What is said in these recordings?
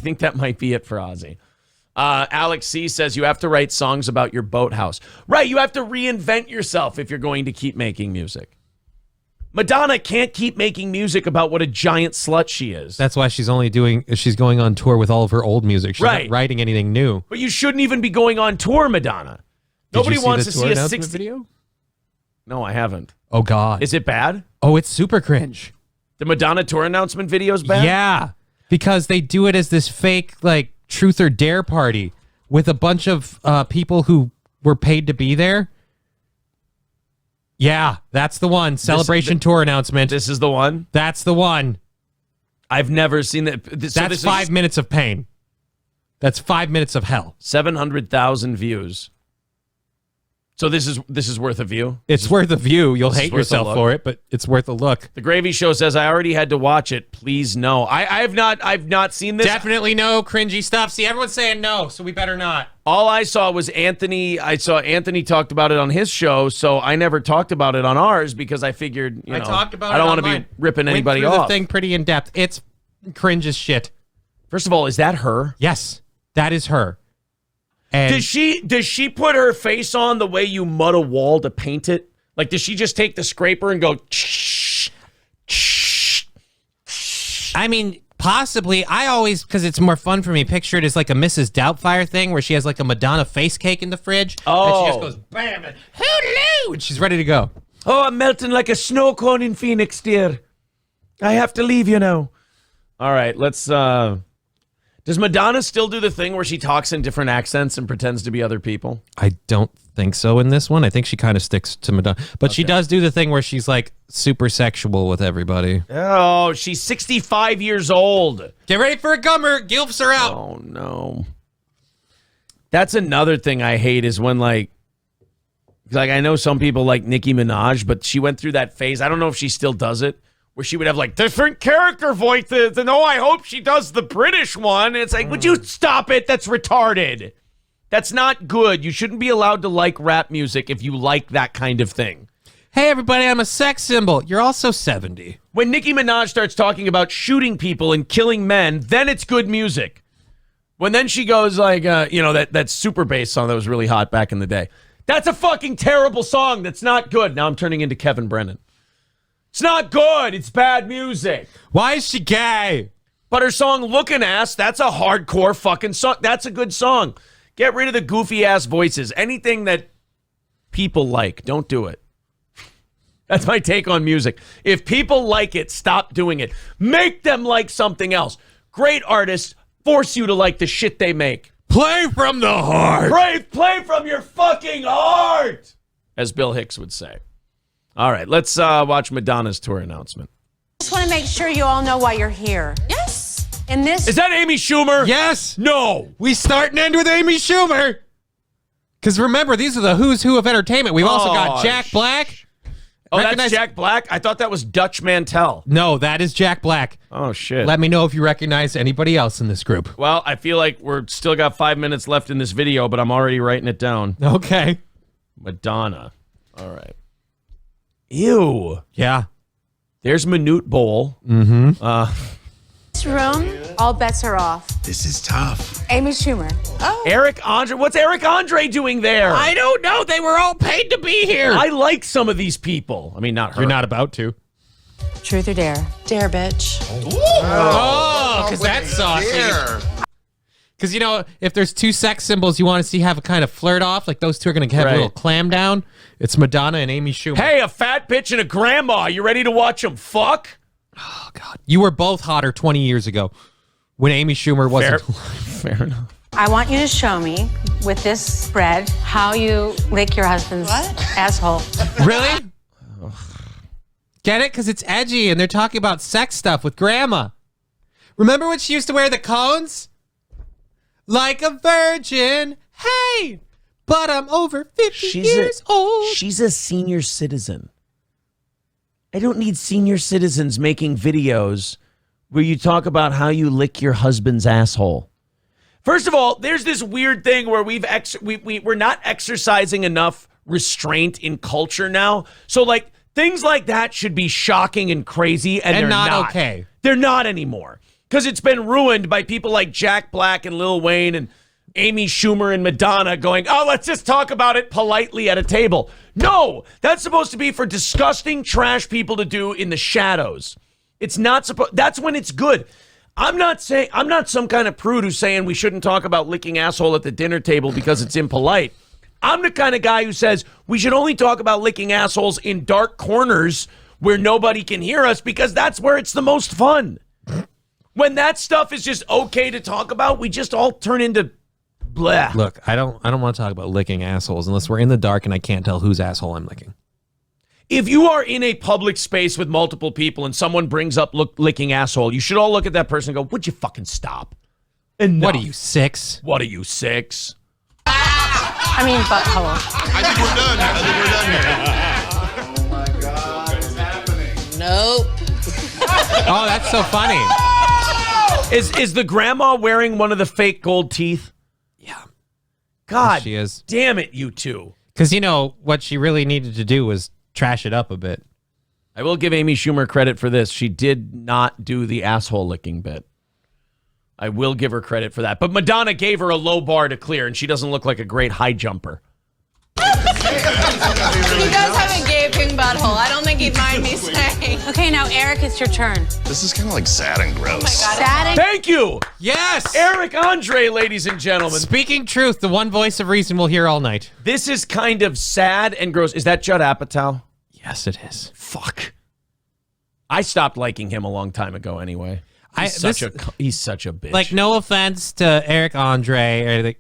think that might be it for Ozzy. Alex C says you have to write songs about your boathouse. Right, you have to reinvent yourself if you're going to keep making music. Madonna can't keep making music about what a giant slut she is. That's why she's going on tour with all of her old music. She's not writing anything new. But you shouldn't even be going on tour, Madonna. Nobody wants to see a 60 video. No, I haven't. Oh God, is it bad? Oh, it's super cringe. The Madonna tour announcement video is bad. Yeah, because they do it as this fake like truth or dare party with a bunch of people who were paid to be there. Yeah, that's the one. Celebration tour announcement. This is the one? That's the one. I've never seen that. That's 5 minutes of pain. That's 5 minutes of hell. 700,000 views. So this is worth a view? It's worth a view. You'll hate yourself for it, but it's worth a look. The Gravy Show says, I already had to watch it. Please no. I've not seen this. Definitely no cringy stuff. See, everyone's saying no, so we better not. All I saw was Anthony. I saw Anthony talked about it on his show, so I never talked about it on ours because I figured, I talked about I don't want to be ripping anybody off. off. The thing pretty in depth. It's cringe as shit. First of all, is that her? Yes, that is her. And does she put her face on the way you mud a wall to paint it? Like, does she just take the scraper and go? I mean, possibly. I always, because it's more fun for me, picture it as like a Mrs. Doubtfire thing where she has like a Madonna face cake in the fridge. Oh. And she just goes, bam, and hello, and she's ready to go. Oh, I'm melting like a snow cone in Phoenix, dear. I have to leave you now. All right, let's... Does Madonna still do the thing where she talks in different accents and pretends to be other people? I don't think so in this one. I think she kind of sticks to Madonna. But she does do the thing where she's like super sexual with everybody. Oh, she's 65 years old. Get ready for a gummer. Gilfs are out. Oh, no. That's another thing I hate is when like I know some people like Nicki Minaj, but she went through that phase. I don't know if she still does it, where she would have like different character voices, and I hope she does the British one. And it's like, would you stop it? That's retarded. That's not good. You shouldn't be allowed to like rap music if you like that kind of thing. Hey, everybody, I'm a sex symbol. You're also 70. When Nicki Minaj starts talking about shooting people and killing men, then it's good music. When then she goes like, that super bass song that was really hot back in the day. That's a fucking terrible song. That's not good. Now I'm turning into Kevin Brennan. It's not good. It's bad music. Why is she gay? But her song Lookin' Ass, that's a hardcore fucking song. That's a good song. Get rid of the goofy ass voices. Anything that people like, don't do it. That's my take on music. If people like it, stop doing it. Make them like something else. Great artists force you to like the shit they make. Play from the heart. Play from your fucking heart, as Bill Hicks would say. All right, let's watch Madonna's tour announcement. I just want to make sure you all know why you're here. Yes. And this... Is that Amy Schumer? Yes. No. We start and end with Amy Schumer. Because remember, these are the who's who of entertainment. We've also got Jack Black. Oh, that's Jack Black? I thought that was Dutch Mantel. No, that is Jack Black. Oh, shit. Let me know if you recognize anybody else in this group. Well, I feel like we're still got 5 minutes left in this video, but I'm already writing it down. Okay. Madonna. All right. Ew. Yeah. There's Minute Bowl. Mm-hmm. This room, all bets are off. This is tough. Amy Schumer. Oh. Eric Andre. What's Eric Andre doing there? I don't know. They were all paid to be here. I like some of these people. I mean, not her. You're not about to. Truth or dare? Dare, bitch. Oh, because that's saucy. Because, if there's two sex symbols you want to see have a kind of flirt off, like those two are going to have a little clam down, it's Madonna and Amy Schumer. Hey, a fat bitch and a grandma. You ready to watch them fuck? Oh, God. You were both hotter 20 years ago when Amy Schumer wasn't. Fair enough. I want you to show me, with this spread, how you lick your husband's asshole. Really? Get it? Because it's edgy, and they're talking about sex stuff with Grandma. Remember when she used to wear the cones? Like a virgin, hey, but I'm over 50 years old. She's a senior citizen. I don't need senior citizens making videos where you talk about how you lick your husband's asshole. First of all, there's this weird thing where we're not exercising enough restraint in culture now. So like things like that should be shocking and crazy, and they're not okay. They're not anymore. because it's been ruined by people like Jack Black and Lil Wayne and Amy Schumer and Madonna going, oh, let's just talk about it politely at a table. No, that's supposed to be for disgusting trash people to do in the shadows. It's not supposed. That's when it's good. I'm not some kind of prude who's saying we shouldn't talk about licking asshole at the dinner table because it's impolite. I'm the kind of guy who says we should only talk about licking assholes in dark corners where nobody can hear us because that's where it's the most fun. When that stuff is just okay to talk about, we just all turn into blah. Look, I don't want to talk about licking assholes unless we're in the dark and I can't tell whose asshole I'm licking. If you are in a public space with multiple people and someone brings up licking asshole, you should all look at that person and go, would you fucking stop? Enough. What are you, 6? What are you, 6? I mean, butthole. I think we're done. I think we're done here. Oh my God, it's happening. Nope. Oh, that's so funny. Is the grandma wearing one of the fake gold teeth? Yeah. God, Yes, she is. damn it, you two. Because, you know, what she really needed to do was trash it up a bit. I will give Amy Schumer credit for this. She did not do the asshole licking bit. I will give her credit for that. But Madonna gave her a low bar to clear, and she doesn't look like a great high jumper. He does have a gaping butthole. I don't think he'd mind me saying. Okay, now Eric, it's your turn. This is kind of like sad and gross. Sad and Thank you, Yes! Eric Andre, ladies and gentlemen. Speaking truth, the one voice of reason we'll hear all night. This is kind of sad and gross. Is that Judd Apatow? Yes, it is. Fuck. I stopped liking him a long time ago anyway. He's such a bitch. Like, no offense to Eric Andre or anything.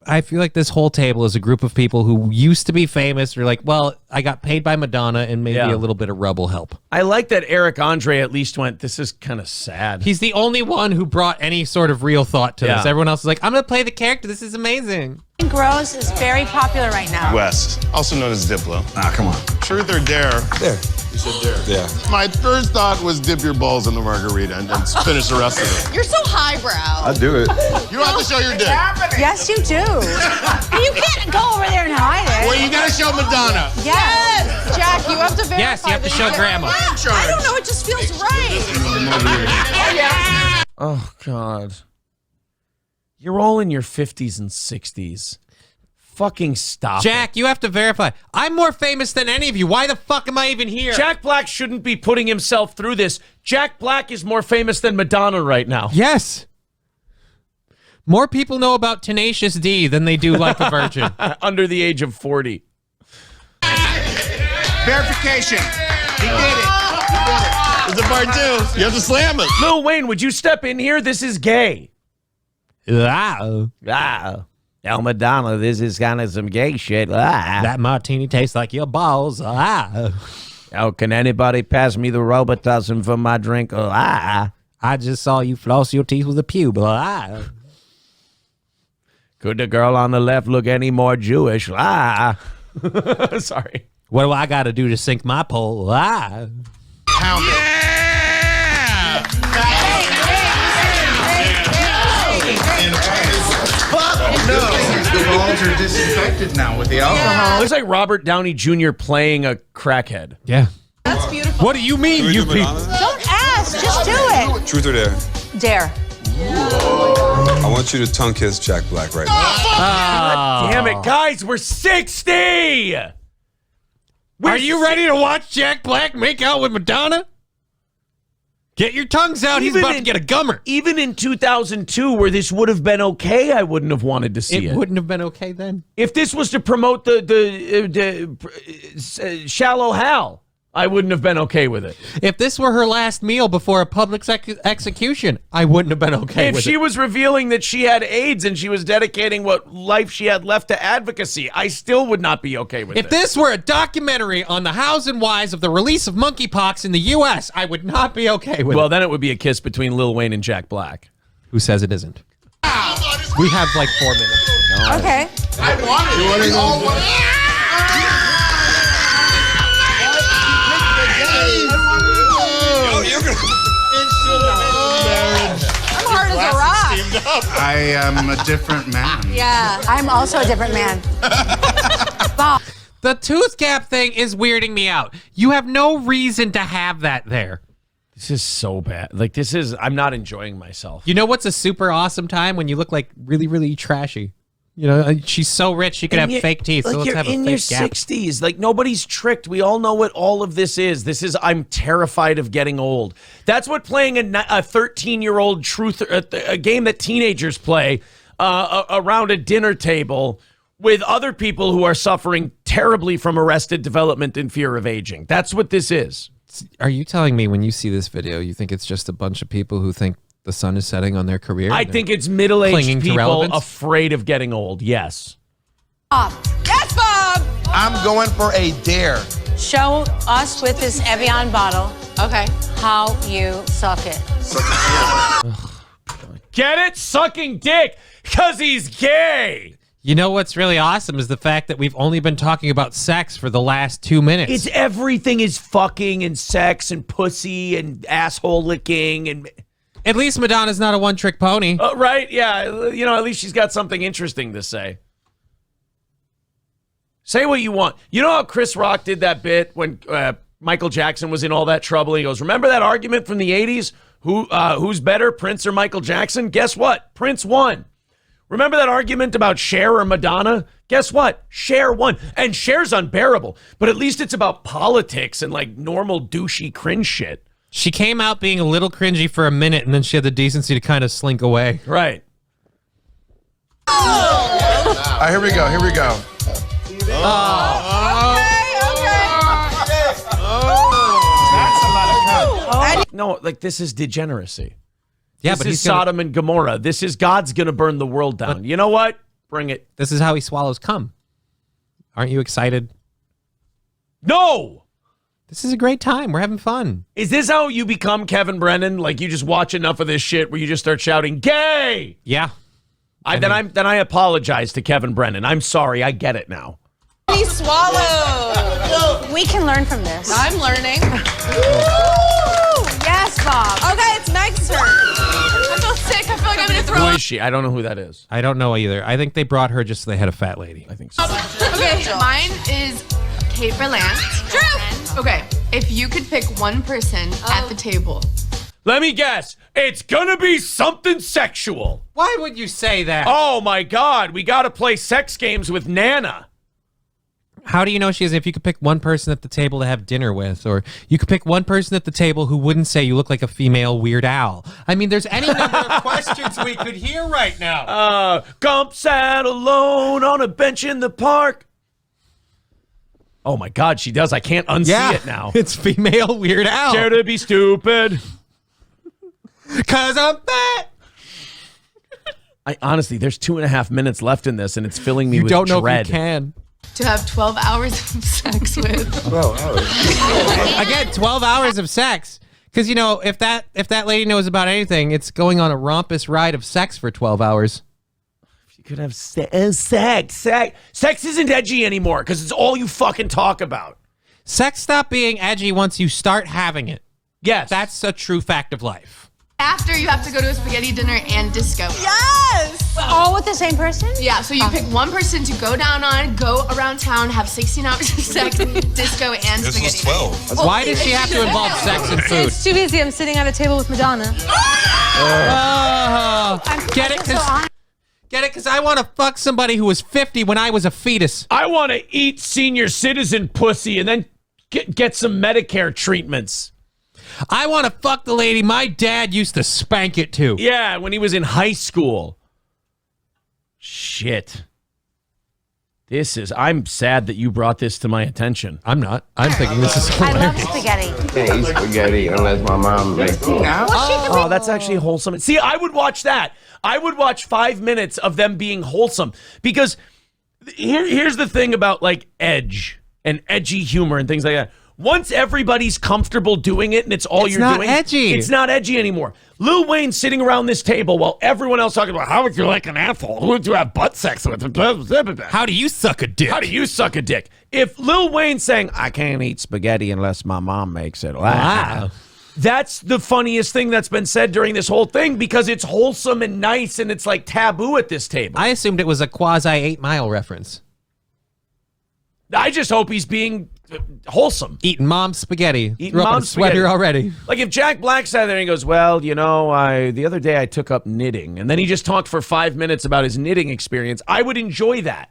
I feel like this whole table is a group of people who used to be famous or like, well, I got paid by Madonna and maybe Yeah. a little bit of rubble help. I like that Eric Andre at least went, this is kind of sad. He's the only one who brought any sort of real thought to Yeah. this. Everyone else is like, I'm going to play the character. This is amazing. gross is very popular right now. West, also known as Diplo. Ah, come on. Truth or dare? There. You said dare. Yeah. My first thought was dip your balls in the margarita and finish the rest of it. You're so highbrow. I do it. You don't have to show your dick. Yes, you do. You can't go over there and hide it. Well, you gotta show Madonna. Yes. Jack, you have to verify. Yes, you have to that show you- Grandma. I don't know. It just feels right. Oh, God. You're all in your 50s and 60s. Fucking stop Jack, you have to verify. I'm more famous than any of you. Why the fuck am I even here? it. Jack Black shouldn't be putting himself through this. Jack Black is more famous than Madonna right now. Yes. More people know about Tenacious D than they do Like a Virgin. Under the age of 40. Verification. He did it. It's a part 2. You have to slam it. Lil Wayne, would you step in here? This is gay. Wow. El Madonna, this is kind of some gay shit. That martini tastes like your balls. Oh, can anybody pass me the Robitussin for my drink? I just saw you floss your teeth with a pube. Could the girl on the left look any more Jewish? Sorry. What do I got to do to sink my pole? Pound it. The balls are disinfected now with the alcohol. Looks like Robert Downey Jr. playing a crackhead. Yeah. That's beautiful. What do you mean, you people? Don't ask. Just do it. Truth or dare? Dare. I want you to tongue kiss Jack Black right now. Damn it, guys, we're 60! Are you ready to watch Jack Black make out with Madonna? Get your tongues out. He's Even about to in- get a gummer. Even in 2002, where this would have been okay, I wouldn't have wanted to see it. It wouldn't have been okay then. If this was to promote the Shallow Hal, I wouldn't have been okay with it. If this were her last meal before a public execution, I wouldn't have been okay If with she it. was revealing that she had AIDS and she was dedicating what life she had left to advocacy, I still would not be okay with If it. this were a documentary on the hows and whys of the release of monkeypox in the U.S., I would not be okay with Well, it. then it would be a kiss between Lil Wayne and Jack Black. Who says it isn't? We have like 4 minutes. Okay. I want it. We all want it. I'm hard as a rock. I am a different man. Yeah. I'm also a different man. The tooth gap thing is weirding me out. You have no reason to have that there. This is so bad. Like, I'm not enjoying myself. You know what's a super awesome time? When you look like really, really trashy. You know, she's so rich she could have fake teeth. So let's have a fake gap. You're in your 60s. Like, nobody's tricked. We all know what all of this is. I'm terrified of getting old. That's what playing a 13-year-old a game that teenagers play around a dinner table with other people who are suffering terribly from arrested development and fear of aging. That's what this is. Are you telling me when you see this video, you think it's just a bunch of people who think the sun is setting on their career? I think it's middle-aged people afraid of getting old, yes. Yes, Bob! I'm going for a dare. Show us with this Evian bottle Okay. how you suck it. Get it? Sucking dick because he's gay. You know what's really awesome is the fact that we've only been talking about sex for the last 2 minutes. It's everything is fucking and sex and pussy and asshole licking and... At least Madonna's not a one-trick pony. Right? Yeah. You know, at least she's got something interesting to say. Say what you want. You know how Chris Rock did that bit when Michael Jackson was in all that trouble? He goes, remember that argument from the 80s? Who's better, Prince or Michael Jackson? Guess what? Prince won. Remember that argument about Cher or Madonna? Guess what? Cher won. And Cher's unbearable. But at least it's about politics and like normal douchey cringe shit. She came out being a little cringy for a minute, and then she had the decency to kind of slink away. Right. All right, here we go. No, like this is degeneracy. Yeah, this is Sodom and Gomorrah. This is God's going to burn the world down. You know what? Bring it. This is how he swallows cum. Aren't you excited? No! This is a great time. We're having fun. Is this how you become Kevin Brennan? Like you just watch enough of this shit where you just start shouting, gay! Yeah. Then I apologize to Kevin Brennan. I'm sorry. I get it now. He swallowed. We can learn from this. I'm learning. Yes, Bob. Okay, it's Meg's turn. I feel sick. I feel like I'm going to throw Who up. is she? I don't know who that is. I don't know either. I think they brought her just so they had a fat lady. I think so. Okay, mine is Kate Berlant. True. Okay, if you could pick one person at the table. Let me guess. It's gonna be something sexual. Why would you say that? Oh my God. We gotta play sex games with Nana. How do you know she is? If you could pick one person at the table to have dinner with, or you could pick one person at the table who wouldn't say you look like a female Weird Al. I mean, there's any number of questions we could hear right now. Gump sat alone on a bench in the park. Oh my God, she does. I can't unsee it now. It's female Weird Al. Dare to be stupid. 'Cause I'm fat. I honestly, there's 2.5 minutes left in this, and it's filling me with You don't know dread. if you can. To have 12 hours of sex with. Again, 12 hours of sex. Because, you know, if that lady knows about anything, it's going on a rompous ride of sex for 12 hours. You could have sex. Sex isn't edgy anymore because it's all you fucking talk about. Sex stopped being edgy once you start having it. Yes. That's a true fact of life. After you have to go to a spaghetti dinner and disco. Yes! All with the same person? Yeah, so you pick one person to go down on, go around town, have 16 hours of sex, disco, and This spaghetti. was 12. Why does she have to involve sex and food? It's too easy. I'm sitting at a table with Madonna. Get it? Because I want to fuck somebody who was 50 when I was a fetus. I want to eat senior citizen pussy and then get some Medicare treatments. I want to fuck the lady my dad used to spank it to. Yeah, when he was in high school. Shit. I'm sad that you brought this to my attention. I'm not. I'm thinking this is I hilarious. love spaghetti. Can't eat spaghetti unless my mom makes it. Oh, that's actually wholesome. See, I would watch that. I would watch 5 minutes of them being wholesome because here's the thing about like edge and edgy humor and things like that. Once everybody's comfortable doing it and it's all you're doing, it's not edgy anymore. Lil Wayne sitting around this table while everyone else talking about how would you like an asshole? Who would you have butt sex with? How do you suck a dick? How do you suck a dick? If Lil Wayne's saying, I can't eat spaghetti unless my mom makes it. Wow. That's the funniest thing that's been said during this whole thing because it's wholesome and nice and it's like taboo at this table. I assumed it was a quasi 8 Mile reference. I just hope he's being wholesome. Eating mom's spaghetti. Eating Threw up in a mom's sweater spaghetti. already. Like if Jack Black sat there and he goes, well, you know, the other day I took up knitting, and then he just talked for 5 minutes about his knitting experience, I would enjoy that.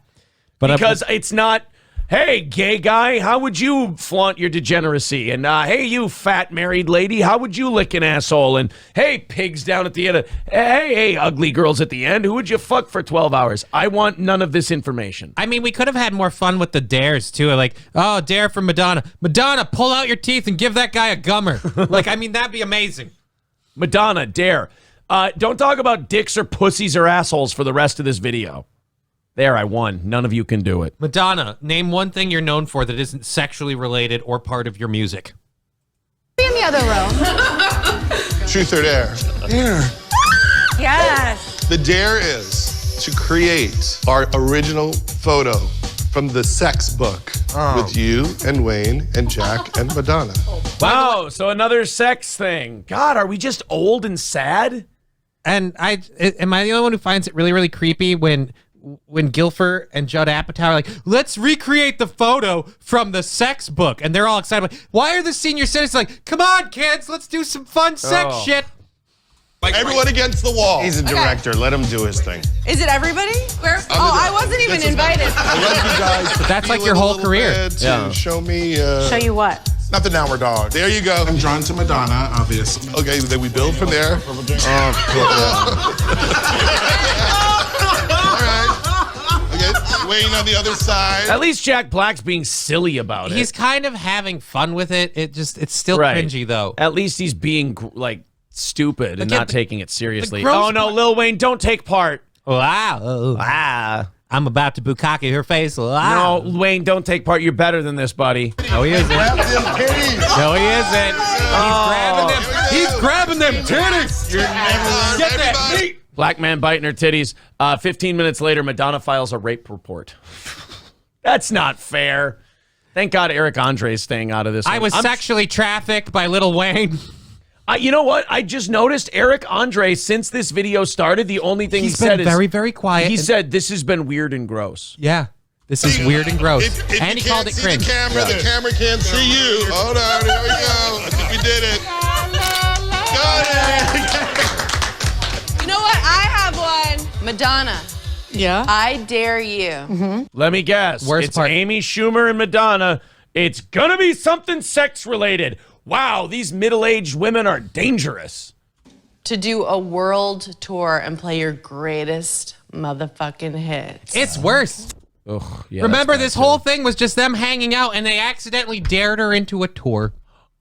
Because it's not, hey, gay guy, how would you flaunt your degeneracy? And hey, you fat married lady, how would you lick an asshole? And hey, pigs down at the end. Hey, ugly girls at the end, who would you fuck for 12 hours? I want none of this information. I mean, we could have had more fun with the dares, too. Like, oh, dare from Madonna. Madonna, pull out your teeth and give that guy a gummer. Like, I mean, that'd be amazing. Madonna, dare. Don't talk about dicks or pussies or assholes for the rest of this video. There, I won. None of you can do it. Madonna, name one thing you're known for that isn't sexually related or part of your music. Be in the other row. Truth or dare? Dare. Yes. The dare is to create our original photo from the sex book with you and Wayne and Jack and Madonna. Wow, so another sex thing. God, are we just old and sad? And am I the only one who finds it really, really creepy when Guilford and Judd Apatow are like, let's recreate the photo from the sex book, and they're all excited. Like, why are the senior citizens like, come on, kids, let's do some fun sex shit? Like everyone against the wall. He's a director. Let him do his thing. Is it everybody? I wasn't even invited. I love you guys. But that's like feel your it a whole little career. bit to show me. Show you what? Not the downward dog. There you go. I'm drawn to Madonna, obviously. Okay, then we build from there. All right. Okay, Wayne on the other side. At least Jack Black's being silly about it. He's kind of having fun with it. It's still Right. cringy, though. At least he's being like stupid and Again, not taking it seriously. gross Oh no, part- Lil Wayne, don't take part. Wow. Ah. I'm about to bukkake her face. Wow. No, Wayne, don't take part. You're better than this, buddy. No, he isn't. No, he isn't. He's grabbing them titties. Get that meat. Black man biting her titties. 15 minutes later, Madonna files a rape report. That's not fair. Thank God Eric Andre's staying out of this. I was sexually trafficked by Lil Wayne. You know what? I just noticed Eric Andre, since this video started, the only thing he said is very, very quiet. He said, this has been weird and gross. Yeah. This is weird and gross. If And you he called can't it see cringe. the camera can't see you. Hold on, here we go. I think we did it. Got it. You know what? I have one. Madonna, Yeah. I dare you. Let me guess. Worst It's part. Amy Schumer and Madonna. It's gonna be something sex-related. Wow, these middle-aged women are dangerous. To do a world tour and play your greatest motherfucking hits. It's worse. Ugh, yeah, Remember, that's bad this too. whole thing was just them hanging out, and they accidentally dared her into a tour.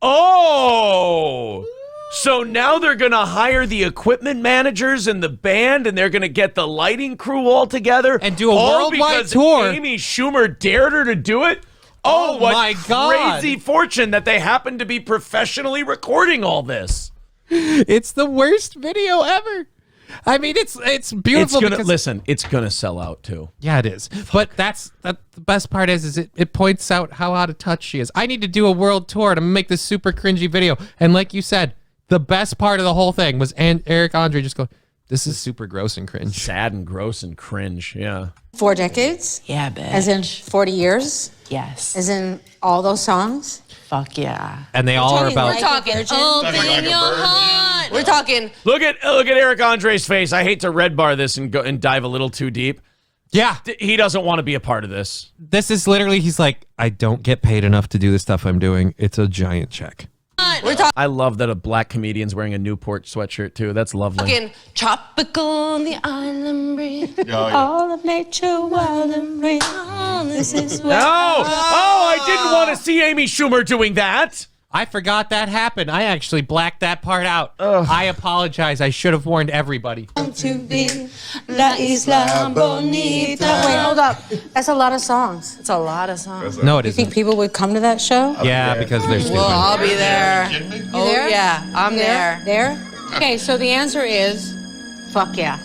Oh! So now they're going to hire the equipment managers and the band, and they're going to get the lighting crew all together And do a all worldwide because tour. Amy Schumer dared her to do it? Oh, what my God. crazy fortune that they happen to be professionally recording all this. It's the worst video ever. I mean, it's beautiful. It's gonna sell out too. Yeah, it is. But the best part is it points out how out of touch she is. I need to do a world tour to make this super cringy video. And like you said, the best part of the whole thing was Eric Andre just going, this is super gross and cringe. Sad and gross and cringe. Yeah. 4 decades? Yeah, bitch. As in 40 years? Yes. As in all those songs? Fuck yeah. And they all are about. We're talking open your heart. We're talking. Look at Eric Andre's face. I hate to red bar this and go and dive a little too deep. Yeah. He doesn't want to be a part of this. This is literally, he's like, I don't get paid enough to do the stuff I'm doing. It's a giant check. We're talking. I love that a black comedian's wearing a Newport sweatshirt too. That's lovely. Tropical on the island breeze. All of nature, wild and free. This is what I didn't want to see Amy Schumer doing that. I forgot that happened. I actually blacked that part out. I apologize. I should have warned everybody. to be La Isla Bonita. Wait, hold up. That's a lot of songs. It's a lot of songs. No, it You think isn't. people would come to that show? Yeah, because they're stupid. Well, I'll be there. Oh there? yeah, I'm there. There? Okay, so the answer is fuck yeah.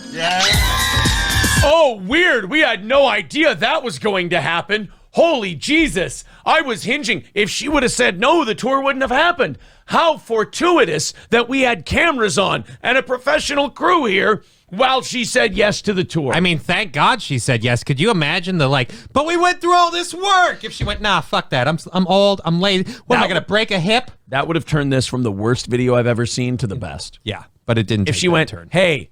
Oh, weird. We had no idea that was going to happen. Holy Jesus. I was hinging. If she would have said no, the tour wouldn't have happened. How fortuitous that we had cameras on and a professional crew here while she said yes to the tour. I mean, thank God she said yes. Could you imagine but we went through all this work. If she went, nah, fuck that. I'm old. I'm lazy. What, am I going to break a hip? That would have turned this from the worst video I've ever seen to the best. Yeah, but it didn't. If she went, hey,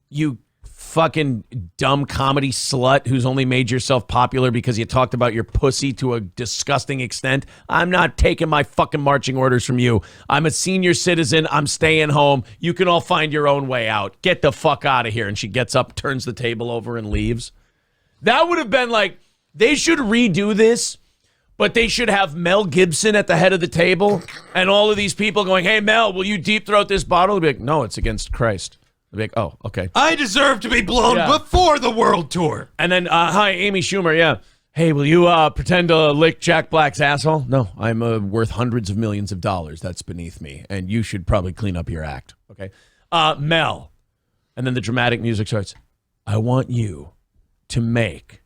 you fucking dumb comedy slut who's only made yourself popular because you talked about your pussy to a disgusting extent, I'm not taking my fucking marching orders from you. I'm a senior citizen. I'm staying home. You can all find your own way out. Get the fuck out of here. And she gets up, turns the table over, and leaves. That would have been like, they should redo this, but they should have Mel Gibson at the head of the table and all of these people going, hey, Mel, will you deep throat this bottle? They'll be like, no, it's against Christ. They'll be like, oh, okay. I deserve to be blown before the world tour. And then, hi, Amy Schumer, yeah. Hey, will you pretend to lick Jack Black's asshole? No, I'm worth hundreds of millions of dollars. That's beneath me. And you should probably clean up your act. Okay. Mel. And then the dramatic music starts. I want you to make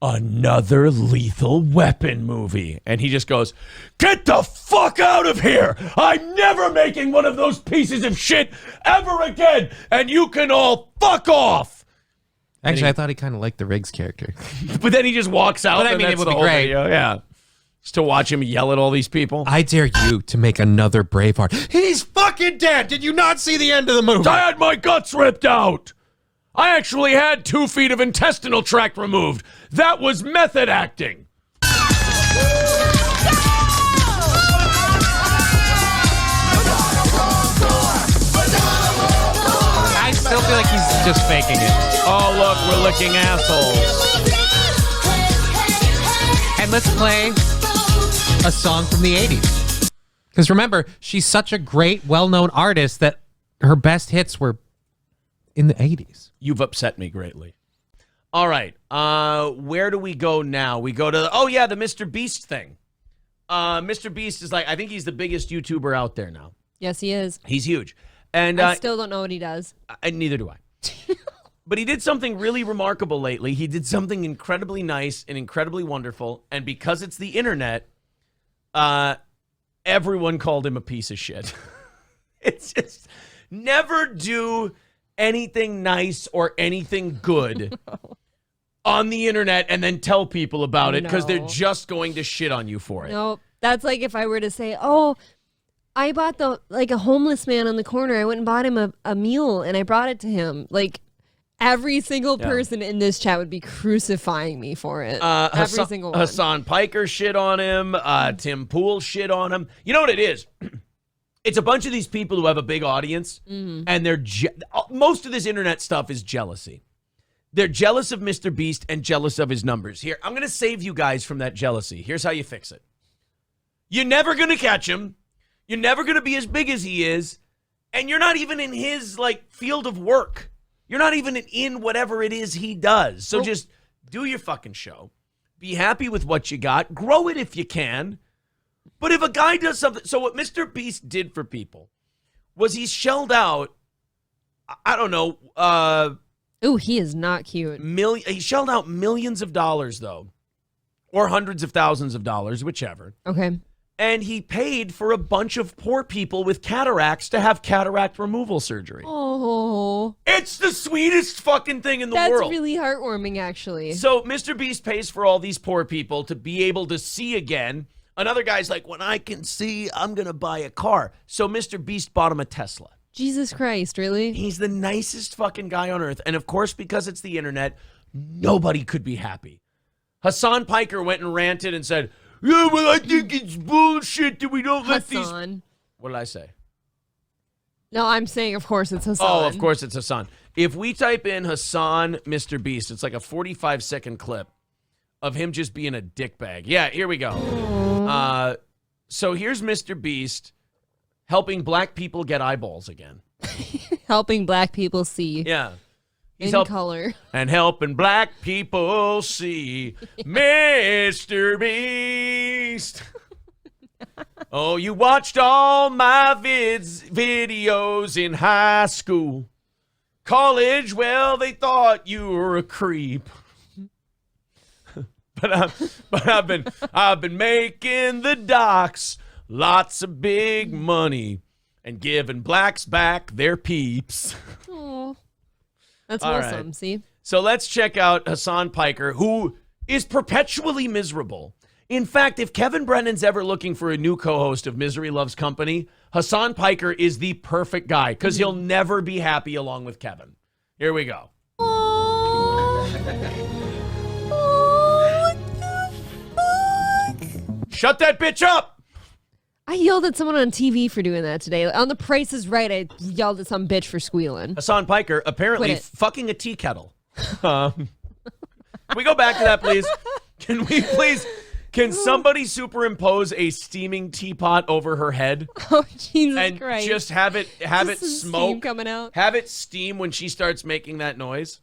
another Lethal Weapon movie. And he just goes, get the fuck out of here. I'm never making one of those pieces of shit ever again. And you can all fuck off. Actually, I thought he kind of liked the Riggs character. But then he just walks out. But I mean, it would be great. Video. Yeah. Just to watch him yell at all these people. I dare you to make another Braveheart. He's fucking dead. Did you not see the end of the movie? I had my guts ripped out. I actually had 2 feet of intestinal tract removed. That was method acting. I still feel like he's just faking it. Oh, look, we're licking assholes. And let's play a song from the 80s. Because remember, she's such a great, well-known artist that her best hits were in the 80s. You've upset me greatly. All right. Where do we go now? We go to the Mr. Beast thing. Mr. Beast is I think he's the biggest YouTuber out there now. Yes, he is. He's huge. And I still don't know what he does. Neither do I. But he did something really remarkable lately. He did something incredibly nice and incredibly wonderful. And because it's the internet, everyone called him a piece of shit. It's just never do anything nice or anything good on the internet and then tell people about it because they're just going to shit on you for it. No, that's like if I were to say, oh, I bought a homeless man on the corner. I went and bought him a meal and I brought it to him. Like every single person in this chat would be crucifying me for it. Every single one. Hassan Piker shit on him. Tim Pool shit on him. You know what it is? It's a bunch of these people who have a big audience, and they're most of this internet stuff is jealousy. They're jealous of Mr. Beast and jealous of his numbers. Here, I'm going to save you guys from that jealousy. Here's how you fix it. You're never going to catch him. You're never going to be as big as he is, and you're not even in his field of work. You're not even in whatever it is he does. So just do your fucking show. Be happy with what you got. Grow it if you can. But if a guy does something, so what Mr. Beast did for people was he shelled out, I don't know. Ooh, he is not cute. He shelled out millions of dollars, though, or hundreds of thousands of dollars, whichever. Okay. And he paid for a bunch of poor people with cataracts to have cataract removal surgery. Oh. It's the sweetest fucking thing in the world. That's really heartwarming, actually. So Mr. Beast pays for all these poor people to be able to see again. Another guy's like, when I can see, I'm going to buy a car. So Mr. Beast bought him a Tesla. Jesus Christ, really? He's the nicest fucking guy on earth. And of course, because it's the internet, nobody could be happy. Hassan Piker went and ranted and said, yeah, well, I think it's bullshit that we don't let these... What did I say? No, I'm saying, of course, it's Hassan. Oh, of course, it's Hassan. If we type in Hassan Mr. Beast, it's like a 45-second clip of him just being a dickbag. Yeah, here we go. So here's Mr. Beast helping black people get eyeballs again. Helping black people see. Yeah. He's color. And helping black people see Mr. Beast. Oh, you watched all my videos in high school. College, well, they thought you were a creep. But I've been making the docs, lots of big money, and giving blacks back their peeps. Aww. That's All wholesome. right. See? So let's check out Hassan Piker, who is perpetually miserable. In fact, if Kevin Brennan's ever looking for a new co-host of Misery Loves Company, Hassan Piker is the perfect guy because he'll never be happy along with Kevin. Here we go. Shut that bitch up! I yelled at someone on TV for doing that today. On The Price is Right, I yelled at some bitch for squealing. Hassan Piker apparently Quit it. fucking a tea kettle. Can we go back to that, please? Can we please? Can somebody superimpose a steaming teapot over her head Oh, Jesus and Christ. just have it Just some steam smoke coming out. Have it steam when she starts making that noise.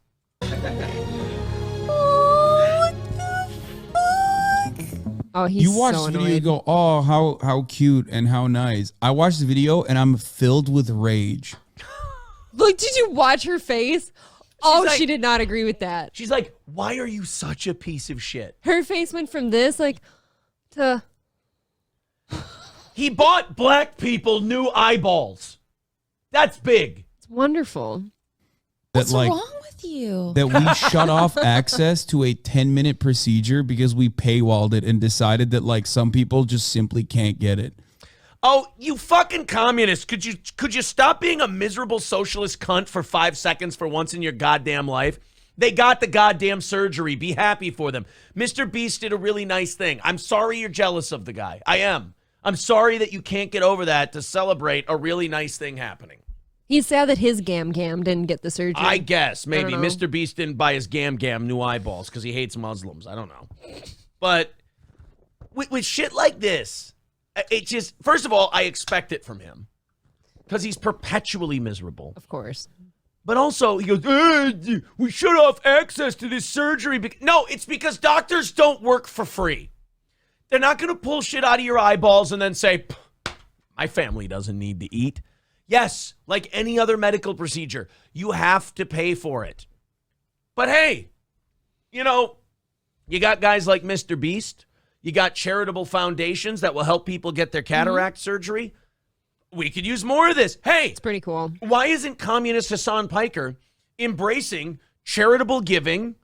Oh, he's You watch so the video, you annoyed. go, oh, how cute and how nice. I watched the video and I'm filled with rage. Look, did you watch her face? Oh, like- she did not agree with that. She's like, why are you such a piece of shit? Her face went from this, like, to... He bought black people new eyeballs. That's big. It's wonderful. That, like, with you? that we shut off access to a 10-minute procedure because we paywalled it and decided that, like, some people just simply can't get it. Oh, you fucking communist. Could you stop being a miserable socialist cunt for 5 seconds for once in your goddamn life? They got the goddamn surgery. Be happy for them. Mr. Beast did a really nice thing. I'm sorry you're jealous of the guy. I am. I'm sorry that you can't get over that to celebrate a really nice thing happening. He's sad that his Gam didn't get the surgery. I guess. Maybe. don't know. Mr. Beast didn't buy his Gam new eyeballs because he hates Muslims. I don't know. But with shit like this, it just, first of all, I expect it from him because he's perpetually miserable. Of course. But also, he goes, we shut off access to this surgery. No, it's because doctors don't work for free. They're not going to pull shit out of your eyeballs and then say, my family doesn't need to eat. Yes, like any other medical procedure, you have to pay for it. But hey, you know, you got guys like Mr. Beast. You got charitable foundations that will help people get their cataract surgery. We could use more of this. Hey, It's pretty cool. why isn't communist Hassan Piker embracing charitable giving,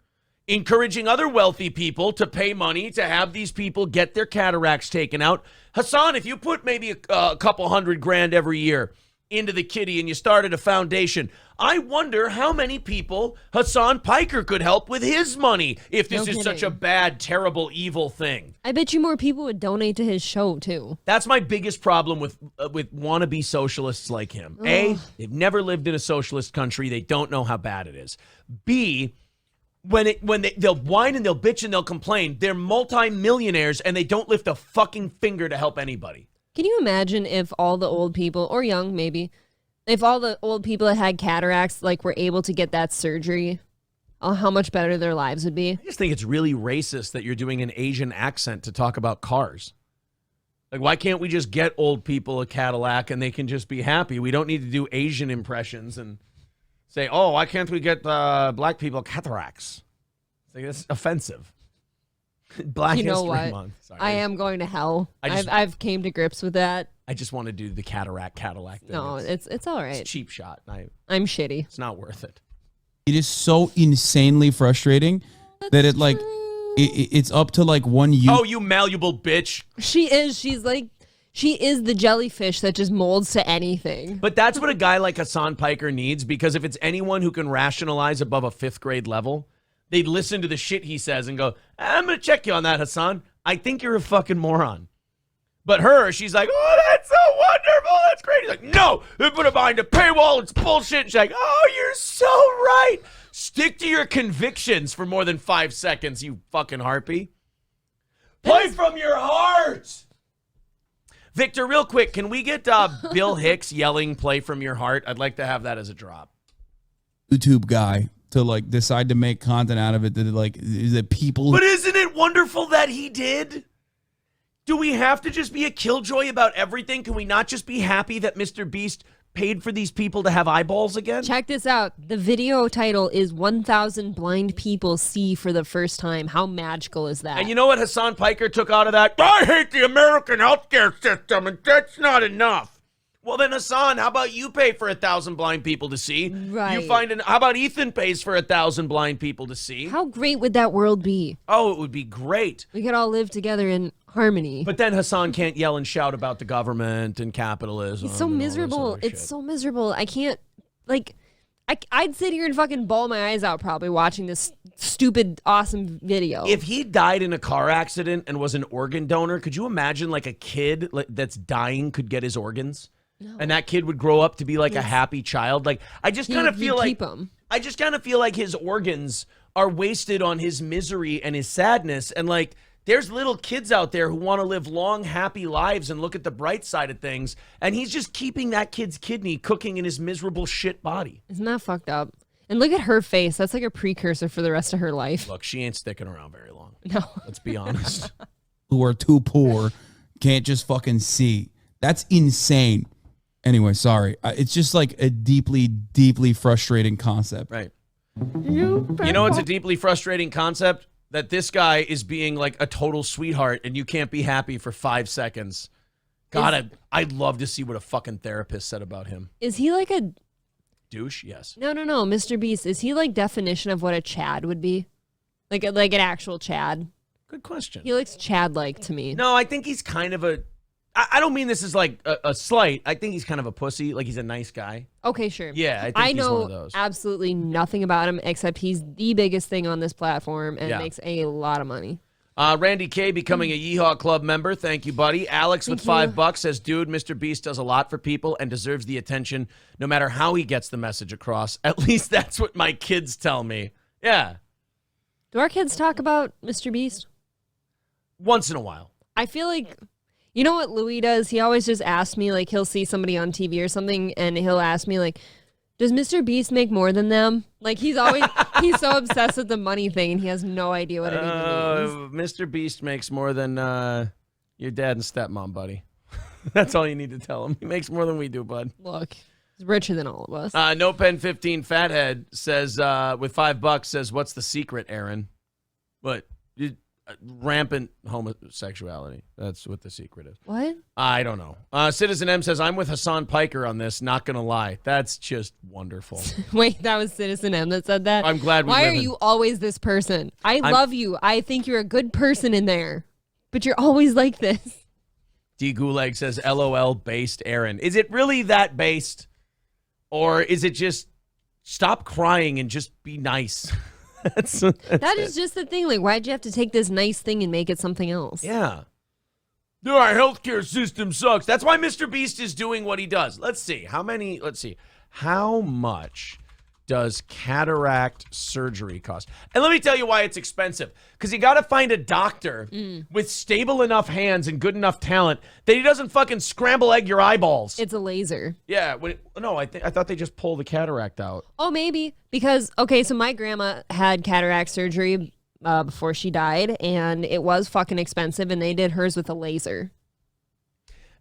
encouraging other wealthy people to pay money to have these people get their cataracts taken out? Hassan, if you put maybe a couple $100,000 every year into the kitty and you started a foundation, I wonder how many people Hassan Piker could help with his money if this No is such a kidding. bad, terrible, evil thing. I bet you more people would donate to his show, too. That's my biggest problem with wannabe socialists like him. A, they've never lived in a socialist country. They don't know how bad it is. B, they'll whine and they'll bitch and they'll complain, they're multimillionaires and they don't lift a fucking finger to help anybody. Can you imagine if all the old people, or young maybe, if all the old people that had cataracts like were able to get that surgery, how much better their lives would be? I just think it's really racist that you're doing an Asian accent to talk about cars. Like, why can't we just get old people a Cadillac and they can just be happy? We don't need to do Asian impressions and say, oh, why can't we get black people cataracts? It's like, that's offensive. Black You know History what? Month. Sorry. I am going to hell. I I've came to grips with that. I just want to do the Cadillac thing. No, it's all It's a right. cheap shot. I'm shitty. It's not worth it. It is so insanely frustrating that it, like, it's up to, like, one you. Oh, you malleable bitch. She is. She is the jellyfish that just molds to anything. But that's what a guy like Hassan Piker needs, because if it's anyone who can rationalize above a 5th grade level, they'd listen to the shit he says and go, I'm going to check you on that, Hassan. I think you're a fucking moron. But her, she's like, oh, that's so wonderful. That's great. He's like, no, they put it behind a paywall. It's bullshit. She's like, oh, you're so right. Stick to your convictions for more than 5 seconds, you fucking harpy. Play from your heart. Victor, real quick, can we get Bill Hicks yelling play from your heart? I'd like to have that as a drop. YouTube guy to, like, decide to make content out of it that people. But isn't it wonderful that he did? Do we have to just be a killjoy about everything? Can we not just be happy that Mr. Beast paid for these people to have eyeballs again? Check this out. The video title is 1,000 Blind People See for the First Time. How magical is that? And you know what Hassan Piker took out of that? I hate the American healthcare system, and that's not enough. Well, then, Hassan, how about you pay for 1,000 blind people to see? Right. How about Ethan pays for 1,000 blind people to see? How great would that world be? Oh, it would be great. We could all live together in harmony. But then Hassan can't yell and shout about the government and capitalism. It's so and all this miserable. other It's shit. so miserable. I can't, like, I'd sit here and fucking bawl my eyes out probably watching this stupid, awesome video. If he died in a car accident and was an organ donor, could you imagine like a kid that's dying could get his organs? No. And that kid would grow up to be like a happy child. Like, I just kind of feel like keep him. I just kind of feel like his organs are wasted on his misery and his sadness. And like, there's little kids out there who want to live long, happy lives and look at the bright side of things. And he's just keeping that kid's kidney cooking in his miserable shit body. Isn't that fucked up? And look at her face. That's like a precursor for the rest of her life. Look, she ain't sticking around very long. No. Let's be honest. Who are too poor, can't just fucking see. That's insane. Anyway, sorry. It's just like a deeply, deeply frustrating concept. Right. You know, it's a deeply frustrating concept that this guy is being like a total sweetheart and you can't be happy for 5 seconds. God, I'd love to see what a fucking therapist said about him. Is he like a douche? Yes. No, Mr. Beast. Is he like definition of what a Chad would be? Like an actual Chad? Good question. He looks Chad-like to me. No, I think he's kind of a... I don't mean this as like a slight. I think he's kind of a pussy. Like he's a nice guy. Okay, sure. Yeah, I think I he's know one of those. absolutely nothing about him except he's the biggest thing on this platform and Yeah. makes a lot of money. Randy K becoming a Yeehaw Club member. Thank you, buddy. Alex with $5 says, dude, Mr. Beast does a lot for people and deserves the attention no matter how he gets the message across. At least that's what my kids tell me. Yeah. Do our kids talk about Mr. Beast? Once in a while. I feel like, you know what Louis does? He always just asks me, like, he'll see somebody on TV or something, and he'll ask me, like, does Mr. Beast make more than them? Like, he's so obsessed with the money thing, and he has no idea what it even means. Mr. Beast makes more than your dad and stepmom, buddy. That's all you need to tell him. He makes more than we do, bud. Look, he's richer than all of us. No Pen 15 Fathead says, with $5, says, what's the secret, Aaron? What? Rampant homosexuality. That's what the secret is. What? I don't know. Citizen M says, I'm with Hassan Piker on this. Not going to lie. That's just wonderful. Wait, that was Citizen M that said that? I'm glad we Why live are in- you always this person? I love you. I think you're a good person in there. But you're always like this. D. Gulag says, LOL based Aaron. Is it really that based? Or is it just stop crying and just be nice? that's That is just the thing. Like, why'd you have to take this nice thing and make it something else? Yeah. Our healthcare system sucks. That's why Mr. Beast is doing what he does. Let's see. How much does cataract surgery cost? And let me tell you why it's expensive. Because you got to find a doctor with stable enough hands and good enough talent that he doesn't fucking scramble egg your eyeballs. It's a laser. Yeah. I thought they just pull the cataract out. Oh, maybe. Because, okay, so my grandma had cataract surgery before she died, and it was fucking expensive, and they did hers with a laser.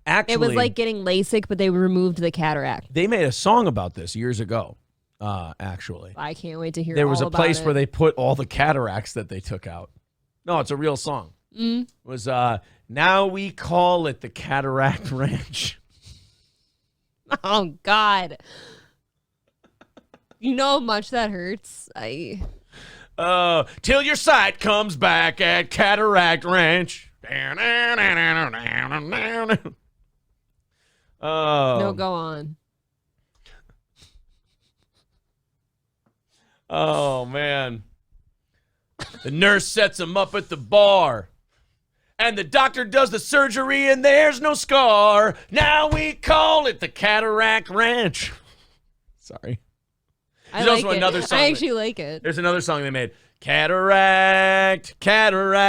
Actually, It was like getting LASIK, but they removed the cataract. they made a song about this years ago, actually. I can't wait to hear There was all a about place it. where they put all the cataracts that they took out. No, it's a real song. It was, now we call it the Cataract Ranch. Oh, God. You know how much that hurts? Till your sight comes back at Cataract Ranch. No, go on. Oh, man. The nurse sets him up at the bar. And the doctor does the surgery and there's no scar. Now we call it the Cataract Ranch. Sorry. I There's like also it. another song I that- actually like it. There's another song they made. Cataract. Sorry.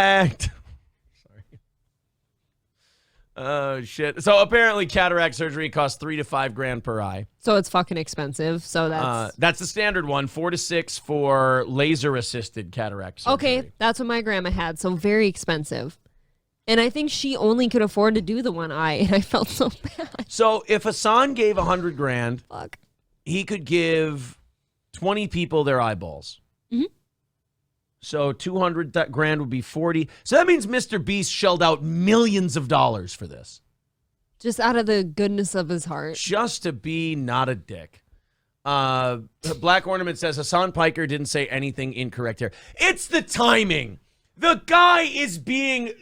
Oh, shit. So apparently cataract surgery costs $3,000 to $5,000 per eye. So it's fucking expensive. So That's the standard one. 4 to 6 for laser-assisted cataract surgery. okay. That's what my grandma had. So very expensive. And I think she only could afford to do the one eye, and I felt so bad. So if Hassan gave $100,000, Fuck. he could give 20 people their eyeballs. Mhm. So $200,000 would be 40. So that means Mr. Beast shelled out millions of dollars for this. Just out of the goodness of his heart. Just to be not a dick. Black Ornament says Hassan Piker didn't say anything incorrect here. It's the timing. The guy is being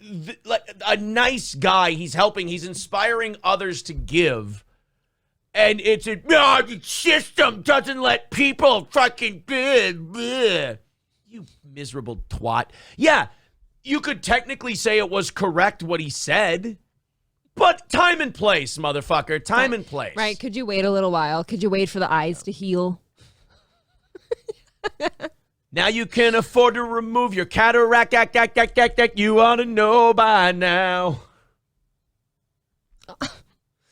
like a nice guy. He's helping. He's inspiring others to give. And it's the system doesn't let people fucking bleh. You miserable twat. Yeah, you could technically say it was correct what he said. But time and place, motherfucker. Time and place. Right. Could you wait a little while? Could you wait for the eyes to heal? Now you can afford to remove your cataract. You ought to know by now.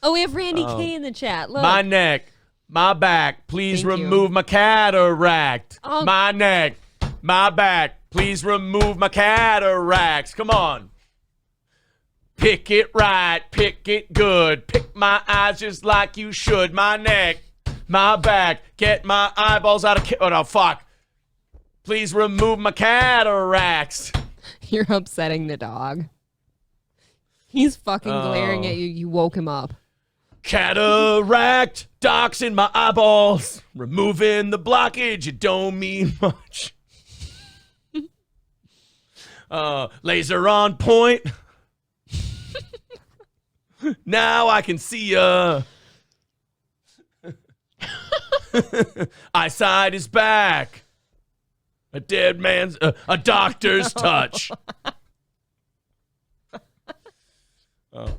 Oh, we have Randy K in the chat. Look. My neck, my back, please remove my cataract. Oh. My neck, my back, please remove my cataracts. Come on. Pick it right, pick it good. Pick my eyes just like you should. My neck, my back, get my eyeballs out of... Oh, no, fuck. Please remove my cataracts. You're upsetting the dog. He's fucking glaring at you. You woke him up. Cataract, docs in my eyeballs. Removing the blockage, it don't mean much. Laser on point. Now I can see ya. Eyesight is back. A dead man's, a doctor's touch.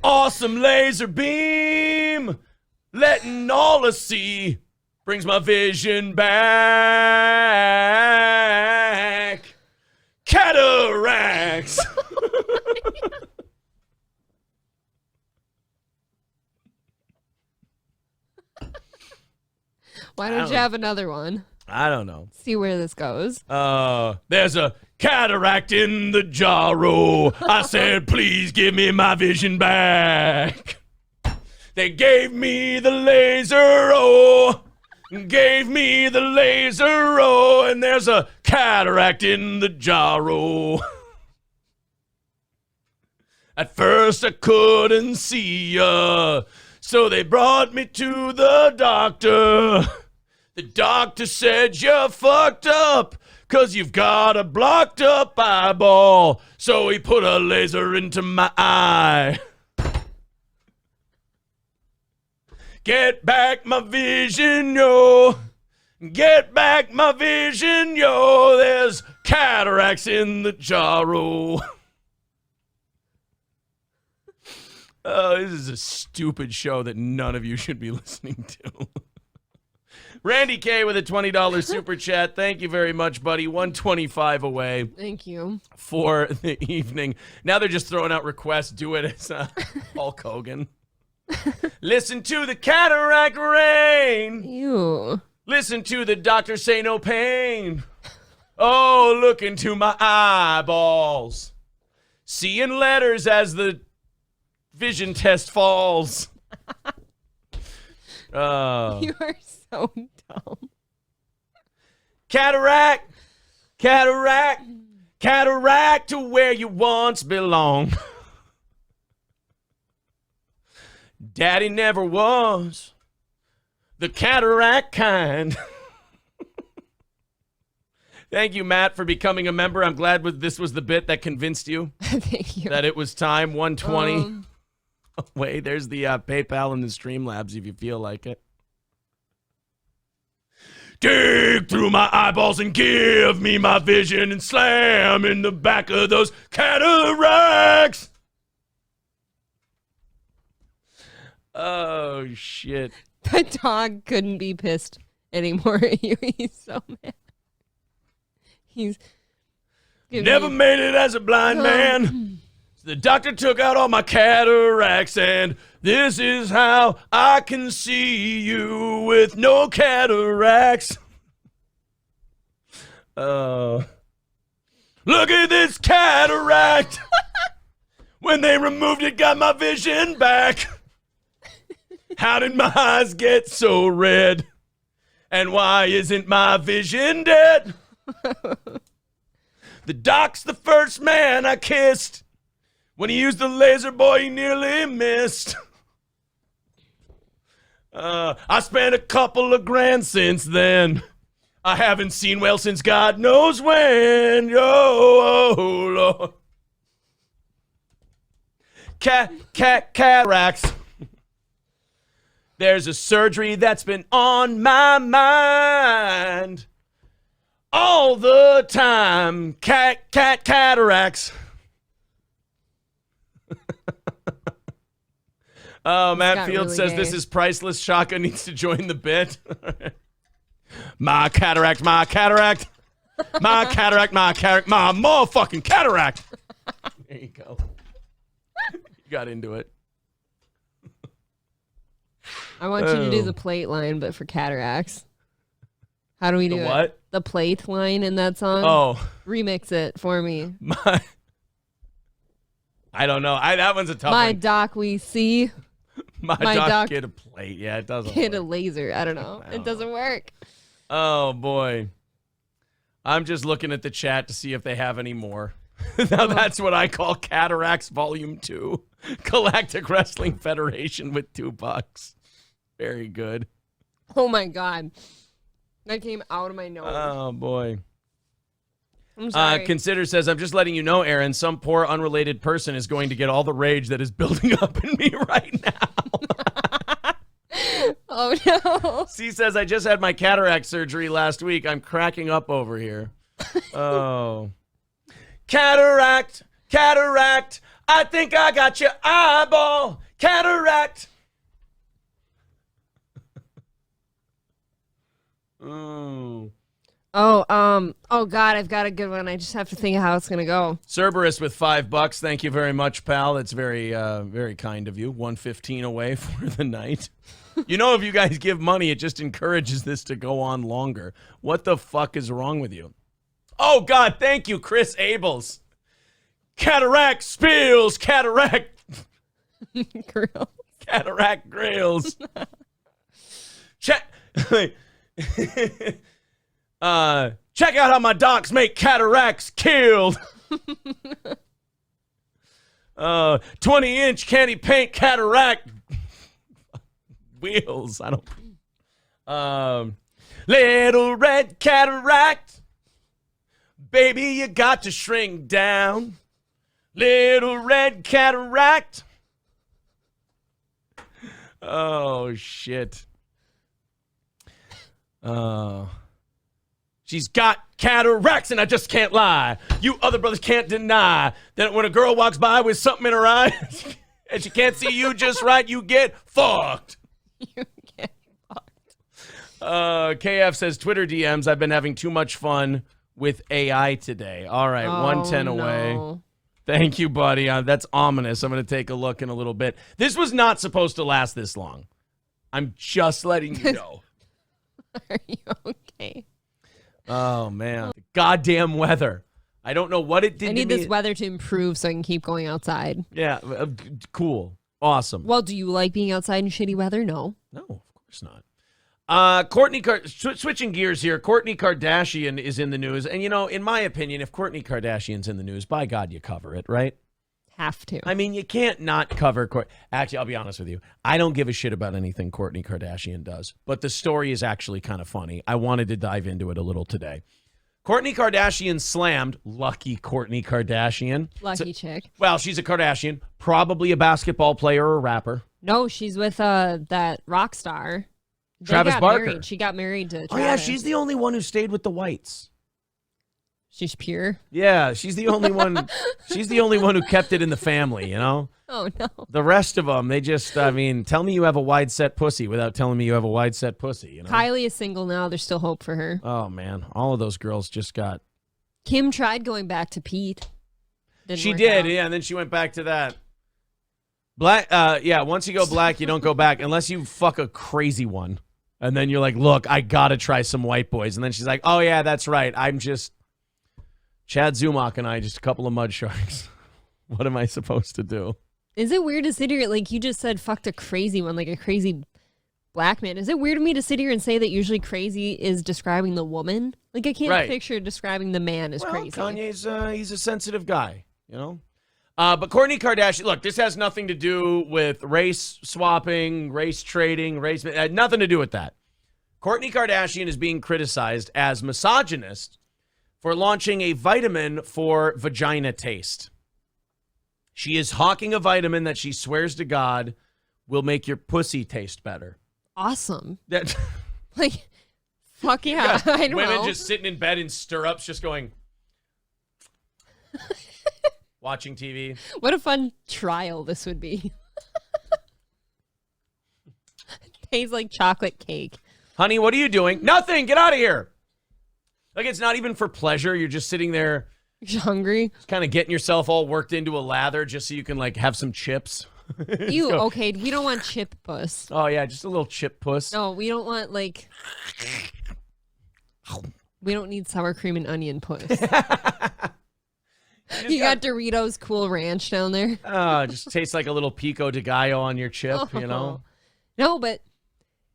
Awesome laser beam, letting all us see, brings my vision back. Cataracts. Why don't you have another one? I don't know. See where this goes. There's a cataract in the jarro. I said, please give me my vision back. They gave me the laser, gave me the laser, and there's a cataract in the jarro. At first I couldn't see ya, so they brought me to the doctor. The doctor said you're fucked up, 'cause you've got a blocked up eyeball. So he put a laser into my eye. Get back my vision, yo. Get back my vision, yo. There's cataracts in the jarro. This is a stupid show that none of you should be listening to. Randy K with a $20 super chat. Thank you very much, buddy. 125 away. Thank you. For the evening. Now they're just throwing out requests. Do it as Hulk Hogan. Listen to the cataract rain. Ew. Listen to the doctor say no pain. Oh, look into my eyeballs. Seeing letters as the vision test falls. You are so dumb. Cataract, cataract, cataract to where you once belonged. Daddy never was the cataract kind. Thank you, Matt, for becoming a member. I'm glad this was the bit that convinced you. Thank you. That it was time. 120. Wait, there's the PayPal and the Streamlabs if you feel like it. Dig through my eyeballs and give me my vision and slam in the back of those cataracts. Oh, shit. The dog couldn't be pissed anymore at you. He's so mad. He's never made it as a blind man. The doctor took out all my cataracts, and this is how I can see you with no cataracts. Look at this cataract. When they removed it, got my vision back. How did my eyes get so red? And why isn't my vision dead? The doc's the first man I kissed. When he used the laser, boy, he nearly missed. I spent a couple of grand since then. I haven't seen well since God knows when. Oh, Lord. Cataracts. There's a surgery that's been on my mind all the time. Cataracts. Oh, Matt Field really says gay. this is priceless. Shaka needs to join the bit. My cataract, my cataract. My cataract, my cataract, my motherfucking cataract. There you go. You got into it. I want you to do the plate line, but for cataracts. How do we do The it? what? The plate line in that song. Oh. Remix it for me. I don't know. That one's a tough My one. doc we see. My doc get a plate. Yeah, it doesn't Get work. a laser. I don't know. It doesn't work. Oh, boy. I'm just looking at the chat to see if they have any more. Now that's what I call Cataracts Volume 2. Galactic Wrestling Federation with $2. Very good. Oh my God. That came out of my nose. Oh, boy. I'm sorry. Consider says, I'm just letting you know, Aaron, some poor unrelated person is going to get all the rage that is building up in me right now. Oh, no. C says, I just had my cataract surgery last week. I'm cracking up over here. Oh. Cataract, cataract. I think I got your eyeball. Cataract. Ooh. Oh God, I've got a good one. I just have to think of how it's gonna go. Cerberus with $5. Thank you very much, pal. That's very, very kind of you. 115 away for the night. You know, if you guys give money, it just encourages this to go on longer. What the fuck is wrong with you? Oh God, thank you, Chris Abels. Cataract spills, cataract. Grills. Cataract grills. Check. Check out how my docs make cataracts killed. 20-inch candy paint cataract wheels. I don't. Little red cataract, baby, you got to shrink down. Little red cataract. Oh shit. She's got cataracts, and I just can't lie. You other brothers can't deny that when a girl walks by with something in her eye and she can't see you just right, you get fucked. You get fucked. KF says, Twitter DMs, I've been having too much fun with AI today. All right, 110 away. No. Thank you, buddy. That's ominous. I'm going to take a look in a little bit. This was not supposed to last this long. I'm just letting you know. Are you okay? Oh, man. The goddamn weather. I don't know what it did I need to this me. weather to improve so I can keep going outside. Yeah, cool. Awesome. Well, do you like being outside in shitty weather? No. No, of course not. Switching gears here, Kourtney Kardashian is in the news. And, you know, in my opinion, if Kourtney Kardashian's in the news, by God, you cover it, right? Have to. I mean, you can't not cover Actually, I'll be honest with you. I don't give a shit about anything Kourtney Kardashian does. But the story is actually kind of funny. I wanted to dive into it a little today. Kourtney Kardashian slammed, lucky Kourtney Kardashian. Lucky chick. Well, she's a Kardashian, probably a basketball player or a rapper. No, she's with that rock star. They Travis got Barker. married. She got married to Travis. Oh, yeah, she's the only one who stayed with the whites. She's pure. Yeah, she's the only one. She's the only one who kept it in the family, you know? Oh, no. The rest of them, they just, I mean, tell me you have a wide set pussy without telling me you have a wide set pussy, you know? Kylie is single now. There's still hope for her. Oh, man. All of those girls just got. Kim tried going back to Pete. She did, yeah, and then she went back to that. Black, yeah, once you go black, you don't go back unless you fuck a crazy one. And then you're like, look, I got to try some white boys. And then she's like, oh, yeah, that's right. I'm just Chad Zumach and I, just a couple of mud sharks. What am I supposed to do? Is it weird to sit here, like you just said, fucked a crazy one, like a crazy black man? Is it weird of me to sit here and say that usually crazy is describing the woman? Like I can't Right. picture describing the man as Well, crazy. Kanye's, he's a sensitive guy, you know? But Kourtney Kardashian, look, this has nothing to do with race swapping, race trading, nothing to do with that. Kourtney Kardashian is being criticized as misogynist for launching a vitamin for vagina taste. She is hawking a vitamin that she swears to God will make your pussy taste better. Awesome. That Like, fuck yeah. I don't women know. just sitting in bed in stirrups, just going, watching TV. What a fun trial this would be. Tastes like chocolate cake. Honey, what are you doing? Nothing. Get out of here. Like, it's not even for pleasure. You're just sitting there. You're hungry. Kind of getting yourself all worked into a lather just so you can, like, have some chips. You, okay, we don't want chip puss. Oh, yeah, just a little chip puss. No, we don't want, like... We don't need sour cream and onion puss. You got Doritos Cool Ranch down there. Oh, just tastes like a little pico de gallo on your chip, you know? No, but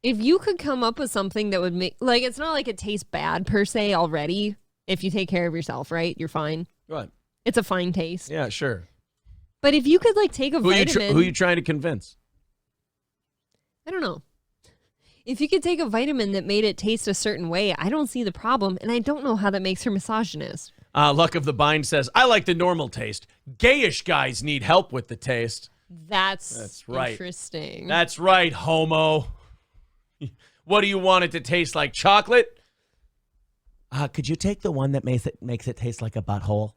if you could come up with something that would make... Like, it's not like it tastes bad per se already. If you take care of yourself, right? You're fine. What? It's a fine taste. Yeah, sure. But if you could, like, take a vitamin... Who are you trying to convince? I don't know. If you could take a vitamin that made it taste a certain way, I don't see the problem, and I don't know how that makes her misogynist. Luck of the Bind says, I like the normal taste. Gayish guys need help with the taste. That's right. Interesting. That's right, homo. What do you want it to taste like? Chocolate? Could you take the one that makes it taste like a butthole?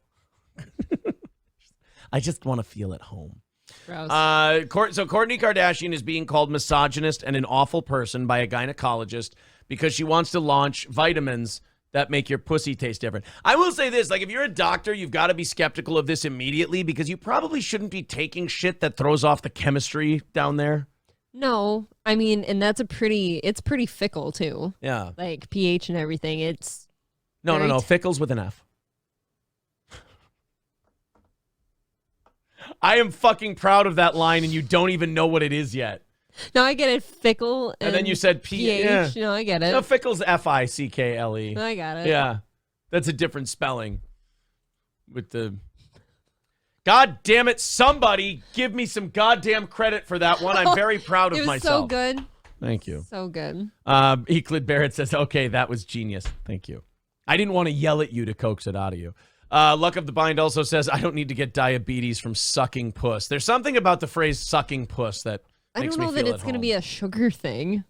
I just want to feel at home. Gross. So Kourtney Kardashian is being called misogynist and an awful person by a gynecologist because she wants to launch vitamins that make your pussy taste different. I will say this, like, if you're a doctor, you've got to be skeptical of this immediately because you probably shouldn't be taking shit that throws off the chemistry down there. No, I mean, and it's pretty fickle too. Yeah. Like pH and everything. It's No. Fickle's with an F. I am fucking proud of that line, and you don't even know what it is yet. No, I get it. Fickle. And then you said pH. Yeah. No, I get it. No, fickle's Fickle. I got it. Yeah. That's a different spelling. With the... God damn it, somebody give me some goddamn credit for that one. I'm very proud of it was myself. so good. Thank you. So good. Euclid Barrett says, okay, that was genius. Thank you. I didn't want to yell at you to coax it out of you. Luck of the Bind also says, I don't need to get diabetes from sucking puss. There's something about the phrase sucking puss that makes me feel I don't know that it's going to be a sugar thing.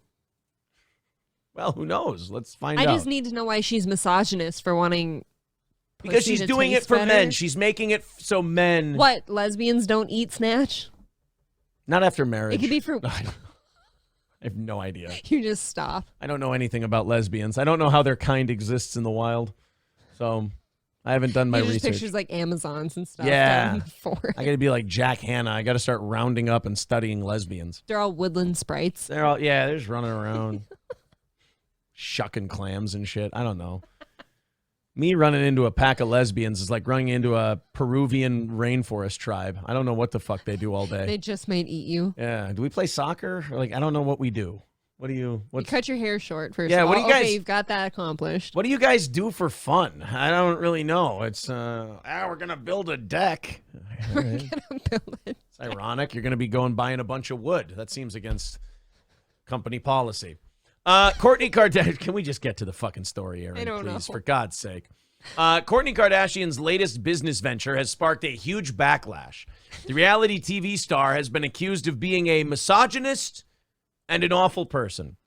Well, who knows? Let's find I out. just need to know why she's misogynist for wanting because pussy she's to doing it taste for better. men. She's making it so men... What, lesbians don't eat snatch? Not after marriage. It could be for... I have no idea. You just stop. I don't know anything about lesbians. I don't know how their kind exists in the wild. So I haven't done my research. Pictures like Amazons and stuff. Yeah. Before. I got to be like Jack Hanna. I got to start rounding up and studying lesbians. They're all woodland sprites. They're all, yeah, they're just running around shucking clams and shit. I don't know. Me running into a pack of lesbians is like running into a Peruvian rainforest tribe. I don't know what the fuck they do all day. They just might eat you. Yeah. Do we play soccer? Or like, I don't know what we do. What do you... You cut your hair short first. Yeah, of all. what do you guys... Okay, you've got that accomplished. What do you guys do for fun? I don't really know. It's, we're going to build a deck. We're going to build it. It's ironic. You're going to be buying a bunch of wood. That seems against company policy. Kourtney Kardashian... Can we just get to the fucking story, Aaron, I don't please? know. For God's sake. Kourtney Kardashian's latest business venture has sparked a huge backlash. The reality TV star has been accused of being a misogynist and an awful person,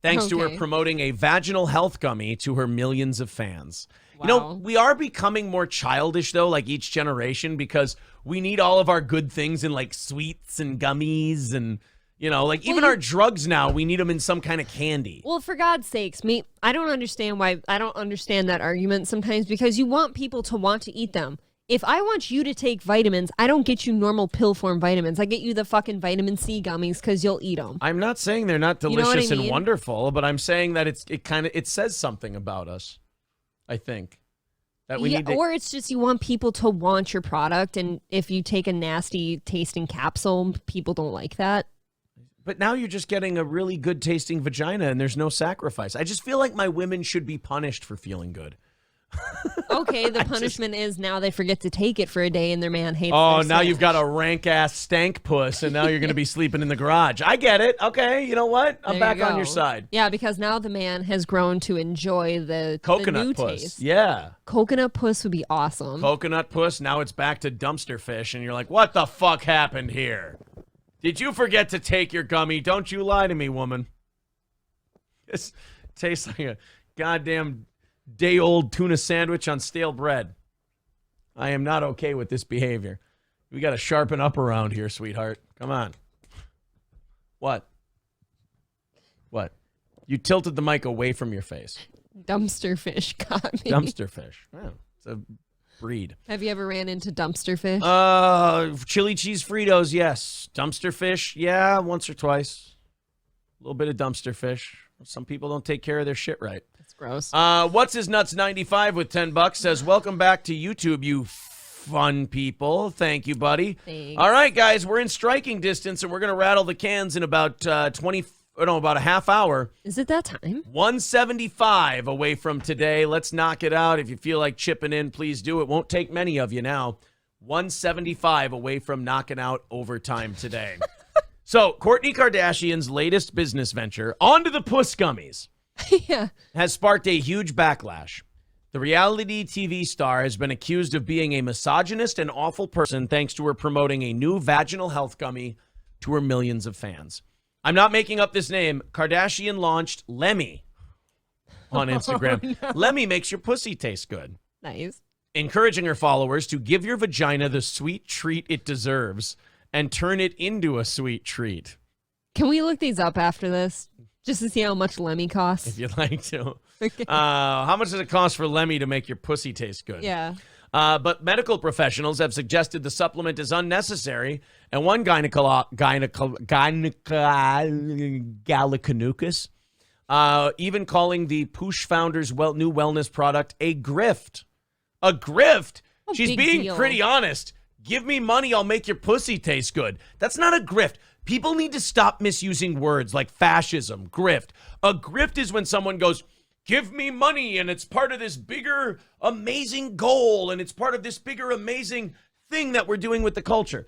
thanks to her promoting a vaginal health gummy to her millions of fans. Wow. You know, we are becoming more childish, though, like each generation, because we need all of our good things in, like, sweets and gummies and, you know, like, even our drugs now, we need them in some kind of candy. Well, for God's sakes, I don't understand that argument sometimes because you want people to want to eat them. If I want you to take vitamins, I don't get you normal pill form vitamins. I get you the fucking vitamin C gummies because you'll eat them. I'm not saying they're not delicious You know what I mean? and wonderful, but I'm saying that it says something about us. I think that we need to, or it's just you want people to want your product, and if you take a nasty tasting capsule, people don't like that. But now you're just getting a really good tasting vagina, and there's no sacrifice. I just feel like my women should be punished for feeling good. Okay, the punishment is now they forget to take it for a day and their man hates Oh, their now you've sandwich. got a rank-ass stank puss, and now you're going to be sleeping in the garage. I get it. Okay, you know what? I'm There back you on go. your side. Yeah, because now the man has grown to enjoy the Coconut new puss. taste. Yeah. Coconut puss would be awesome. Coconut puss. Now it's back to dumpster fish, and you're like, what the fuck happened here? Did you forget to take your gummy? Don't you lie to me, woman. This tastes like a goddamn day-old tuna sandwich on stale bread. I am not okay with this behavior. We got to sharpen up around here, sweetheart. Come on. What? What? You tilted the mic away from your face. Dumpster fish got me. Dumpster fish. Oh, it's a breed. Have you ever ran into dumpster fish? Chili cheese Fritos, yes. Dumpster fish, yeah, once or twice. A little bit of dumpster fish. Some people don't take care of their shit right. That's gross. What's his nuts 95 with $10 says, welcome back to YouTube, you fun people. Thank you, buddy. Thanks. All right, guys, we're in striking distance, and we're going to rattle the cans in about about a half hour. Is it that time? 175 away from today. Let's knock it out. If you feel like chipping in, please do. It won't take many of you now. 175 away from knocking out overtime today. So, Kourtney Kardashian's latest business venture, Onto the Puss Gummies, Yeah. has sparked a huge backlash. The reality TV star has been accused of being a misogynist and awful person thanks to her promoting a new vaginal health gummy to her millions of fans. I'm not making up this name. Kardashian launched Lemmy on Instagram. Oh, no. Lemmy makes your pussy taste good, Nice. encouraging her followers to give your vagina the sweet treat it deserves and turn it into a sweet treat. Can we look these up after this? Just to see how much Lemmy costs? If you'd like to. Okay. How much does it cost for Lemmy to make your pussy taste good? Yeah. But medical professionals have suggested the supplement is unnecessary, and one gynecologist even calling the Poosh founder's new wellness product a grift. A grift? Oh, She's big being deal. pretty honest. Give me money, I'll make your pussy taste good. That's not a grift. People need to stop misusing words like fascism, grift. A grift is when someone goes, give me money, and it's part of this bigger, amazing goal, and it's part of this bigger, amazing thing that we're doing with the culture.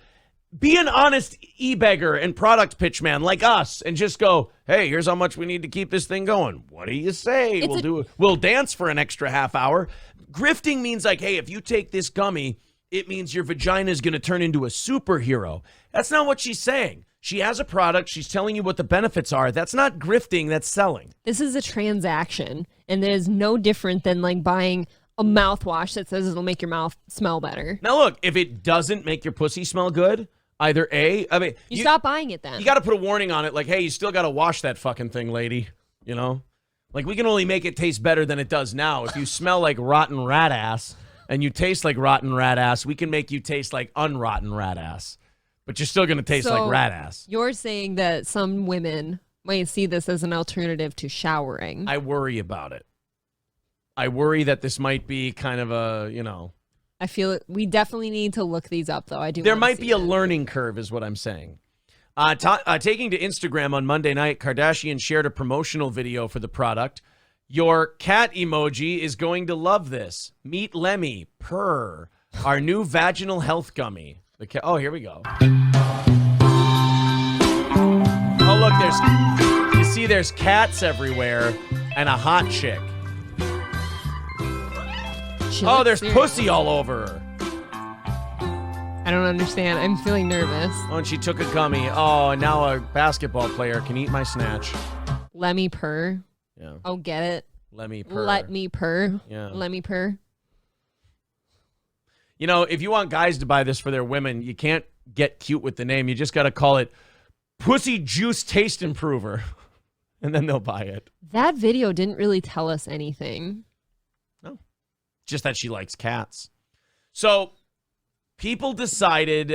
Be an honest e-beggar and product pitch man like us and just go, hey, here's how much we need to keep this thing going. What do you say? We'll dance for an extra half hour. Grifting means like, hey, if you take this gummy, it means your vagina is going to turn into a superhero. That's not what she's saying. She has a product. She's telling you what the benefits are. That's not grifting. That's selling. This is a transaction, and it is no different than like buying a mouthwash that says it'll make your mouth smell better. Now, look, if it doesn't make your pussy smell good, either you stop buying it then. You got to put a warning on it like, hey, you still got to wash that fucking thing, lady. You know? Like, we can only make it taste better than it does now. If you smell like rotten rat ass and you taste like rotten rat ass, we can make you taste like unrotten rat ass. But you're still going to taste like rat ass. You're saying that some women might see this as an alternative to showering. I worry about it. I worry that this might be kind of a, I feel it. We definitely need to look these up, though. There might be a learning curve, is what I'm saying. Taking to Instagram on Monday night, Kardashian shared a promotional video for the product. Your cat emoji is going to love this. Meet Lemmy, purr, our new vaginal health gummy. Oh, here we go. Oh, look, there's cats everywhere and a hot chick. Oh, there's pussy all over her. I don't understand. I'm feeling nervous. Oh, and she took a gummy. Oh, and now a basketball player can eat my snatch. Lemmy purr. Yeah. Oh, get it? Lemmy purr. Let me purr. Yeah. Lemmy purr. You know, if you want guys to buy this for their women, you can't get cute with the name. You just got to call it Pussy Juice Taste Improver. And then they'll buy it. That video didn't really tell us anything. No. Just that she likes cats. So people decided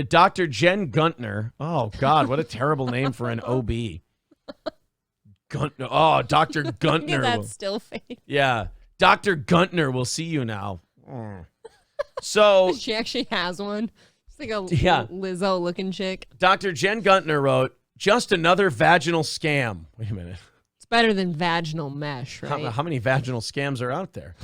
Dr. Jen Guntner. Oh, God, what a terrible name for an OB. Guntner. Oh, Dr. Guntner. Look at that still face. Yeah. Dr. Guntner will see you now. So She actually has one. It's like a Yeah. Lizzo looking chick. Dr. Jen Guntner wrote, just another vaginal scam. Wait a minute. It's better than vaginal mesh, right? How many vaginal scams are out there?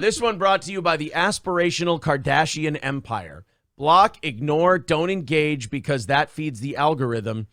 This one brought to you by the aspirational Kardashian empire. Block, ignore, don't engage because that feeds the algorithm.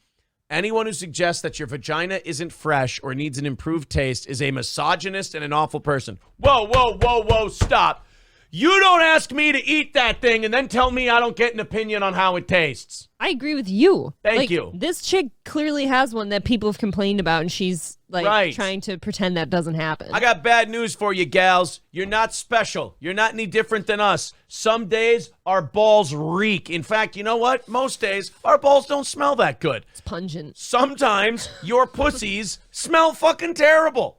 Anyone who suggests that your vagina isn't fresh or needs an improved taste is a misogynist and an awful person. Whoa, whoa, whoa, whoa, stop. You don't ask me to eat that thing and then tell me I don't get an opinion on how it tastes. I agree with you. Thank you. This chick clearly has one that people have complained about, and she's trying to pretend that doesn't happen. I got bad news for you, gals. You're not special. You're not any different than us. Some days, our balls reek. In fact, you know what? Most days, our balls don't smell that good. It's pungent. Sometimes, your pussies smell fucking terrible.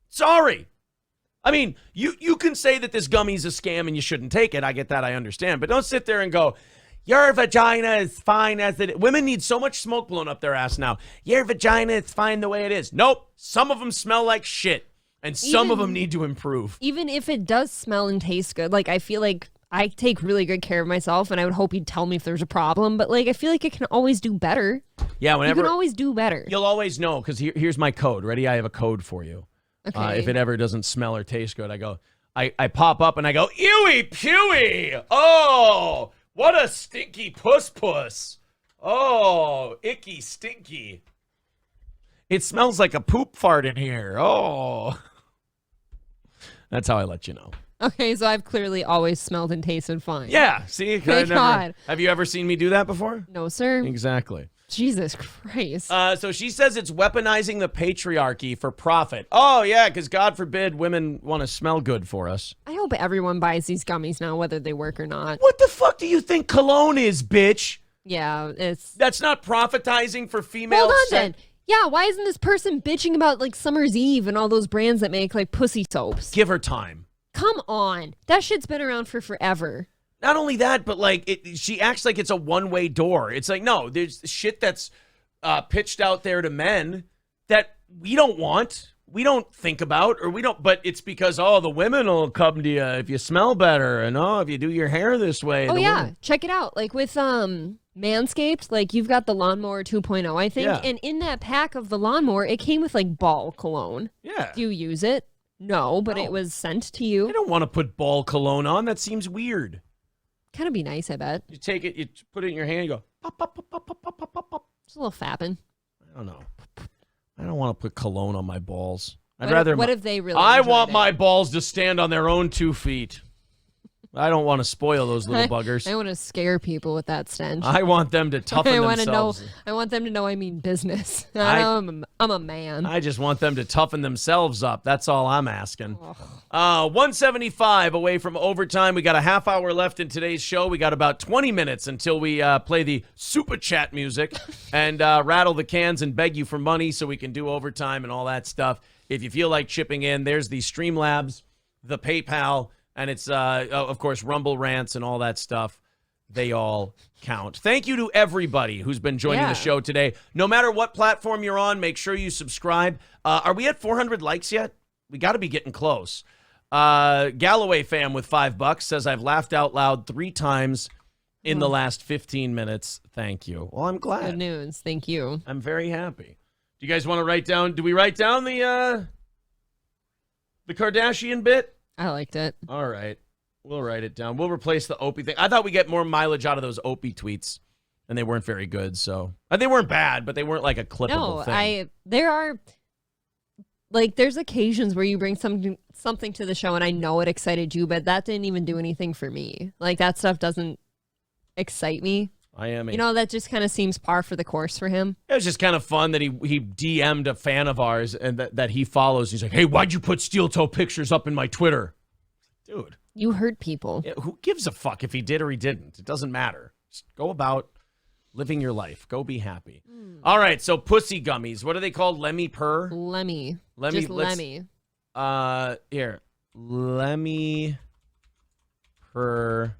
Sorry. I mean, you can say that this gummy's a scam and you shouldn't take it. I get that. I understand. But don't sit there and go, your vagina is fine as it is. Women need so much smoke blown up their ass now. Your vagina is fine the way it is. Nope. Some of them smell like shit. And some of them need to improve. Even if it does smell and taste good, I feel like I take really good care of myself, and I would hope you'd tell me if there's a problem. But, I feel like it can always do better. Yeah, whenever. You can always do better. You'll always know, because here's my code. Ready? I have a code for you. Okay. If it ever doesn't smell or taste good, I pop up and I go, ewy pewy. Oh, what a stinky puss. Oh, icky stinky. It smells like a poop fart in here. Oh. That's how I let you know. Okay, so I've clearly always smelled and tasted fine. Yeah, see? Thank God. Have you ever seen me do that before? No, sir. Exactly. Jesus Christ. So she says it's weaponizing the patriarchy for profit. Oh, yeah, because God forbid women want to smell good for us. I hope everyone buys these gummies now, whether they work or not. What the fuck do you think cologne is, bitch? Yeah, That's not profitizing for female Hold on, sex. then. Yeah, why isn't this person bitching about, Summer's Eve and all those brands that make, pussy soaps? Give her time. Come on. That shit's been around for forever. Not only that, but she acts like it's a one-way door. It's like, no, there's shit that's pitched out there to men that we don't want, we don't think about, but it's because, the women will come to you if you smell better, and if you do your hair this way. Oh, yeah. Check it out. With Manscaped, you've got the Lawnmower 2.0, I think, Yeah. and in that pack of the lawnmower, it came with, ball cologne. Yeah. Do you use it? No, but it was sent to you. I don't want to put ball cologne on. That seems weird. Kind of be nice, I bet. You take it, you put it in your hand, you go, pop, pop, pop, pop, pop, pop, pop, pop, pop. It's a little fapping. I don't know. I don't want to put cologne on my balls. What if they really I enjoyed want it? my balls to stand on their own 2 feet. I don't want to spoil those little buggers. I want to scare people with that stench. I want them to toughen themselves. I want them to know I mean business. I'm a man. I just want them to toughen themselves up. That's all I'm asking. 175 away from overtime. We got a half hour left in today's show. We got about 20 minutes until we play the super chat music and rattle the cans and beg you for money so we can do overtime and all that stuff. If you feel like chipping in, there's the Streamlabs, the PayPal, and it's, of course, Rumble Rants and all that stuff. They all count. Thank you to everybody who's been joining the show today. No matter what platform you're on, make sure you subscribe. Are we at 400 likes yet? We got to be getting close. Galloway fam with $5 says, I've laughed out loud 3 times in the last 15 minutes. Thank you. Well, I'm glad. Good news. Thank you. I'm very happy. Do you guys want to write down? Do we write down the Kardashian bit? I liked it. All right. We'll write it down. We'll replace the Opie thing. I thought we get more mileage out of those Opie tweets, and they weren't very good. So they weren't bad, but they weren't like a clippable thing. There are there's occasions where you bring something to the show, and I know it excited you, but that didn't even do anything for me. That stuff doesn't excite me. That just kind of seems par for the course for him. It was just kind of fun that he DM'd a fan of ours and that he follows. He's like, hey, why'd you put steel toe pictures up in my Twitter? Dude. You hurt people. Yeah, who gives a fuck if he did or he didn't? It doesn't matter. Just go about living your life. Go be happy. All right, so pussy gummies. What are they called? Lemmy Purr? Lemmy. Lemmy. Just Lemmy. Here. Lemmy Purr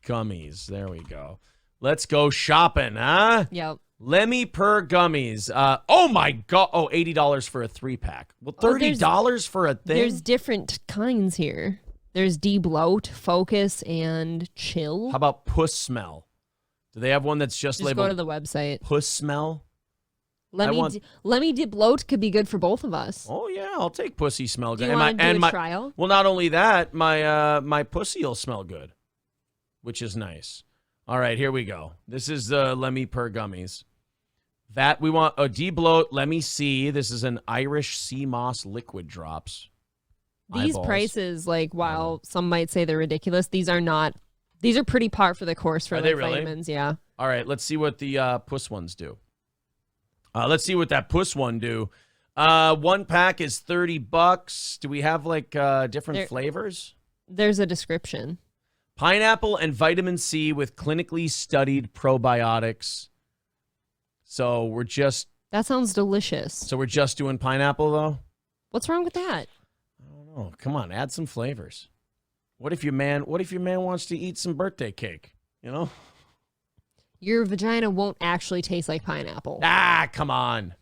gummies. There we go. Let's go shopping, huh? Yep. Lemmy Purr gummies. Oh my God. Oh, $80 for a 3-pack. Well, $30 for a thing? There's different kinds here. There's De-Bloat, Focus, and Chill. How about Puss Smell? Do they have one that's just labeled? Go to the website. Puss Smell? Lemmy diploat could be good for both of us. Oh yeah, I'll take pussy smell good. Do you want to do a trial? Well, not only that, my pussy will smell good, which is nice. All right, here we go. This is the Lemmy Purr gummies. That we want a debloat. Let me see. This is an Irish sea moss liquid drops. These Eyeballs. prices, like, while some might say they're ridiculous, these are not. These are pretty par for the course for like vitamins. Yeah. All right, let's see what the puss ones do. Let's see what that puss one do. One pack is $30. Do we have like different flavors? There's a description. Pineapple and vitamin C with clinically studied probiotics. So we're just. That sounds delicious. So we're just doing pineapple though? What's wrong with that? I don't know. Come on, add some flavors. What if your man wants to eat some birthday cake? You know? Your vagina won't actually taste like pineapple. Ah, come on.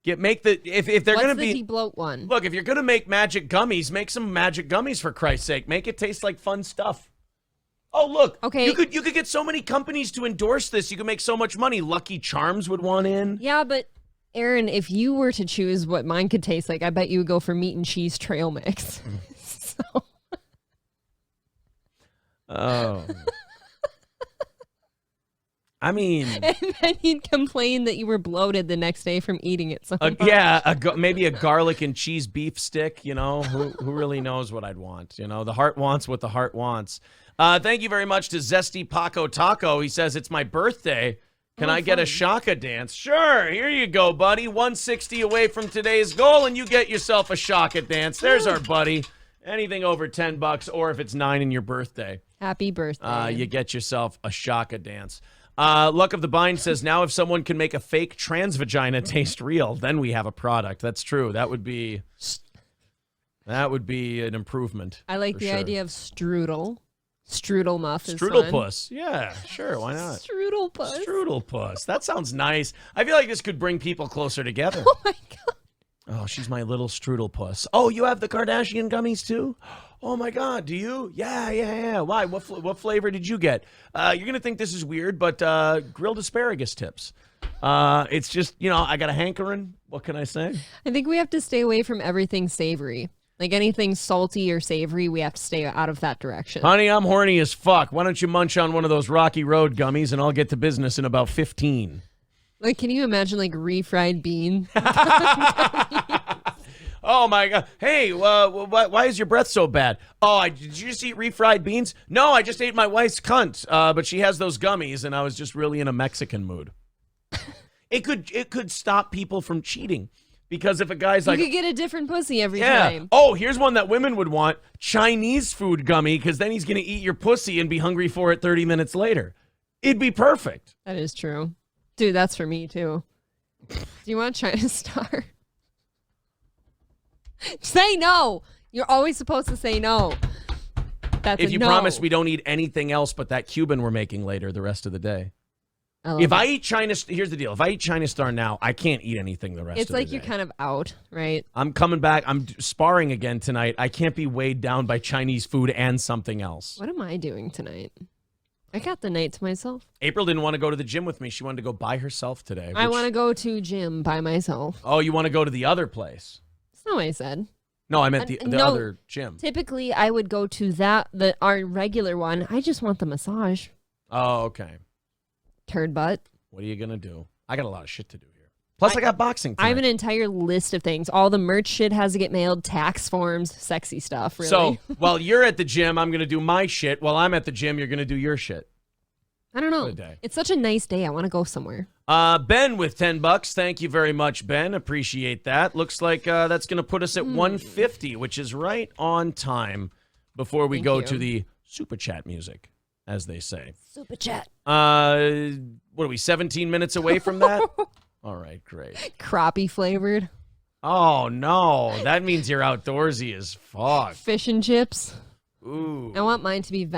If they're What's gonna the be debloat one? Look, if you're gonna make magic gummies, make some magic gummies for Christ's sake. Make it taste like fun stuff. Oh, look. Okay. You could get so many companies to endorse this. You could make so much money. Lucky Charms would want in. Yeah, but Aaron, if you were to choose what mine could taste like, I bet you would go for meat and cheese trail mix. So. Oh. I mean, and then he'd complain that you were bloated the next day from eating it so much. Yeah, maybe a garlic and cheese beef stick. You know, who really knows what I'd want? You know, the heart wants what the heart wants. Thank you very much to Zesty Paco Taco. He says it's my birthday. Can I get a shaka dance? Sure. Here you go, buddy. 160 away from today's goal, and you get yourself a shaka dance. There's our buddy. Anything over $10, or if it's 9 in your birthday. Happy birthday. You get yourself a shaka dance. Luck of the Bind says, now if someone can make a fake trans vagina taste real, then we have a product. That's true. That would be an improvement. I like the idea of strudel. Strudel muff is Strudel fun. puss. Yeah, sure. Why not? Strudel puss. Strudel puss. That sounds nice. I feel like this could bring people closer together. Oh, my God. Oh, she's my little strudel puss. Oh, you have the Kardashian gummies too? Oh my God, do you? Yeah. Why? What flavor did you get? You're gonna think this is weird, but grilled asparagus tips. It's just, I got a hankering. What can I say? I think we have to stay away from everything savory. Like anything salty or savory, we have to stay out of that direction. Honey, I'm horny as fuck. Why don't you munch on one of those Rocky Road gummies and I'll get to business in about 15. Like, can you imagine like refried bean? Oh my God. Hey, why is your breath so bad? Oh, did you just eat refried beans? No, I just ate my wife's cunt. But she has those gummies and I was just really in a Mexican mood. It could stop people from cheating. Because if a guy's like... You could get a different pussy every time. Oh, here's one that women would want. Chinese food gummy, because then he's going to eat your pussy and be hungry for it 30 minutes later. It'd be perfect. That is true. Dude, that's for me, too. Do you want China Star? Say no. You're always supposed to say no. That's if you promise we don't eat anything else but that Cuban we're making later the rest of the day. I eat China, here's the deal. If I eat China Star now, I can't eat anything the rest of the day. It's like you're kind of out, right? I'm coming back. I'm sparring again tonight. I can't be weighed down by Chinese food and something else. What am I doing tonight? I got the night to myself. April didn't want to go to the gym with me. She wanted to go by herself today. I want to go to gym by myself. Oh, you want to go to the other place? That's not what I said. No, I meant the other gym. Typically, I would go to our regular one. I just want the massage. Oh, okay. Turd butt. What are you going to do? I got a lot of shit to do here. Plus, I got boxing tonight. I have an entire list of things. All the merch shit has to get mailed, tax forms, sexy stuff, really. So, while you're at the gym, I'm going to do my shit. While I'm at the gym, you're going to do your shit. I don't know. It's such a nice day. I want to go somewhere. Ben with $10. Thank you very much, Ben. Appreciate that. Looks like that's going to put us at 150, which is right on time before we go to the super chat music, as they say. Super chat. What are we, 17 minutes away from that? All right, great. Crappie flavored. Oh, no. That means you're outdoorsy as fuck. Fish and chips. Ooh. I want mine to be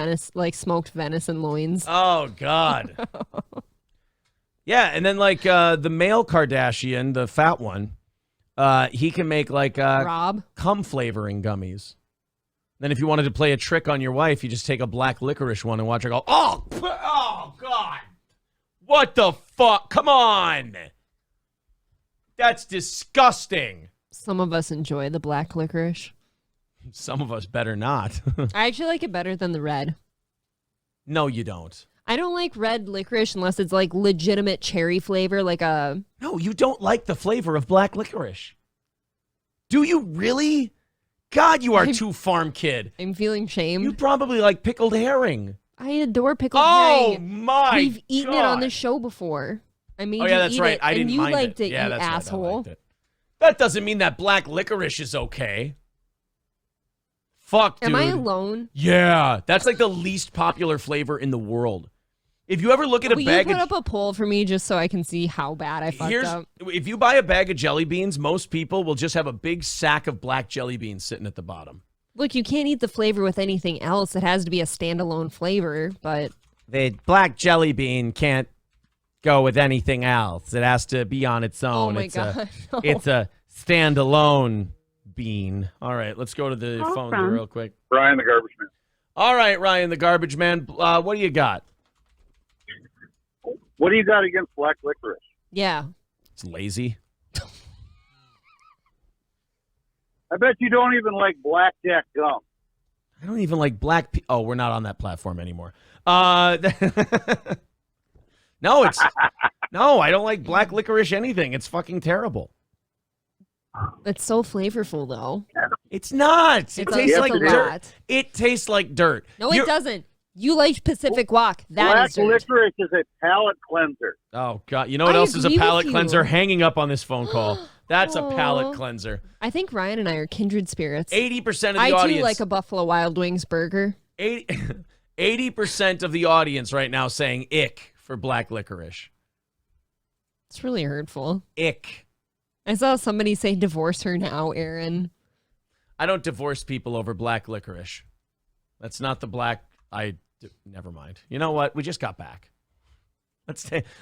smoked venison loins. Oh, God. Yeah, and then like the male Kardashian, the fat one, he can make like Rob cum flavoring gummies. Then if you wanted to play a trick on your wife, you just take a black licorice one and watch her go, oh God. What the fuck? Come on. That's disgusting. Some of us enjoy the black licorice. Some of us better not. I actually like it better than the red. No, you don't. I don't like red licorice unless it's like legitimate cherry flavor, like a... No, you don't like the flavor of black licorice. Do you really? God, you are too farm kid. I'm feeling shamed. You probably like pickled herring. I adore pickled Oh, herring. my We've eaten it God. on the show before. I made Oh, you yeah, that's eat right. it, I and didn't you mind liked it, Yeah, you that's right. I asshole. liked it. That doesn't mean that black licorice is okay. Fuck, dude. Am I alone? Yeah, that's like the least popular flavor in the world. If you ever look at a Will bag you put of up a poll for me just so I can see how bad I fucked up? if you buy a bag of jelly beans, most people will just have a big sack of black jelly beans sitting at the bottom. Look, you can't eat the flavor with anything else. It has to be a standalone flavor, but... The black jelly bean can't go with anything else. It has to be on its own. Oh, my God. No. It's a standalone bean. All right, let's go to the phone real quick. Ryan the Garbage Man. All right, Ryan the Garbage Man. What do you got? What do you got against black licorice? Yeah. It's lazy. I bet you don't even like blackjack gum. I don't even like oh, we're not on that platform anymore. No, I don't like black licorice anything. It's fucking terrible. It's so flavorful, though. It's not. It tastes like dirt. lot. It tastes like dirt. No, it doesn't. You like Pacific Walk. That Black is dirt. licorice is a palate cleanser. Oh, God. You know what I else is a agree with palate you. cleanser? Hanging up on this phone call. That's a Aw. palate cleanser. I think Ryan and I are kindred spirits. 80% of the I audience. do like a Buffalo Wild Wings burger. 80% of the audience right now saying ick for black licorice. It's really hurtful. Ick. I saw somebody say divorce her now, Aaron. I don't divorce people over black licorice. That's not the black. Never mind. You know what? We just got back.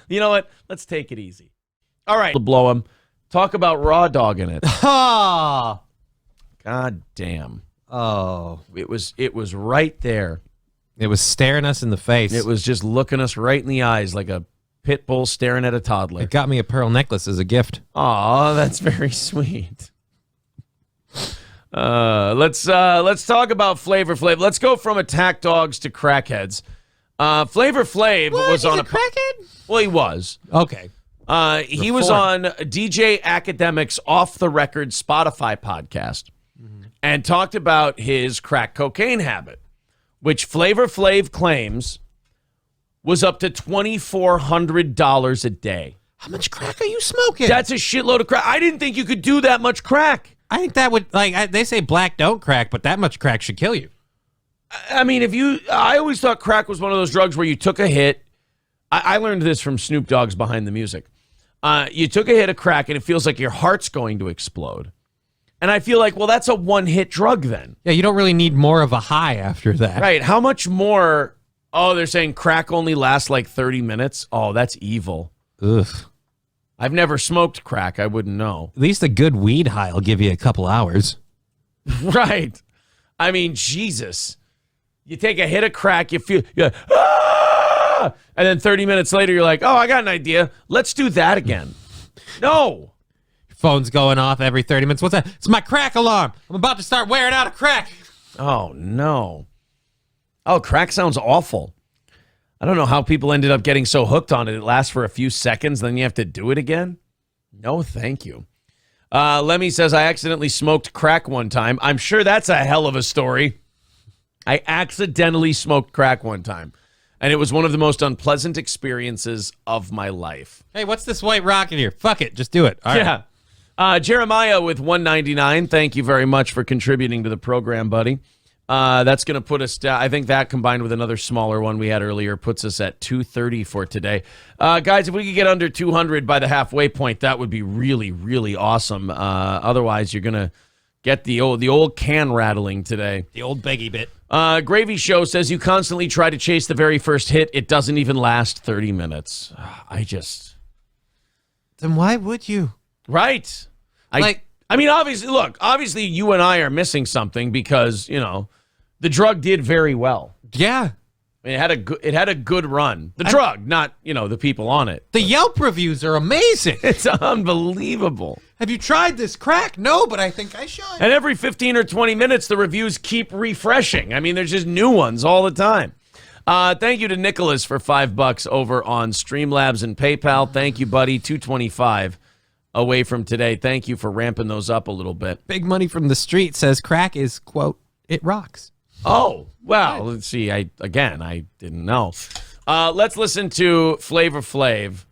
You know what? Let's take it easy. All right. Blow him. Talk about raw dog in it. Oh. God damn. Oh. It was right there. It was staring us in the face. It was just looking us right in the eyes like a pit bull staring at a toddler. It got me a pearl necklace as a gift. Aw, that's very sweet. Let's talk about Flavor Flav. Let's go from attack dogs to crackheads. Flavor Flav was on a crackhead. Well, he was. Okay. He was on DJ Academic's Off the Record Spotify podcast and talked about his crack cocaine habit, which Flavor Flav claims was up to $2,400 a day. How much crack are you smoking? That's a shitload of crack. I didn't think you could do that much crack. I think that would, they say black don't crack, but that much crack should kill you. I mean, I always thought crack was one of those drugs where you took a hit. I learned this from Snoop Dogg's Behind the Music. You took a hit of crack and it feels like your heart's going to explode. And I feel like, well, that's a one-hit drug then. Yeah, you don't really need more of a high after that. Right. How much more? Oh, they're saying crack only lasts like 30 minutes. Oh, that's evil. Ugh. I've never smoked crack. I wouldn't know. At least a good weed high will give you a couple hours. Right. I mean, Jesus. You take a hit of crack, you feel, ah! And then 30 minutes later, you're like, oh, I got an idea. Let's do that again. No. Your phone's going off every 30 minutes. What's that? It's my crack alarm. I'm about to start wearing out a crack. Oh, no. Oh, crack sounds awful. I don't know how people ended up getting so hooked on it. It lasts for a few seconds, then you have to do it again. No, thank you. Lemmy says, I accidentally smoked crack one time. I'm sure that's a hell of a story. I accidentally smoked crack one time, and it was one of the most unpleasant experiences of my life. Hey, what's this white rock in here? Fuck it. Just do it. All right. Yeah. Jeremiah with $1.99. Thank you very much for contributing to the program, buddy. That's going to put us down. I think that combined with another smaller one we had earlier puts us at 230 for today. Guys, if we could get under 200 by the halfway point, that would be really, really awesome. Otherwise, you're going to get the old can rattling today. The old beggy bit. Gravy Show says you constantly try to chase the very first hit. It doesn't even last 30 minutes. Then why would you? Right. I mean, obviously you and I are missing something because, the drug did very well. Yeah. I mean, it had a good run. The drug, not, the people on it. The Yelp reviews are amazing. It's unbelievable. Have you tried this crack? No, but I think I should. And every 15 or 20 minutes, the reviews keep refreshing. I mean, there's just new ones all the time. Thank you to Nicholas for $5 over on Streamlabs and PayPal. Thank you, buddy. $225 away from today. Thank you for ramping those up a little bit. Big Money from the Street says crack is, quote, it rocks. Oh, well, let's see. I didn't know. Let's listen to Flavor Flav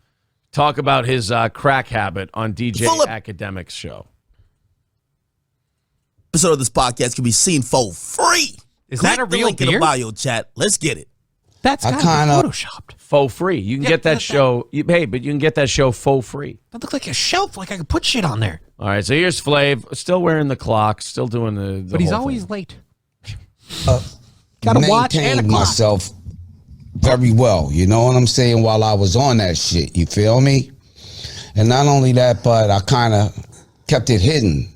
talk about his crack habit on DJ Academic's show. Episode of this podcast can be seen for free. Is that a real link in the bio chat? Let's get it. That's kind of photoshopped. Faux free. You can get that show. But you can get that show faux free. That looks like a shelf. Like I could put shit on there. All right. So here's Flav, still wearing the clock, still doing the but he's whole always thing. late. Gotta watch and myself very well. You know what I'm saying? While I was on that shit, you feel me? And not only that, but I kind of kept it hidden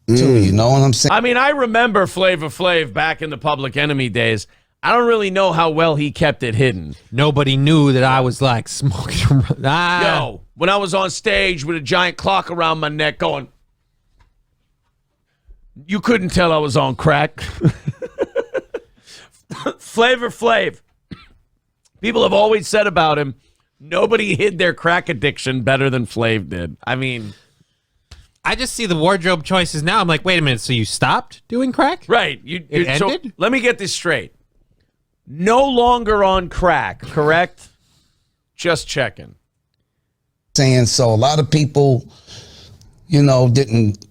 too. You know what I'm saying? I mean, I remember Flavor Flav back in the Public Enemy days. I don't really know how well he kept it hidden. Nobody knew that I was like smoking. Yo, when I was on stage with a giant clock around my neck going, you couldn't tell I was on crack. Flavor Flav. People have always said about him, nobody hid their crack addiction better than Flav did. I mean, I just see the wardrobe choices now. I'm like, wait a minute. So you stopped doing crack? Right. It ended? So let me get this straight. No longer on crack, correct? Just checking. Saying so a lot of people, didn't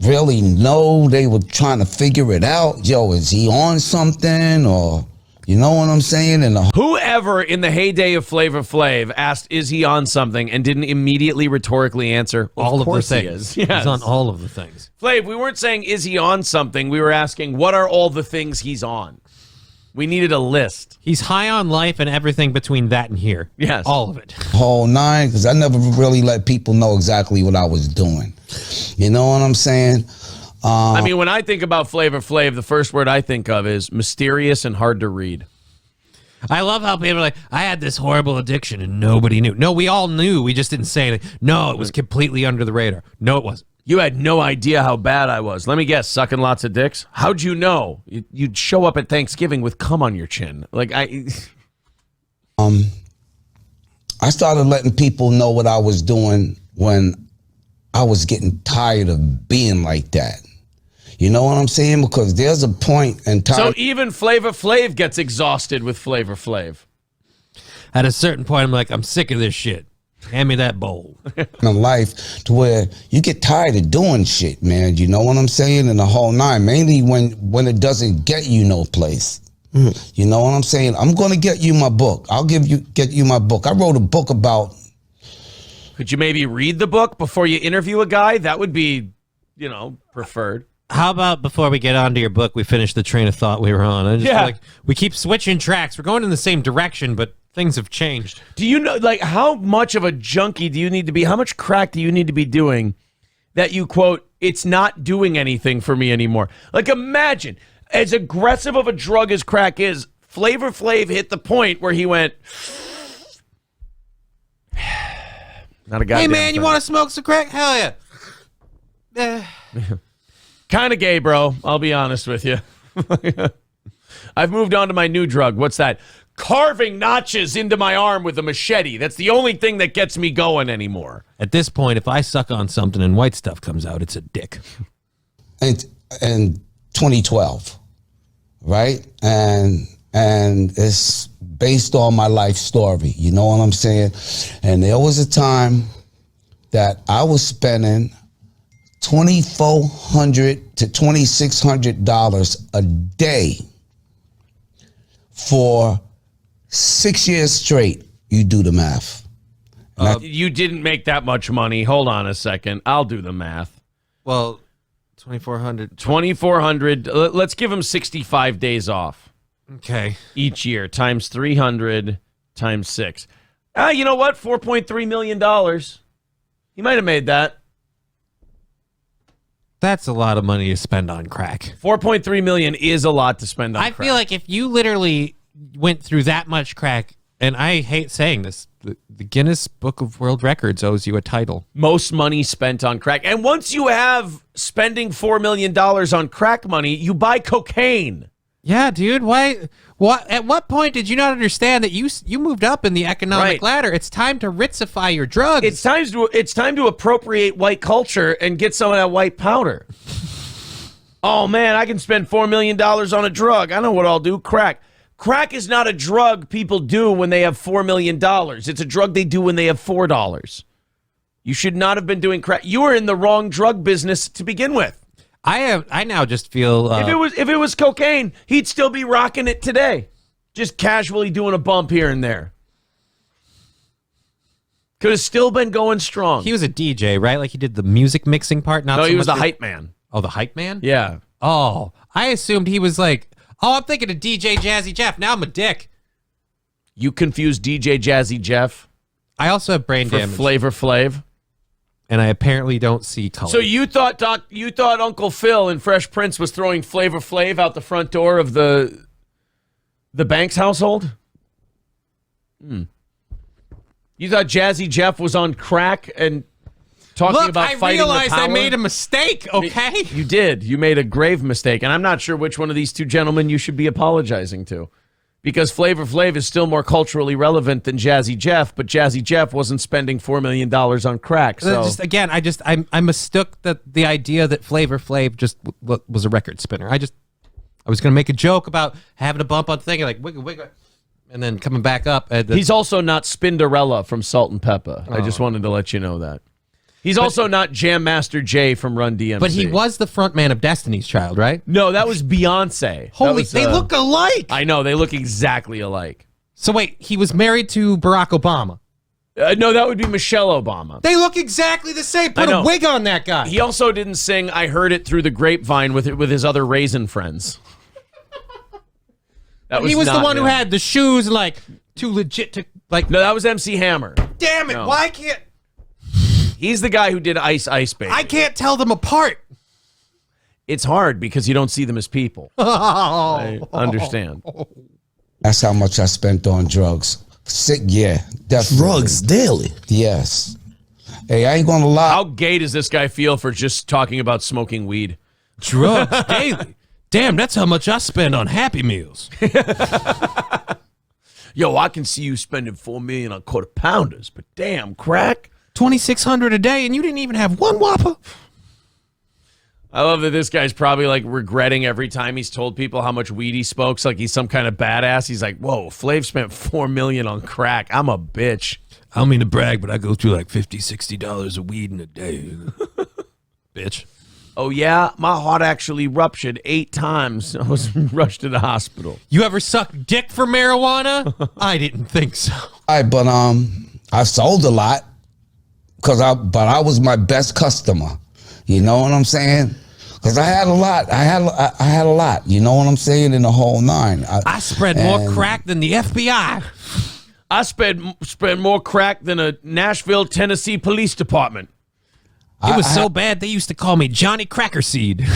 really know. They were trying to figure it out. Yo, is he on something? Or, you know what I'm saying? Whoever in the heyday of Flavor Flav asked, is he on something, and didn't immediately rhetorically answer, all of the things. He is. Yes. He's on all of the things. Flav, we weren't saying, is he on something? We were asking, what are all the things he's on? We needed a list. He's high on life and everything between that and here. Yes. All of it. Whole nine, because I never really let people know exactly what I was doing. You know what I'm saying? I mean, when I think about Flavor Flav, the first word I think of is mysterious and hard to read. I love how people are like, I had this horrible addiction and nobody knew. No, we all knew. We just didn't say anything. No, it was completely under the radar. No, it wasn't. You had no idea how bad I was. Let me guess, sucking lots of dicks? How'd you know? You'd show up at Thanksgiving with cum on your chin. Like, I started letting people know what I was doing when I was getting tired of being like that. You know what I'm saying? Because there's a point in time. So even Flavor Flav gets exhausted with Flavor Flav. At a certain point, I'm like, I'm sick of this shit. Hand me that bowl. In life to where you get tired of doing shit, man. You know what I'm saying? And the whole nine. Mainly when it doesn't get you no place. You know what I'm saying? I'm going to get you my book. I'll get you my book. I wrote a book about. Could you maybe read the book before you interview a guy? That would be, preferred. How about before we get on to your book, we finish the train of thought we were on? I just feel like we keep switching tracks. We're going in the same direction, but things have changed. Do you know, how much of a junkie do you need to be? How much crack do you need to be doing that you, quote, it's not doing anything for me anymore? Like, imagine, as aggressive of a drug as crack is, Flavor Flav hit the point where he went, not a goddamn Hey, man, you thing. want to smoke some crack? Hell yeah. Kind of gay, bro. I'll be honest with you. I've moved on to my new drug. What's that? Carving notches into my arm with a machete. That's the only thing that gets me going anymore. At this point, if I suck on something and white stuff comes out, it's a dick. And 2012, right? And it's based on my life story. You know what I'm saying? And there was a time that I was spending $2,400 to $2,600 a day for 6 years straight. You do the math. You didn't make that much money. Hold on a second. I'll do the math. Well, 2,400. 2,400. Let's give him 65 days off. Okay. Each year times 300 times 6. You know what? $4.3 million. He might have made that. That's a lot of money to spend on crack. 4.3 million is a lot to spend on crack. I feel like if you literally went through that much crack, and I hate saying this, the Guinness Book of World Records owes you a title. Most money spent on crack. And once you have spending $4 million on crack money, you buy cocaine. Yeah, dude. Why? What? At what point did you not understand that you moved up in the economic ladder? It's time to Ritzify your drugs. It's time to appropriate white culture and get some of that white powder. Oh man, I can spend $4 million on a drug. I know what I'll do. Crack. Crack is not a drug people do when they have $4 million. It's a drug they do when they have $4. You should not have been doing crack. You were in the wrong drug business to begin with. I now just feel if it was cocaine, he'd still be rocking it today, just casually doing a bump here and there. Could have still been going strong. He was a DJ, right? Like he did the music mixing part. No, he was the hype man. Oh, the hype man? Yeah. Oh, I assumed he was like, oh, I'm thinking of DJ Jazzy Jeff. Now I'm a dick. You confused DJ Jazzy Jeff. I also have brain damage. Flavor Flav. And I apparently don't see color. So you thought Uncle Phil in Fresh Prince was throwing Flavor Flav out the front door of the Banks household? You thought Jazzy Jeff was on crack and talking about fighting the power? I realized I made a mistake, okay? You did. You made a grave mistake, and I'm not sure which one of these two gentlemen you should be apologizing to. Because Flavor Flav is still more culturally relevant than Jazzy Jeff, but Jazzy Jeff wasn't spending $4 million on crack. So I mistook the idea that Flavor Flav just was a record spinner. I was going to make a joke about having a bump on the thing, like wiggle, wiggle, and then coming back up. He's also not Spinderella from Salt and Pepper. I just wanted to let you know that. He's also not Jam Master Jay from Run DMC. But he was the front man of Destiny's Child, right? No, that was Beyonce. They look alike. I know, they look exactly alike. So wait, he was married to Barack Obama. No, that would be Michelle Obama. They look exactly the same. Put a wig on that guy. He also didn't sing I Heard It Through the Grapevine with his other raisin friends. He was the one who had the shoes like too legit to like. No, that was MC Hammer. Damn it! No. Why can't? He's the guy who did Ice Ice Baby. I can't tell them apart. It's hard because you don't see them as people. I understand. That's how much I spent on drugs. Sick, yeah, definitely. Drugs daily. Yes. Hey, I ain't gonna lie. How gay does this guy feel for just talking about smoking weed? Drugs daily. Damn, that's how much I spend on Happy Meals. Yo, I can see you spending $4 million on quarter pounders, but damn, crack. $2,600 a day, and you didn't even have one Whopper. I love that this guy's probably like regretting every time he's told people how much weed he smokes. Like he's some kind of badass. He's like, whoa, Flav spent $4 million on crack. I'm a bitch. I don't mean to brag, but I go through like $50, $60 of weed in a day. Bitch. Oh, yeah? My heart actually ruptured 8 times. I was rushed to the hospital. You ever sucked dick for marijuana? I didn't think so. All right, but I sold a lot because I was my best customer. You know what I'm saying? Because I had a lot. I had a lot. You know what I'm saying? In the whole nine. I spread more crack than the FBI. I spread more crack than a Nashville, Tennessee police department. It was so bad they used to call me Johnny Crackerseed.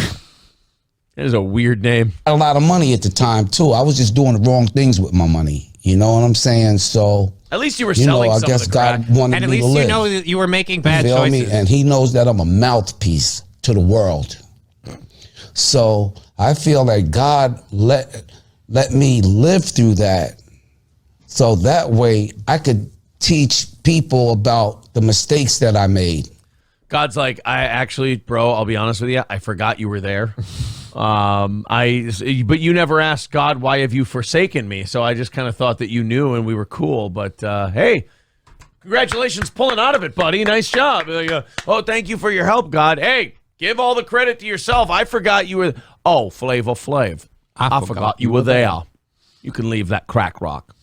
That is a weird name. I had a lot of money at the time too. I was just doing the wrong things with my money. You know what I'm saying? So at least you were selling some of the crack. God wanted and at me to least live. you know that you were making bad Feel choices. me? And he knows that I'm a mouthpiece to the world. So I feel that God let me live through that, so that way I could teach people about the mistakes that I made. God's like, bro, I'll be honest with you, I forgot you were there. But you never asked God, why have you forsaken me? So I just kind of thought that you knew and we were cool. But hey, congratulations pulling out of it, buddy. Nice job. Oh, thank you for your help, God. Hey, give all the credit to yourself. I forgot you were. Oh, Flavor Flav. I forgot you were there. You can leave that crack rock.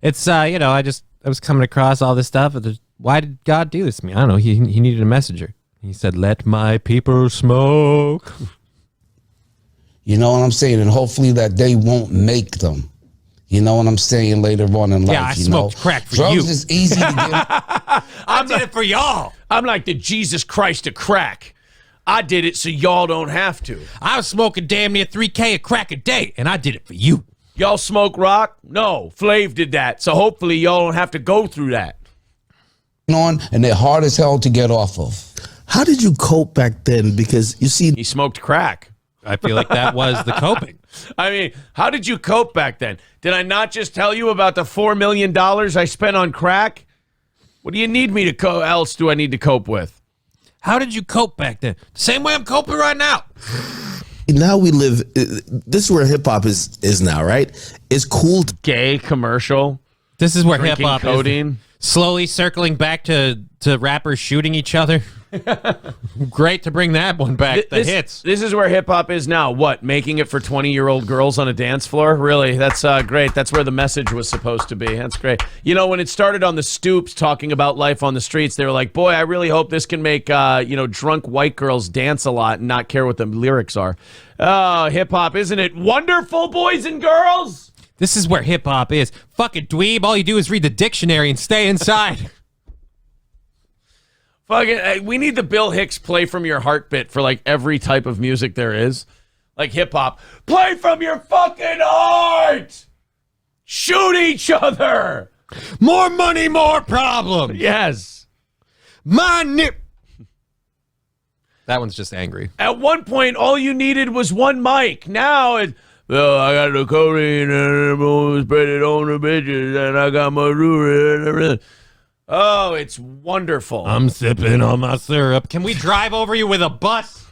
It's I was coming across all this stuff. Why did God do this to me? I don't know. He needed a messenger. He said, "Let my people smoke." You know what I'm saying? And hopefully that they won't make them. You know what I'm saying? Later on in life. Yeah, I smoked crack for drugs you. Drugs is easy to get. I did it for y'all. I'm like the Jesus Christ of crack. I did it so y'all don't have to. I was smoking damn near 3K of crack a day, and I did it for you. Y'all smoke rock? No, Flav did that. So hopefully y'all don't have to go through that. On, and they're hard as hell to get off of. How did you cope back then? Because you see, he smoked crack. I feel like that was the coping. I mean, how did you cope back then? Did I not just tell you about the $4 million I spent on crack? What do you need me to else do I need to cope with? How did you cope back then? Same way I'm coping right now. now we live. This is where hip hop is now, right? It's cool. Gay commercial. This is where hip Drinking hop codeine. is slowly circling back to rappers shooting each other. Great to bring that one back. The hits. This is where hip hop is now. What? Making it for 20-year-old girls on a dance floor? Really? That's great. That's where the message was supposed to be. That's great. You know, when it started on the stoops talking about life on the streets, they were like, boy, I really hope this can make, drunk white girls dance a lot and not care what the lyrics are. Oh, hip hop. Isn't it wonderful, boys and girls? This is where hip hop is. Fucking dweeb. All you do is read the dictionary and stay inside. Fucking, we need the Bill Hicks play from your heart bit for like every type of music there is. Like hip hop. Play from your fucking heart! Shoot each other! More money, more problems! Yes. My nip. That one's just angry. At one point, all you needed was one mic. Now it's, well, I got the codeine and I'm gonna spread it on the bitches and I got my ruler and everything. Oh, it's wonderful. I'm sipping on my syrup. Can we drive over you with a bus?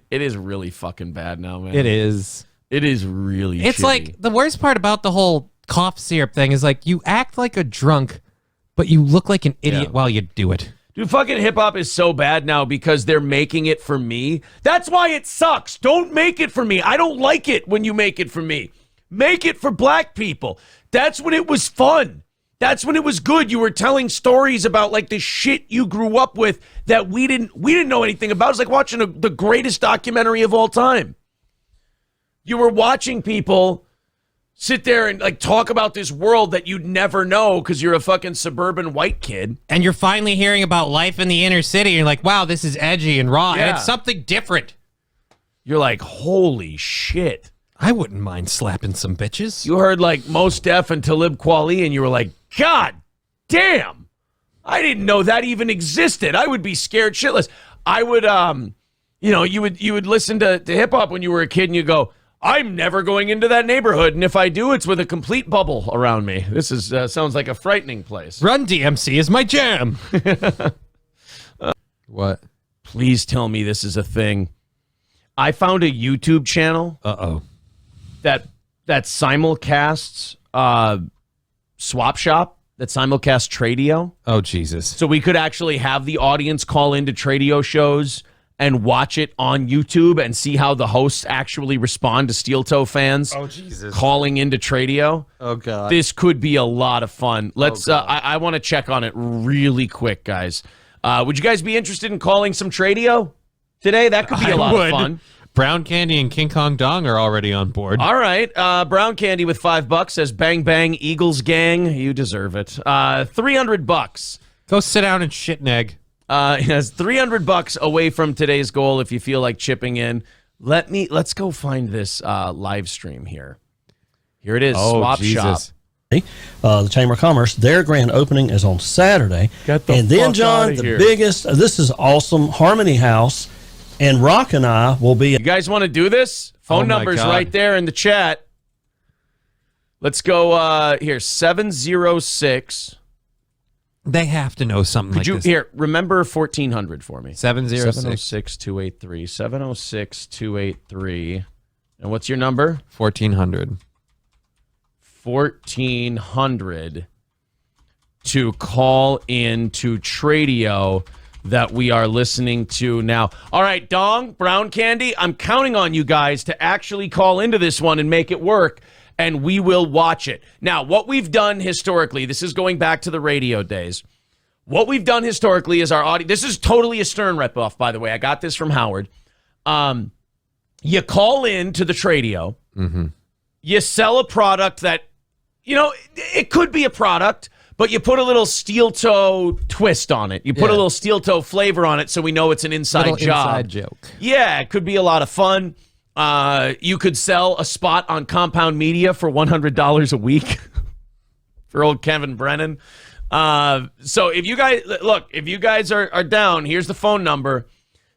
It is really fucking bad now, man. It is. It is really It's shitty. like, the worst part about the whole cough syrup thing is like, you act like a drunk, but you look like an idiot while you do it. Dude, fucking hip-hop is so bad now because they're making it for me. That's why it sucks. Don't make it for me. I don't like it when you make it for me. Make it for black people. That's when it was fun. That's when it was good. You were telling stories about like the shit you grew up with that we didn't know anything about. It was like watching the greatest documentary of all time. You were watching people sit there and like talk about this world that you'd never know because you're a fucking suburban white kid. And you're finally hearing about life in the inner city. And you're like, wow, this is edgy and raw. Yeah. And it's something different. You're like, holy shit. I wouldn't mind slapping some bitches. You heard like Mos Def and Talib Kweli and you were like, God damn, I didn't know that even existed. I would be scared shitless. I would, you would listen to hip hop when you were a kid and you go, I'm never going into that neighborhood. And if I do, it's with a complete bubble around me. This is sounds like a frightening place. Run DMC is my jam. What? Please tell me this is a thing. I found a YouTube channel. Uh-oh. That simulcasts Swap Shop, that simulcast Tradio. Oh, Jesus. So we could actually have the audience call into Tradio shows and watch it on YouTube and see how the hosts actually respond to Steel Toe fans. Oh, Jesus. Calling into Tradio. Oh, God. This could be a lot of fun. Let's. I want to check on it really quick, guys. Would you guys be interested in calling some Tradio today? That could be a lot of fun. Brown Candy and King Kong Dong are already on board. All right. Brown Candy with $5 says, bang, bang, Eagles gang. You deserve it. $300. Go sit down and shit an egg. Yes, $300 away from today's goal if you feel like chipping in. Let's go find this live stream here. Here it is, Swap Shop. The Chamber of Commerce, their grand opening is on Saturday. And then, John, the biggest, this is awesome, Harmony House. And Rock and I will be... You guys want to do this? Phone number's right there in the chat. Let's go here, 706. They have to know something like this. Here, remember 1400 for me. 706-283. 706-283. And what's your number? 1400. 1400 to call in to Tradio that we are listening to now. All right, Dong, Brown Candy, I'm counting on you guys to actually call into this one and make it work, and we will watch it. Now, what we've done historically, this is going back to the radio days. What we've done historically is our audience. This is totally a Stern rip-off, by the way. I got this from Howard. You call in to the Tradio. Mm-hmm. You sell a product that, it could be a product, but you put a little steel toe twist on it. You put a little steel toe flavor on it so we know it's an inside job. Inside joke. Yeah, it could be a lot of fun. You could sell a spot on Compound Media for $100 a week for old Kevin Brennan. So if you guys are down, here's the phone number,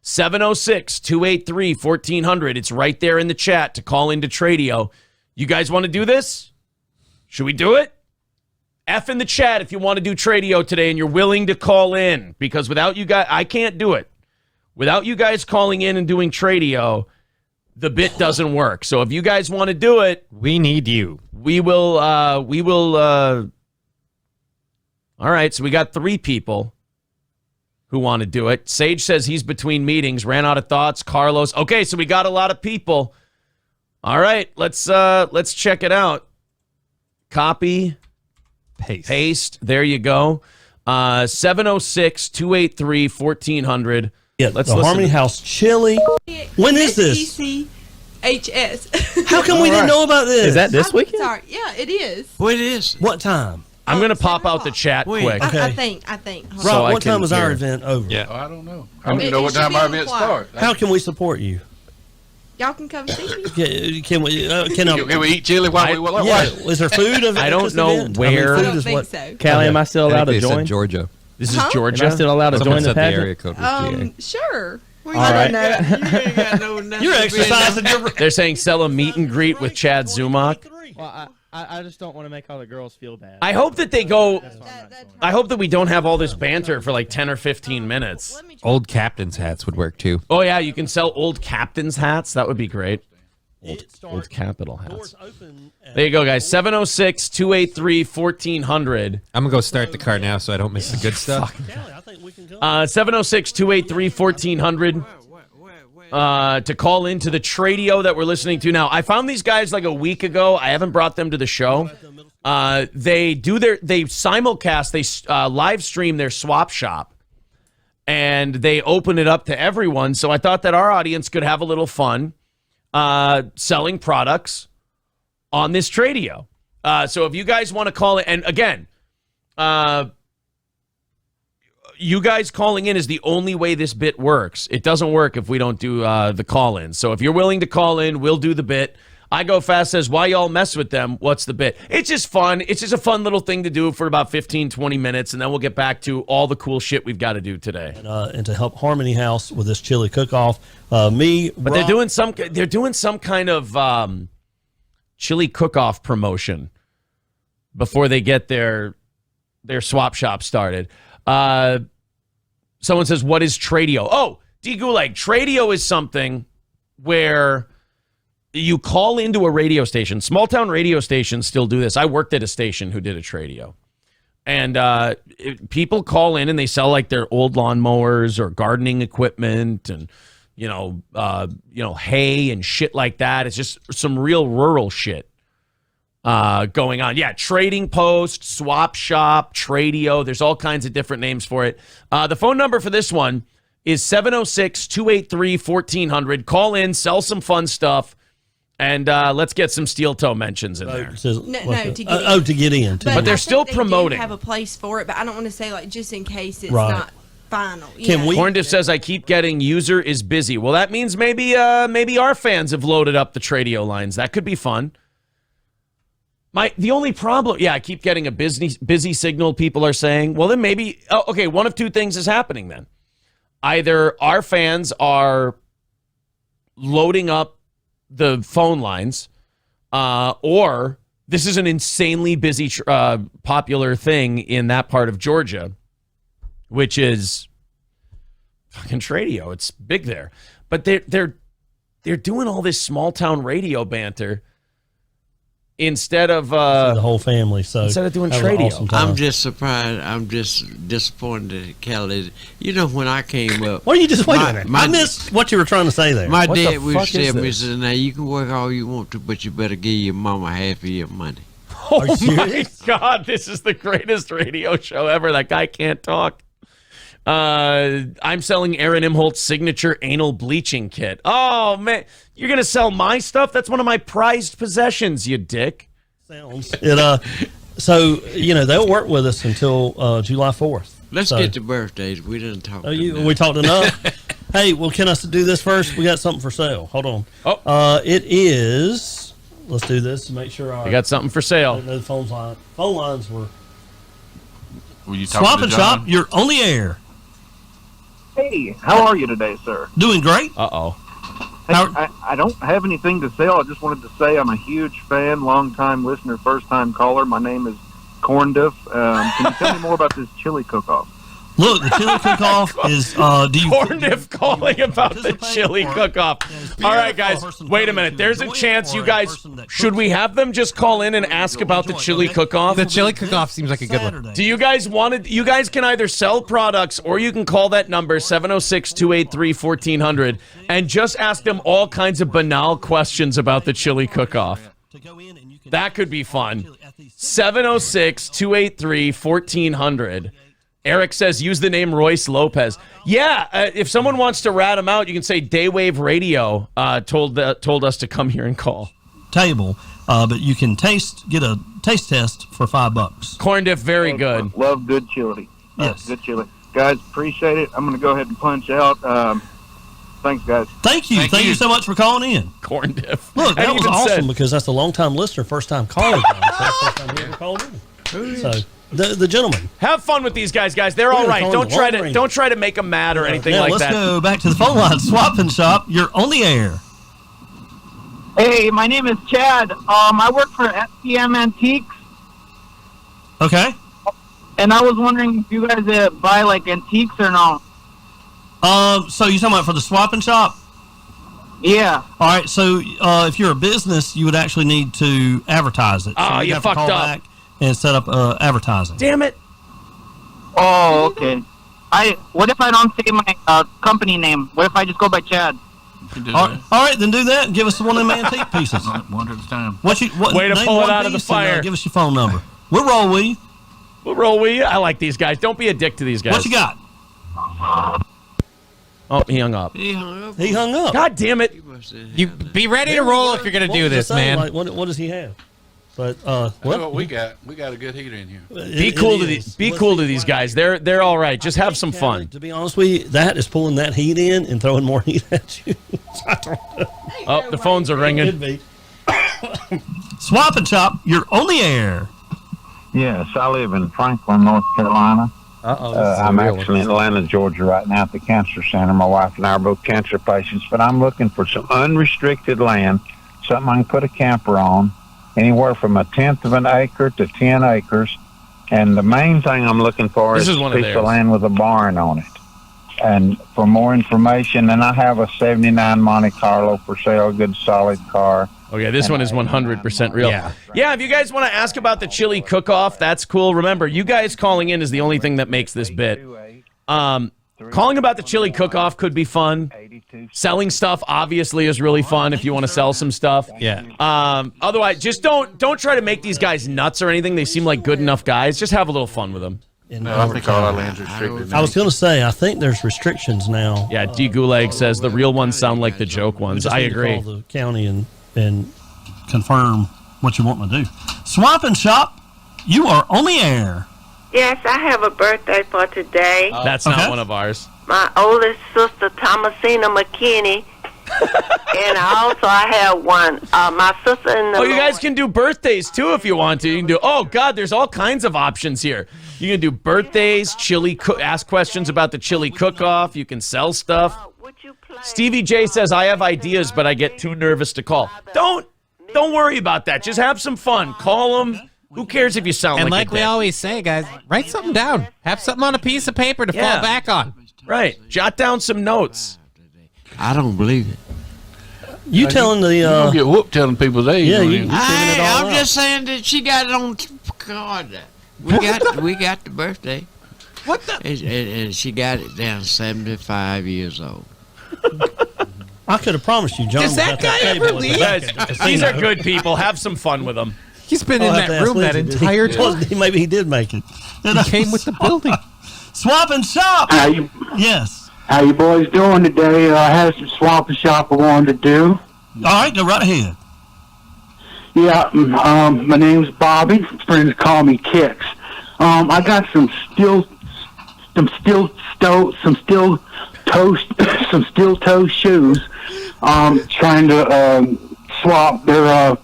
706-283-1400. It's right there in the chat to call into Tradio. You guys want to do this? Should we do it? F in the chat if you want to do Tradio today and you're willing to call in, because without you guys, I can't do it. Without you guys calling in and doing Tradio, the bit doesn't work. So if you guys want to do it, we need you. We will. All right, so we got 3 people who want to do it. Sage says he's between meetings, ran out of thoughts. Carlos. Okay, so we got a lot of people. All right, let's check it out. Copy. Paste. There you go. 706-283-1400. Yeah, let's the Harmony House chili. When is this? ECHS. How come we didn't know about this? Is that this weekend? Sorry. Yeah, it is. Well, it is. What time? I'm going to pop out the chat quick. I think. Hold Rob, on. what time is our event over? Yeah. I don't know. I don't even know what time our event starts. How can we support you? Y'all can come see me. Can we? Can we eat chili while we watch? Yeah. Is there food? I don't know where. I don't think so. Callie, am I still allowed to join? Georgia. This is Georgia. Am I still allowed to join the pageant? Sure. All right. You're exercising your. They're saying sell a meet and greet with Chad Zumach. Well, I just don't want to make all the girls feel bad. I hope that they go. I hope that we don't have all this banter for like 10 or 15 minutes. Old captain's hats would work too. Oh yeah, you can sell old captain's hats. That would be great. Old Capital hats. There you go, guys. 706-283-1400. I'm gonna go start the car now so I don't miss the good stuff. 706-283-1400. To call into the Tradio that we're listening to now. I found these guys like a week ago. I haven't brought them to the show. They simulcast, they live stream their swap shop, and they open it up to everyone. So I thought that our audience could have a little fun selling products on this Tradio. So if you guys want to call it, and again, you guys calling in is the only way this bit works. It doesn't work if we don't do the call-in. So if you're willing to call in, we'll do the bit. I Go Fast says, why y'all mess with them? What's the bit? It's just fun. It's just a fun little thing to do for about 15, 20 minutes, and then we'll get back to all the cool shit we've got to do today. And to help Harmony House with this chili cook-off, But they're doing some kind of chili cook-off promotion before they get their swap shop started. Someone says, what is Tradio? Oh, D. Gulag, Tradio is something where you call into a radio station. Small town radio stations still do this. I worked at a station who did a Tradio. And people call in and they sell like their old lawnmowers or gardening equipment and, hay and shit like that. It's just some real rural shit going on. Yeah, Trading Post, Swap Shop, Tradio. There's all kinds of different names for it. The phone number for this one is 706-283-1400. Call in, sell some fun stuff, and let's get some steel toe mentions in there. To get in. To get in. But they're still promoting. They have a place for it, but I don't want to say like just in case it's Right. not final. Horndiff says, I keep getting user is busy. Well, that means maybe our fans have loaded up the Tradio lines. That could be fun. The only problem, I keep getting a busy signal, people are saying. Well, then maybe, one of two things is happening then. Either our fans are loading up the phone lines, or this is an insanely busy, popular thing in that part of Georgia, which is fucking Tradio. It's big there. But they're doing all this small town radio banter instead of the whole family. So instead of doing that was an Tradio. awesome time. I'm just surprised. I'm just disappointed, Kelly. You know, when I came up, What are you just wait a minute? I missed what you were trying to say there. my What the dad would fuck is tell me, this? said, "Now you can work all you want to, but you better give your mama half of your money." Oh my God, this is the greatest radio show ever. That guy can't talk. I'm selling Aaron Imholt's signature anal bleaching kit. Oh, man. You're going to sell my stuff? That's one of my prized possessions, you dick. Sounds. So, they'll work with us until July 4th. Let's get to birthdays. We didn't talk. We talked enough. Hey, well, can I do this first? We got something for sale. Hold on. Oh. It is. Let's do this to make sure We got something for sale. The phone lines were. Were you talking Swap to and John? Shop, you're on the air. Hey, how are you today, sir? Doing great. Uh-oh. Hey, I don't have anything to sell. I just wanted to say I'm a huge fan, long-time listener, first-time caller. My name is Corndiff. Can you tell me more about this chili cook-off? Look, the chili cook-off is. Corndiff calling about the chili cook-off. All right, guys, wait a minute. There's a chance you guys. Should we have them just call in and ask about the chili cook-off? The chili cook-off seems like a good one. Do you guys want it? You guys can either sell products or you can call that number 706-283-1400 and just ask them all kinds of banal questions about the chili cook-off. That could be fun. 706-283-1400. Eric says, use the name Royce Lopez. Yeah, if someone wants to rat him out, you can say Daywave Radio told us to come here and call. Table, but you can get a taste test for $5. Corndiff, very good. Love good chili. Yes. Good chili. Guys, appreciate it. I'm going to go ahead and punch out. Thanks, guys. Thank you. Thank you so much for calling in. Corndiff. Look, that And was even awesome said- because that's a long-time listener, first-time caller. John. So that's the first time he ever called in. So, the gentleman. Have fun with these guys. They're all right. Don't try to make them mad or anything now, like let's that. go back to the phone line. Swap and Shop, you're on the air. Hey, my name is Chad. I work for SPM Antiques. Okay. And I was wondering if you guys buy like antiques or not. So you're talking about for the Swap and Shop? Yeah. All right. So if you're a business, you would actually need to advertise it. So Oh, you'd you have to fucked call up. back and set up advertising. Damn it. Oh, okay. What if I don't say my company name? What if I just go by Chad? All right, then do that and give us one of them antique pieces. One at a time. Way to name pull it one out of the piece and, fire. give us your phone number. We'll roll with you. We'll roll with you. I like these guys. Don't be a dick to these guys. What you got? Oh, he hung up. He hung up. He hung up. God damn it. You be ready to roll if you're going to do this, man. Like, what does he have? But what we got? We got a good heater in here. Be cool to these. Be cool to these guys. They're all right. Just have some fun. To be honest with you, that is pulling that heat in and throwing more heat at you. Oh, the phones are ringing. Could be. Swap and Shop, you're on the air. Yes, I live in Franklin, North Carolina. I'm actually in Atlanta, Georgia right now at the cancer center. My wife and I are both cancer patients, but I'm looking for some unrestricted land, something I can put a camper on, anywhere from 1/10 of an acre to 10 acres. And the main thing I'm looking for is a piece of land with a barn on it. And for more information, then I have a 79 Monte Carlo for sale, a good solid car. Okay, this one is 100% real. Yeah, if you guys want to ask about the chili cook-off, that's cool. Remember, you guys calling in is the only thing that makes this bit. Calling about the chili cook-off could be fun. Selling stuff, obviously, is really fun if you want to sell some stuff. Yeah. Otherwise, just don't try to make these guys nuts or anything. They seem like good enough guys. Just have a little fun with them. I think all our land's restricted. I was going to say, I think there's restrictions now. Yeah, D. Gulag says the real ones sound like the joke ones. I agree. Call the county and confirm what you want to do. Swap and Shop, you are on the air. Yes, I have a birthday for today. That's not one of ours. My oldest sister, Thomasina McKinney. And I have one. My sister in the you guys can do birthdays, too, if you want to. You can do, there's all kinds of options here. You can do birthdays, ask questions about the chili cook-off. You can sell stuff. Stevie J says, I have ideas, but I get too nervous to call. Don't worry about that. Just have some fun. Call them. Who cares if you sound and like we always say, guys, write something down. Have something on a piece of paper to fall back on. Right. Jot down some notes. I don't believe it. You telling the... you don't get whooped telling people's age. Yeah, I'm just saying that she got it on card. We got the birthday. What the? And she got it down 75 years old. I could have promised you, John. Does that guy ever leave? These are good people. Have some fun with them. He's been in that room that entire time. Maybe he did make it. He came with the building. Swap and Shop. Yes. How you boys doing today? I had some swap and shop I wanted to do. All right, go right ahead. Yeah, my name's Bobby. Friends call me Kicks. I got some steel some steel toe shoes. Trying to swap their.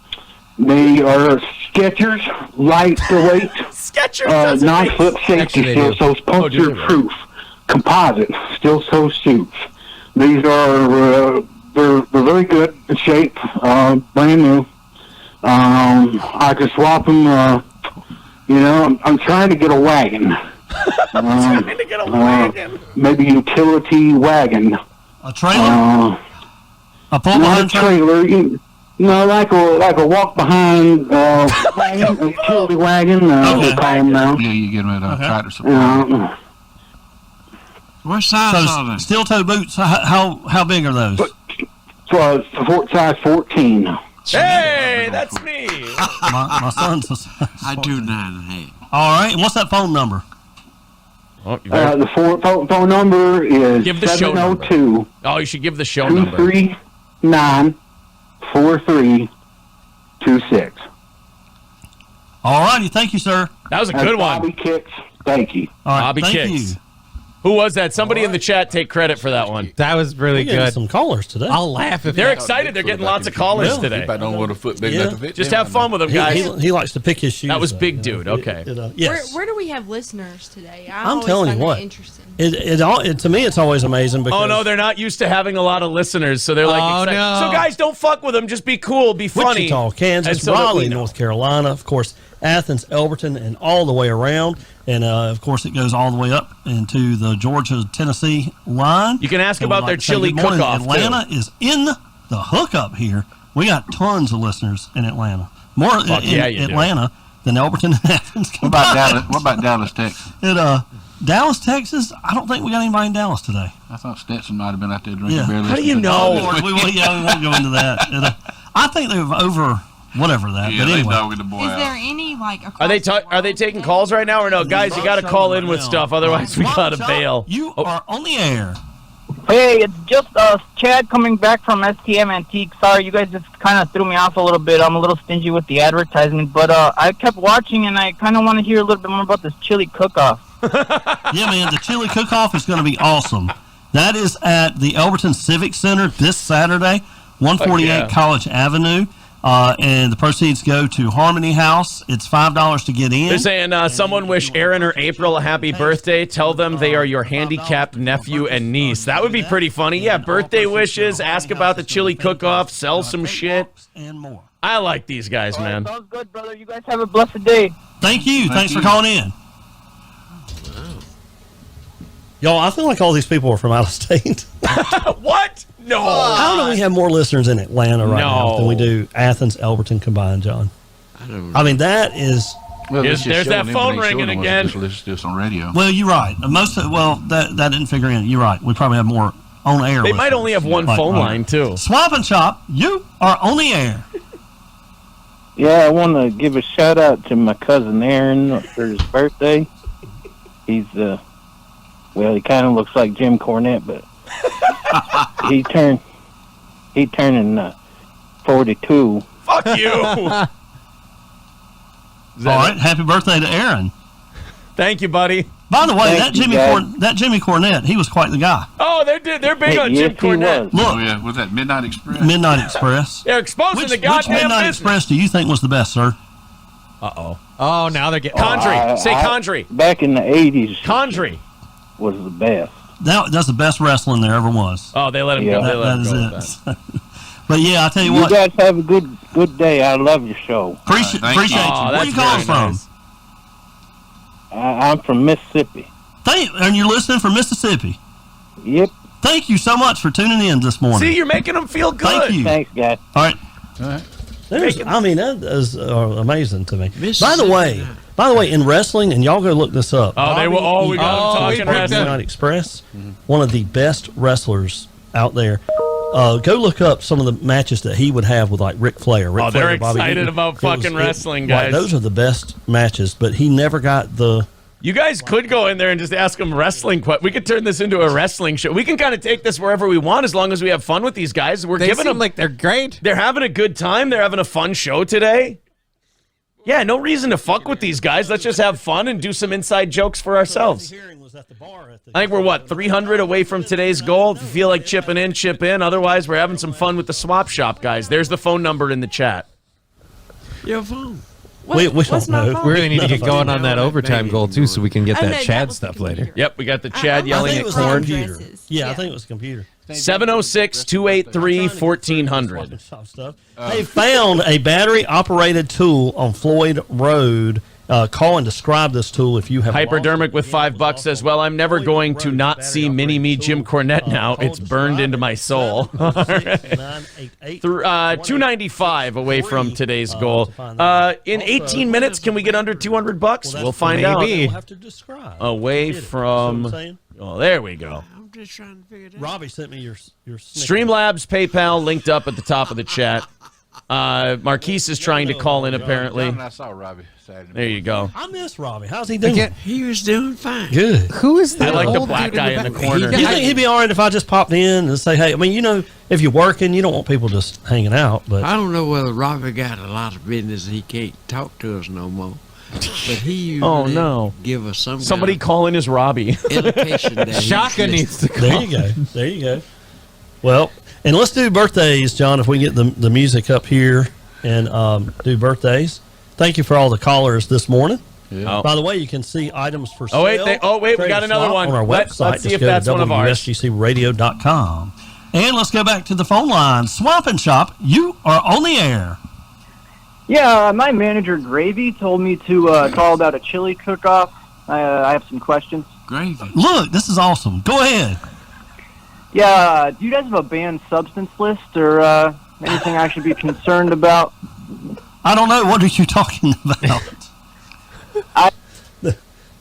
They are Skechers, lightweight, Skechers 9-foot safety steel, so it's puncture proof, composite steel toe shoes. These are they're very good in shape, brand new. I could swap them. I'm trying to get a wagon. Maybe utility wagon. A trailer? A pull-behind trailer? Like a walk-behind wagon, a utility wagon. They call them now. Yeah, you get them at Tractor Supply. What size are they? Steel-toe boots, how big are those? So size 14. Hey, that's me. My son's I do 9.5. All right, and what's that phone number? The phone number is Give the show 702. number. Oh, you should give the show number. 239-4326. All righty, thank you, sir. That was a good one. Bobby Kicks, thank you. All right, Bobby thank Kicks. you. Who was that? Somebody in the chat take credit for that one. That was really We're getting good. some callers today. I'll laugh if They're excited. They're getting lots of callers today. I don't want a foot big enough to fit. Just have fun with them, guys. He likes to pick his shoes. That was though, big dude. Okay. Yes. Where do we have listeners today? I'm telling you what. Interesting. To me, it's always amazing because. Oh no, they're not used to having a lot of listeners, so they're like, excited. No. So guys, don't fuck with them. Just be cool, be funny. Wichita, Kansas, And so that we Raleigh, know. North Carolina, of course, Athens, Elberton, and all the way around. And, of course, it goes all the way up into the Georgia-Tennessee line. You can ask And about we'd their like to say chili good morning. cook-off, too. Atlanta is in the hookup here. We got tons of listeners in Atlanta. More in Atlanta than Elberton and Athens. What about Dallas? What about Dallas, Texas? Dallas, Texas, I don't think we got anybody in Dallas today. I thought Stetson might have been out there drinking beer. How do you know? We won't go into that. I think they've over whatever that. Yeah, but anyway. the boy Is out. there any Are they taking calls right now or no? Guys, you got to call in with stuff, otherwise we got to bail. You are on the air. Hey, it's just Chad coming back from STM Antique. Sorry, you guys just kind of threw me off a little bit. I'm a little stingy with the advertisement, but I kept watching and I kind of want to hear a little bit more about this chili cook-off. Yeah, man, the chili cook-off is going to be awesome. That is at the Elberton Civic Center this Saturday, 148 College Avenue. And the proceeds go to Harmony House. It's $5 to get in. They're saying someone wish Aaron or April a happy birthday. Tell them they are your handicapped nephew and niece. That would be pretty funny. Yeah, birthday wishes, ask about the chili cook-off, sell some shit. And more. I like these guys, man. Sounds good, brother. You guys have a blessed day. Thank you. Thanks for calling in. Y'all, I feel like all these people are from out of state. What? No. How do we have more listeners in Atlanta right now than we do Athens, Elberton combined, John? I mean, that is... Well, there's that phone ringing again. Just listen to this on radio. Well, you're right. That didn't figure in. You're right. We probably have more on air. They might only have one phone line, too. Swap and Shop, you are on the air. Yeah, I want to give a shout out to my cousin Aaron for his birthday. He's he kind of looks like Jim Cornette, but he turning 42. Fuck you. All right, happy birthday to Aaron. Thank you, buddy. By the way, that Jimmy Cornette, he was quite the guy. Oh, they're big on Jim Cornette. Look, was that Midnight Express? Midnight Express. They're exposing the Which goddamn Midnight business. Express do you think was the best, sir? Uh-oh. Oh, now they're getting... Condry. Say Condry. Back in the 80s. Condry. Was the best. That's the best wrestling there ever was. Oh, they let him go. That is it. But yeah, I'll tell you what. You guys have a good day. I love your show. Appreciate you. Oh, Where you calling from? Nice. I'm from Mississippi. And you're listening from Mississippi? Yep. Thank you so much for tuning in this morning. See, you're making them feel good. Thank you. Thanks, guys. All right. That is amazing to me. By the way, in wrestling, and y'all go look this up. We got them talking wrestling. Midnight Express, one of the best wrestlers out there. Go look up some of the matches that he would have with like Ric Flair. They're excited about fucking wrestling, guys. Those are the best matches, but he never got the... You guys could go in there and just ask him wrestling questions. We could turn this into a wrestling show. We can kind of take this wherever we want as long as we have fun with these guys. They seem like they're great. They're having a good time. They're having a fun show today. Yeah, no reason to fuck with these guys. Let's just have fun and do some inside jokes for ourselves. I think we're, 300 away from today's goal? If you feel like chipping in, chip in. Otherwise, we're having some fun with the swap shop, guys. There's the phone number in the chat. Your phone. We don't know. We really need to get going on that overtime goal, too, so we can get that Chad stuff later. Yep, we got the Chad yelling at corn. Yeah, I think it was a computer. 706-283-1400. They found a battery-operated tool on Floyd Road. Call and describe this tool if you have. Hypodermic with $5 says, well, I'm never going to not see Mini-Me Jim Cornette now. It's burned into my soul. 295 away from today's goal. In 18 minutes, can we get under $200? We'll find out. We'll have to describe. Away from... Oh, there we go. I'm just trying to figure it out. Robbie sent me your Streamlabs PayPal linked up at the top of the chat. Marquise is trying to call in, apparently. I saw Robbie Saturday. There you go. I miss Robbie. How's he doing? He was doing fine. Good. Who is that? I like the black guy in the corner. You think he'd be all right if I just popped in and say, hey, I mean, you know, if you're working, you don't want people just hanging out. But I don't know whether Robbie got a lot of business. He can't talk to us no more. But he usually give us Somebody call in as Robbie. Indication that Shaka needs to call. There you go. There you go. Well, and let's do birthdays, John, if we get the music up here and do birthdays. Thank you for all the callers this morning. Yeah. By the way, you can see items for sale. Oh, wait, we got another one. On our website. Let's see if that's one of ours. WSGCradio.com. And let's go back to the phone line. Swap and Shop, you are on the air. Yeah, my manager, Gravy, told me to call about a chili cook-off. I have some questions. Gravy. Look, this is awesome. Go ahead. Yeah, do you guys have a banned substance list or anything I should be concerned about? I don't know. What are you talking about?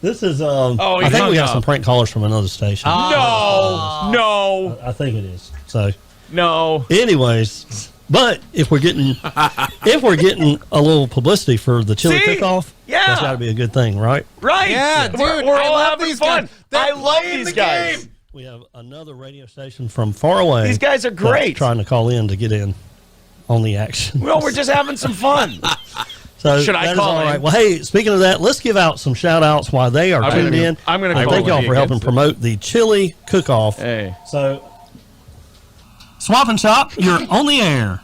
This is, I think we got some prank callers from another station. No. I think it is. So, no. Anyways, but if we're getting a little publicity for the chili cook-off, that's got to be a good thing, right? Right. Yeah, dude. We're all having these fun. Guys. I love these guys. Game. We have another radio station from far away. These guys are great. Trying to call in to get in on the action. Well, we're just having some fun. So should I call all in? right. Well, hey, speaking of that, let's give out some shout-outs while they are tuned in. I'm going to call thank y'all for helping promote the chili cook-off. Hey. So, Swap and Shop, you're on the air.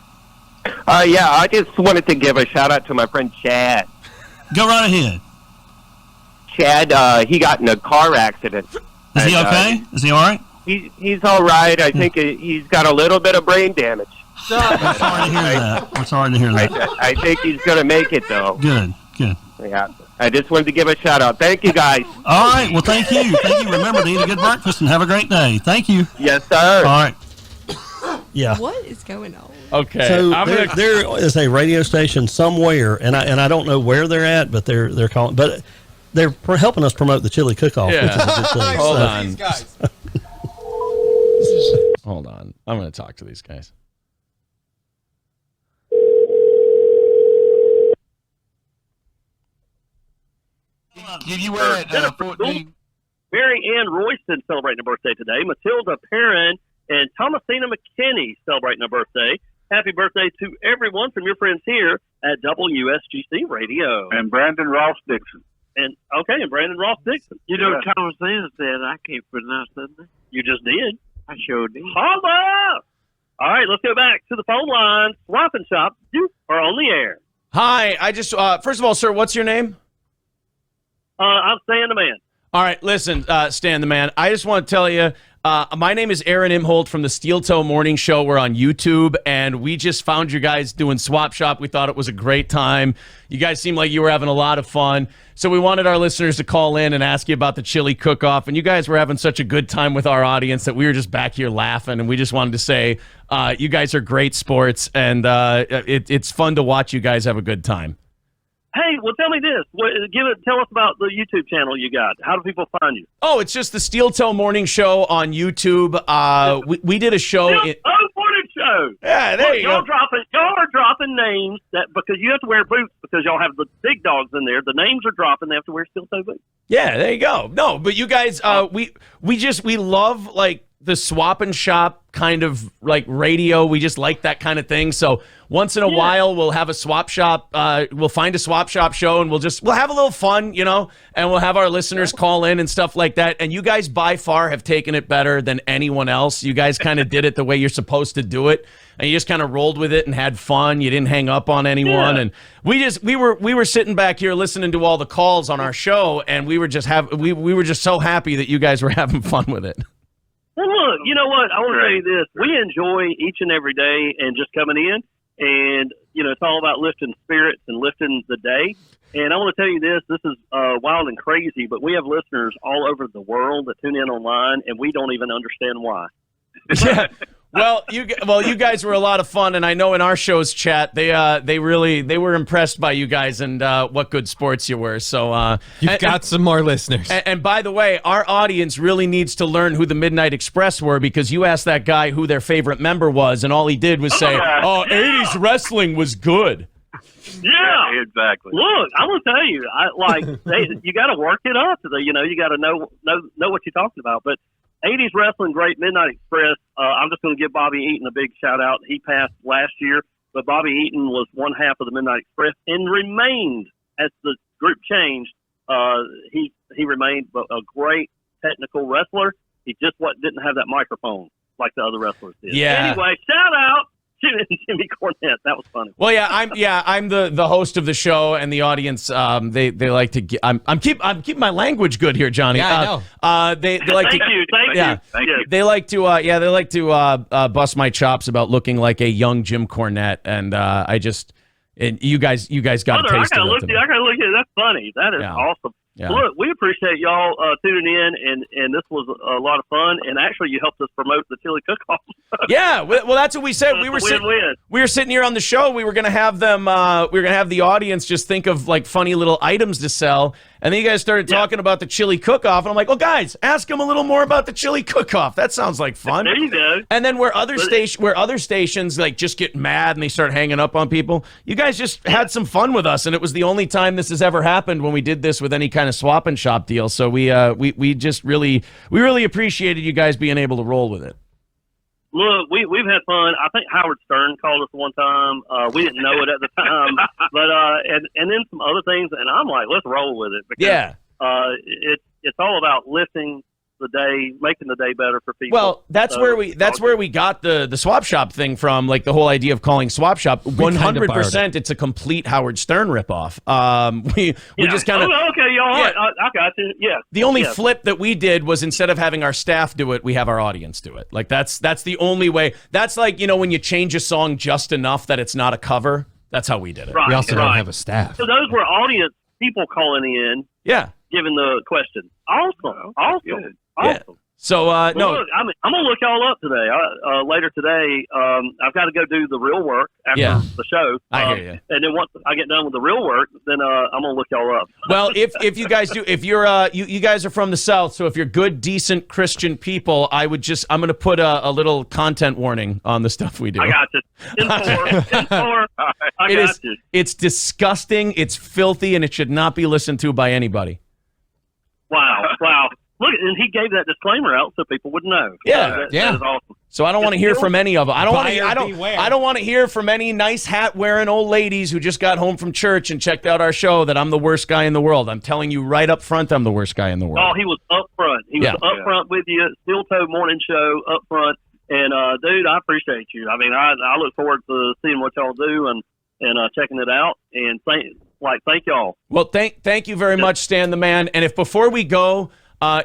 Yeah, I just wanted to give a shout-out to my friend Chad. Go right ahead. Chad, he got in a car accident. Is he okay? Is he all right? He's all right. I think he's got a little bit of brain damage. I'm sorry to hear that. I'm sorry to hear that. I think he's going to make it, though. Good. Yeah. I just wanted to give a shout-out. Thank you, guys. All right. Well, thank you. Remember to eat a good breakfast and have a great day. Thank you. Yes, sir. All right. Yeah. What is going on? Okay. So there is a radio station somewhere, and I don't know where they're at, but they're calling, but they're helping us promote the chili cook-off, which is a good thing. Hold on. Hold on. I'm going to talk to these guys. Did you wear it 14? Mary Ann Royston celebrating a birthday today. Matilda Perrin and Thomasina McKinney celebrating a birthday. Happy birthday to everyone from your friends here at WSGC Radio. And Brandon Ross Dixon. And Brandon Ross Dixon. You know, Thomasina said I can't pronounce that name. You just did. I sure did. Holla! All right, let's go back to the phone line. Swap and Shop, you are on the air. Hi, I just, first of all, sir, what's your name? I'm Stan the Man. All right, listen, Stan the Man, I just want to tell you, my name is Aaron Imholt from the Steel Toe Morning Show. We're on YouTube, and we just found you guys doing Swap Shop. We thought it was a great time. You guys seemed like you were having a lot of fun. So we wanted our listeners to call in and ask you about the chili cook-off, and you guys were having such a good time with our audience that we were just back here laughing, and we just wanted to say you guys are great sports, and it's fun to watch you guys have a good time. Hey, well, tell me this. Tell us about the YouTube channel you got. How do people find you? Oh, it's just the Steel Toe Morning Show on YouTube. We did a show. Morning Show. Yeah, there you go. Y'all are dropping names that because you have to wear boots because y'all have the big dogs in there. The names are dropping. They have to wear steel toe boots. Yeah, there you go. No, but you guys, we love like the swap and shop kind of like radio. We just like that kind of thing. So once in a while, we'll have a swap shop. We'll find a swap shop show, and we'll have a little fun, you know, and we'll have our listeners call in and stuff like that. And you guys by far have taken it better than anyone else. You guys kind of did it the way you're supposed to do it, and you just kind of rolled with it and had fun. You didn't hang up on anyone, and we were sitting back here listening to all the calls on our show, and we were just so happy that you guys were having fun with it. Well, look, you know what? I want to tell you this. We enjoy each and every day and just coming in. And, you know, it's all about lifting spirits and lifting the day. And I want to tell you this. This is wild and crazy, but we have listeners all over the world that tune in online, and we don't even understand why. Yeah. Well, you guys were a lot of fun, and I know in our show's chat they were impressed by you guys and what good sports you were. So you've got some more listeners. And by the way, our audience really needs to learn who the Midnight Express were, because you asked that guy who their favorite member was, and all he did was say, "Oh, 80s wrestling was good." Yeah, exactly. Look, I'm gonna tell you, you got to work it up. You know, you got to know what you're talking about, but. 80s wrestling great, Midnight Express. I'm just going to give Bobby Eaton a big shout out. He passed last year, but Bobby Eaton was one half of the Midnight Express and remained, as the group changed, he remained a great technical wrestler. He just didn't have that microphone like the other wrestlers did. Yeah. Anyway, shout out Jimmy Cornette. That was funny. Well, I'm the host of the show, and the audience they like to get, I'm keeping my language good here, Johnny. Yeah, I know. They like Thank you. They like to bust my chops about looking like a young Jim Cornette, and you guys got a taste I of gotta it. I gotta look at it. That's funny. That is awesome. Yeah. Look, we appreciate y'all tuning in, and this was a lot of fun. And actually, you helped us promote the chili cook-off. Yeah, well, that's what we said. We were sitting here on the show. We were gonna have them. We were gonna have the audience just think of like funny little items to sell. And then you guys started talking about the chili cook-off, and I'm like, well, guys, ask them a little more about the chili cook-off. That sounds like fun. There you go. And then where other stations like just get mad and they start hanging up on people, you guys just had some fun with us, and it was the only time this has ever happened when we did this with any kind of swap and shop deal. So we just really appreciated you guys being able to roll with it. Look, we've had fun. I think Howard Stern called us one time. We didn't know it at the time, but and then some other things. And I'm like, let's roll with it, because it's all about lifting the day, making the day better for people. Well, that's where we got the swap shop thing from, like the whole idea of calling swap shop. 100%, it's a complete Howard Stern ripoff. We just kind of okay, y'all. Yeah. I got you. Yeah. The only flip that we did was, instead of having our staff do it, we have our audience do it. Like that's the only way. That's like, you know, when you change a song just enough that it's not a cover. That's how we did it. Right, we also don't have a staff. So those were audience people calling in. Yeah. Giving the question. Awesome. Awesome. Yeah. So no, look, I'm gonna look y'all up today. Later today, I've got to go do the real work after the show. I hear you. And then once I get done with the real work, then I'm gonna look y'all up. Well, if you guys do, if you're you guys are from the South, so if you're good, decent Christian people, I'm gonna put a little content warning on the stuff we do. I got you. In four. I got you. It's disgusting. It's filthy, and it should not be listened to by anybody. Wow. Look, and he gave that disclaimer out so people would know. Yeah, that is awesome. So I don't want to hear from any of them. I don't want to hear from any nice hat wearing old ladies who just got home from church and checked out our show that I'm the worst guy in the world. I'm telling you right up front, I'm the worst guy in the world. Oh, he was up front. He was up front with you. Steel Toe Morning Show up front. And dude, I appreciate you. I mean, I look forward to seeing what y'all do and checking it out. And thank y'all. Well, thank you very much, Stan the Man. And if before we go,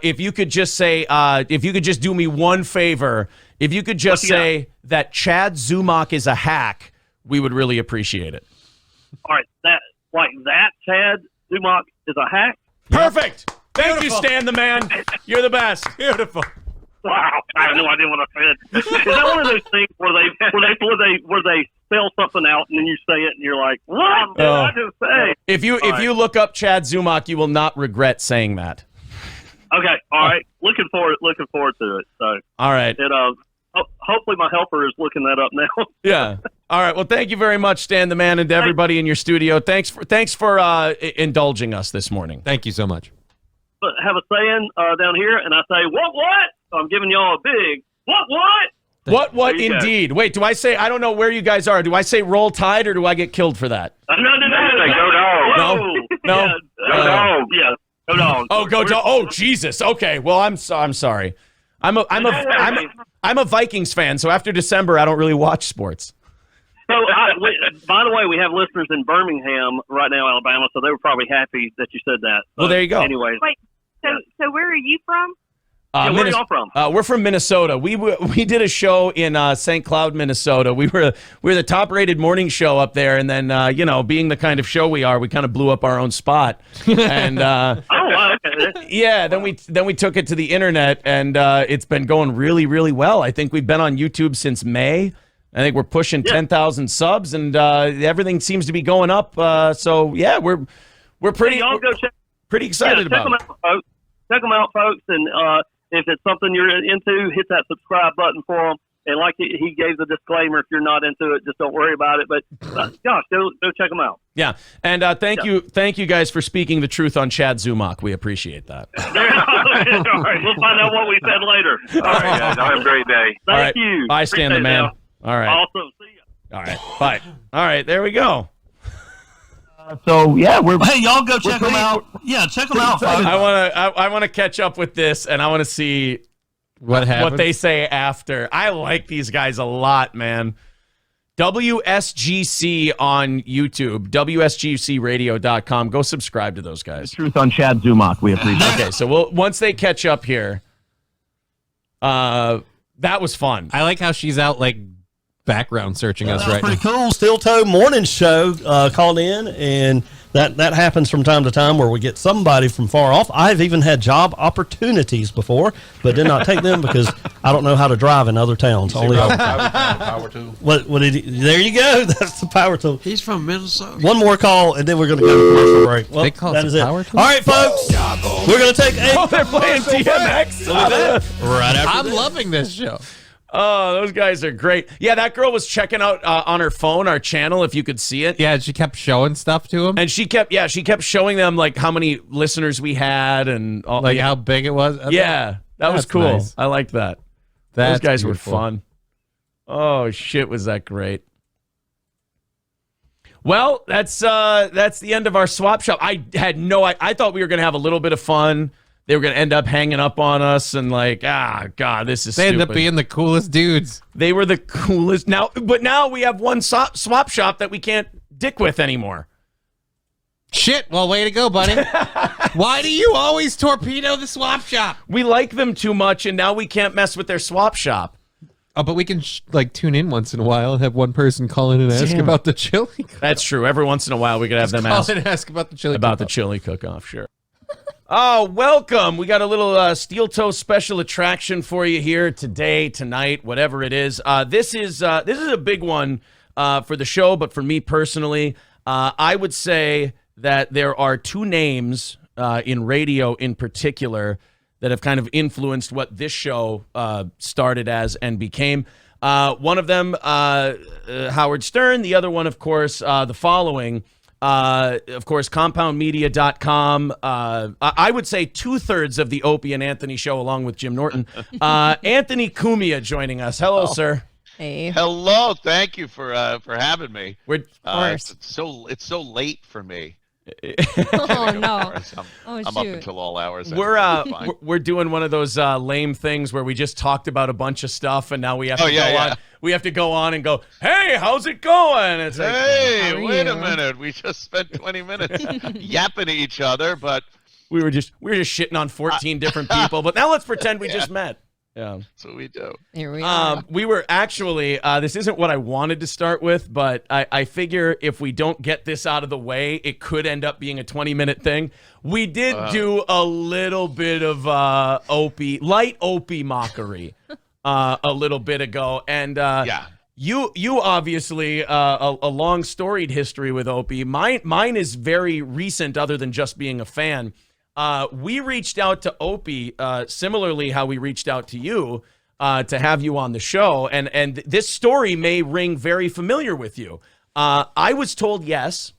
if you could just say, if you could just do me one favor, if you could just say that Chad Zumock is a hack, we would really appreciate it. All right, that Chad Zumock is a hack. Perfect. Thank you, Stan the Man. You're the best. Beautiful. Wow, I have no idea what I said. Is that one of those things where they spell something out and then you say it and you're like, what did I just say? If you look up Chad Zumock, you will not regret saying that. Okay, all right. Looking forward to it. So all right. And hopefully my helper is looking that up now. Yeah. All right. Well, thank you very much, Stan the Man, and to everybody in your studio. Thanks for indulging us this morning. Thank you so much. But have a saying down here, and I say what? So I'm giving y'all a big What? What There you go. indeed? Wait, do I say, I don't know where you guys are. Do I say roll tide or do I get killed for that? No. Go dog. No? Go dog. Yeah. Go dog. Oh, go dog. Oh, Jesus. Okay. Well, I'm sorry. I'm a Vikings fan, so after December, I don't really watch sports. So, by the way, we have listeners in Birmingham right now, Alabama, so they were probably happy that you said that. Well, there you go. Anyways. Wait, so where are you from? Where are y'all from? We're from Minnesota. We did a show in St. Cloud, Minnesota. We were the top-rated morning show up there, and then being the kind of show we are, we kind of blew up our own spot. And okay. yeah, then we took it to the internet, and it's been going really, really well. I think we've been on YouTube since May. I think we're pushing 10,000 subs, and everything seems to be going up. So yeah, we're pretty pretty excited about it. Check them out, folks, and if it's something you're into, hit that subscribe button for them. And like he gave the disclaimer, if you're not into it, just don't worry about it. But gosh, go check them out. Yeah, and thank you guys for speaking the truth on Chad Zumach. We appreciate that. All right, we'll find out what we said later. All right, guys. Have a great day. Thank you. Bye, Stan the man. All right. Awesome. See ya. All right. Bye. All right. There we go. So yeah, Hey, y'all go check them out. Yeah, check them out, folks. I want to catch up with this, and I want to see what they say after. I like these guys a lot, man. WSGC on YouTube, WSGCradio.com. Go subscribe to those guys. Truth on Chad Zumach. We appreciate. Okay, so once they catch up here, that was fun. I like how she's out like background searching us right now. Pretty cool. Steel Toe Morning Show called in, and that happens from time to time where we get somebody from far off. I've even had job opportunities before, but did not take them because I don't know how to drive in other towns. Only power tool. There you go. That's the power tool. He's from Minnesota. One more call, and then we're going to go to commercial break. Well, They call that it is a it. power tool? All right, folks. We're going to take a They're playing DMX. right after I'm this. loving this show. Oh, those guys are great. Yeah, that girl was checking out on her phone our channel, if you could see it. Yeah, she kept showing stuff to him. And she kept showing them like how many listeners we had and all, Like how big it was. Yeah, that was That's cool. nice. I liked that. That's those guys beautiful. were fun. Oh shit, was that great? Well, that's the end of our swap shop. I thought we were gonna have a little bit of fun. They were going to end up hanging up on us and like, God, this is They stupid. ended up being the coolest dudes. They were the coolest. But now we have one swap shop that we can't dick with anymore. Shit, well, way to go, buddy. Why do you always torpedo the swap shop? We like them too much, and now we can't mess with their swap shop. Oh, but we can tune in once in a while and have one person call in and ask about the chili. That's true. Every once in a while, we could have them call in and ask about the chili the chili cook-off, sure. Oh, welcome. We got a little Steel Toe special attraction for you here today, tonight, whatever it is. This is a big one for the show, but for me personally, I would say that there are two names in radio in particular that have kind of influenced what this show started as and became. One of them, Howard Stern. The other one, of course, the following. Of course, compoundmedia.com. I would say 2/3 of the Opie and Anthony show, along with Jim Norton. Anthony Cumia joining us. Hello, sir. Hey. Hello. Thank you for having me. Of course. It's so late for me. Oh no! I'm up until all hours. We're doing one of those lame things where we just talked about a bunch of stuff, and now we have to go on. We have to go on and go, hey, how's it going? It's like, hey, wait a minute. We just spent 20 minutes yapping to each other, but we were just shitting on 14 different people. But now let's pretend we just met. Yeah, that's what we do. Here we are. We were actually, this isn't what I wanted to start with, but I figure if we don't get this out of the way, it could end up being a 20-minute thing. We did do a little bit of light Opie mockery a little bit ago. And you obviously, a long storied history with Opie. Mine is very recent other than just being a fan. We reached out to Opie, similarly how we reached out to you to have you on the show. And this story may ring very familiar with you. I was told yes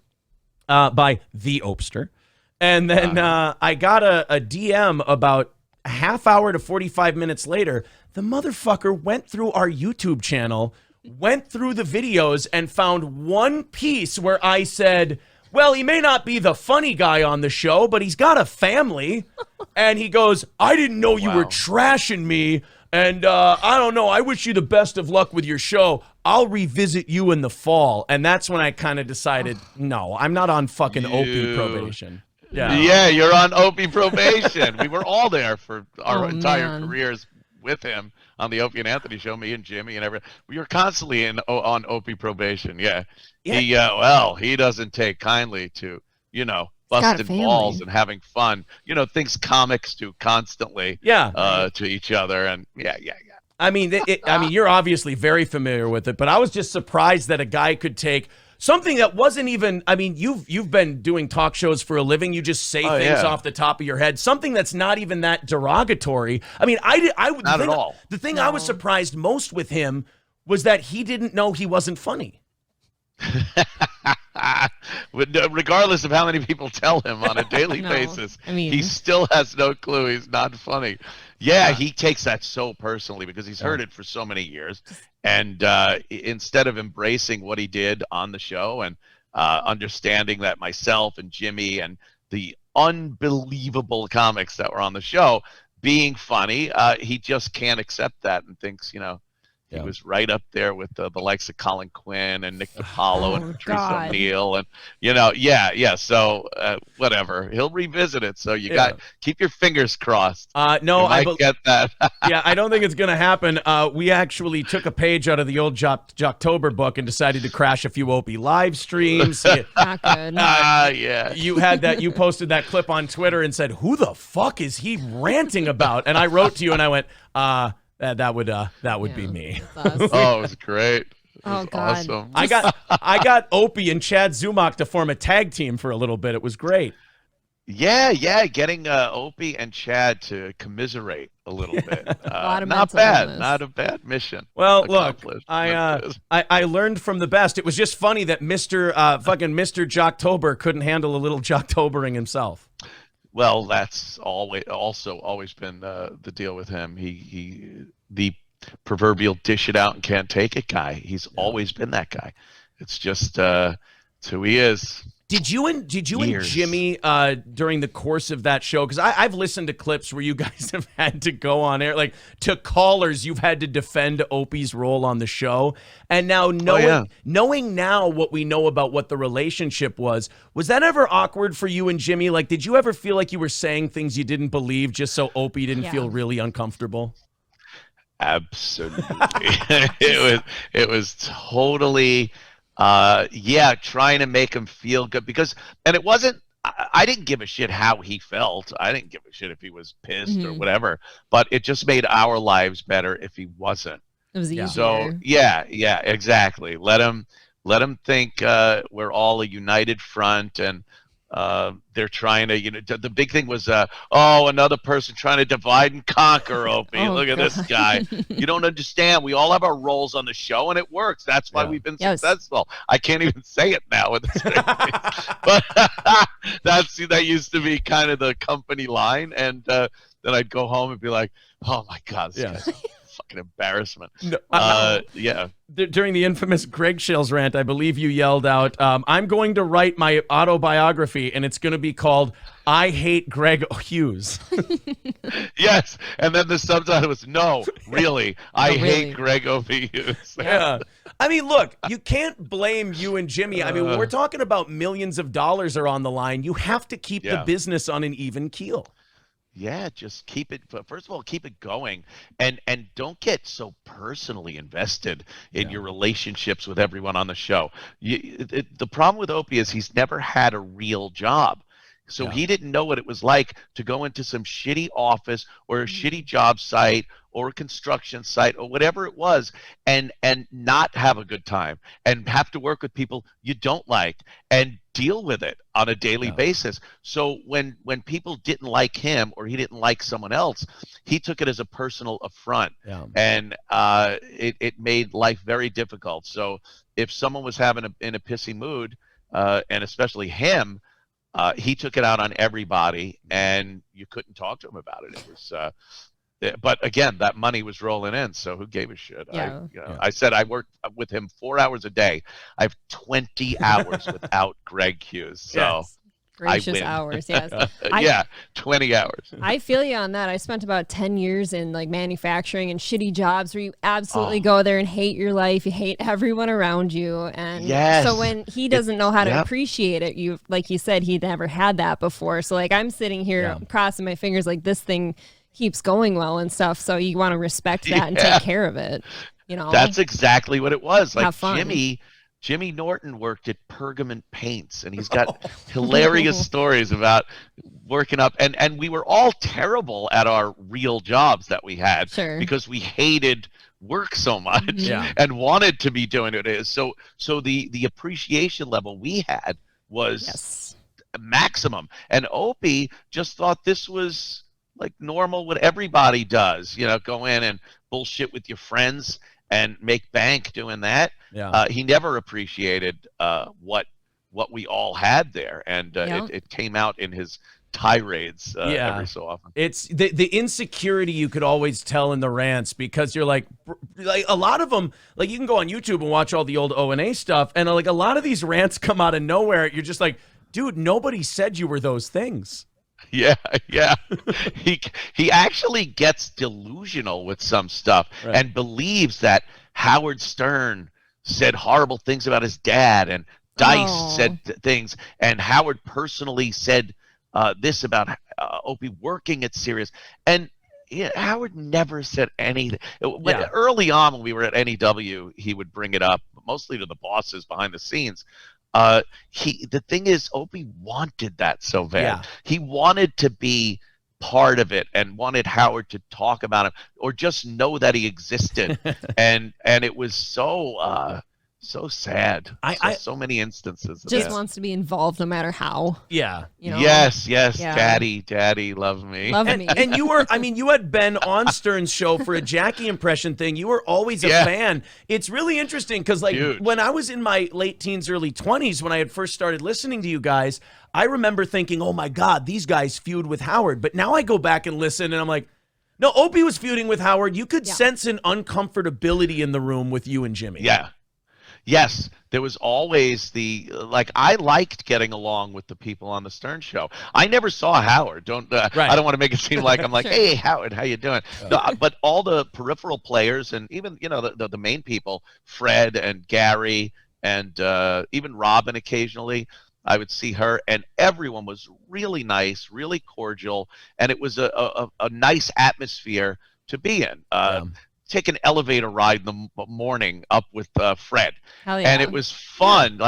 by the Opster. And then I got a DM about a half hour to 45 minutes later, the motherfucker went through our YouTube channel, went through the videos, and found one piece where I said, well, he may not be the funny guy on the show, but he's got a family. And he goes, I didn't know you were trashing me. And I don't know. I wish you the best of luck with your show. I'll revisit you in the fall. And that's when I kind of decided, no, I'm not on fucking Opie probation. Yeah, you're on Opie probation. We were all there for our entire careers with him on the Opie and Anthony show, me and Jimmy and everyone. We were constantly on Opie probation. Yeah. He doesn't take kindly to, busting balls and having fun. Things comics do constantly to each other. And yeah. I mean, you're obviously very familiar with it, but I was just surprised that a guy could take something that wasn't even, I mean, you've been doing talk shows for a living. You just say things off the top of your head. Something that's not even that derogatory. I mean, I would not at all. The thing I was surprised most with him was that he didn't know he wasn't funny. Regardless of how many people tell him on a daily basis, he still has no clue he's not funny. Yeah, he takes that so personally because he's heard it for so many years. And instead of embracing what he did on the show and understanding that myself and Jimmy and the unbelievable comics that were on the show being funny, he just can't accept that and thinks, he was right up there with the likes of Colin Quinn and Nick DiPaolo and Patrice O'Neill and So whatever, he'll revisit it. So you got keep your fingers crossed. No, I get that. I don't think it's gonna happen. We actually took a page out of the old Jocktober book and decided to crash a few Opie live streams. Not good. You had that. You posted that clip on Twitter and said, "Who the fuck is he ranting about?" And I wrote to you and I went, That would be me. Awesome. Oh, it was great. It was God. awesome. I got Opie and Chad Zumach to form a tag team for a little bit. It was great. Yeah, getting Opie and Chad to commiserate a little bit. Not bad. Not a bad mission. Well, look, I learned from the best. It was just funny that Mr. Jocktober couldn't handle a little Jocktobering himself. Well, that's always been the deal with him. He the proverbial dish it out and can't take it guy. He's always been that guy. It's just it's who he is. Did you and Jimmy during the course of that show? Because I've listened to clips where you guys have had to go on air, like to callers, you've had to defend Opie's role on the show. And now knowing now what we know about what the relationship was that ever awkward for you and Jimmy? Like, did you ever feel like you were saying things you didn't believe just so Opie didn't feel really uncomfortable? Absolutely. it was totally. Trying to make him feel good and it wasn't, I didn't give a shit how he felt. I didn't give a shit if he was pissed or whatever, but it just made our lives better if he wasn't. It was easier. So yeah, exactly. Let him think we're all a united front and they're trying to, the big thing was, another person trying to divide and conquer Opie. Look at this guy. You don't understand. We all have our roles on the show, and it works. That's why we've been successful. I can't even say it now with this but that used to be kind of the company line, and then I'd go home and be like, oh my God, this guy's fucking embarrassment. During the infamous Greg Shills rant, I believe you yelled out, I'm going to write my autobiography and it's going to be called I Hate Greg Hughes. Yes, and then the subtitle was, no, really, I hate Greg Hughes. Yeah. I mean, look, you can't blame you and Jimmy. I mean, when we're talking about millions of dollars are on the line, you have to keep the business on an even keel. Yeah, just keep it. First of all, keep it going, and don't get so personally invested in your relationships with everyone on the show. The problem with Opie is he's never had a real job, so he didn't know what it was like to go into some shitty office or a shitty job site or a construction site or whatever it was, and not have a good time and have to work with people you don't like and deal with it on a daily basis. So when people didn't like him or he didn't like someone else, he took it as a personal affront, and it made life very difficult. So if someone was in a pissy mood, and especially him, He took it out on everybody, and you couldn't talk to him about it. It was, but again, that money was rolling in, so who gave a shit? Yeah. I said I worked with him 4 hours a day. I have 20 hours without Greg Hughes, so Yes. Gracious I win. hours, yes. Yeah, 20 hours. I feel you on that. I spent about 10 years in like manufacturing and shitty jobs where you absolutely go there and hate your life. You hate everyone around you. And so when he doesn't know how to appreciate it, you like you said, he never had that before. So like I'm sitting here crossing my fingers like this thing keeps going well and stuff. So you want to respect that and take care of it. You know, that's exactly what it was. Like Have fun. Jimmy Norton worked at Pergamon Paints, and he's got hilarious stories about working up. And we were all terrible at our real jobs that we had because we hated work so much and wanted to be doing it. So the appreciation level we had was maximum. And Opie just thought this was like normal, what everybody does. You know, go in and bullshit with your friends and make bank doing that. He never appreciated what we all had there, and it came out in his tirades every so often. It's the insecurity you could always tell in the rants, because you're like a lot of them, like you can go on YouTube and watch all the old O&A stuff, and like a lot of these rants come out of nowhere. You're just like, dude, nobody said you were those things. Yeah. He actually gets delusional with some stuff and believes that Howard Stern said horrible things about his dad, and Dice said things, and Howard personally said this about Opie working at Sirius. And Howard never said anything. Early on when we were at NEW, he would bring it up, mostly to the bosses behind the scenes. The thing is, Opie wanted that so bad. He wanted to be part of it and wanted Howard to talk about him or just know that he existed. and it was so sad. So many instances of just that. wants to be involved no matter how. Yeah. You know? Yes. Daddy, love me. And you were, you had been on Stern's show for a Jackie impression thing. You were always a fan. It's really interesting because like when I was in my late teens, early 20s, when I had first started listening to you guys, I remember thinking, oh my God, these guys feud with Howard. But now I go back and listen and I'm like, no, Opie was feuding with Howard. You could sense an uncomfortability in the room with you and Jimmy. Yeah. Yes, there was always I liked getting along with the people on the Stern show. I never saw Howard. I don't want to make it seem like I'm like, hey, Howard, how you doing? No, but all the peripheral players and even, the main people, Fred and Gary and even Robin occasionally, I would see her, and everyone was really nice, really cordial, and it was a nice atmosphere to be in. Take an elevator ride in the morning up with Fred. Hell yeah. And it was fun.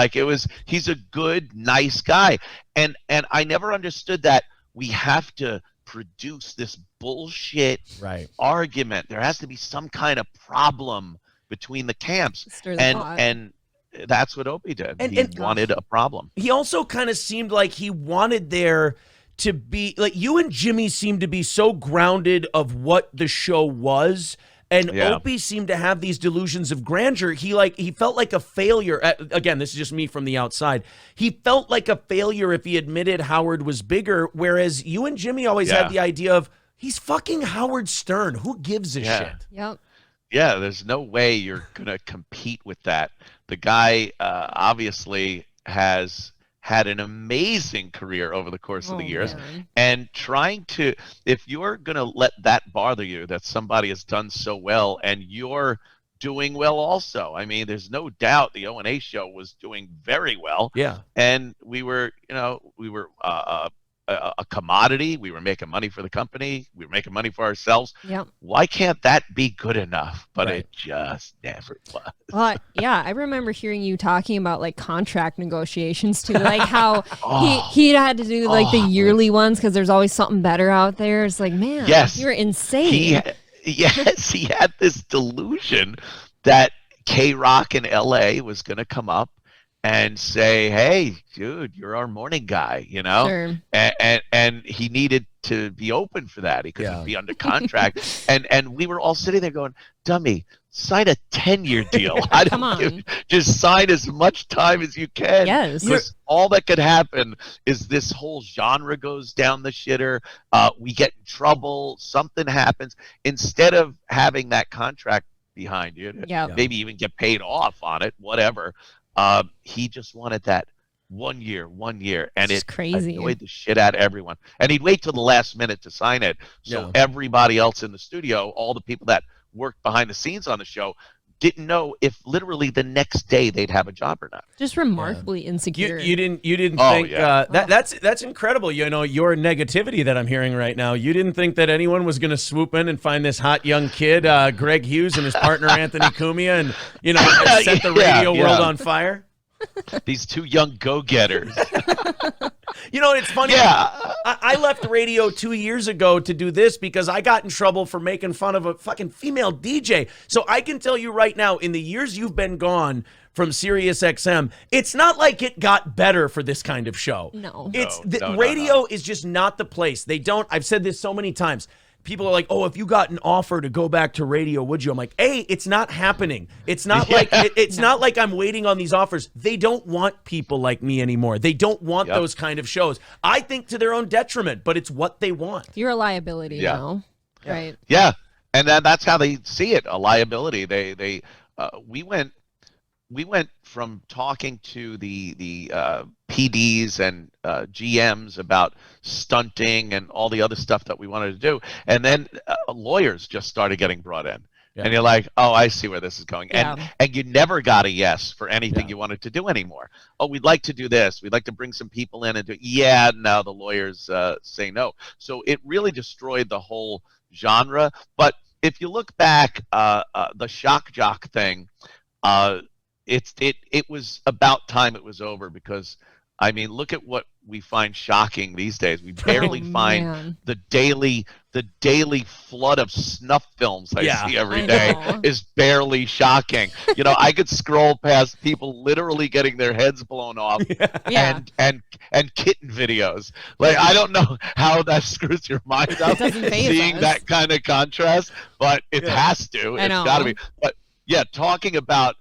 He's a good, nice guy. And I never understood that we have to produce this bullshit argument. There has to be some kind of problem between the camps. And that's what Opie did. He wanted a problem. He also kind of seemed like he wanted there to be, like, you and Jimmy seemed to be so grounded of what the show was. And Opie seemed to have these delusions of grandeur. He felt like a failure. Again, this is just me from the outside. He felt like a failure if he admitted Howard was bigger, whereas you and Jimmy always had the idea of, he's fucking Howard Stern. Who gives a shit? Yep. Yeah, there's no way you're going to compete with that. The guy obviously has had an amazing career over the course of the years. Man. And if you're going to let that bother you, that somebody has done so well and you're doing well also. I mean, there's no doubt the O&A show was doing very well. Yeah. And we were a commodity. We were making money for the company. We were making money for ourselves. Yep. Why can't that be good enough? But it just never was. Well, yeah, I remember hearing you talking about like contract negotiations too, like how he had to do like the yearly ones because there's always something better out there. It's like, man, you're insane. He had this delusion that K-Rock in LA was going to come up and say, hey, dude, you're our morning guy, Sure. And he needed to be open for that. He couldn't be under contract. and we were all sitting there going, dummy, sign a 10-year deal. I Come don't on. just sign as much time as you can. Yes. Because all that could happen is this whole genre goes down the shitter. We get in trouble. Something happens. Instead of having that contract behind you, maybe even get paid off on it, whatever. He just wanted that 1 year, and it's crazy. Annoyed the shit out of everyone. And he'd wait till the last minute to sign it, so everybody else in the studio, all the people that worked behind the scenes on the show, didn't know if literally the next day they'd have a job or not. Just remarkably insecure. You didn't think that's incredible. You know, your negativity that I'm hearing right now. You didn't think that anyone was going to swoop in and find this hot young kid, Greg Hughes, and his partner Anthony Cumia, and set the radio world on fire. These two young go-getters. It's funny. Yeah. I left radio 2 years ago to do this because I got in trouble for making fun of a fucking female DJ. So I can tell you right now, in the years you've been gone from Sirius XM, it's not like it got better for this kind of show. No. Radio is just not the place. I've said this so many times. People are like, oh, if you got an offer to go back to radio, would you? I'm like, hey, it's not happening. It's not not like I'm waiting on these offers. They don't want people like me anymore. They don't want those kind of shows. I think to their own detriment, but it's what they want. You're a liability now. Right. Yeah. And that's how they see it, a liability. We went from talking to the PDs and GMs about stunting and all the other stuff that we wanted to do, and then lawyers just started getting brought in. Yeah. And you're like, oh, I see where this is going. And you never got a yes for anything you wanted to do anymore. Oh, we'd like to do this. We'd like to bring some people in and do. Yeah, now the lawyers say no. So it really destroyed the whole genre. But if you look back, the shock jock thing. It was about time it was over, because I mean, look at what we find shocking these days. We barely find the daily flood of snuff films I see every day is barely shocking. I could scroll past people literally getting their heads blown off and kitten videos. Like, I don't know how that screws your mind up seeing that kind of contrast, but it has to. It's got to be. But yeah, talking about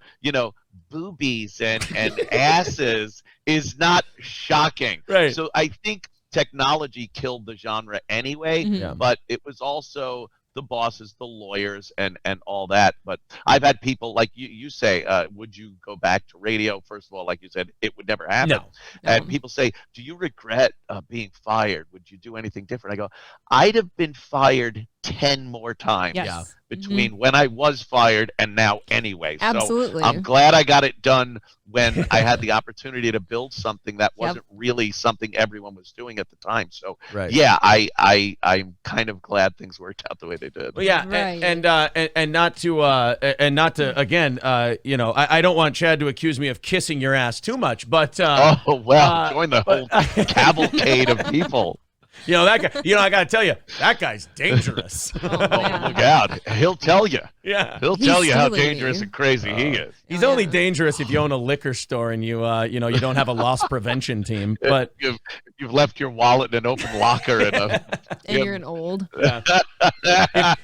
boobies and asses is not shocking. Right. So I think technology killed the genre anyway, but it was also the bosses, the lawyers, and all that. But I've had people like you say, would you go back to radio? First of all, like you said, it would never happen. No. And people say, do you regret being fired? Would you do anything different? I go, I'd have been fired 10 more times. Yes. Between when I was fired and now anyway. Absolutely. So I'm glad I got it done when I had the opportunity to build something that wasn't really something everyone was doing at the time. So yeah, I'm kind of glad things worked out the way they did. Well, yeah, and not to again, I don't want Chad to accuse me of kissing your ass too much, but join the whole cavalcade of people. That guy. I got to tell you, that guy's dangerous. Look out! He'll tell you. Yeah, he'll tell you how dangerous and crazy he is. He's only dangerous if you own a liquor store and you don't have a loss prevention team. But you've left your wallet in an open locker and you're an old. Yeah.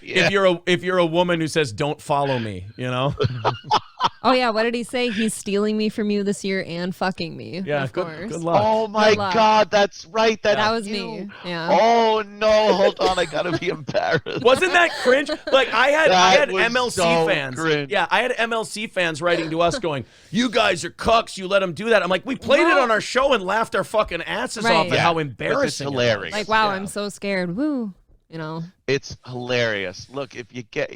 If you're a woman who says "Don't follow me," Oh yeah, what did he say? He's stealing me from you this year and fucking me. Yeah, of course. Good luck. Oh my God, that's right. That was me. Yeah. Oh no, hold on, I gotta be embarrassed. Wasn't that cringe? Like I had was MLC fans. Cringe. Yeah, I had MLC fans writing to us going, "You guys are cucks. You let them do that." I'm like, we played it on our show and laughed our fucking asses off at how embarrassing. It's hilarious. Like, wow, I'm so scared. Woo. It's hilarious. Look, if you get,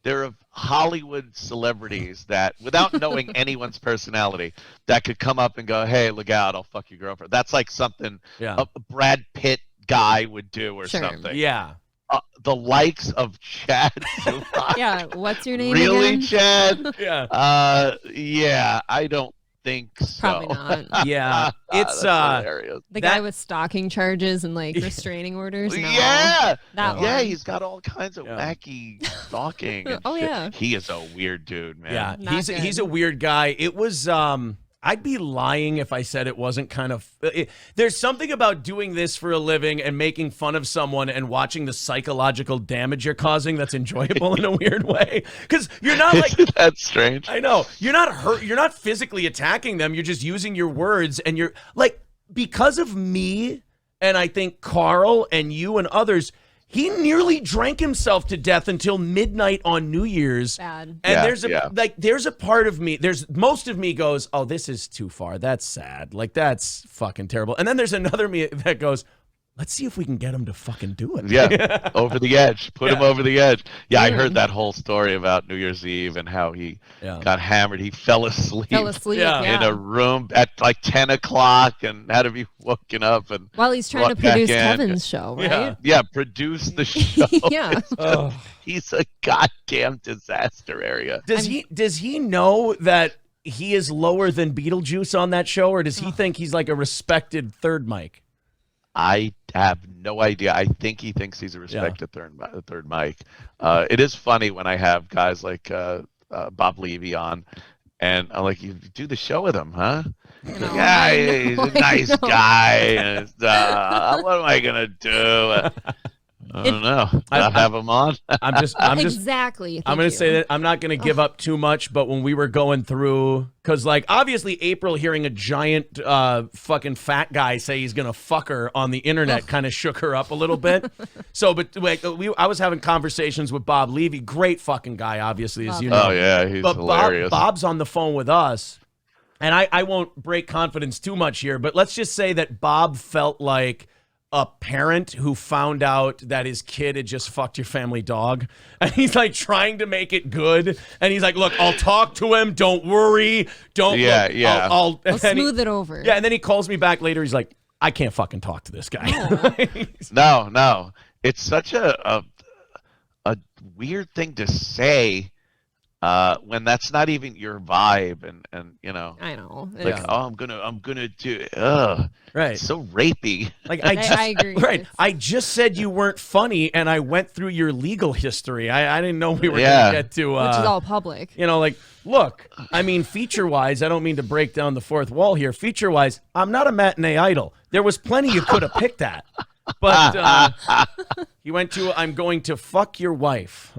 there are Hollywood celebrities that, without knowing anyone's personality, that could come up and go, "Hey, look out, I'll fuck your girlfriend." That's like something a Brad Pitt guy would do or something. Yeah. The likes of Chad. Yeah, what's your name really, again? Chad? Yeah. Yeah, I don't think so. Probably not. Yeah. It's hilarious. The guy with stalking charges and like restraining orders. No. Yeah. That one. Yeah, he's got all kinds of wacky stalking. And Oh shit. yeah. He is a weird dude, man. Yeah. He's a weird guy. It was I'd be lying if I said it wasn't kind of. There's something about doing this for a living and making fun of someone and watching the psychological damage you're causing that's enjoyable in a weird way. Because you're not like. That's strange. I know. You're not hurt. You're not physically attacking them. You're just using your words. And you're like, because of me and I think Carl and you and others, he nearly drank himself to death until midnight on New Year's. Bad. And there's a part of me, most of me goes, oh, this is too far. That's sad. Like, that's fucking terrible. And then there's another me that goes, let's see if we can get him to fucking do it. Yeah, over the edge. Put him over the edge. Yeah, I heard that whole story about New Year's Eve and how he got hammered. He fell asleep in a room at like 10 o'clock and had to be woken up. And while he's trying to produce Kevin's show, right? Yeah, produce the show. Yeah. He's a goddamn disaster area. Does he know that he is lower than Beetlejuice on that show, or does he think he's like a respected third mic? I have no idea. I think he thinks he's a respected third mic. It is funny when I have guys like Bob Levy on, and I'm like, you do the show with him, huh? Yeah, he's a nice guy. And, what am I gonna do? I don't know. Not have him on. I'm just exactly. I'm gonna say that I'm not gonna give up too much, but when we were going through, because like obviously April hearing a giant fucking fat guy say he's gonna fuck her on the internet kind of shook her up a little bit. So, but like I was having conversations with Bob Levy, great fucking guy, obviously, as you know. Oh yeah, he's hilarious. Bob's on the phone with us, and I won't break confidence too much here, but let's just say that Bob felt like a parent who found out that his kid had just fucked your family dog, and he's like trying to make it good, and he's like, look, I'll talk to him, don't worry, I'll smooth it over. Yeah, and then he calls me back later, he's like, I can't fucking talk to this guy. No, it's such a weird thing to say when that's not even your vibe, and you know, I know, like, oh, I'm gonna do, right, it's so rapey. Like I agree. Right, I just said you weren't funny, and I went through your legal history. I didn't know we were gonna get to, which is all public. You know, like, look, I mean, feature wise, I don't mean to break down the fourth wall here. Feature wise, I'm not a matinee idol. There was plenty you could have picked at. But he went to, I'm going to fuck your wife.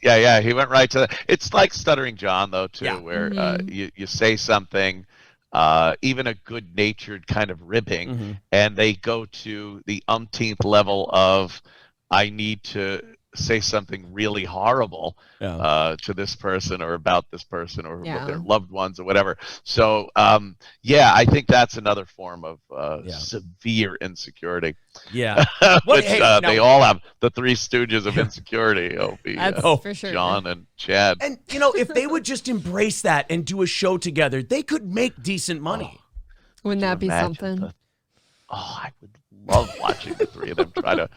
Yeah, he went right to that. It's like Stuttering John, though, too, where you say something, even a good-natured kind of ribbing, and they go to the umpteenth level of, I need to say something really horrible to this person or about this person or their loved ones or whatever. So, I think that's another form of severe insecurity. Yeah. Which they all have. The Three Stooges of insecurity. For sure. John and Chad. And, you know, if they would just embrace that and do a show together, they could make decent money. Wouldn't that be something? I would love watching the three of them try to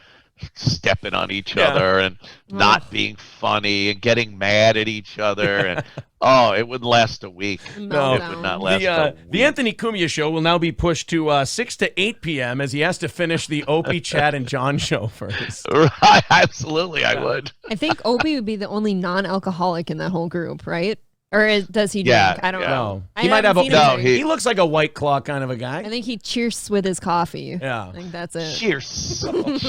stepping on each other and not being funny and getting mad at each other, and it wouldn't last a week. No, it would not last a week. The Anthony Cumia show will now be pushed to 6 to 8 p.m. as he has to finish the Opie, Chad, and John show first. Right, absolutely, I would. I think Opie would be the only non-alcoholic in that whole group, right? Or does he drink? I don't know. He might have he looks like a White Claw kind of a guy. I think he cheers with his coffee. Yeah. I think that's it. Cheers.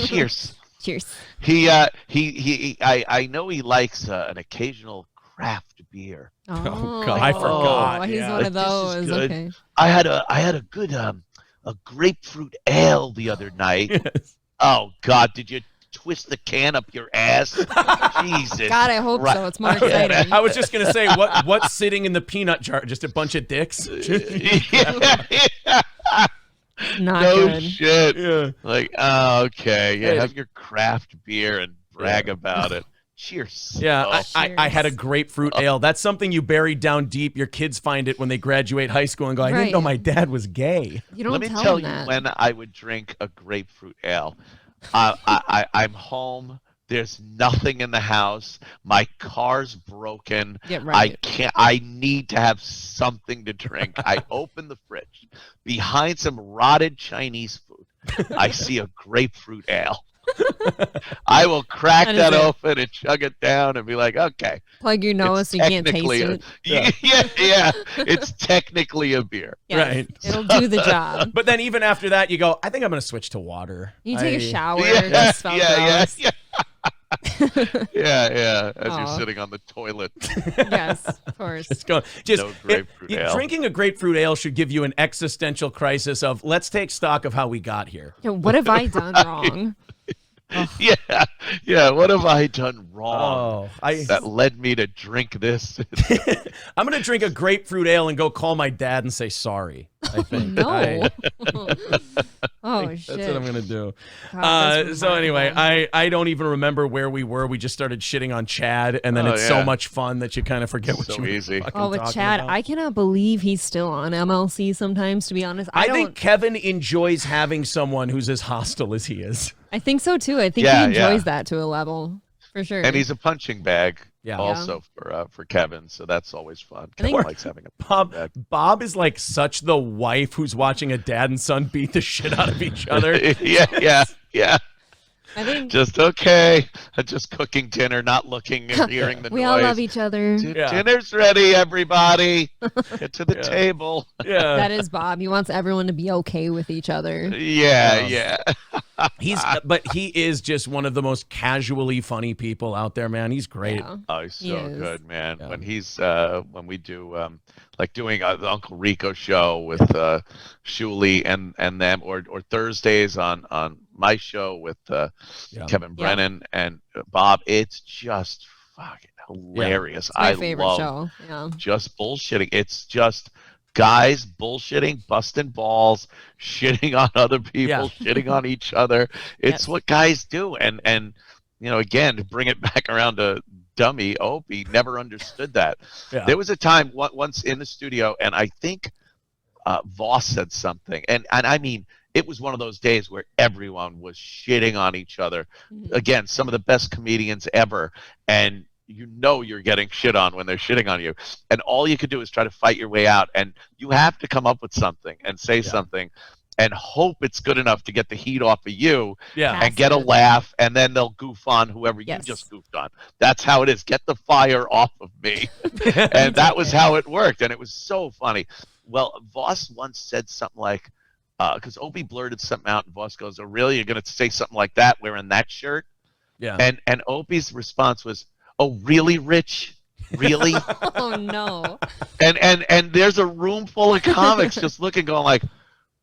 Cheers. Cheers. I know he likes an occasional craft beer. Oh, God, I forgot. He's one of those. Okay. I had a good a grapefruit ale the other night. Yes. Oh God, did you twist the can up your ass? Jesus. God, I hope so. It's more exciting. I was just gonna say, what's sitting in the peanut jar? Just a bunch of dicks. Not no good. shit. Yeah. Like, okay, have your craft beer and brag about it. Cheers. Yeah, I had a grapefruit ale. That's something you buried down deep. Your kids find it when they graduate high school and go, I didn't know my dad was gay. You don't Let me tell you when I would drink a grapefruit ale. I'm home. There's nothing in the house. My car's broken. Yeah, right. I need to have something to drink. I open the fridge. Behind some rotted Chinese food, I see a grapefruit ale. I will crack That is that it. open and chug it down and be like, okay. Plug your nose so you can't taste it. Yeah. It's technically a beer. Yes, Right. It'll do the job. But then even after that, you go, I think I'm going to switch to water. You take a shower. Yeah, It smell gross. Yeah. As you're Aw. sitting on the toilet. Yes, of course. No grapefruit ale. Drinking a grapefruit ale should give you an existential crisis of let's take stock of how we got here. Yeah, what have I done wrong? Yeah. What have I done wrong Oh, that led me to drink this? I'm going to drink a grapefruit ale and go call my dad and say sorry, I think. No. Oh, That's shit. what I'm going to do. God, that's So anyway, remarkable. I don't even remember where we were. We just started shitting on Chad, and then Oh, it's yeah. so much fun that you kind of forget what So you were easy. fucking Oh, with talking Chad, about. I cannot believe he's still on MLC sometimes, to be honest. I don't think Kevin enjoys having someone who's as hostile as he is. I think so too. I think Yeah, he enjoys yeah. that to a level. For sure. And he's a punching bag Yeah. also for Kevin, so that's always fun. I think- Kevin likes having a punching bag. Bob is like such the wife who's watching a dad and son beat the shit out of each other. yeah. I think Just okay. Just cooking dinner, not looking or hearing the we noise. all love each other. Yeah. Dinner's ready, everybody. Get to the table. Yeah. That is Bob. He wants everyone to be okay with each other. Yeah. But he is just one of the most casually funny people out there, man. He's great. Yeah. Oh, he's He so is. good, man. Yeah. When he's when we do like doing the Uncle Rico show with Shuli and them, or Thursdays on my show with Kevin Brennan and Bob, it's just fucking hilarious. It's my I favorite love show. Yeah. just bullshitting. It's just guys bullshitting, busting balls, shitting on other people, shitting on each other. It's Yes. what guys do. And you know, again, to bring it back around to dummy Opie, never understood that. Yeah. There was a time once in the studio, and I think Voss said something, and I mean, it was one of those days where everyone was shitting on each other. Again, some of the best comedians ever, and you know you're getting shit on when they're shitting on you, and all you could do is try to fight your way out, and you have to come up with something and say something and hope it's good enough to get the heat off of you and get a laugh, and then they'll goof on whoever you just goofed on. That's how it is. Get the fire off of me. And that was how it worked, and it was so funny. Well, Voss once said something like, because Opie blurted something out, and Voss goes, "Oh, really? You're going to say something like that wearing that shirt?" Yeah. And Opie's response was, "Oh, really, Rich? Really?" Oh no. And there's a room full of comics just looking, going like,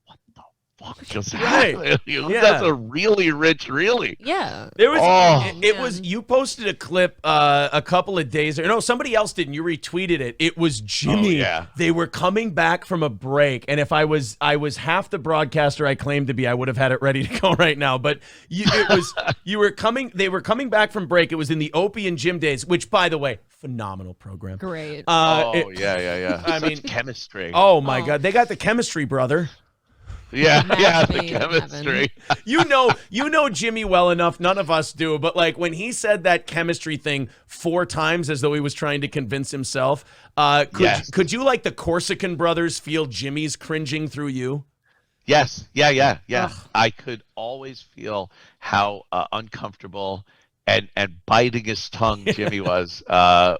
"What the fuck just happened? That's a really Rich, really?" Yeah. There was Oh. it was you posted a clip a couple of days no, somebody else did, and you retweeted it. It was Jimmy. Oh, yeah. They were coming back from a break, and if I was half the broadcaster I claimed to be, I would have had it ready to go right now. But they were coming back from break. It was in the Opie and Jim days, which, by the way, phenomenal program. Great. Yeah. I Such mean, chemistry. Oh my God, they got the chemistry, brother. Yeah, the made in chemistry. You know Jimmy well enough. None of us do, but like when he said that chemistry thing 4 times as though he was trying to convince himself, could you, like the Corsican brothers, feel Jimmy's cringing through you? Yes. Yeah. I could always feel how uncomfortable and biting his tongue Jimmy was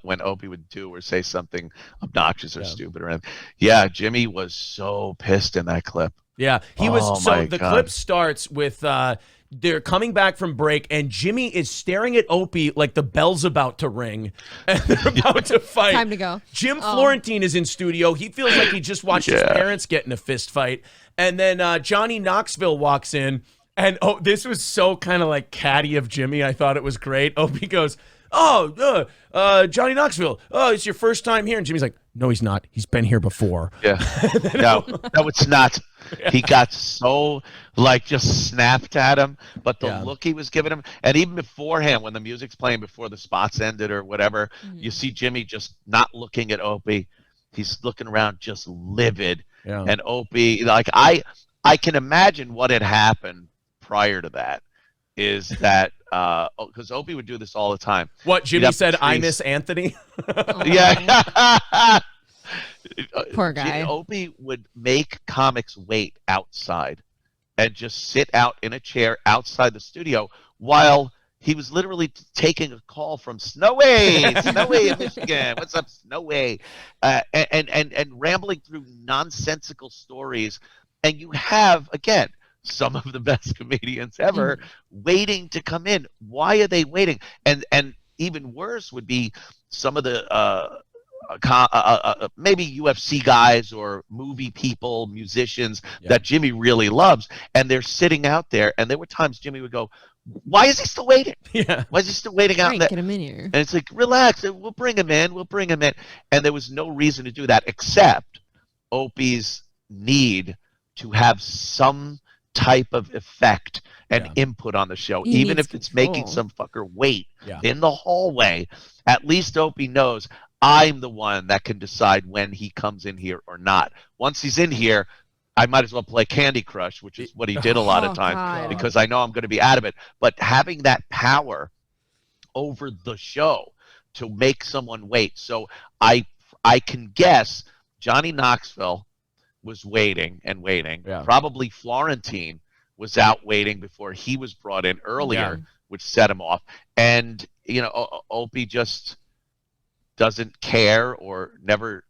when Opie would do or say something obnoxious or stupid or anything. Yeah, Jimmy was so pissed in that clip. Yeah, he was. Oh, So my the God. clip starts with they're coming back from break, and Jimmy is staring at Opie like the bell's about to ring, and they're about to fight. Time to go. Jim Florentine is in studio. He feels like he just watched his parents get in a fist fight, and then Johnny Knoxville walks in, and this was so kind of like catty of Jimmy. I thought it was great. Opie goes, Johnny Knoxville, it's your first time here, and Jimmy's like, no, he's not. He's been here before. Yeah. No, it's not. He got so just snapped at him, but the look he was giving him, and even beforehand when the music's playing before the spots ended or whatever, you see Jimmy just not looking at Opie. He's looking around just livid. Yeah. And Opie, like I can imagine what had happened prior to that is that because Opie would do this all the time. What Jimmy said, I miss Anthony. Yeah. Poor guy. Opie would make comics wait outside and just sit out in a chair outside the studio while he was literally taking a call from Snowy in Michigan. What's up, Snowy? And rambling through nonsensical stories. And you have, again, some of the best comedians ever waiting to come in. Why are they waiting? And even worse would be some of the maybe UFC guys or movie people, musicians that Jimmy really loves, and they're sitting out there. And there were times Jimmy would go, "Why is he still waiting? Yeah, why is he still waiting out?" Right, get him in here. And it's like, relax, we'll bring him in. And there was no reason to do that except Opie's need to have some type of effect and input on the show, He even needs if it's control. making some fucker wait in the hallway. At least Opie knows I'm the one that can decide when he comes in here or not. Once he's in here, I might as well play Candy Crush, which is what he did a lot of times, because I know I'm going to be out of it. But having that power over the show to make someone wait. So I can guess Johnny Knoxville was waiting and waiting. Probably Florentine was out waiting before he was brought in earlier, which set him off. And, Opie just doesn't care or never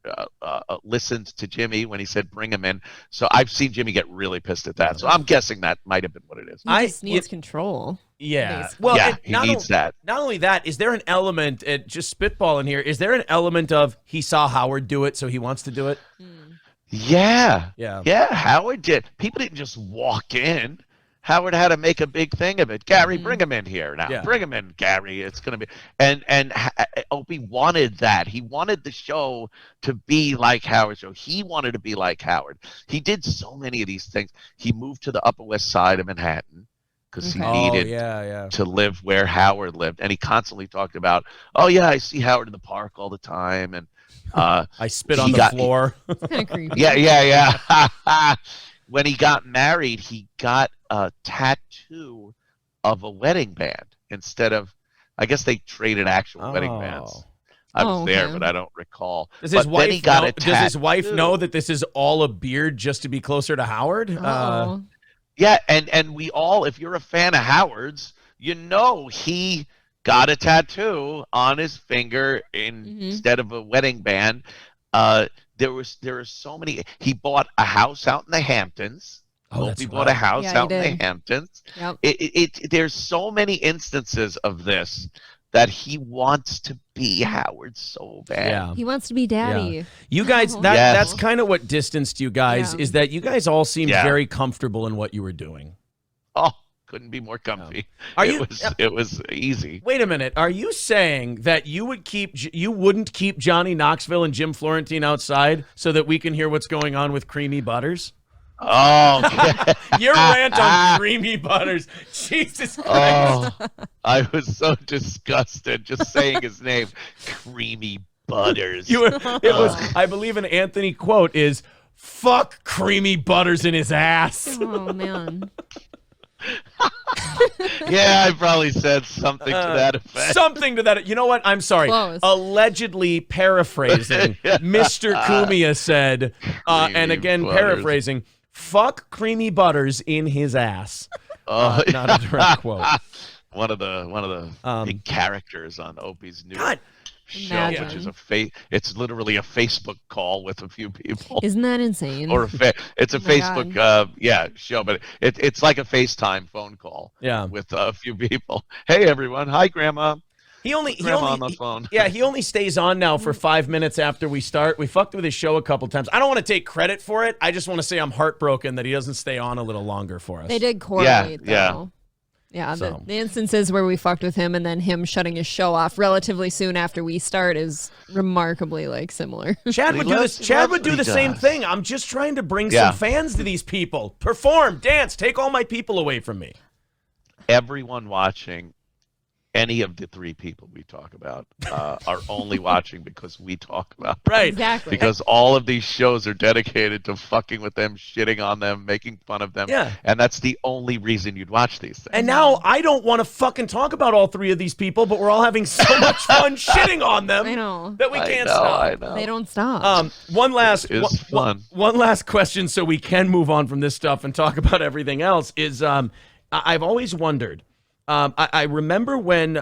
listened to Jimmy when he said bring him in. So I've seen Jimmy get really pissed at that. So I'm guessing that might have been what it is. He just needs control. Yeah. basically. Well, he needs that. Not only that, is there an element, just spitballing here, is there an element of he saw Howard do it, so he wants to do it? Yeah. Yeah. Howard did. People didn't just walk in. Howard had to make a big thing of it. Gary, bring him in here now. Bring him in, Gary. It's going to be. And Opie wanted that. He wanted the show to be like Howard's show. He wanted to be like Howard. He did so many of these things. He moved to the Upper West Side of Manhattan because he needed to live where Howard lived. And he constantly talked about, oh, yeah, I see Howard in the park all the time. And I spit on the floor. It's kind of creepy. Yeah. When he got married, he got a tattoo of a wedding band instead of, I guess they traded actual wedding bands. I was there, but I don't recall. Does his wife know that this is all a beard just to be closer to Howard? Yeah, and we all, if you're a fan of Howard's, he got a tattoo on his finger instead of a wedding band. There are so many. He bought a house out in the Hamptons. He bought a house out in the Hamptons. Yep. There's so many instances of this that he wants to be Howard so bad. Yeah. He wants to be daddy. Yeah. You guys, that's kind of what distanced you guys, is that you guys all seemed very comfortable in what you were doing. Oh, couldn't be more comfy. It was easy. Wait a minute. Are you saying that you wouldn't keep Johnny Knoxville and Jim Florentine outside so that we can hear what's going on with Creamy Butters? Oh, your rant on Creamy Butters. Jesus Christ. I was so disgusted just saying his name. Creamy Butters. I believe an Anthony quote is, fuck Creamy Butters in his ass. Oh, man. Yeah, I probably said something to that effect. Something to that. You know what? I'm sorry. Close. Allegedly paraphrasing, Mr. Cumia said, and again paraphrasing, fuck Creamy Butters in his ass. Not a direct quote. One of the big characters on Opie's new show, which is it's literally a Facebook call with a few people. Isn't that insane? Or it's a Facebook show, but it's like a FaceTime phone call with a few people. Hey everyone, hi grandma. He only on the phone. He only stays on now for 5 minutes after we start. We fucked with his show a couple times. I don't want to take credit for it. I just want to say I'm heartbroken that he doesn't stay on a little longer for us. They did correlate, though. Yeah, So. the instances where we fucked with him and then him shutting his show off relatively soon after we start is remarkably similar. Chad would do this. Chad would do the same thing. I'm just trying to bring some fans to these people. Perform, dance, take all my people away from me. Everyone watching any of the three people we talk about are only watching because we talk about them. Right. Exactly. Because all of these shows are dedicated to fucking with them, shitting on them, making fun of them. Yeah. And that's the only reason you'd watch these things. And now I don't want to fucking talk about all three of these people, but we're all having so much fun shitting on them I know. that we can't stop. I know. They don't stop. One last fun. One last question so we can move on from this stuff and talk about everything else is I've always wondered I remember when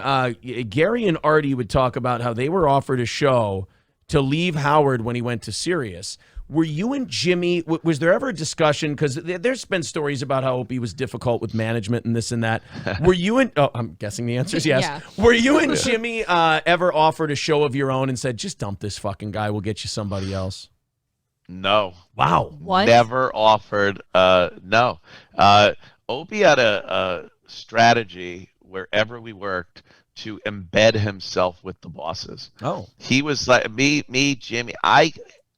Gary and Artie would talk about how they were offered a show to leave Howard when he went to Sirius. Were you and Jimmy, was there ever a discussion? Because there's been stories about how Opie was difficult with management and this and that. Were you and, I'm guessing the answer is yes. Yeah. Were you and Jimmy ever offered a show of your own and said, just dump this fucking guy, we'll get you somebody else? No. Wow. What? Never offered. No. Opie had a strategy wherever we worked to embed himself with the bosses. Oh. He was like me, Jimmy.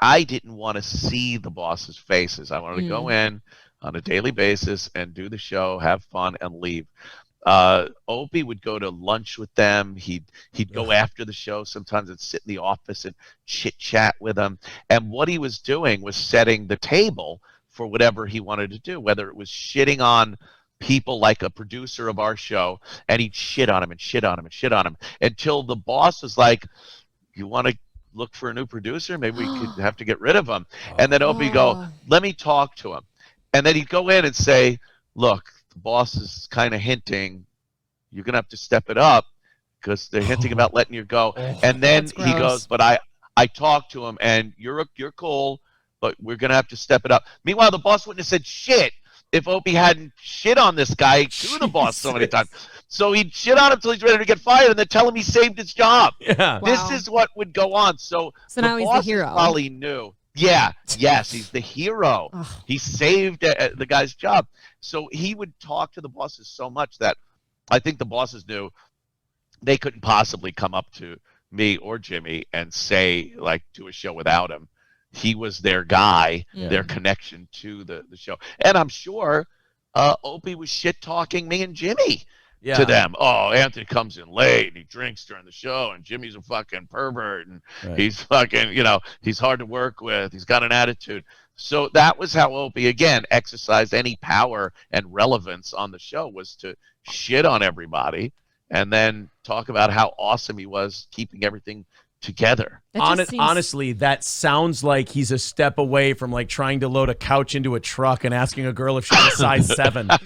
I didn't want to see the bosses' faces. I wanted to go in on a daily basis and do the show, have fun, and leave. Opie would go to lunch with them. He'd go after the show sometimes and sit in the office and chit chat with them. And what he was doing was setting the table for whatever he wanted to do, whether it was shitting on people like a producer of our show, and he'd shit on him and shit on him and shit on him until the boss was like, you want to look for a new producer? Maybe we could have to get rid of him. And then Opie go, let me talk to him. And then he'd go in and say, look, the boss is kind of hinting you're going to have to step it up because they're hinting about letting you go. And then he goes, but I talked to him and you're cool, but we're going to have to step it up. Meanwhile, the boss wouldn't have said shit if Opie hadn't shit on this guy to the boss so many times. So he'd shit on him until he's ready to get fired and then tell him he saved his job. Yeah. This is what would go on. So now he's the hero. Probably knew. Yeah. Yes, he's the hero. He saved the guy's job. So he would talk to the bosses so much that I think the bosses knew they couldn't possibly come up to me or Jimmy and say, like, do a show without him. He was their guy, their connection to the show. And I'm sure Opie was shit-talking me and Jimmy to them. Oh, Anthony comes in late, and he drinks during the show, and Jimmy's a fucking pervert, and he's fucking, he's hard to work with. He's got an attitude. So that was how Opie, again, exercised any power and relevance on the show, was to shit on everybody and then talk about how awesome he was keeping everything together. Honestly, that sounds like he's a step away from like trying to load a couch into a truck and asking a girl if she's a size 7 or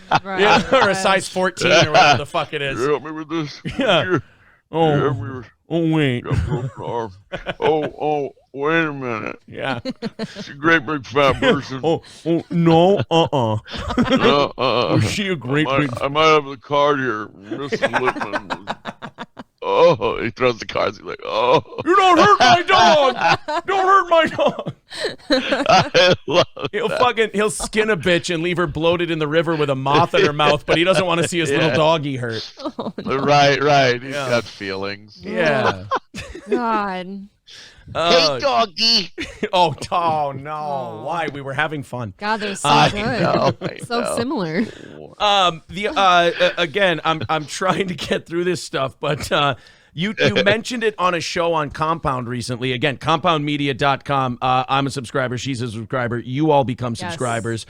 a size 14 or whatever the fuck it is. Help me with this. Yeah. Oh, wait. Oh, wait a minute. Yeah. She's a great big fat person. No, Was she a great big... I might have the card here. Mrs. Lippman. Oh, he throws the cards. He's like, oh. You don't hurt my dog. Don't hurt my dog. I love He'll skin a bitch and leave her bloated in the river with a moth in her mouth, but he doesn't want to see his little doggy hurt. Oh, no. Right. He's got feelings. Yeah. God. Hey, doggy. Oh, no. Why? We were having fun. God, they're so good. So similar. Again, I'm trying to get through this stuff, but you mentioned it on a show on Compound recently. Again, compoundmedia.com. I'm a subscriber. She's a subscriber. You all become subscribers.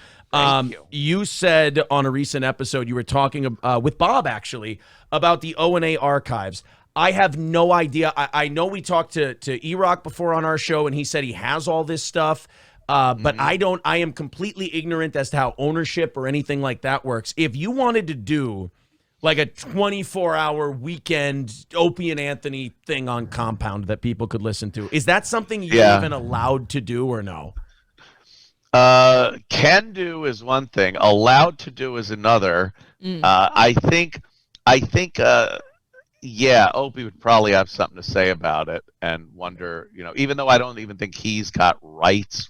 You said on a recent episode, you were talking with Bob, actually, about the O&A archives. I have no idea. I know we talked to E-Rock before on our show, and he said he has all this stuff. But I am completely ignorant as to how ownership or anything like that works. If you wanted to do like a 24-hour weekend Opie and Anthony thing on Compound that people could listen to, is that something you're even allowed to do or no? Can do is one thing. Allowed to do is another. I think Opie would probably have something to say about it and wonder, even though I don't even think he's got rights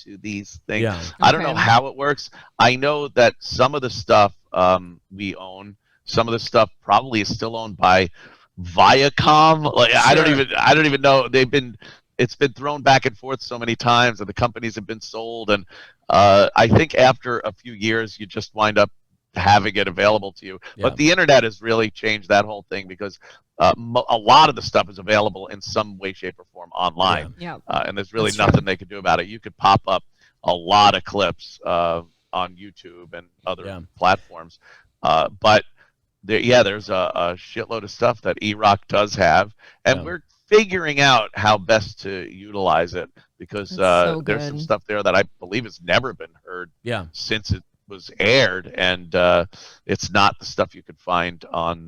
to these things. Yeah. I don't know how it works. I know that some of the stuff we own, some of the stuff probably is still owned by Viacom. Like sure. I don't even know. It's been thrown back and forth so many times, and the companies have been sold. And I think after a few years, you just wind up having it available to you. But the internet has really changed that whole thing, because a lot of the stuff is available in some way, shape, or form online. And there's really nothing they could do about it. You could pop up a lot of clips on YouTube and other platforms. But there's a shitload of stuff that E-Rock does have, and we're figuring out how best to utilize it, because there's some stuff there that I believe has never been heard since was aired, and it's not the stuff you could find on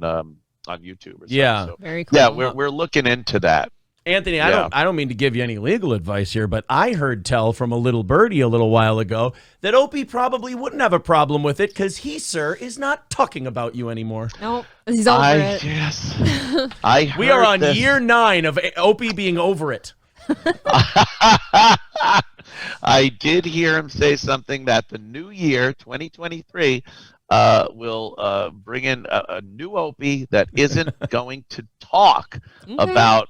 YouTube or something. Yeah. So, Very cool. yeah, we're looking into that. Anthony, I don't mean to give you any legal advice here, but I heard tell from a little birdie a little while ago that Opie probably wouldn't have a problem with it because he, sir, is not talking about you anymore. Nope, he's over it. Yes. We are on year 9 of Opie being over it. I did hear him say something that the new year, 2023, will bring in a new Opie that isn't going to talk about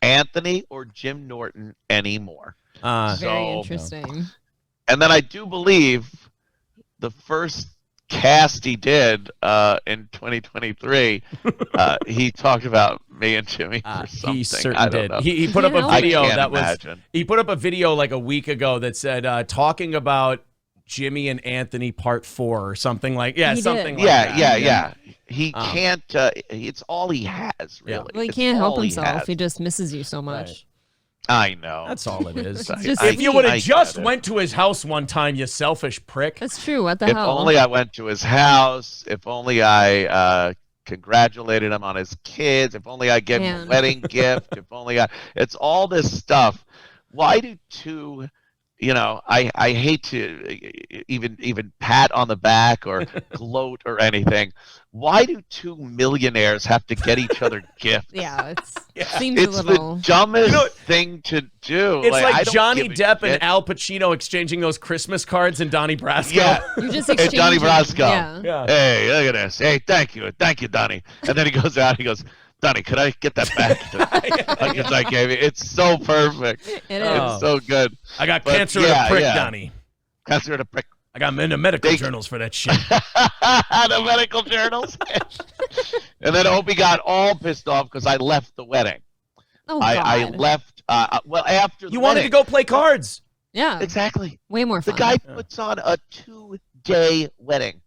Anthony or Jim Norton anymore. Very interesting. And then I do believe the first cast he did in 2023 he talked about me and Jimmy or something. He certainly I don't did. know. He put up a video that was imagine. He put up a video like a week ago that said talking about Jimmy and Anthony part 4 or something like something like that. Yeah. He can't it's all he has, really. Well, he It's can't help all himself. He He just misses you so much. Right. I know. That's all it is. Just if you would I have just get it. went to his house one time, you selfish prick. That's true. What the If hell? only I went to his house. If only I congratulated him on his kids. If only I gave him a wedding gift. If only it's all this stuff. Why do two, I hate to even pat on the back or gloat or anything. Why do 2 millionaires have to get each other gifts? Yeah, seems It's a little the dumbest thing to do. It's I like don't Johnny give a Depp and shit. Al Pacino exchanging those Christmas cards in Donnie Brasco. Yeah. You're just It's Donnie exchanging. Brasco. Yeah. Hey, look at this. Hey, thank you, Donnie. And then he goes out. He goes, Donnie, could I get that back? Because I gave you. It's so perfect. It's so good. I got cancer of the prick, Donnie. Cancer of the prick. I got in the medical journals for that shit. The medical journals. And then Opie got all pissed off because I left the wedding. Oh, I God. left. After You wanted to go play cards. Yeah. Exactly. Way more The fun. guy puts on a 2-day wedding.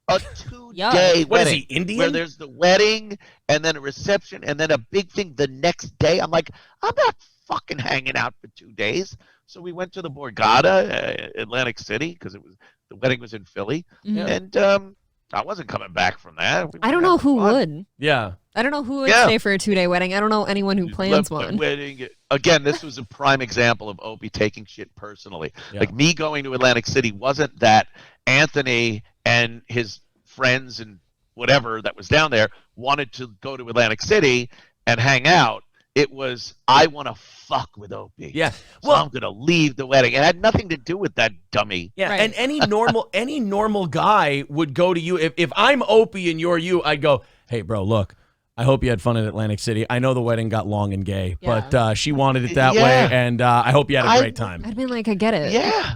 A 2-day wedding. What is he, Indian? Where there's the wedding and then a reception and then a big thing the next day. I'm like, I'm not fucking hanging out for 2 days. So we went to the Borgata, Atlantic City, because the wedding was in Philly, and I wasn't coming back from that. I don't know who would. Yeah. I don't know who would stay for a 2-day wedding. I don't know anyone who plans one. Wedding. Again, this was a prime example of Opie taking shit personally. Yeah. Like me going to Atlantic City wasn't that Anthony and his friends and whatever that was down there wanted to go to Atlantic City and hang out. It was, I want to fuck with Opie. Yeah. So I'm going to leave the wedding. It had nothing to do with that dummy. Yeah, and any normal guy would go to you. If I'm Opie and you're you, I'd go, hey, bro, look, I hope you had fun in Atlantic City. I know the wedding got long and gay, but she wanted it that way, and I hope you had a great time. I'd be like, I get it. Yeah.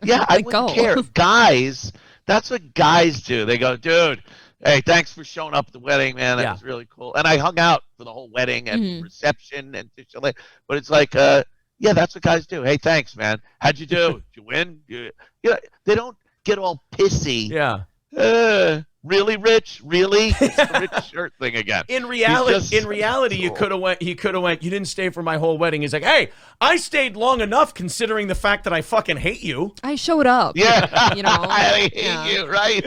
Yeah, I wouldn't care. Guys, that's what guys do. They go, dude, hey, thanks for showing up at the wedding, man. That was really cool. And I hung out for the whole wedding and reception and shit like that. But it's like, yeah, that's what guys do. Hey, thanks, man. How'd you do? Did you win? They don't get all pissy. Yeah. Really, Rich? Really? It's the rich shirt thing again. In reality, you could have went. He could have went. You didn't stay for my whole wedding. He's like, hey, I stayed long enough, considering the fact that I fucking hate you. I showed up. Yeah, I hate you, right?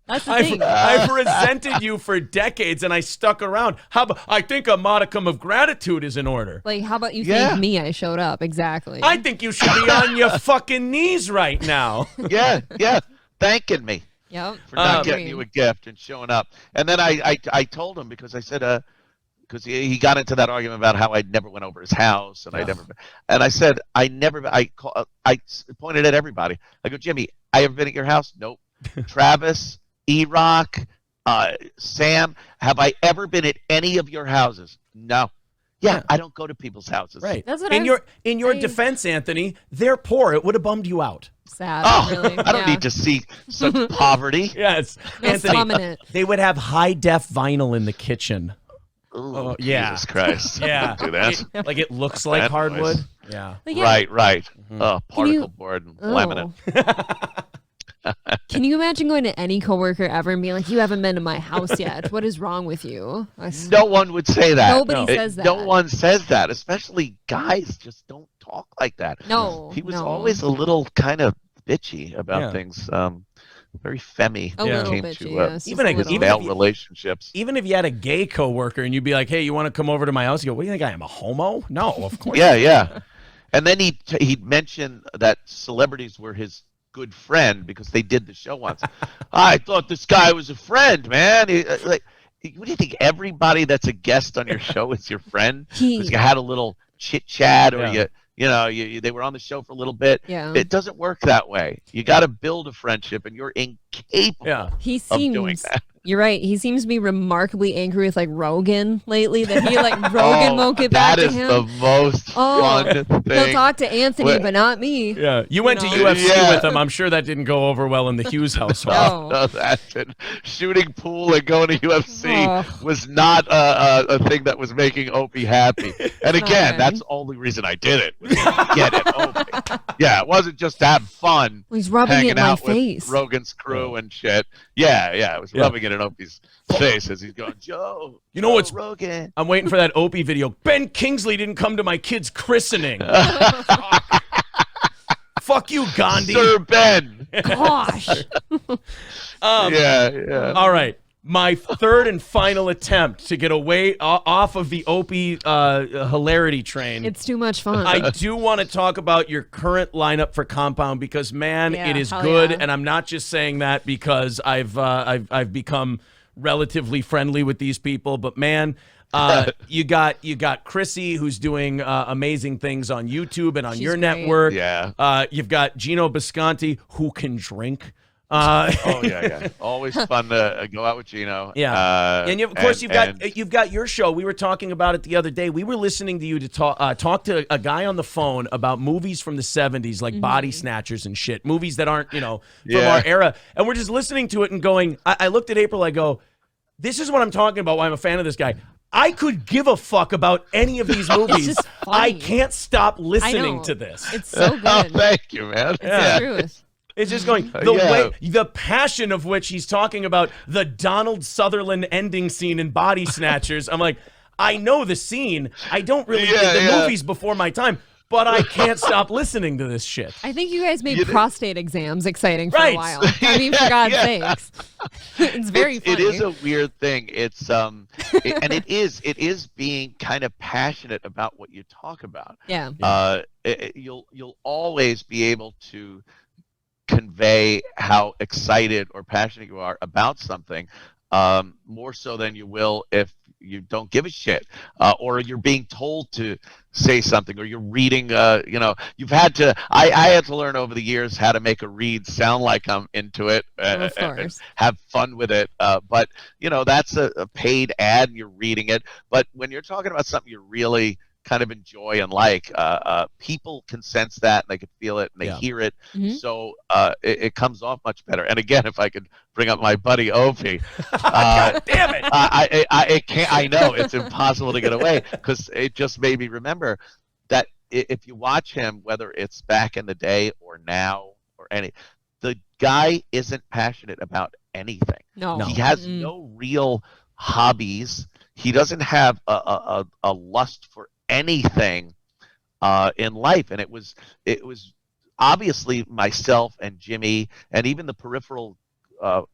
That's the thing. I've resented you for decades, and I stuck around. I think a modicum of gratitude is in order. Like, how about you thank me? I showed up. Exactly. I think you should be on your fucking knees right now. Yeah, thanking me. Yep. For not getting you a gift and showing up. And then I told him because I said, because he got into that argument about how I never went over his house and I said, I pointed at everybody. I go, Jimmy, I ever been at your house? Nope. Travis, E-Rock, Sam, have I ever been at any of your houses? No. Yeah, I don't go to people's houses. Right. That's what in your defense, Anthony, they're poor. It would have bummed you out. Sad. Really. I don't need to see such poverty. Yes, Anthony. They would have high def vinyl in the kitchen. Ooh, yeah. Jesus Christ. Yeah. Do that. Like it looks like hardwood. Noise. Yeah. Right. Oh, particle board and laminate. Can you imagine going to any coworker ever and being like, you haven't been to my house yet? What is wrong with you? No one would say that. Nobody says that. No one says that, especially guys just don't talk like that. No. He was always a little kind of bitchy about things. Very femmy. A when it little came bitchy, to yes, even just a little. male relationships. Even if you had a gay coworker and you'd be like, "Hey, you want to come over to my house?" You go, "What do you think I am, a homo?" No, of course. Yeah. And then he'd mention that celebrities were his good friend because they did the show once. I thought this guy was a friend, man. What do you think? Everybody that's a guest on your show is your friend because you had a little chit chat, or they were on the show for a little bit. Yeah. It doesn't work that way. You got to build a friendship, and you're incapable of doing that. You're right. He seems to be remarkably angry with like Rogan lately. That he Rogan won't get back to him. That is the most fun thing. He'll talk to Anthony, but not me. Yeah, you went to UFC with him. I'm sure that didn't go over well in the Hughes household. No, that didn't. Shooting pool and going to UFC was not a thing that was making Opie happy. And again, that's the only reason I did it. Was to get it, Opie. Yeah, it wasn't just to have fun. He's rubbing hanging it in my out face. with Rogan's crew and shit. Yeah, it was rubbing it in Opie's face as he's going, Joe. You know what's Rogan? I'm waiting for that Opie video. Ben Kingsley didn't come to my kid's christening. Fuck you, Gandhi. Sir Ben. Gosh. Yeah. All right. My third and final attempt to get away off of the Opie hilarity train. It's too much fun. I do want to talk about your current lineup for Compound because, man, it is hell good, yeah. and I'm not just saying that because I've become relatively friendly with these people, but man, you got Chrissy, who's doing amazing things on YouTube and on your network. Yeah. You've got Gino Bisconti, who can drink. Yeah. Always fun to go out with Gino. Yeah, and of course you've got your show. We were talking about it the other day. We were listening to you to talk to a guy on the phone about movies from the 70s, like Body Snatchers and shit, movies that aren't from our era. And we're just listening to it and going. I looked at April. I go, this is what I'm talking about. Why I'm a fan of this guy. I could give a fuck about any of these movies. I can't stop listening to this. It's so good. Oh, thank you, man. It's the truth. It's just going the passion of which he's talking about the Donald Sutherland ending scene in Body Snatchers. I'm like, I know the scene. I don't really the movie's before my time, but I can't stop listening to this shit. I think you guys made prostate exams exciting for a while. I mean, for God's sakes, it's very funny. It is a weird thing. It's and it is being kind of passionate about what you talk about. Yeah. You'll always be able to convey how excited or passionate you are about something, more so than you will if you don't give a shit, or you're being told to say something, or you're reading. You've had to. I had to learn over the years how to make a read sound like I'm into it, and have fun with it. But that's a paid ad, and you're reading it. But when you're talking about something you really kind of enjoy and like, people can sense that, and they can feel it, and they hear it. So it comes off much better. And again, if I could bring up my buddy Opie, God damn it! I know it's impossible to get away because it just made me remember that if you watch him, whether it's back in the day or now or the guy isn't passionate about anything. No. He has no real hobbies. He doesn't have a lust for anything in life, and it was obviously myself and Jimmy and even the peripheral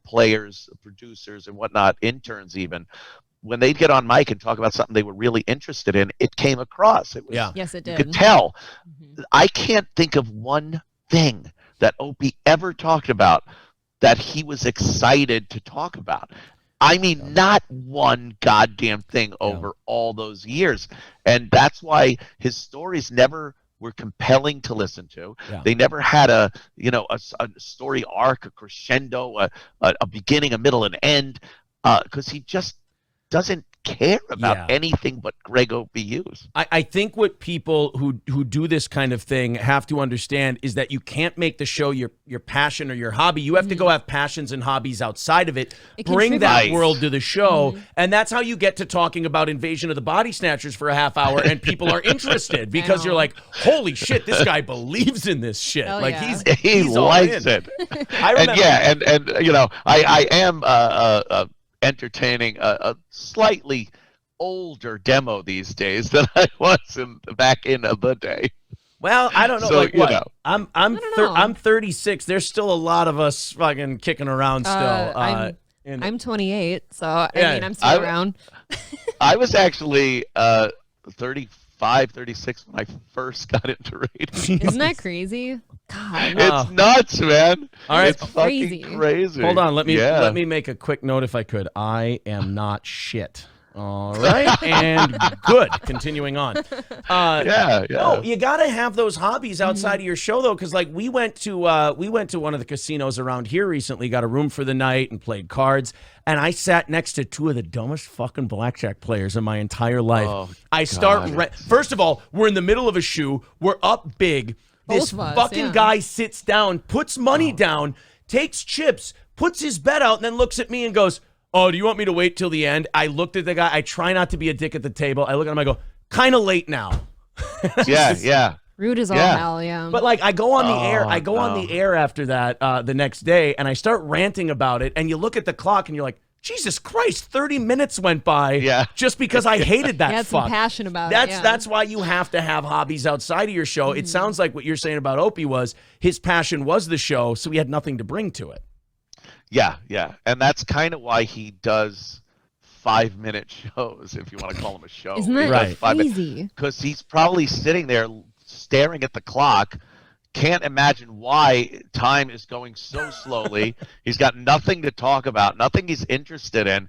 players, producers and whatnot, interns even, when they'd get on mic and talk about something they were really interested in, it came across. It was, Yes, it did. You could tell. I can't think of one thing that Opie ever talked about that he was excited to talk about. I mean, not one goddamn thing over all those years. And that's why his stories never were compelling to listen to. They never had a story arc, a crescendo, a beginning, a middle, and end, because he just doesn't care about anything but Greg Opie Hughes. I think what people who do this kind of thing have to understand is that you can't make the show your passion or your hobby. You have to go have passions and hobbies outside of it. Bring that world to the show, and that's how you get to talking about Invasion of the Body Snatchers for a half hour, and people are interested because you're like, holy shit, this guy believes in this shit. He likes it. I remember, I am entertaining a slightly older demo these days than I was back in the day. Well, I don't know. So, like you what? know. I'm 36. There's still a lot of us fucking kicking around still. I'm 28, so I mean, I'm still around. I was actually 35, 36 when I first got into radio. Isn't that crazy? God, It's nuts, man. All right, it's fucking crazy. Hold on, let me make a quick note if I could. I am not shit. All right, and good. Continuing on. Yeah. No, you got to have those hobbies outside of your show, though, because like we went to one of the casinos around here recently, got a room for the night, and played cards. And I sat next to two of the dumbest fucking blackjack players in my entire life. Oh, I start. First of all, we're in the middle of a shoe. We're up big. This Both of us, fucking guy sits down, puts money down, takes chips, puts his bet out, and then looks at me and goes, "Oh, do you want me to wait till the end?" I looked at the guy. I try not to be a dick at the table. I look at him. I go, "Kind of late now." Yeah. Rude as all hell, yeah. But like, I go on the air. I go on the air after that the next day, and I start ranting about it. And you look at the clock, and you're like, Jesus Christ, 30 minutes went by just because I hated that You had fuck. some passion about That's it. That's why you have to have hobbies outside of your show. It sounds like what you're saying about Opie was his passion was the show, so he had nothing to bring to it. Yeah. And that's kind of why he does 5-minute shows, if you want to call them a show. Isn't that Right. crazy? Because he's probably sitting there staring at the clock, can't imagine why time is going so slowly. He's got nothing to talk about, nothing he's interested in.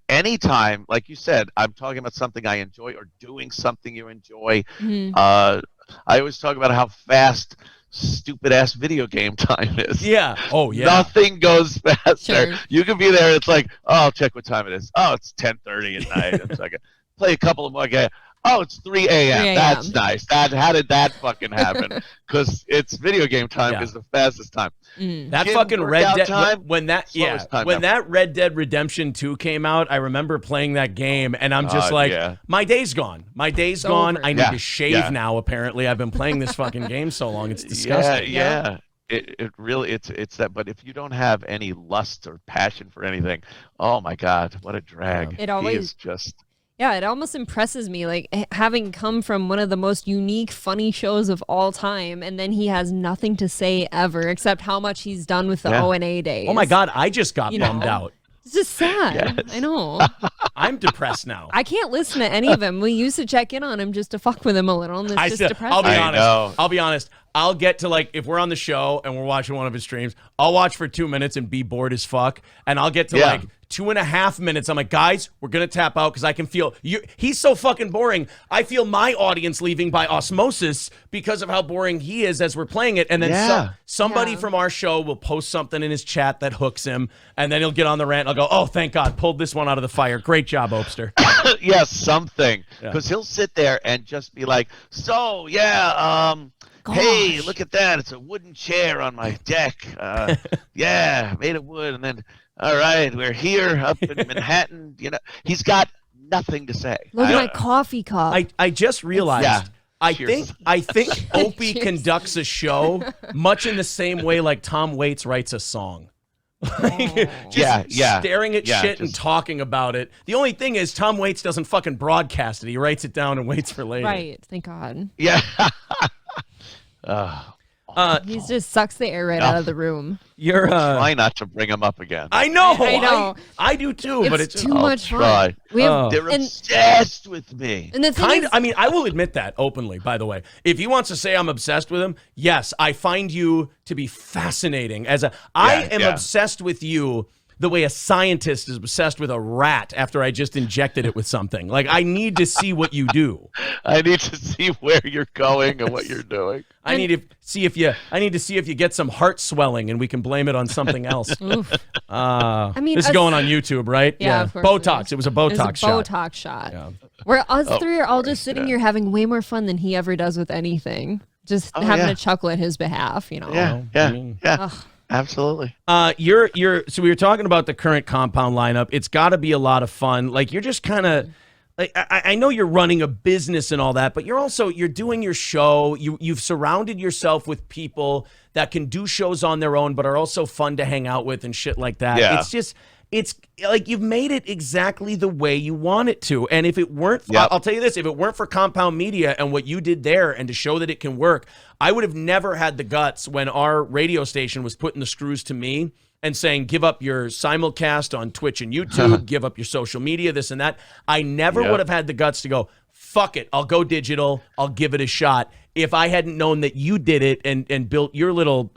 Anytime, like you said, I'm talking about something I enjoy or doing something you enjoy. I always talk about how fast stupid ass video game time is. Yeah. Oh, yeah. Nothing goes faster. Sure. You can be there. It's like, oh, I'll check what time it is. Oh, it's 10:30 at night. It's like, play a couple of more games. Oh, it's 3 a.m. 3 a.m. That's nice. How did that fucking happen? Because it's video game time is the fastest time. That Gym fucking Red workout Dead time, when that slowest time when ever. that Red Dead Redemption 2 came out, I remember playing that game and I'm just like, my day's gone. My day's gone. over. I need to shave now. Apparently, I've been playing this fucking game so long. It's disgusting. Yeah. It really it's that. But if you don't have any lust or passion for anything, oh my God, what a drag! It always- he is just. Yeah, it almost impresses me, like having come from one of the most unique, funny shows of all time, and then he has nothing to say ever except how much he's done with the O&A days. Oh my God, I just got You bummed know? out. It's just sad. I know. I'm depressed now. I can't listen to any of him. We used to check in on him just to fuck with him a little, and it's just depressing. I'll be honest. I'll be honest. I'll get to like if we're on the show and we're watching one of his streams, I'll watch for 2 minutes and be bored as fuck, and I'll get to like 2.5 minutes. I'm like, guys, we're gonna tap out because I can feel you. He's so fucking boring. I feel my audience leaving by osmosis because of how boring he is as we're playing it. And then somebody from our show will post something in his chat that hooks him, and then he'll get on the rant. I'll go, oh, thank God, pulled this one out of the fire. Great job, Opster. Something because he'll sit there and just be like, so hey, look at that. It's a wooden chair on my deck. Made of wood. And then, all right, we're here up in Manhattan. You know, he's got nothing to say. Look at my coffee cup. I just realized. Yeah. I Cheers. think Opie conducts a show much in the same way like Tom Waits writes a song. Staring at shit and talking about it. The only thing is Tom Waits doesn't fucking broadcast it. He writes it down and waits for later. Right. Thank God. Yeah. He just sucks the air right out of the room. You're try not to bring him up again. I know. I know. I do too, but it's too much fun. Try. We have, They're obsessed with me. and the thing is, I mean, I will admit that openly, by the way. If he wants to say I'm obsessed with him, yes, I find you to be fascinating. I am obsessed with you the way a scientist is obsessed with a rat after I just injected it with something. Like, I need to see what you do. I need to see where you're going and what you're doing. I need to see if you get some heart swelling and we can blame it on something else. I mean, this is going on YouTube, right? Yeah. Of course Botox. It was a Botox shot. Botox shot. Yeah. Where us three are all just sitting here having way more fun than he ever does with anything. Just having a chuckle at his behalf, you know. Yeah. Absolutely. So we were talking about the current compound lineup. It's got to be a lot of fun. Like, you're just kind of like, I know you're running a business and all that, but you're doing your show. You've surrounded yourself with people that can do shows on their own, but are also fun to hang out with and shit like that. Yeah. It's just, it's like you've made it exactly the way you want it to. And if it weren't, I'll tell you this, if it weren't for Compound Media and what you did there and to show that it can work, I would have never had the guts when our radio station was putting the screws to me and saying, give up your simulcast on Twitch and YouTube, give up your social media, this and that. I never would have had the guts to go, fuck it, I'll go digital, I'll give it a shot. If I hadn't known that you did it and built your little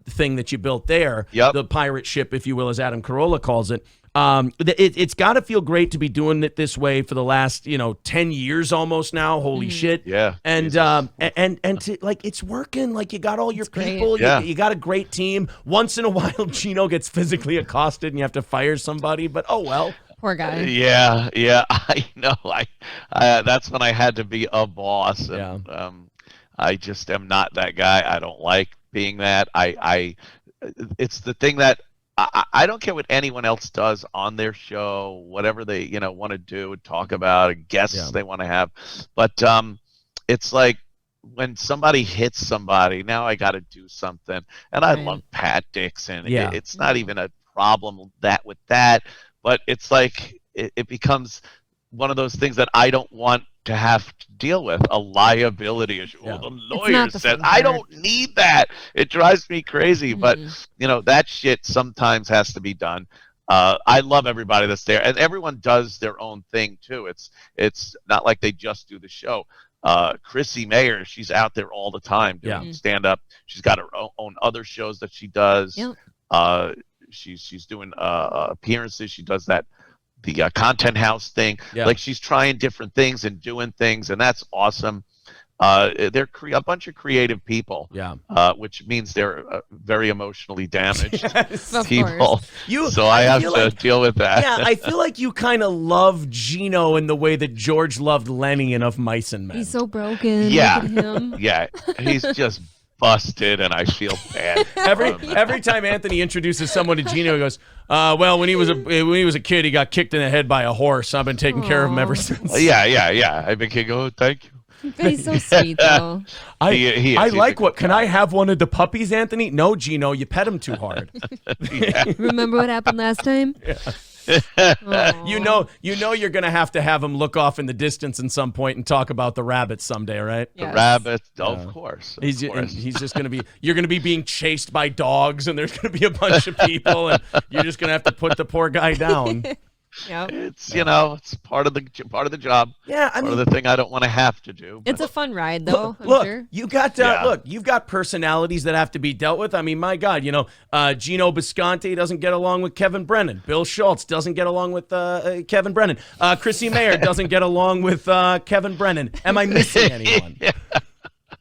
thing that you built there, the pirate ship, if you will, as Adam Carolla calls it, it's got to feel great to be doing it this way for the last 10 years almost now. Holy shit! Yeah, and to, like, it's working. Like, you got all your people. You got a great team. Once in a while, Gino gets physically accosted and you have to fire somebody. But oh well. Poor guy. Yeah, I know. I that's when I had to be a boss. And, I just am not that guy. I don't like being that. It's the thing that I don't care what anyone else does on their show, whatever they want to do, talk about, guests they want to have, but it's like when somebody hits somebody, now I got to do something, and I love Pat Dixon. It's not even a problem with that, but it's like it becomes one of those things that I don't want to have to deal with, a liability issue. The lawyer said, I don't need that. It drives me crazy. But, that shit sometimes has to be done. I love everybody that's there. And everyone does their own thing, too. It's not like they just do the show. Chrissy Mayer, she's out there all the time doing stand-up. She's got her own other shows that she does. She's doing appearances. She does the Content House thing. Like, she's trying different things and doing things, and that's awesome. They're a bunch of creative people, which means they're very emotionally damaged people. So I have to deal with that. I feel like you kind of love Gino in the way that George loved Lenny in Of Mice and Men. He's so broken. Yeah, Look at him. He's just busted, and I feel bad. Every time Anthony introduces someone to Gino, he goes, well, when he was a kid, he got kicked in the head by a horse. I've been taking care of him ever since. I've been kidding. Oh, thank you. But he's so sweet, though. I like what. Can I have one of the puppies, Anthony? No, Gino, you pet him too hard. Remember what happened last time? You know you're gonna have him look off in the distance at some point and talk about the rabbits someday, right? The rabbits, of course. He's just gonna be. You're gonna be being chased by dogs, and there's gonna be a bunch of people, and you're just gonna have to put the poor guy down. It's it's part of the job. Yeah, part of the thing I don't want to have to do. It's a fun ride, though. Look, you got you've got personalities that have to be dealt with. I mean, my God, Gino Bisconti doesn't get along with Kevin Brennan. Bill Schultz doesn't get along with Kevin Brennan. Chrissy Mayer doesn't get along with Kevin Brennan. Am I missing anyone?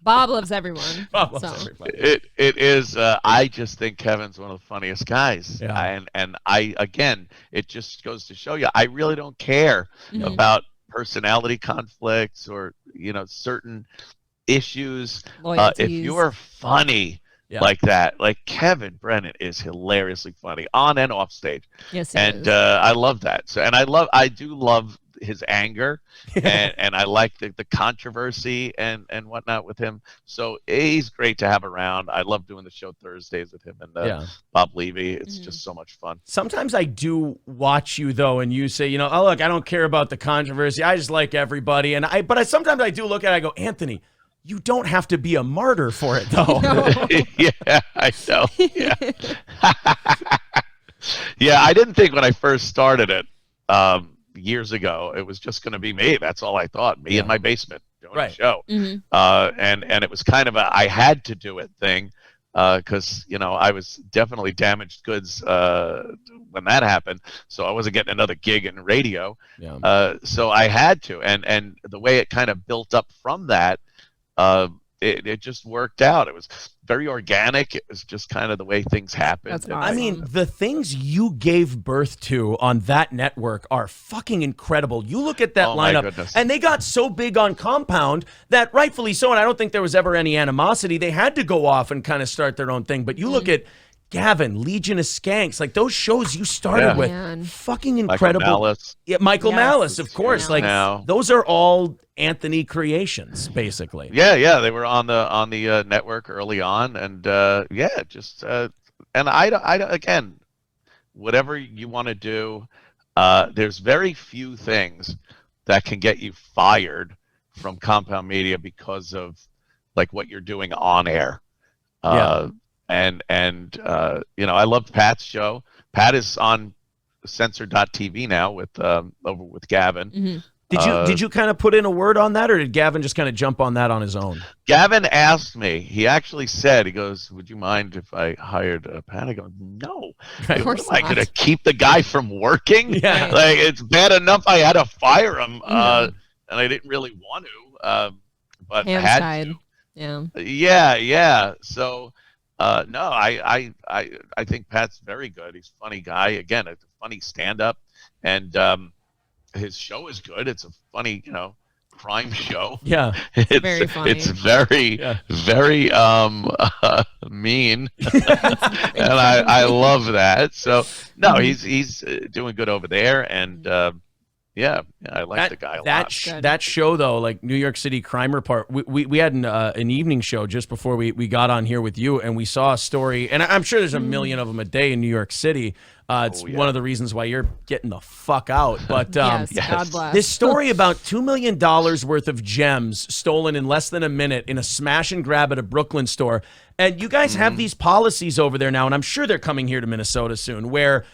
Bob loves everyone. Bob loves everybody. It is. I just think Kevin's one of the funniest guys. And I, again, it just goes to show you, I really don't care about personality conflicts or certain issues. If you're funny like that, like Kevin Brennan is hilariously funny on and off stage. Yes, and I love that. So, and I do love his anger and I like the controversy and whatnot with him. So he's great to have around. I love doing the show Thursdays with him and Bob Levy. It's just so much fun. Sometimes I do watch you though, and you say, oh look, I don't care about the controversy. I just like everybody. But sometimes I do look at it, I go, Anthony, you don't have to be a martyr for it though. Yeah, I know. Yeah. I didn't think when I first started it, years ago, it was just going to be me. That's all I thought. Me in my basement doing a show. And it was kind of I had to do it thing because I was definitely damaged goods when that happened. So I wasn't getting another gig in radio. So I had to. And the way it kind of built up from that, it just worked out. It was very organic. It was just kind of the way things happened. That's awesome. I mean, the things you gave birth to on that network are fucking incredible. You look at that lineup, and they got so big on Compound that rightfully so, and I don't think there was ever any animosity. They had to go off and kind of start their own thing. But you look at Gavin, Legion of Skanks, like those shows you started with, fucking incredible. Michael Malice. Yeah, Michael Malice, of course. Like those are all Anthony creations, basically. Yeah, they were on the network early on, and and I again, whatever you want to do. There's very few things that can get you fired from Compound Media because of like what you're doing on air. And I loved Pat's show. Pat is on Censor.tv now with over with Gavin. Mm-hmm. Did you kind of put in a word on that, or did Gavin just kind of jump on that on his own? Gavin asked me. He actually said, he goes, "Would you mind if I hired Pat?" I go, "No. Of What course am I not. going to keep the guy from working? Yeah. Like it's bad enough I had to fire him, and I didn't really want to, but Hands had tied. to. Yeah. Yeah. So, no, I think Pat's very good. He's a funny guy. Again, it's a funny stand-up, and his show is good. It's a funny, crime show. Yeah. It's very funny. It's very, very mean, and I love that. So no, he's doing good over there, and I like the guy a lot. That show though, like New York City Crime Report, we had an evening show just before we got on here with you, and we saw a story, and I'm sure there's a million of them a day in New York City. It's one of the reasons why you're getting the fuck out. But Yes, God bless. this story about $2 million worth of gems stolen in less than a minute in a smash and grab at a Brooklyn store. And you guys have these policies over there now, and I'm sure they're coming here to Minnesota soon, where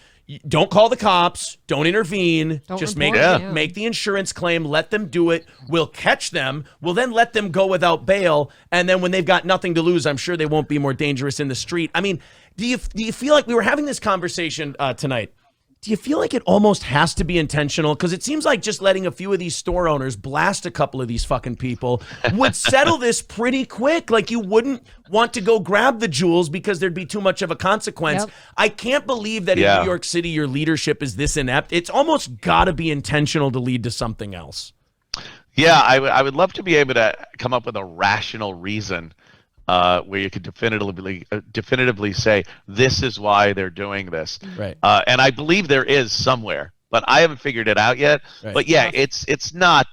don't call the cops, don't intervene, just make the insurance claim, let them do it. We'll catch them. We'll then let them go without bail. And then when they've got nothing to lose, I'm sure they won't be more dangerous in the street. I mean, do you feel like we were having this conversation tonight? Do you feel like it almost has to be intentional? Because it seems like just letting a few of these store owners blast a couple of these fucking people would settle this pretty quick. Like you wouldn't want to go grab the jewels because thered be too much of a consequence. Yep. I can't believe that in New York City your leadership is this inept. It's almost got to be intentional to lead to something else. Yeah, I would love to be able to come up with a rational reason where you could definitively say this is why they're doing this. Right. And I believe there is somewhere, but I haven't figured it out yet. Right. But yeah, it's not.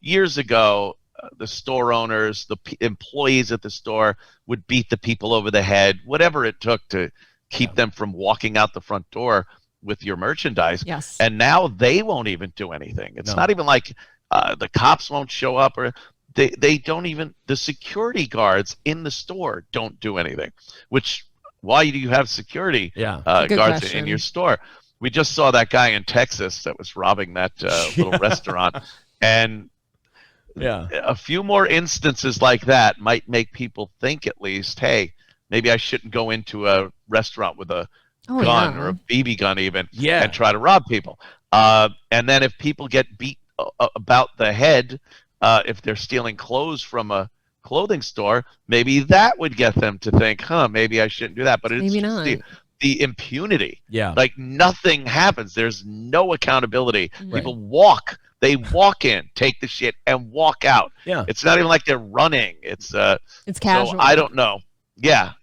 Years ago, the store owners, the employees at the store would beat the people over the head, whatever it took to keep them from walking out the front door with your merchandise. Yes. And now they won't even do anything. It's not even like the cops won't show up, or they don't even, the security guards in the store don't do anything. Which, why do you have security guards in your store? We just saw that guy in Texas that was robbing that little restaurant, and a few more instances like that might make people think at least, hey, maybe I shouldn't go into a restaurant with a gun or a BB gun even and try to rob people. And then if people get beat about the head, if they're stealing clothes from a clothing store, maybe that would get them to think, maybe I shouldn't do that. But it's Maybe just not. the impunity. Yeah. Like nothing happens. There's no accountability. People walk. They walk in, take the shit, and walk out. Yeah. It's not even like they're running. It's casual. So I don't know. Yeah.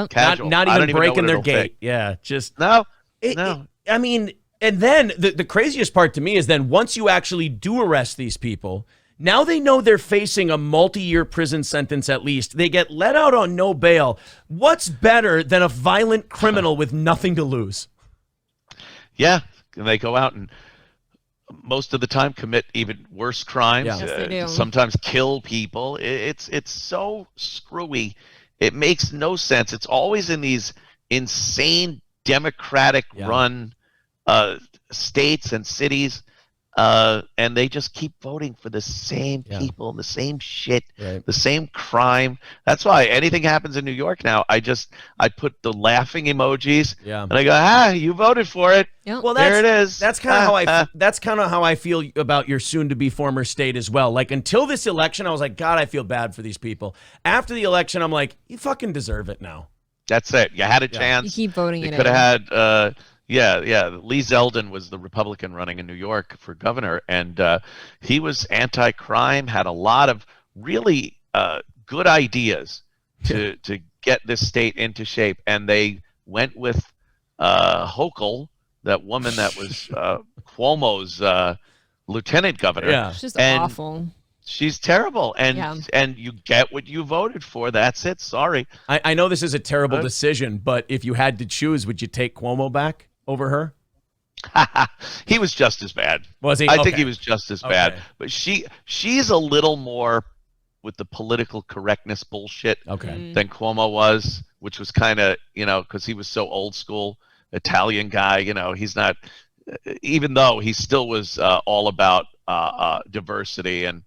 Casual. Not I don't even know breaking what their it'll gate. take. Yeah, just No. I mean, and then the craziest part to me is then once you actually do arrest these people, now they know they're facing a multi-year prison sentence at least. They get let out on no bail. What's better than a violent criminal with nothing to lose? Yeah, and they go out and most of the time commit even worse crimes. Yes, they do. Sometimes kill people. It's so screwy. It makes no sense. It's always in these insane Democratic-run states and cities, and they just keep voting for the same people, the same shit, the same crime. That's why anything happens in New York now, I put the laughing emojis, and I go, you voted for it. Well, there it is. That's kind of how I feel about your soon-to-be former state as well. Like until this election, I was like, God, I feel bad for these people. After the election, I'm like, you fucking deserve it now. That's it. You had a chance. You keep voting you it could have had. Lee Zeldin was the Republican running in New York for governor, and he was anti-crime, had a lot of really good ideas to get this state into shape, and they went with Hochul, that woman that was Cuomo's lieutenant governor. Yeah, it's just awful. She's terrible, and you get what you voted for. That's it. Sorry. I know this is a terrible decision, but if you had to choose, would you take Cuomo back? over her? He was just as bad. Was he? I think Okay. he was just as bad. Okay. But she's a little more with the political correctness bullshit than Cuomo was, which was kind of, because he was so old school Italian guy. He's not, even though he still was all about diversity and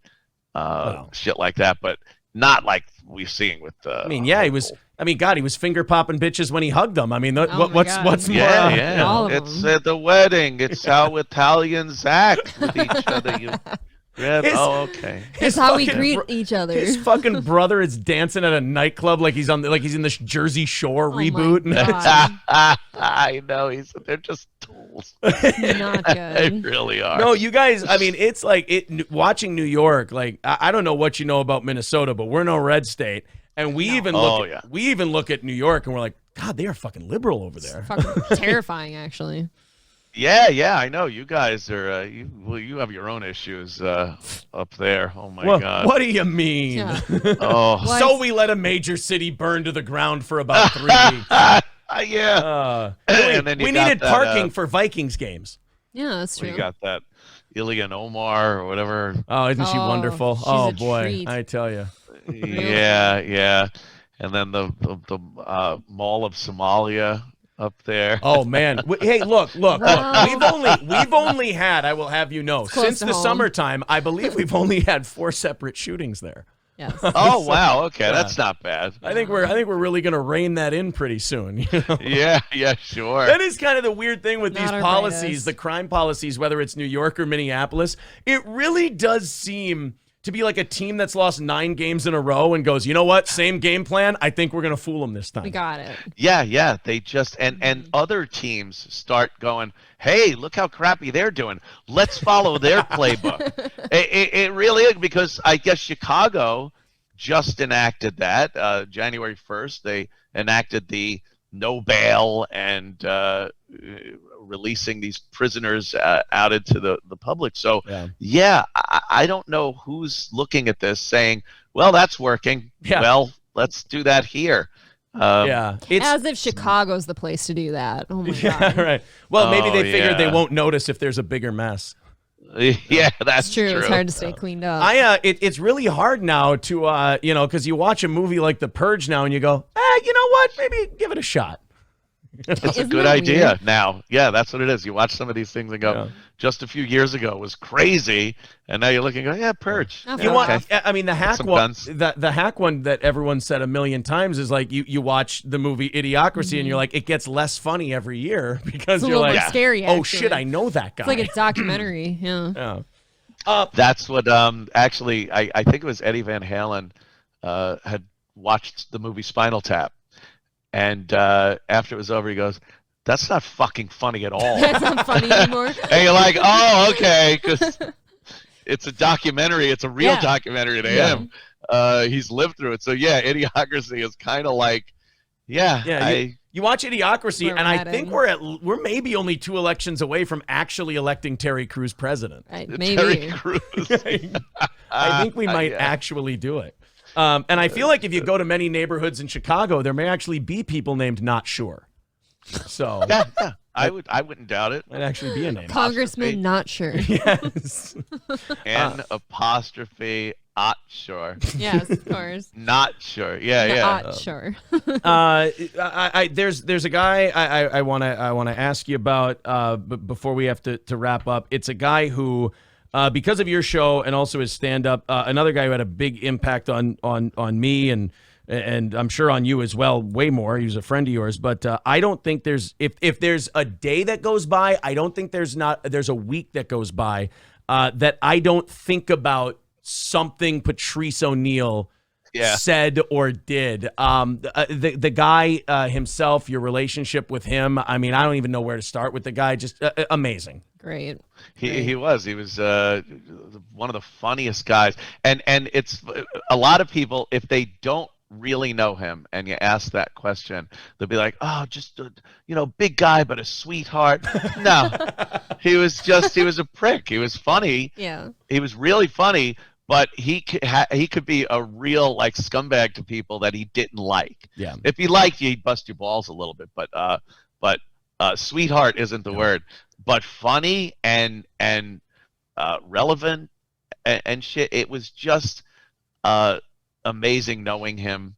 shit like that, but not like we're seeing with. He was. God, he was finger popping bitches when he hugged them. What's more? Yeah. It's at the wedding. It's how Italians act with each other. Okay. It's how we greet each other. His fucking brother is dancing at a nightclub like he's in the Jersey Shore reboot. I know. They're just tools. Not good. They really are. No, you guys. It's like watching New York. Like I don't know what you know about Minnesota, but we're no red state, and we even look at New York, and we're like, God, they are fucking liberal over there. Fucking terrifying, actually. Yeah, I know. You guys are. You have your own issues up there. Oh my God. What do you mean? Yeah. So we let a major city burn to the ground for about 3 weeks. Yeah. And then we needed parking for Vikings games. Yeah, that's true. You got that Ilian Omar or whatever. Oh, isn't she wonderful? She's Oh a boy, treat. I tell you. Yeah. And then the Mall of Somalia up there. Oh man! Hey, look! We've only had. I will have you know, since the summertime, I believe we've only had 4 separate shootings there. Yes. Oh wow! Okay, that's not bad. I think we're really gonna rein that in pretty soon. Yeah, sure. That is kind of the weird thing with these Not policies, arthritis. the crime policies, whether it's New York or Minneapolis. It really does seem to be like a team that's lost 9 games in a row and goes, you know what? Same game plan. I think we're gonna fool them this time. We got it. Yeah. They just and other teams start going, hey, look how crappy they're doing. Let's follow their playbook. It really is, because I guess Chicago just enacted that January 1st. They enacted the no bail and releasing these prisoners out into the public. So I don't know who's looking at this saying, well, that's working. Yeah. Well, let's do that here. It's As if Chicago's the place to do that. Oh my yeah, God. right. Well, maybe they figured they yeah. won't notice if there's a bigger mess. Yeah, that's It's true. It's hard to stay cleaned up. It's really hard now to because you watch a movie like The Purge now and you go, you know what? Maybe give it a shot. It's a Isn't good that idea weird? now. Yeah, that's what it is. You watch some of these things and go, just a few years ago it was crazy, and now you're looking and go, yeah, Purge. Oh, Yeah, You want? okay. I mean, the hack Some one. guns. The hack one that everyone said a million times is like you watch the movie Idiocracy and you're like, it gets less funny every year because It's a you're little like, more scary, oh actually. shit, I know that guy. It's like a documentary. Yeah. Yeah. That's what actually I think it was Eddie Van Halen had watched the movie Spinal Tap, and after it was over he goes, that's not fucking funny at all. That's not funny anymore. And you're like, oh, okay, because it's a documentary. It's a real documentary to him. He's lived through it. So yeah, Idiocracy is kind of like, You watch Idiocracy, We're and I mad think at we're maybe only 2 elections away from actually electing Terry Crews president. Right, Terry maybe. Crews. I think we might Yeah. actually do it. And I feel like if you go to many neighborhoods in Chicago, there may actually be people named Not Sure. So Yeah, I wouldn't doubt it. might actually be a name. Congressman, not sure. Yes. N apostrophe ot sure. Yes, of course. Not sure. Yeah. Not sure. There's a guy I wanna ask you about before we have to wrap up. It's a guy who, because of your show and also his stand up, another guy who had a big impact on me and I'm sure on you as well, way more. He was a friend of yours, but I don't think there's if there's a day that goes by, I don't think there's a week that goes by that I don't think about something Patrice O'Neal said or did. The guy himself, your relationship with him, I mean, I don't even know where to start with the guy. Just amazing. Great. He was one of the funniest guys, and it's a lot of people, if they don't really know him and you ask that question, they'll be like, oh, just big guy but a sweetheart. No, he was a prick. He was funny. Yeah. He was really funny, but he could be a real like scumbag to people that he didn't like. Yeah. If he liked you, he'd bust your balls a little bit, but sweetheart isn't the word, but funny and relevant and shit. It was just amazing knowing him.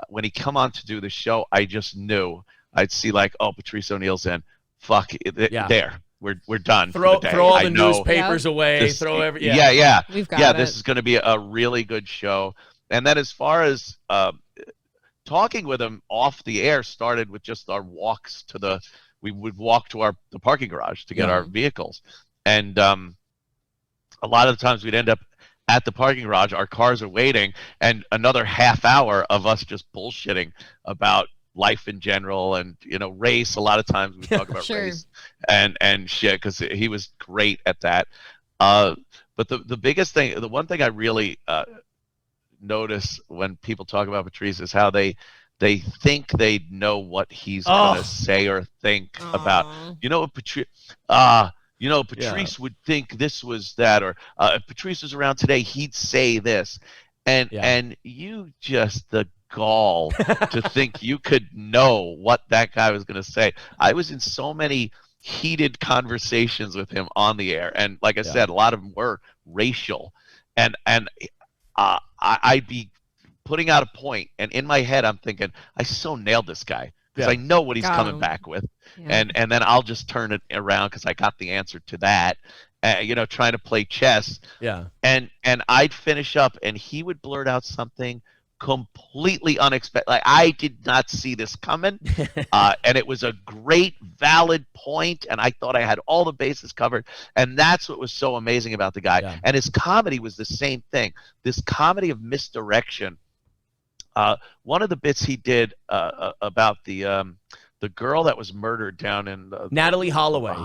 When he come on to do the show, I just knew I'd see like, oh, Patrice O'Neal's in. Fuck there. We're done. Throw for the day. all the newspapers away. Throw every yeah. We've got This is going to be a really good show. And then as far as talking with him off the air started with just our walks to we would walk to the parking garage to get our vehicles. And a lot of the times we'd end up at the parking garage, our cars are waiting, and another half hour of us just bullshitting about life in general and race. A lot of times we talk about race and shit because he was great at that. But the biggest thing, the one thing I really notice when people talk about Patrice is how they think they know what he's gonna say or think about. Patrice would think this was that, or if Patrice was around today, he'd say this, and you just the gall to think you could know what that guy was going to say. I was in so many heated conversations with him on the air, and like I said, a lot of them were racial, and I'd be putting out a point, and in my head I'm thinking, I so nailed this guy because I know what he's coming back with, and then I'll just turn it around because I got the answer to that. Trying to play chess. And I'd finish up, and he would blurt out something completely unexpected. Like, I did not see this coming, and it was a great, valid point, and I thought I had all the bases covered, and that's what was so amazing about the guy. And his comedy was the same thing. This comedy of misdirection. One of the bits he did about the girl that was murdered down in Natalie Holloway.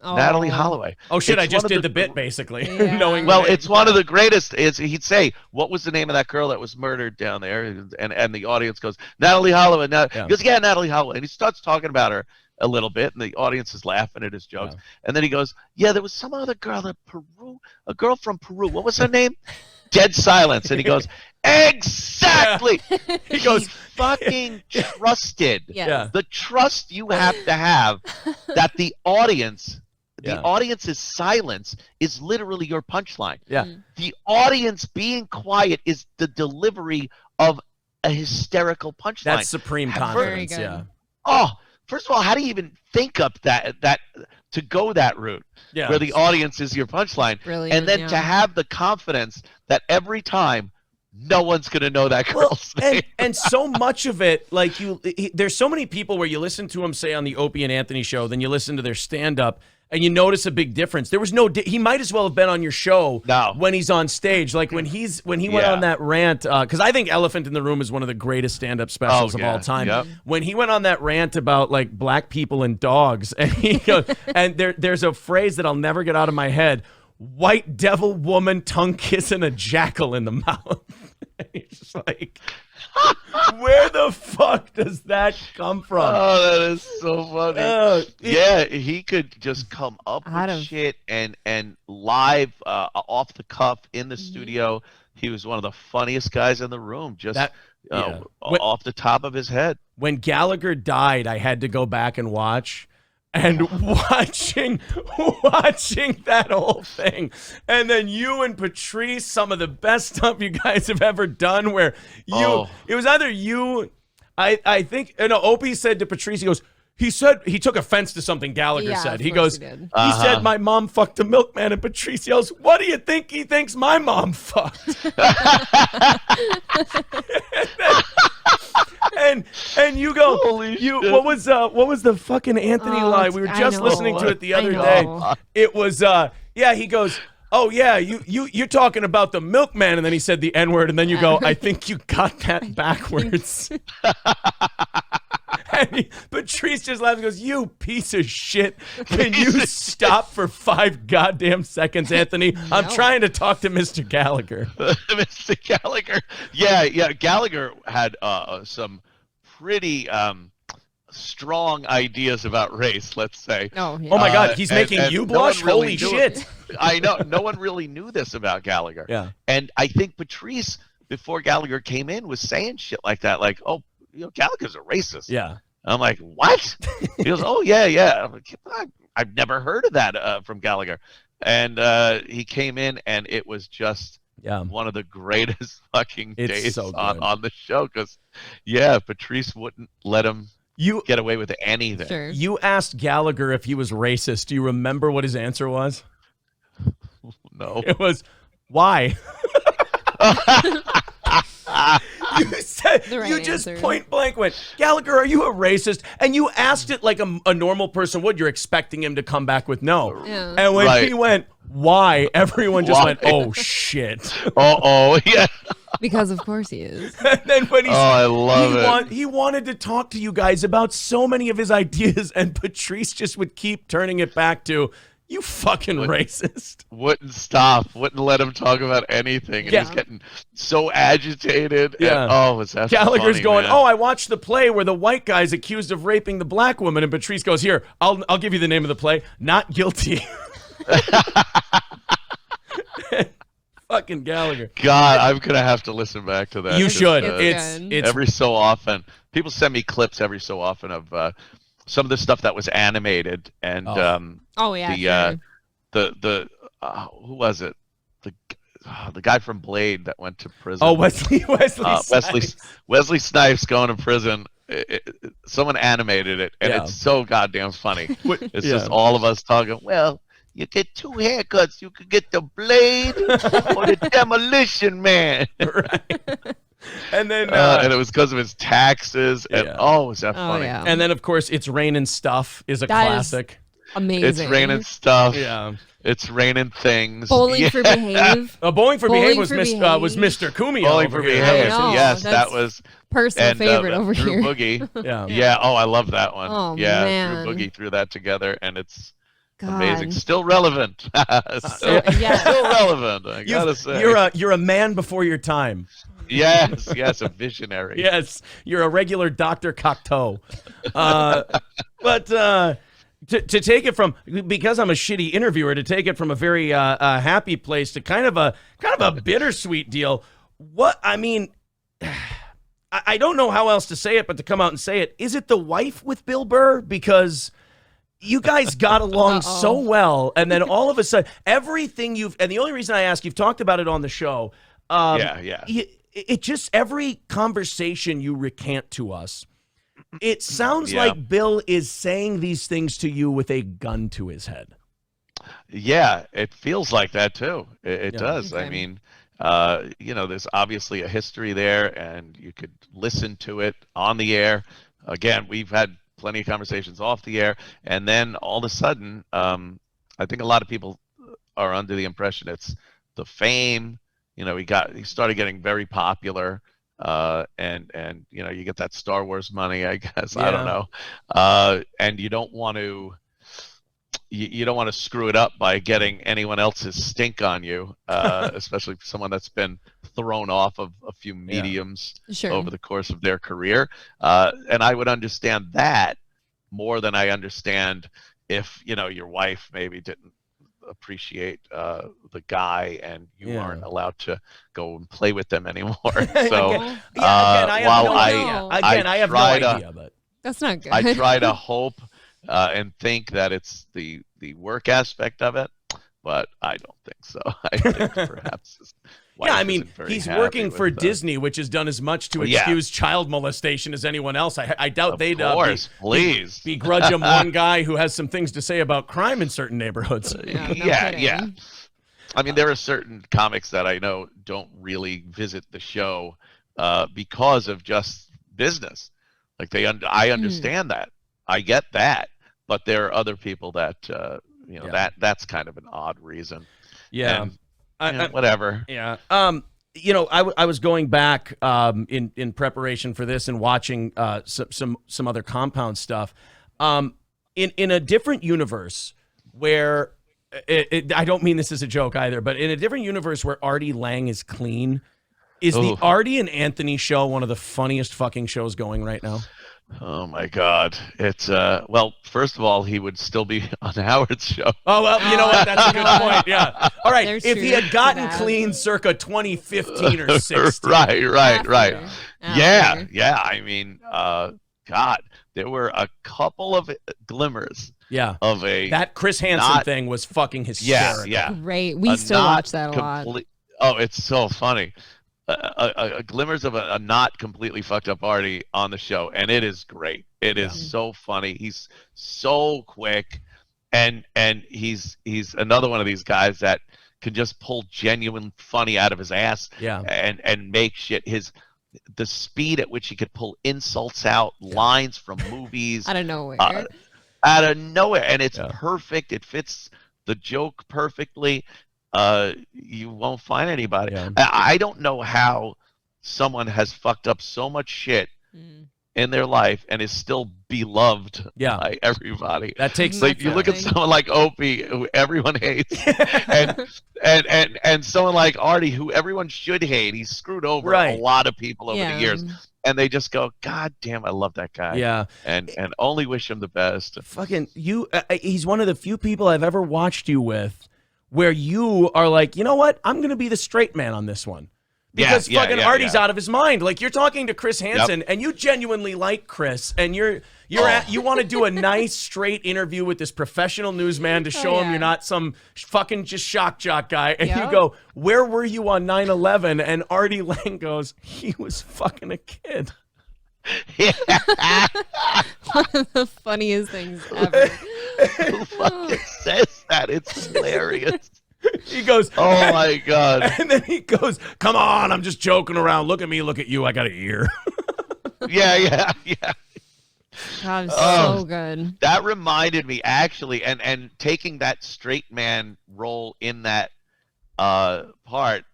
Natalie Holloway. Oh shit! I just did the bit basically. Knowing. Well, it's one of the greatest. He'd say, "What was the name of that girl that was murdered down there?" And the audience goes, "Natalie Holloway." He goes, "Yeah, Natalie Holloway," and he starts talking about her a little bit, and the audience is laughing at his jokes. And then he goes, "Yeah, there was some other girl in Peru, a girl from Peru. What was her name?" Dead silence, and he goes, "Exactly." He goes, fucking trusted. The trust you have to have that the audience's silence is literally your punchline. The audience being quiet is the delivery of a hysterical punchline. That's supreme confidence. Oh, first of all, how do you even think up that to go that route where the audience is your punchline? Brilliant, and then to have the confidence that every time no one's going to know that girl's name. And so much of it, like there's so many people where you listen to them say on the Opie and Anthony show, then you listen to their stand-up, and you notice a big difference. There was he might as well have been on your show when he's on stage. Like when he went on that rant, because I think Elephant in the Room is one of the greatest stand-up specials of all time. When he went on that rant about like black people and dogs, and he goes, and there's a phrase that I'll never get out of my head: white devil woman tongue kissing a jackal in the mouth. It's just like, where the fuck does that come from? Oh, that is so funny. He could just come up with shit and live off the cuff in the studio. He was one of the funniest guys in the room, just off the top of his head. When Gallagher died, I had to go back and watch. And watching that whole thing, and then you and Patrice, some of the best stuff you guys have ever done. Where it was either you, I think, Opie said to Patrice, he said he took offense to something Gallagher said. He goes, he said my mom fucked a milkman, and Patrice yells, "What do you think he thinks my mom fucked?" And you go, what was the fucking Anthony line? We were just listening to it the other day. It was he goes, "Oh yeah, you're talking about the milkman," and then he said the N-word, and then you go, "I think you got that backwards." And Patrice just laughs and goes, "You piece of shit. Can you stop for 5 goddamn seconds, Anthony? I'm trying to talk to Mr. Gallagher." Mr. Gallagher. Yeah. Gallagher had some pretty strong ideas about race, let's say. Oh my God, he's making you blush? Holy shit. I know. No one really knew this about Gallagher. Yeah. And I think Patrice, before Gallagher came in, was saying shit like that, like, "Oh, Gallagher's a racist." Yeah. I'm like, what? He goes, oh, yeah. I'm like, I've never heard of that from Gallagher. And he came in, and it was just one of the greatest fucking days on the show. Because, Patrice wouldn't let him get away with anything. Sure. You asked Gallagher if he was racist. Do you remember what his answer was? No. It was, why? You said, you just point blank went, Gallagher, are you a racist? And you asked it like a normal person would. You're expecting him to come back with no. Yeah. And when he went, why? Everyone just went, oh, shit. Yeah. Because of course he is. And then when I love it. He wanted to talk to you guys about so many of his ideas, and Patrice just would keep turning it back to, you fucking racist. Wouldn't stop. Wouldn't let him talk about anything. And he's getting so agitated. Yeah. And, that's Gallagher's funny, going, man. I watched the play where the white guy's accused of raping the black woman. And Patrice goes, here, I'll give you the name of the play. Not guilty. Fucking Gallagher. God, I'm going to have to listen back to that. You should. It's every so often. People send me clips every so often of some of the stuff that was animated, and sure. the who was it? The guy from Blade that went to prison. Oh, Wesley Snipes. Wesley Snipes going to prison. Someone animated it, and it's so goddamn funny. It's just all of us talking. Well, you get 2 haircuts. You could get the Blade or the Demolition Man. Right. And then and it was because of his taxes. And was that funny? Yeah. And then of course, It's Raining Stuff is a classic. Amazing. It's Raining Stuff. Yeah. It's Raining Things. Bowling for Behave. Bowling for Behave was Mr. Cumia. Bowling for Behave. Yes, that was personal favorite over Drew here. Boogie. Yeah. Oh, I love that one. Oh, yeah. man. Drew Boogie threw that together, and it's God. amazing. Still relevant. Still relevant. I gotta say. You're a man before your time. Yes, a visionary. Yes, you're a regular Dr. Cocteau. But to take it from, because I'm a shitty interviewer, to take it from a very happy place to kind of a bittersweet deal. What I mean, I don't know how else to say it, but to come out and say it, is it the wife with Bill Burr? Because you guys got along so well, and then all of a sudden, everything and the only reason I ask, you've talked about it on the show. It just, every conversation you recant to us, it sounds like Bill is saying these things to you with a gun to his head. Yeah, it feels like that too. It does. Okay. I mean, there's obviously a history there, and you could listen to it on the air. Again, we've had plenty of conversations off the air, and then all of a sudden, I think a lot of people are under the impression it's the fame. He started getting very popular, and you get that Star Wars money, I guess. I don't know, and you don't want to screw it up by getting anyone else's stink on you, especially someone that's been thrown off of a few mediums over the course of their career. And I would understand that more than I understand if your wife maybe didn't appreciate the guy and you aren't allowed to go and play with them anymore. So I have no idea, but that's not good. I try to hope and think that it's the work aspect of it, but I don't think so. I think perhaps he's working for Disney, which has done as much to excuse child molestation as anyone else. I doubt they'd begrudge him one guy who has some things to say about crime in certain neighborhoods. Yeah. I mean, there are certain comics that I know don't really visit the show because of just business. Like I understand that. I get that. But there are other people that that's kind of an odd reason. Yeah. And, whatever. Yeah. I was going back in preparation for this and watching some other Compound stuff. In a different universe where I don't mean this as a joke either, but in a different universe where Artie Lang is clean, is the Artie and Anthony show one of the funniest fucking shows going right now? Oh my God! It's first of all, he would still be on Howard's show. Oh well, you know what? That's a good point. Yeah. All right. If he had gotten clean circa 2015 or 16. Right. Yeah. I mean, God, there were a couple of glimmers. Yeah. Of that Chris Hansen thing was fucking hysterical. Yeah. Great. We still watch that a lot. Oh, it's so funny. A glimmers of a not completely fucked up Artie on the show, and it is great. It is so funny. He's so quick, and he's another one of these guys that can just pull genuine funny out of his ass. Yeah. And make shit. The speed at which he could pull insults out, lines from movies Out of nowhere. And it's perfect. It fits the joke perfectly. You won't find anybody. Yeah. I don't know how someone has fucked up so much shit in their life and is still beloved by everybody. That takes like you look at someone like Opie, who everyone hates, and someone like Artie, who everyone should hate. He's screwed over a lot of people over the years. And they just go, God damn, I love that guy. Yeah. And only wish him the best. Fucking you. He's one of the few people I've ever watched you with where you are like, you know what? I'm going to be the straight man on this one. Because Artie's out of his mind. Like, you're talking to Chris Hansen, and you genuinely like Chris, and you want to do a nice, straight interview with this professional newsman to show him you're not some fucking just shock jock guy. And you go, where were you on 9/11? And Artie Lang goes, he was fucking a kid. One of the funniest things ever. Who fucking says that? It's hilarious. He goes, oh my God. And then he goes, come on, I'm just joking around. Look at me, look at you. I got an ear. Yeah. God, so good. That reminded me, actually, and taking that straight man role in that part,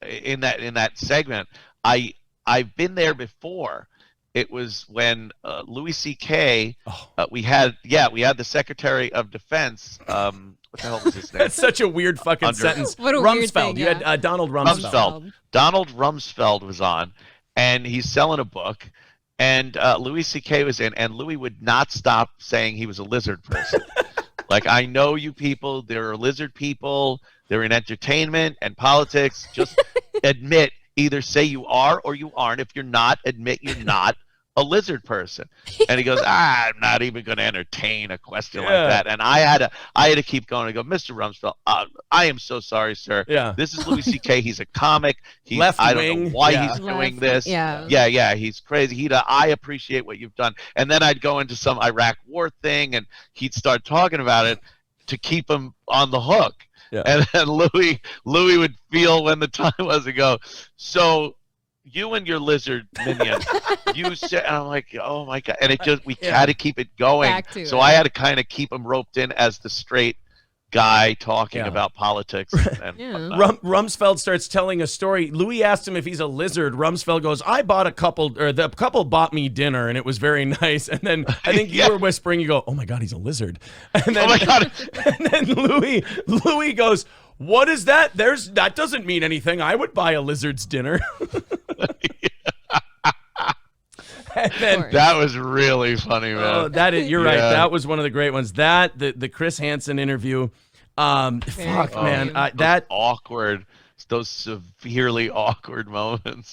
in that segment, I've been there before. It was when Louis C.K. We had the Secretary of Defense. What the hell was his name? That's such a weird fucking sentence. What a Rumsfeld. weird thing, You had Donald Rumsfeld. Donald Rumsfeld was on, and he's selling a book, and Louis C.K. was in, and Louis would not stop saying he was a lizard person. Like, I know you people, there are lizard people, they're in entertainment and politics. Just admit, either say you are or you aren't. If you're not, admit you're not a lizard person. And he goes, I'm not even going to entertain a question like that. And I had to keep going and go, Mr. Rumsfeld, I am so sorry, sir. Yeah. This is Louis C.K. He's a comic. He's Left I don't wing. know why he's doing this. Yeah. He's crazy. I appreciate what you've done. And then I'd go into some Iraq war thing, and he'd start talking about it to keep him on the hook. Yeah. And then Louis would feel when the time was and go, so you and your lizard minion, you said, and I'm like, oh my God. And we had to keep it going. So I had to kind of keep him roped in as the straight guy talking about politics. And Rumsfeld starts telling a story. Louis asked him if he's a lizard. Rumsfeld goes, the couple bought me dinner and it was very nice. And then I think you were whispering, you go, oh my God, he's a lizard. And then, oh my God. And then Louis goes, what is that? That doesn't mean anything. I would buy a lizard's dinner. And then, that was really funny, man. You're right. That was one of the great ones. The Chris Hansen interview. Man. That awkward. Those severely awkward moments.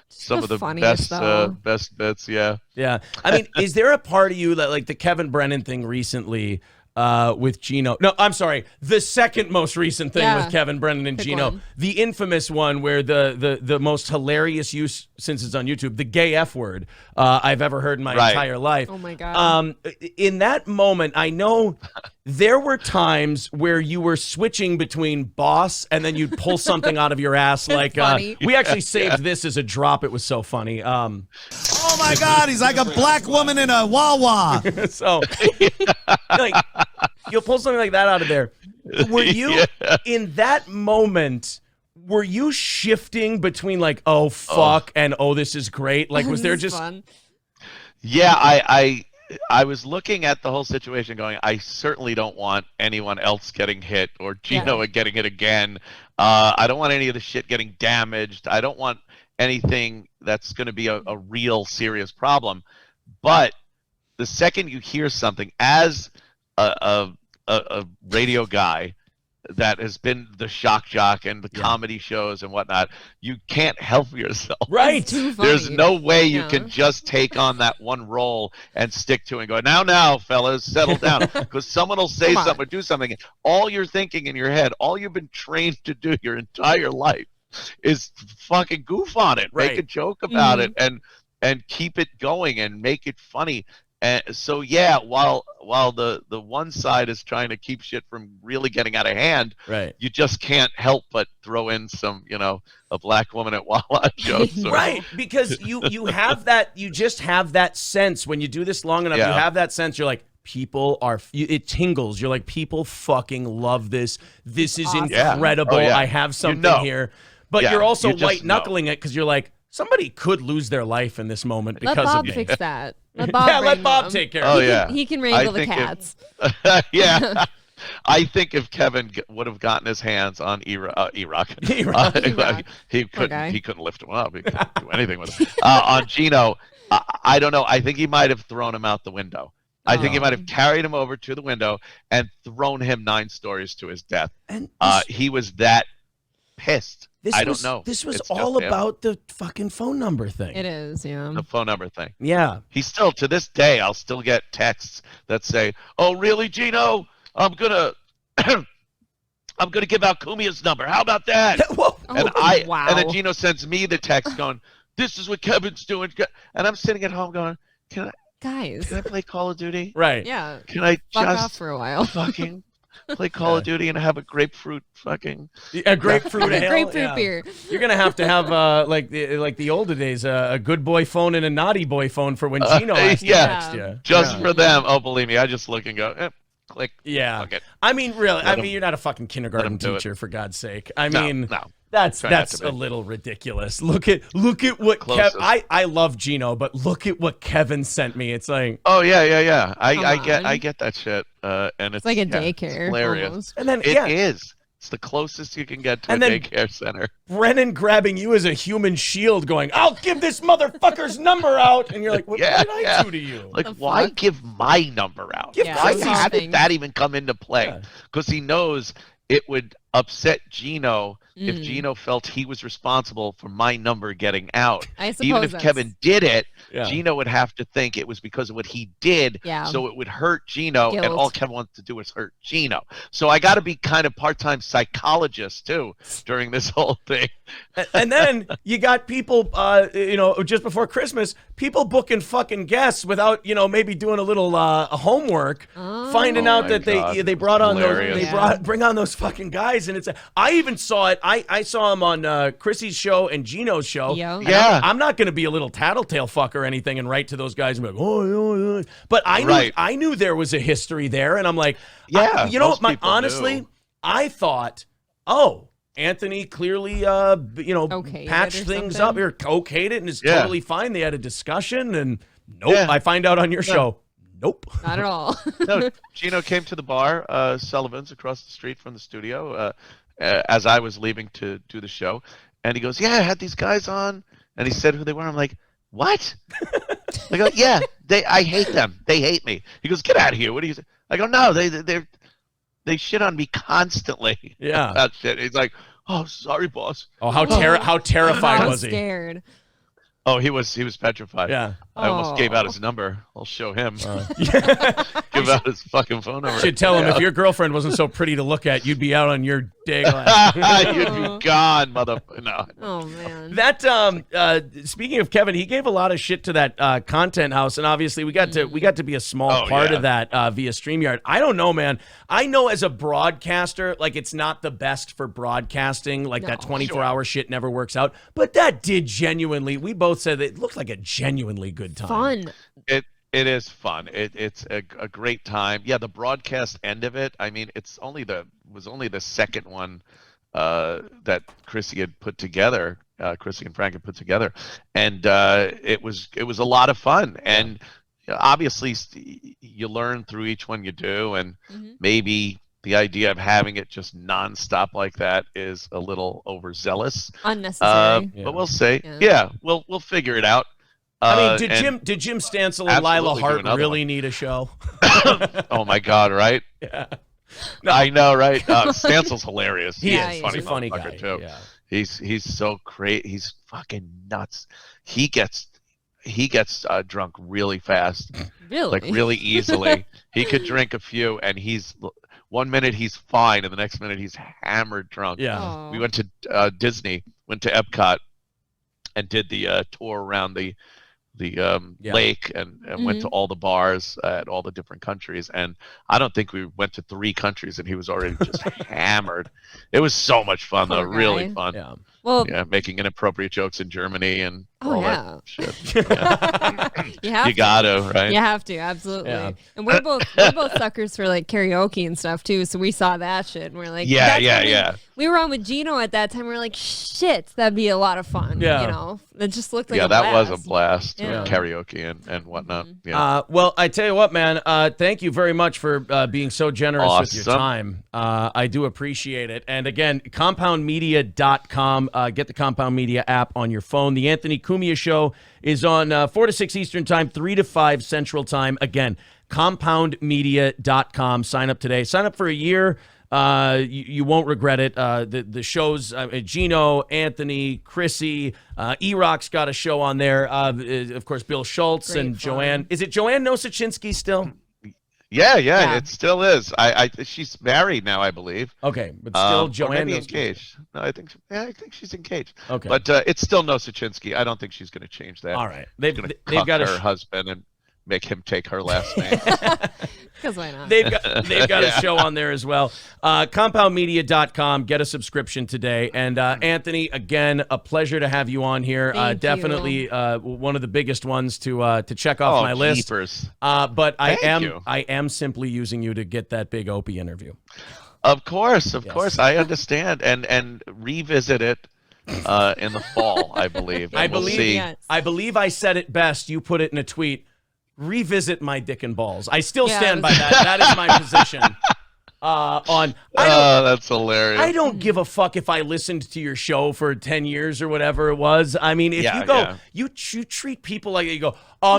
Some of the best bits. Yeah. Yeah. I mean, is there a part of you that, like the Kevin Brennan thing recently? With Gino. No, I'm sorry. The second most recent thing with Kevin Brennan and Gino. One. The infamous one where the most hilarious use, since it's on YouTube, the gay F word I've ever heard in my entire life. Oh my God. In that moment, I know there were times where you were switching between boss and then you'd pull something out of your ass. Like we actually saved this as a drop. It was so funny. Oh my God, he's like a black woman in a Wawa. So like you'll pull something like that out of there. Were you in that moment? Were you shifting between like, oh fuck, and oh this is great? Like, was there just fun? Yeah, I was looking at the whole situation going, I certainly don't want anyone else getting hit or Gino getting hit again. I don't want any of the shit getting damaged. I don't want anything that's going to be a real serious problem. But the second you hear something, as a radio guy, that has been the shock jock and the comedy shows and whatnot, you can't help yourself. Right. There's no way you can just take on that one role and stick to it and go, now, fellas, settle down. Because someone will say something or do something. All you're thinking in your head, all you've been trained to do your entire life is fucking goof on it, make a joke about it, and keep it going and make it funny. And so while the one side is trying to keep shit from really getting out of hand, you just can't help but throw in some, a black woman at Wawa jokes. Right, because you have that, you just have that sense when you do this long enough. You have that sense. You're like, people are, it tingles. You're like, people fucking love this. This is incredible. I have something here. But you're also white knuckling it because you're like, somebody could lose their life in this moment because Let Bob of me. fix that. Let Bob let Bob take care of it. He can wrangle the cats. I think if Kevin would have gotten his hands on Iraq. He couldn't lift him up. He couldn't do anything with him. On Gino, I don't know. I think he might have thrown him out the window. I think he might have carried him over to the window and thrown him 9 stories to his death. And he was that pissed. I don't know. This was all about the fucking phone number thing. It is, yeah. The phone number thing. Yeah. He still, to this day, I'll still get texts that say, "Oh, really, Gino? I'm gonna give out Cumia's number. How about that?" And then Gino sends me the text going, "This is what Kevin's doing," and I'm sitting at home going, Can I play Call of Duty? Right. Yeah. Can I Fuck just off for a while. fucking play Call of Duty and have a grapefruit fucking a grapefruit ale? Grapefruit beer. You're gonna have like the older days, a good boy phone and a naughty boy phone for when Gino has to text you. Just for them. Oh, believe me, I just look and go, click. Yeah. Fuck it. I mean, really. You're not a fucking kindergarten teacher, for God's sake. I mean, no. That's a little ridiculous. Look at what Kevin. I love Gino, but look at what Kevin sent me. It's like, oh yeah. I get that shit. And it's like a daycare. Hilarious. Almost. And then it is. It's the closest you can get to a daycare center. Brennan grabbing you as a human shield, going, "I'll give this motherfucker's number out," and you're like, "What did I do to you?" Like, why give my number out? How did that even come into play? Because he knows it would upset Gino if Gino felt he was responsible for my number getting out. I suppose even if Kevin did it, Gino would have to think it was because of what he did, so it would hurt Gino, and all Kevin wants to do is hurt Gino. So I got to be kind of part-time psychologist too during this whole thing. And then you got people, just before Christmas, people booking fucking guests without, maybe doing a little homework, finding out that they brought on bring on those fucking guys, and I even saw it. I saw him on Chrissy's show and Gino's show. Yeah. I'm not going to be a little tattletale fuck or anything and write to those guys and be like, oh. But I knew there was a history there, and I'm like, you know what? Honestly, I thought, Anthony clearly, patched things up or okayed it and is totally fine. They had a discussion, and I find out on your show. Nope. Not at all. No, Gino came to the bar, Sullivan's across the street from the studio, as I was leaving to do the show. And he goes, "Yeah, I had these guys on." And he said who they were. I'm like, "What?" I go, "Yeah, I hate them. They hate me." He goes, "Get out of here. What do you say?" I go, "No, they shit on me constantly." Yeah. That shit. He's like, "Oh, sorry, boss." Oh, how terrified was he? Scared. Oh, he was petrified. Yeah. I almost gave out his number. I'll show him. Give out his fucking phone number. Should tell him if your girlfriend wasn't so pretty to look at, you'd be out on your day. You'd be gone, motherfucker. No. Oh man. That speaking of Kevin, he gave a lot of shit to that content house, and obviously we got to be a small part of that via StreamYard. I don't know, man. I know as a broadcaster, like it's not the best for broadcasting. Like that 24-hour shit never works out. But that did genuinely. We both said that it looked like a genuinely good time. Fun. It is fun. It's a great time. Yeah, the broadcast end of it. I mean, was only the second one that Chrissy had put together. Chrissy and Frank had put together, and it was a lot of fun. And obviously, you learn through each one you do, and maybe the idea of having it just nonstop like that is a little overzealous, unnecessary. But we'll see. Yeah, we'll figure it out. I mean, did Jim Stansel and Lila Hart really need a show? Oh my God! Right? Yeah. I know, right? Stansel's hilarious. He is. He's He's a funny motherfucker, guy. too. Yeah. He's so great. He's fucking nuts. He gets drunk really fast. Really? Like really easily. He could drink a few, and he's 1 minute he's fine, and the next minute he's hammered drunk. Yeah. We went to Disney, went to Epcot, and did the tour around the lake, and went to all the bars at all the different countries. And I don't think we went to 3 countries, and he was already just hammered. It was so much fun, though. Really fun. Yeah. Well, making inappropriate jokes in Germany and Oh, all yeah. that shit. Yeah. You gotta, right? You have to, absolutely. Yeah. And we're both suckers for like karaoke and stuff too. So we saw that shit and we're like, Yeah. We were on with Gino at that time. We are like, shit, that'd be a lot of fun. Yeah. You know, it just looked like Yeah, a that blast. was a blast. Yeah. Karaoke and whatnot. Yeah. Well, I tell you what, man. Thank you very much for being so generous with your Awesome. time. I do appreciate it. And again, compoundmedia.com. Get the Compound Media app on your phone. The Anthony Cumia Show is on 4 to 6 Eastern Time, 3 to 5 Central Time. Again, compoundmedia.com. Sign up today. Sign up for a year. You won't regret it. The shows, Gino, Anthony, Chrissy, E-Rock's got a show on there. Of course, Bill Schultz and Joanne. Is it Joanne Nosachinski still? Yeah, it still is. She's married now, I believe. Okay, but still or Joanne maybe Nosachinski. engaged. No, I think she's engaged. Okay. But it's still Nosachinski. I don't think she's going to change that. All right. They've got her husband and make him take her last name. Because why not? They've got a show on there as well. Compoundmedia.com. Get a subscription today. And Anthony, again, a pleasure to have you on here. Thank Definitely one of the biggest ones to check off my list. Jeepers. But I Thank you. am simply using you to get that big Opie interview. Of course, I understand, and revisit it in the fall. I believe. I And we'll believe. see. I believe I said it best. You put it in a tweet. Revisit my dick and balls. I still stand by that. That is my position. That's hilarious. I don't give a fuck if I listened to your show for 10 years or whatever it was. I mean, if you go, you treat people like you go,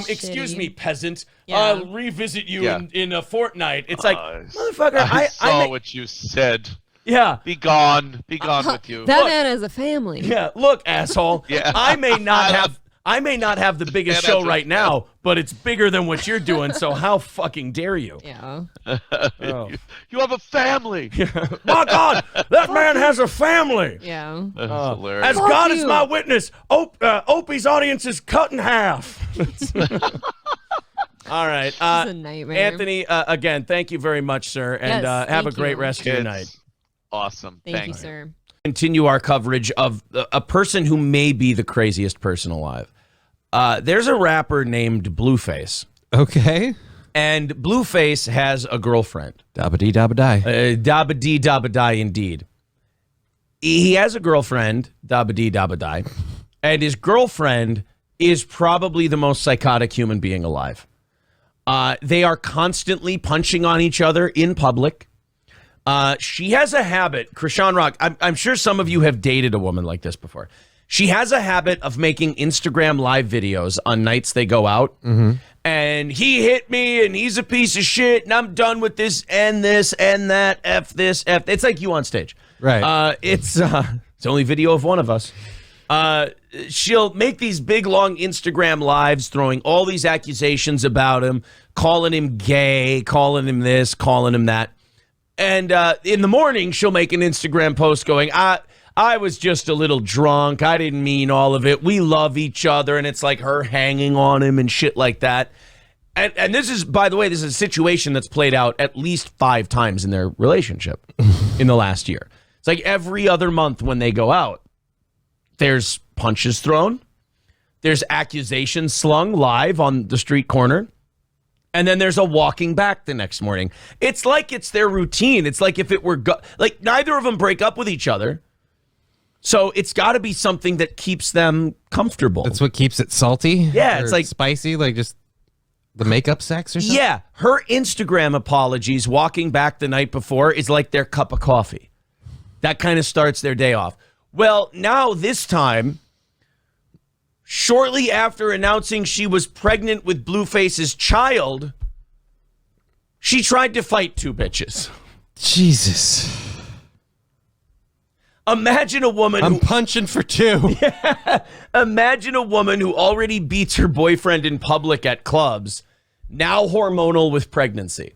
excuse me, peasant, I'll revisit you in a fortnight. It's like, motherfucker, I saw what you said. Yeah. Be gone with you. That man has a family. Yeah, look, asshole. Yeah. I may not have the biggest show right now, but it's bigger than what you're doing, so how fucking dare you? Yeah. You have a family. My God, that man has a family. Yeah. That's hilarious. As God is my witness, Opie's audience is cut in half. All right. This is a nightmare. Anthony, again, thank you very much, sir, and Yes, have a thank great you. rest of your night. Awesome. Thank you, sir. Continue our coverage of a person who may be the craziest person alive. There's a rapper named Blueface. Okay. And Blueface has a girlfriend. Dabba-dee, dabba-die. Dabba-dee, dabba-die, indeed. He has a girlfriend, dabba-dee, dabba-die, and his girlfriend is probably the most psychotic human being alive. They are constantly punching on each other in public. She has a habit, Krishan Rock, I'm sure some of you have dated a woman like this before. She has a habit of making Instagram live videos on nights they go out. Mm-hmm. And he hit me and he's a piece of shit and I'm done with this and that, F this, F. It's like you on stage. Right. It's only video of one of us. She'll make these big, long Instagram lives throwing all these accusations about him, calling him gay, calling him this, calling him that. And in the morning, she'll make an Instagram post going, I was just a little drunk. I didn't mean all of it. We love each other. And it's like her hanging on him and shit like that. And this is, by the way, this is a situation that's played out at least 5 times in their relationship in the last year. It's like every other month when they go out, there's punches thrown. There's accusations slung live on the street corner. And then there's a walking back the next morning. It's like it's their routine. It's like if it were, like neither of them break up with each other. So it's got to be something that keeps them comfortable. That's what keeps it salty? Yeah, Or it's like spicy, like just the makeup sex or something? Yeah, her Instagram apologies walking back the night before is like their cup of coffee. That kind of starts their day off. Well, now this time, shortly after announcing she was pregnant with Blueface's child, she tried to fight 2 bitches. Jesus. Imagine a woman I'm punching for two. Imagine a woman who already beats her boyfriend in public at clubs, now hormonal with pregnancy.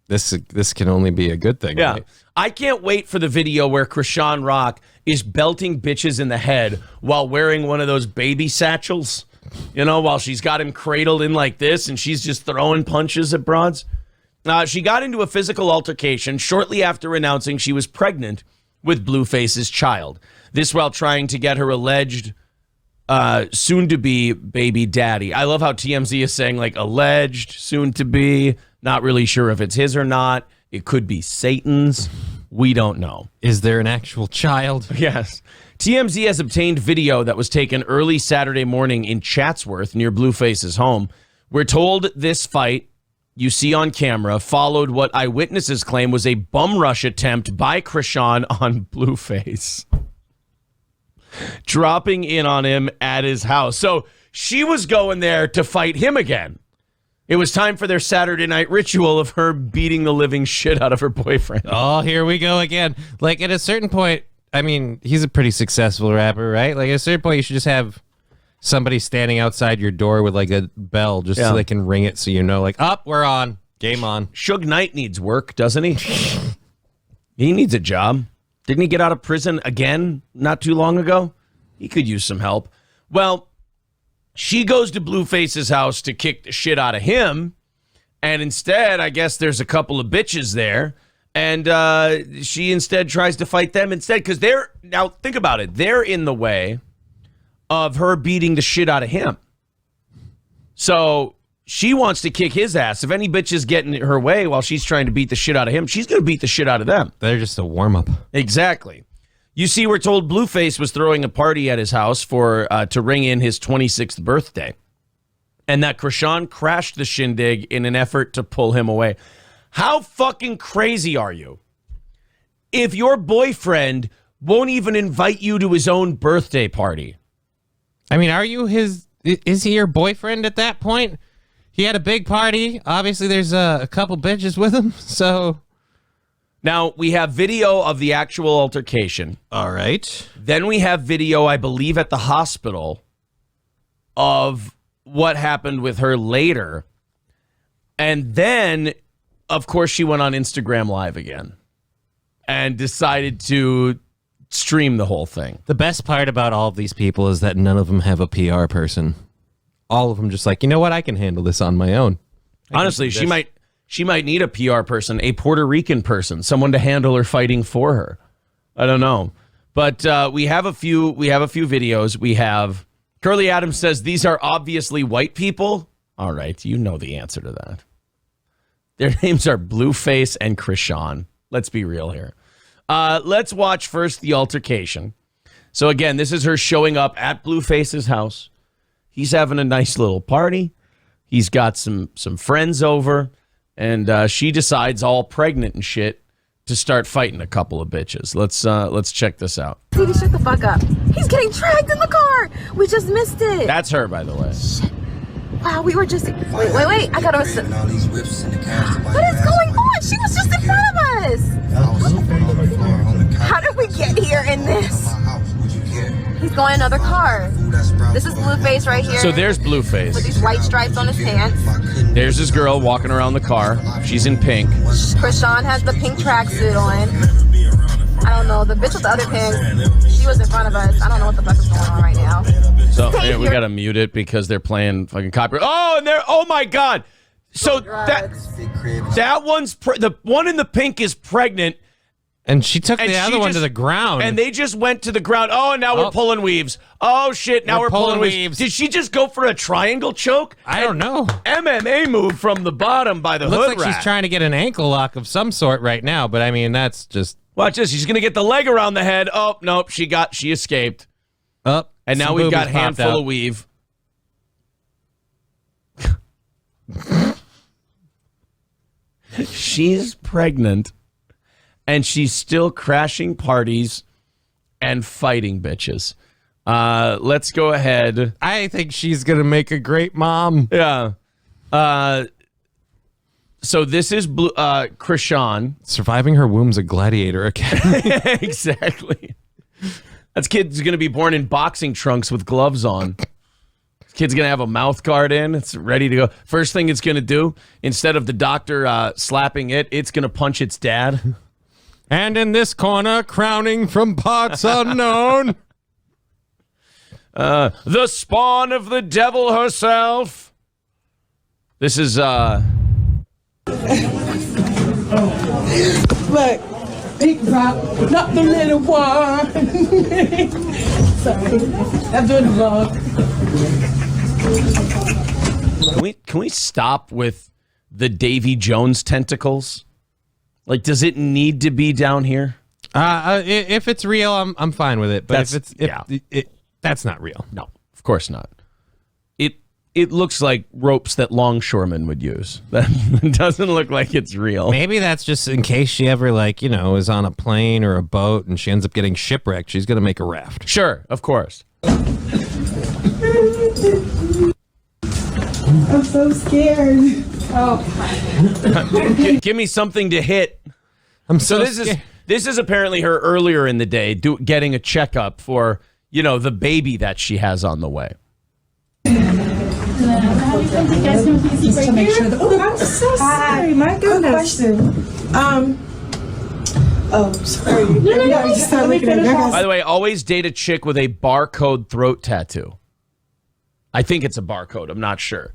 This can only be a good thing. Yeah. Right? I can't wait for the video where Krishan Rock is belting bitches in the head while wearing one of those baby satchels, while she's got him cradled in like this and she's just throwing punches at broads. She got into a physical altercation shortly after announcing she was pregnant with Blueface's child. This while trying to get her alleged soon-to-be baby daddy. I love how TMZ is saying, like, alleged, soon-to-be, not really sure if it's his or not. It could be Satan's. We don't know. Is there an actual child? Yes. TMZ has obtained video that was taken early Saturday morning in Chatsworth near Blueface's home. We're told this fight you see on camera followed what eyewitnesses claim was a bum rush attempt by Krishan on Blueface, dropping in on him at his house. So she was going there to fight him again. It was time for their Saturday night ritual of her beating the living shit out of her boyfriend. Oh, here we go again. Like, at a certain point, I mean, he's a pretty successful rapper, right? Like, at a certain point, you should just have somebody standing outside your door with, like, a bell just so they can ring it so you know, like, we're on. Game on. Suge Knight needs work, doesn't he? He needs a job. Didn't he get out of prison again not too long ago? He could use some help. Well, she goes to Blueface's house to kick the shit out of him, and instead, I guess there's a couple of bitches there, and she instead tries to fight them instead, because now think about it, they're in the way of her beating the shit out of him. So she wants to kick his ass. If any bitch is getting her way while she's trying to beat the shit out of him, she's going to beat the shit out of them. They're just a warm-up. Exactly. You see, we're told Blueface was throwing a party at his house to ring in his 26th birthday, and that Krishan crashed the shindig in an effort to pull him away. How fucking crazy are you? If your boyfriend won't even invite you to his own birthday party. I mean, is he your boyfriend at that point? He had a big party. Obviously, there's a couple bitches with him, so... Now, we have video of the actual altercation. All right. Then we have video, I believe, at the hospital of what happened with her later. And then, of course, she went on Instagram Live again and decided to stream the whole thing. The best part about all of these people is that none of them have a PR person. All of them just like, you know what? I can handle this on my own. Honestly, she might need a PR person, a Puerto Rican person, someone to handle her fighting for her. I don't know. But we have a few videos. We have Curly Adams says these are obviously white people. All right, you know the answer to that. Their names are Blueface and Krishan. Let's be real here. Let's watch first the altercation. So again, this is her showing up at Blueface's house. He's having a nice little party. He's got some friends over. And she decides, all pregnant and shit, to start fighting a couple of bitches. Let's check this out. Sweetie, shut the fuck up. He's getting dragged in the car. We just missed it. That's her, by the way. Shit. Wow, we were just... Wait. I gotta... What is going on? She was just in front of us. How did we get here in this? He's going in another car. This is Blueface right here. So there's Blueface. With these white stripes on his pants. There's this girl walking around the car. She's in pink. Krishan has the pink tracksuit on. I don't know. The bitch with the other pink, she was in front of us. I don't know what the fuck is going on right now. So yeah, we gotta mute it because they're playing fucking copyright. Oh my God. So that one's the one in the pink is pregnant. And she took the other one to the ground. And they just went to the ground. Oh, and now we're pulling weaves. Oh, shit, now we're pulling weaves. Did she just go for a triangle choke? I don't know. MMA move from the bottom by the hood Looks like rack. She's trying to get an ankle lock of some sort right now, but I mean, that's just... Watch this. She's going to get the leg around the head. Oh, nope, she escaped. And now we've got a handful of weave. She's pregnant. And she's still crashing parties and fighting bitches. Let's go ahead. I think she's going to make a great mom. Yeah. So this is Krishan. Surviving her womb's a gladiator academy. Exactly. That kid's going to be born in boxing trunks with gloves on. This kid's going to have a mouth guard in. It's ready to go. First thing it's going to do, instead of the doctor slapping it, it's going to punch its dad. And in this corner, crowning from parts unknown. The spawn of the devil herself. This is Look, big drop, not the little one. Sorry, I'm doing the vlog. Can we stop with the Davy Jones tentacles? Like, does it need to be down here? If it's real, I'm fine with it. But that's not real. No, of course not. It looks like ropes that longshoremen would use. That doesn't look like it's real. Maybe that's just in case she ever, is on a plane or a boat and she ends up getting shipwrecked. She's going to make a raft. Sure, of course. I'm so scared. Oh. Give me something to hit. This is apparently her earlier in the day getting a checkup for, the baby that she has on the way. Just to make sure that, I'm so sorry. My goodness. Question. Sorry. By the way, always date a chick with a barcode throat tattoo. I think it's a barcode. I'm not sure.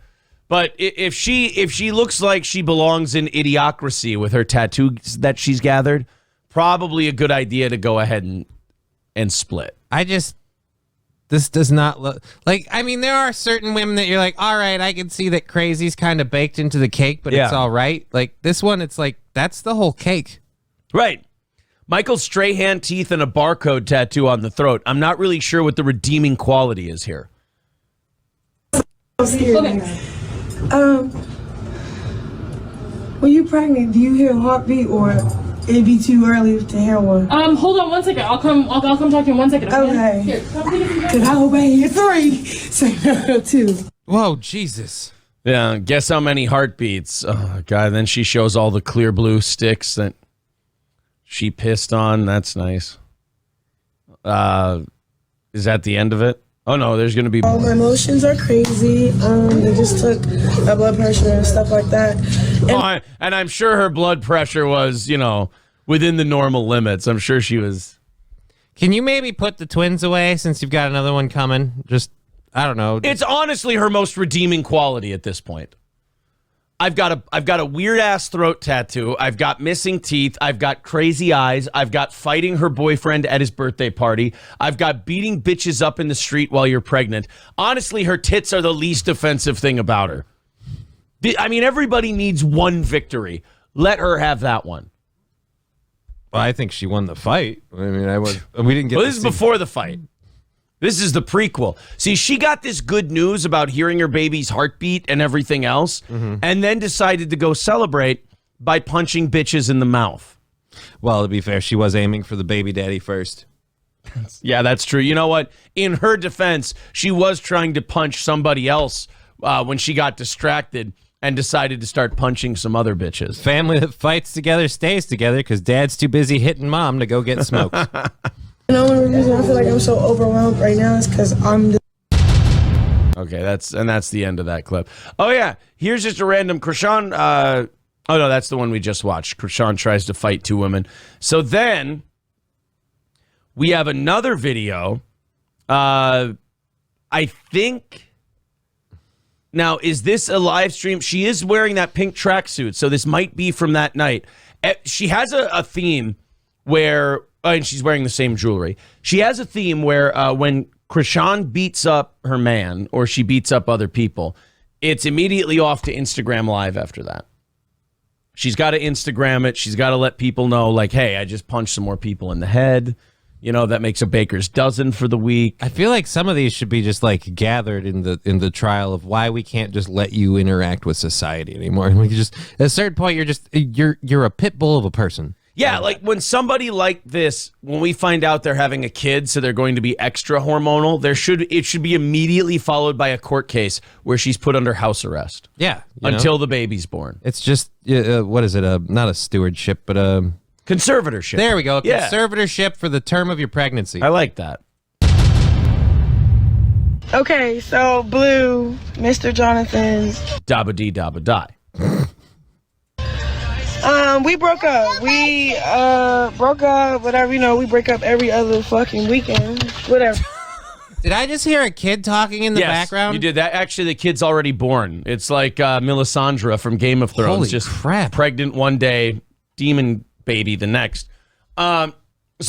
But if she looks like she belongs in Idiocracy with her tattoos that she's gathered, probably a good idea to go ahead and split. This does not look like, there are certain women that you're like, all right, I can see that crazy's kind of baked into the cake, but it's all right. Like this one, it's like, that's the whole cake. Right. Michael Strahan teeth and a barcode tattoo on the throat. I'm not really sure what the redeeming quality is here. Okay. When you pregnant, do you hear a heartbeat or it'd be too early to hear one? Hold on 1 second. I'll come talk to you in 1 second. Okay. Here, Cause I obey 3, 2. Whoa, Jesus. Yeah, guess how many heartbeats? Oh, God, then she shows all the clear blue sticks that she pissed on. That's nice. Is that the end of it? Oh, no, there's going to be All my emotions are crazy. They just took my blood pressure and stuff like that. And I'm sure her blood pressure was, within the normal limits. I'm sure she was. Can you maybe put the twins away since you've got another one coming? Just, I don't know. It's honestly her most redeeming quality at this point. I've got a weird ass throat tattoo. I've got missing teeth. I've got crazy eyes. I've got fighting her boyfriend at his birthday party. I've got beating bitches up in the street while you're pregnant. Honestly, her tits are the least offensive thing about her. Everybody needs one victory. Let her have that one. Well, I think she won the fight. We didn't get. Well, this is before the fight. This is the prequel. See, she got this good news about hearing her baby's heartbeat and everything else, and then decided to go celebrate by punching bitches in the mouth. Well, to be fair, she was aiming for the baby daddy first. Yeah, that's true. You know what? In her defense, she was trying to punch somebody else when she got distracted and decided to start punching some other bitches. Family that fights together stays together because dad's too busy hitting mom to go get smoked. The only reason I feel like I'm so overwhelmed right now is because I'm Okay, that's the end of that clip. Oh, yeah. Here's just a random Krishan. Oh, no, that's the one we just watched. Krishan tries to fight two women. So then we have another video. I think. Now, is this a live stream? She is wearing that pink tracksuit, so this might be from that night. She has a theme where. And she's wearing the same jewelry. She has a theme where when Krishan beats up her man or she beats up other people, it's immediately off to Instagram Live after that. She's got to Instagram it. She's got to let people know, like, hey, I just punched some more people in the head. That makes a baker's dozen for the week. I feel like some of these should be just gathered in the trial of why we can't just let you interact with society anymore. And we just at a certain point, you're a pit bull of a person. Yeah, like when somebody like this, when we find out they're having a kid, so they're going to be extra hormonal, it should be immediately followed by a court case where she's put under house arrest. Yeah. Until the baby's born. It's just, what is it? Not a stewardship, but a... Conservatorship. There we go. Yeah. Conservatorship for the term of your pregnancy. I like that. Okay, so Blue, Mr. Jonathan's. Dabba-dee, dabba-die. We broke up. We broke up, whatever, we break up every other fucking weekend. Whatever. Did I just hear a kid talking in the background? You did that. Actually, the kid's already born. It's like Melisandre from Game of Thrones. Holy just crap. Pregnant one day, demon baby the next. So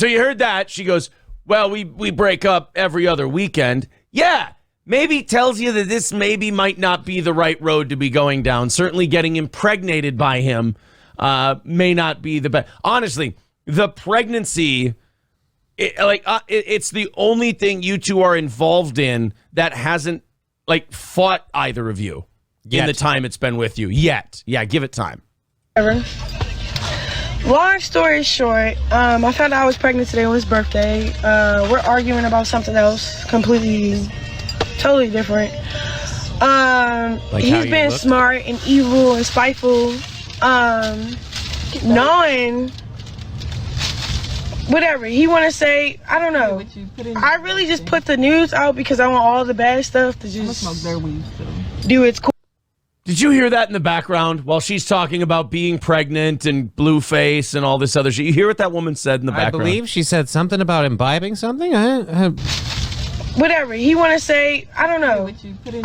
you heard that. She goes, well, we break up every other weekend. Yeah, maybe tells you that this maybe might not be the right road to be going down. Certainly getting impregnated by him may not be the best. Honestly, the pregnancy, it's the only thing you two are involved in that hasn't fought either of you in the time it's been with you yet. Yeah, give it time. Whatever. Long story short, I found out I was pregnant today on his birthday. We're arguing about something else, totally different. He's been smart and evil and spiteful, knowing whatever he want to say. I don't know. I really just put the news out because I want all the bad stuff to just do its cool. Did you hear that in the background while she's talking about being pregnant and Blueface and all this other shit? You hear what that woman said in the background? I believe she said something about imbibing something. Whatever he want to say, I don't know.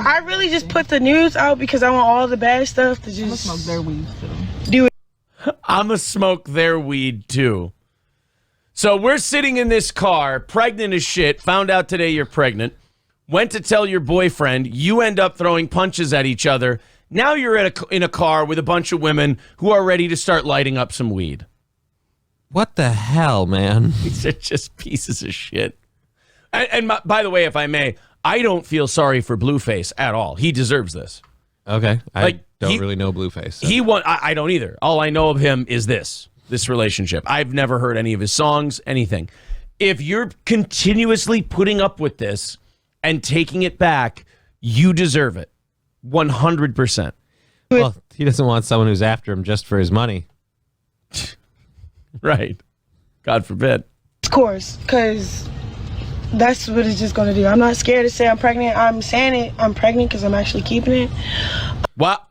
I really just put the news out because I want all the bad stuff to just smoke their weed too. Do it. I'ma smoke their weed too. So we're sitting in this car, pregnant as shit. Found out today you're pregnant. Went to tell your boyfriend. You end up throwing punches at each other. Now you're in a car with a bunch of women who are ready to start lighting up some weed. What the hell, man? These are just pieces of shit. And by the way, if I may, I don't feel sorry for Blueface at all. He deserves this. Okay. I don't really know Blueface. So. I don't either. All I know of him is this relationship. I've never heard any of his songs, anything. If you're continuously putting up with this and taking it back, you deserve it. 100%. Well, he doesn't want someone who's after him just for his money. Right. God forbid. Of course, because that's what it's just going to do. I'm not scared to say I'm pregnant. I'm saying it. I'm pregnant because I'm actually keeping it. Wow.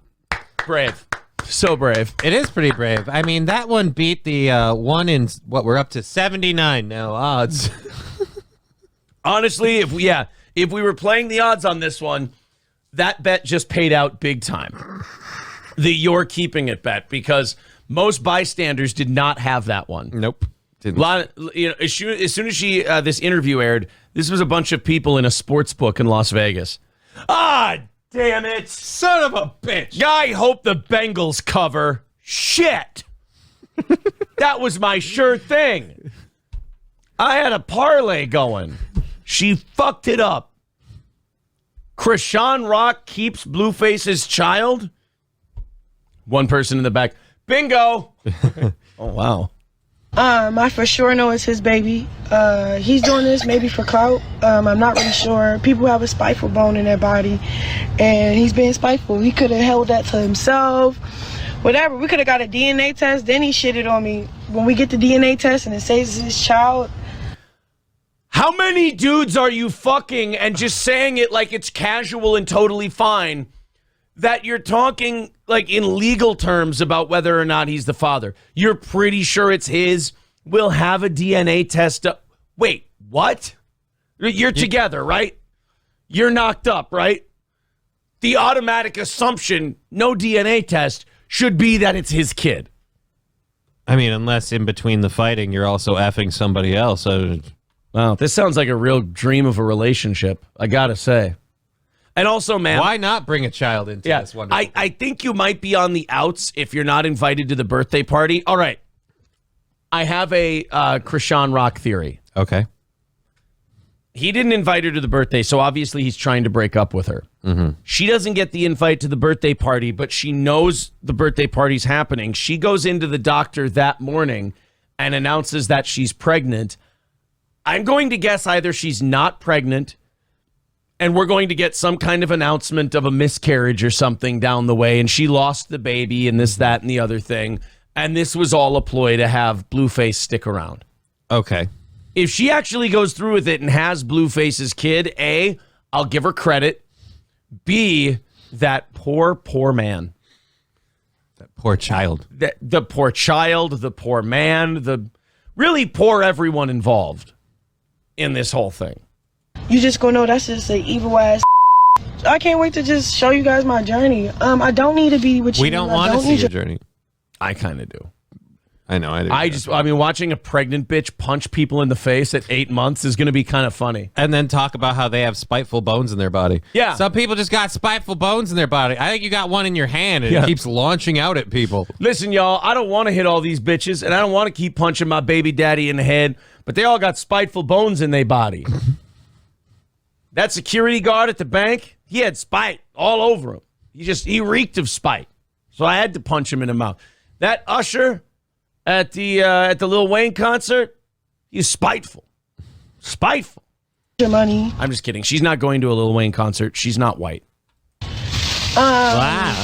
Brave. So brave. It is pretty brave. I mean, that one beat the one in, we're up to 79 now odds. Honestly, if we were playing the odds on this one, that bet just paid out big time. The you're keeping it bet, because most bystanders did not have that one. Nope. Didn't. As soon as this interview aired, this was a bunch of people in a sports book in Las Vegas. Ah, damn it. Son of a bitch. I hope the Bengals cover. Shit. That was my sure thing. I had a parlay going. She fucked it up. Krishan Rock keeps Blueface's child? One person in the back. Bingo. Oh, wow. I for sure know it's his baby. He's doing this maybe for clout. I'm not really sure. People have a spiteful bone in their body, and he's being spiteful. He could have held that to himself. Whatever. We could have got a DNA test. Then he shitted on me. When we get the DNA test and it says it's his child. How many dudes are you fucking and just saying it like it's casual and totally fine that you're talking like in legal terms about whether or not he's the father? You're pretty sure it's his. We'll have a DNA test. Wait, what? You're together, right? You're knocked up, right? The automatic assumption, no DNA test, should be that it's his kid. I mean, unless in between the fighting, you're also effing somebody else. Wow, this sounds like a real dream of a relationship, I gotta say. And also, man, why not bring a child into this wonderful I think you might be on the outs if you're not invited to the birthday party. All right. I have a Krishan Rock theory. Okay. He didn't invite her to the birthday, so obviously he's trying to break up with her. Mm-hmm. She doesn't get the invite to the birthday party, but she knows the birthday party's happening. She goes into the doctor that morning and announces that she's pregnant, I'm going to guess either she's not pregnant and we're going to get some kind of announcement of a miscarriage or something down the way, and she lost the baby and this, that, and the other thing, and this was all a ploy to have Blueface stick around. Okay. If she actually goes through with it and has Blueface's kid, A, I'll give her credit. B, that poor man. That poor child. The poor child, the poor man, the really poor everyone involved in this whole thing. You just gonna know that's just an evil ass. I can't wait to just show you guys my journey. I don't need to be with you. We don't want to see your journey. I kind of do. I know. I mean, watching a pregnant bitch punch people in the face at 8 months is going to be kind of funny. And then talk about how they have spiteful bones in their body. Yeah. Some people just got spiteful bones in their body. I think you got one in your hand, and it keeps launching out at people. Listen, y'all, I don't want to hit all these bitches, and I don't want to keep punching my baby daddy in the head, but they all got spiteful bones in their body. That security guard at the bank, he had spite all over him. He reeked of spite. So I had to punch him in the mouth. That usher at the Lil Wayne concert, he's spiteful. Spiteful. Your money. I'm just kidding. She's not going to a Lil Wayne concert. She's not white. Wow.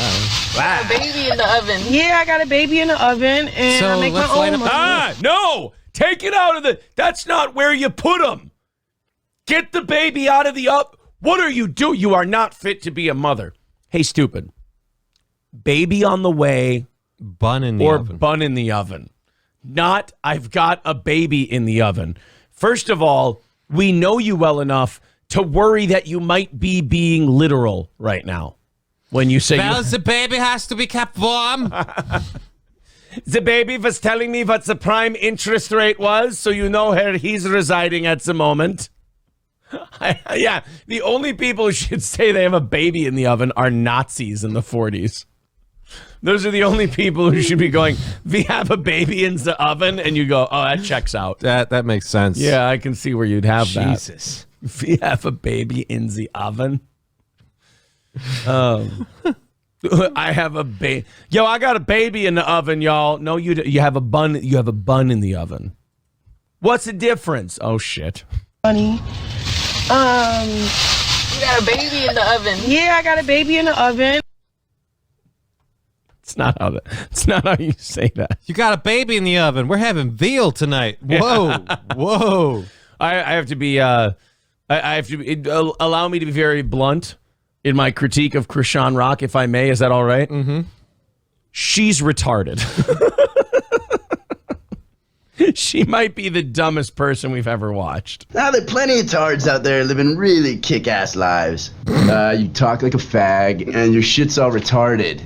A baby in the oven. Yeah, I got a baby in the oven, and I make my own money. No! Take it out of the... That's not where you put them. Get the baby out of the up. What are you doing? You are not fit to be a mother. Hey, stupid. Baby on the way. Bun in the oven. Bun in the oven. Not, I've got a baby in the oven. First of all, we know you well enough to worry that you might be being literal right now. When you say... Well, the baby has to be kept warm. The baby was telling me what the prime interest rate was, so you know where he's residing at the moment. Yeah, the only people who should say they have a baby in the oven are Nazis in the 40s. Those are the only people who should be going, we have a baby in the oven, and you go, oh, that checks out. That makes sense. Yeah, I can see where you'd have that. Jesus. We have a baby in the oven. I have a baby. Yo, I got a baby in the oven, y'all. No, you have a bun. You have a bun in the oven. What's the difference? Oh shit. Money. You got a baby in the oven. Yeah, I got a baby in the oven. It's not how you say that. You got a baby in the oven. We're having veal tonight. Whoa, whoa. I have to be. I have to allow me to be very blunt in my critique of Krishan Rock, if I may. Is that all right? Mm-hmm. She's retarded. She might be the dumbest person we've ever watched. Now, there are plenty of tards out there living really kick-ass lives. You talk like a fag, and your shit's all retarded.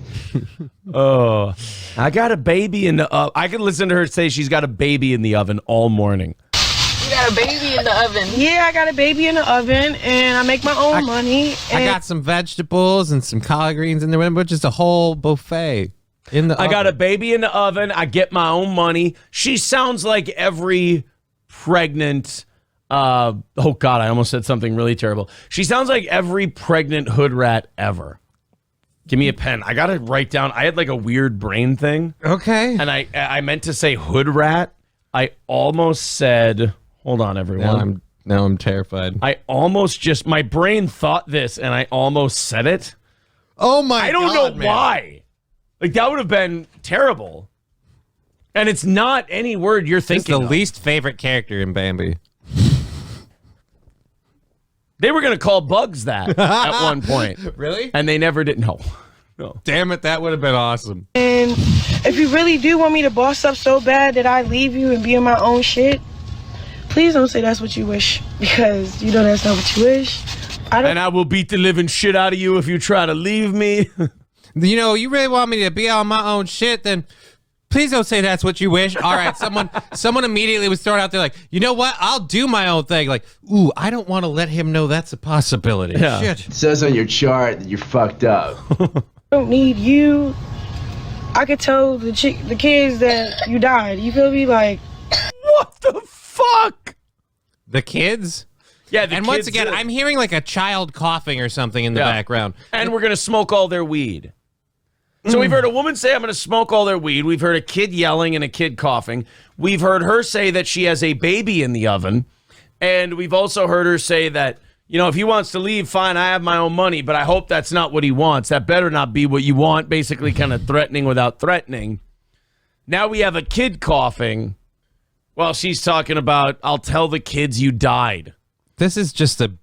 Oh, I got a baby in the oven. I can listen to her say she's got a baby in the oven all morning. You got a baby in the oven. Yeah, I got a baby in the oven, and I make my own money. I got some vegetables and some collard greens in there, but just a whole buffet. I got a baby in the oven. I get my own money. She sounds like every pregnant. Oh God, I almost said something really terrible. She sounds like every pregnant hood rat ever. Give me a pen. I gotta write down. I had like a weird brain thing. Okay. And I meant to say hood rat. I almost said. Hold on, everyone. Now I'm terrified. I almost just. My brain thought this, and I almost said it. Oh my! I don't know why. Like, that would have been terrible. And it's not any word you're thinking It's the of. least favorite character in Bambi. They were going to call Bugs that at one point. Really? And they never did. No. Damn it, that would have been awesome. And if you really do want me to boss up so bad that I leave you and be in my own shit, please don't say that's what you wish, because you know that's not what you wish. And I will beat the living shit out of you if you try to leave me. You know, you really want me to be on my own shit, then please don't say that's what you wish. All right, someone immediately was thrown out there like, you know what? I'll do my own thing. Like, ooh, I don't want to let him know that's a possibility. Yeah. Shit. It says on your chart that you're fucked up. I don't need you. I could tell the kids that you died. You feel me? Like, what the fuck? The kids? Yeah, and once again, I'm hearing like a child coughing or something in the background. And we're going to smoke all their weed. So we've heard a woman say, I'm going to smoke all their weed. We've heard a kid yelling and a kid coughing. We've heard her say that she has a baby in the oven. And we've also heard her say that, if he wants to leave, fine, I have my own money, but I hope that's not what he wants. That better not be what you want, basically kind of threatening without threatening. Now we have a kid coughing while she's talking about, I'll tell the kids you died. This is just an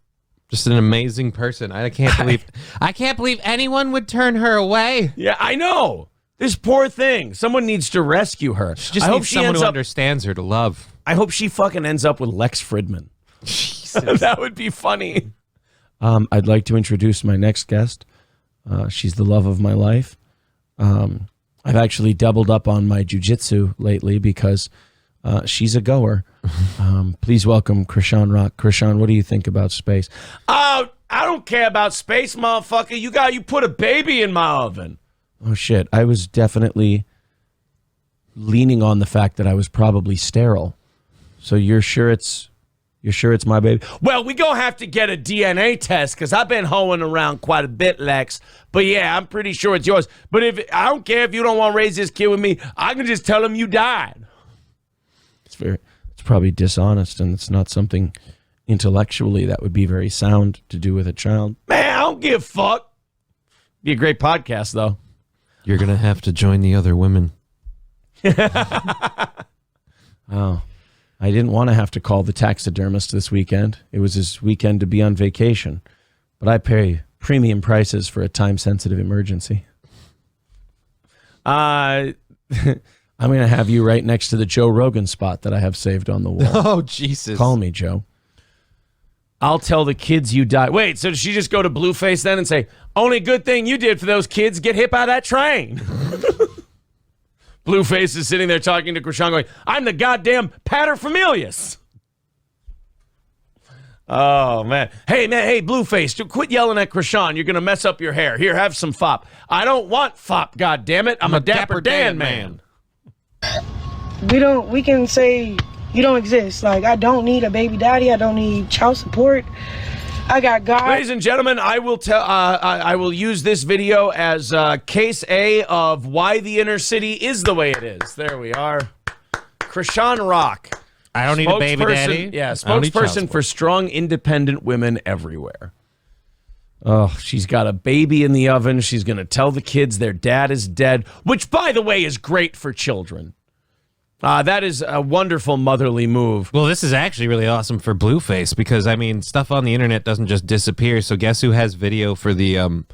amazing person. I can't believe anyone would turn her away. Yeah, I know. This poor thing. Someone needs to rescue her. She just needs someone who understands her to love. I hope she fucking ends up with Lex Fridman. Jesus. That would be funny. I'd like to introduce my next guest. She's the love of my life. I've actually doubled up on my jujitsu lately because she's a goer. Please welcome Krishan Rock. Krishan, what do you think about space? Oh, I don't care about space, motherfucker. You put a baby in my oven. Oh shit! I was definitely leaning on the fact that I was probably sterile. So you're sure it's my baby? Well, we gonna have to get a DNA test because I've been hoeing around quite a bit, Lex. But yeah, I'm pretty sure it's yours. But I don't care if you don't want to raise this kid with me. I can just tell him you died. It's probably dishonest, and it's not something intellectually that would be very sound to do with a child. Man, I don't give a fuck. Be a great podcast, though. You're gonna have to join the other women. Oh, I didn't want to have to call the taxidermist this weekend. It was his weekend to be on vacation, but I pay premium prices for a time-sensitive emergency. I'm going to have you right next to the Joe Rogan spot that I have saved on the wall. Oh, Jesus. Call me, Joe. I'll tell the kids you died. Wait, so does she just go to Blueface then and say, only good thing you did for those kids, get hit by that train? Blueface is sitting there talking to Krishan going, I'm the goddamn paterfamilias. Oh, man. Hey, Blueface, quit yelling at Krishan. You're going to mess up your hair. Here, have some fop. I don't want fop, goddammit. I'm a Dapper Dan man. We can say you don't exist. Like, I don't need a baby daddy. I don't need child support. I got God. Ladies and gentlemen, I will use this video as case A of why the inner city is the way it is. There we are. Krishan Rock. I don't need a baby daddy. Yeah, spokesperson for strong, independent women everywhere. Oh, she's got a baby in the oven. She's going to tell the kids their dad is dead, which, by the way, is great for children. That is a wonderful motherly move. Well, this is actually really awesome for Blueface because, I mean, stuff on the internet doesn't just disappear. So guess who has video for the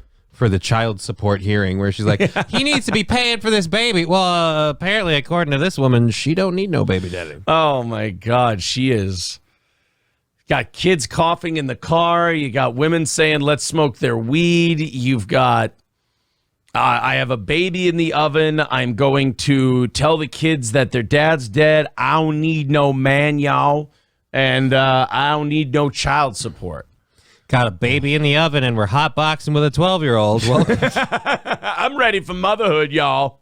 child support hearing where she's like, he needs to be paying for this baby. Well, apparently, according to this woman, she don't need no baby daddy. Oh, my God. She is. Got kids coughing in the car. You got women saying, let's smoke their weed. You've got, I have a baby in the oven. I'm going to tell the kids that their dad's dead. I don't need no man, y'all. And I don't need no child support. Got a baby in the oven and we're hotboxing with a 12-year-old. Well, I'm ready for motherhood, y'all.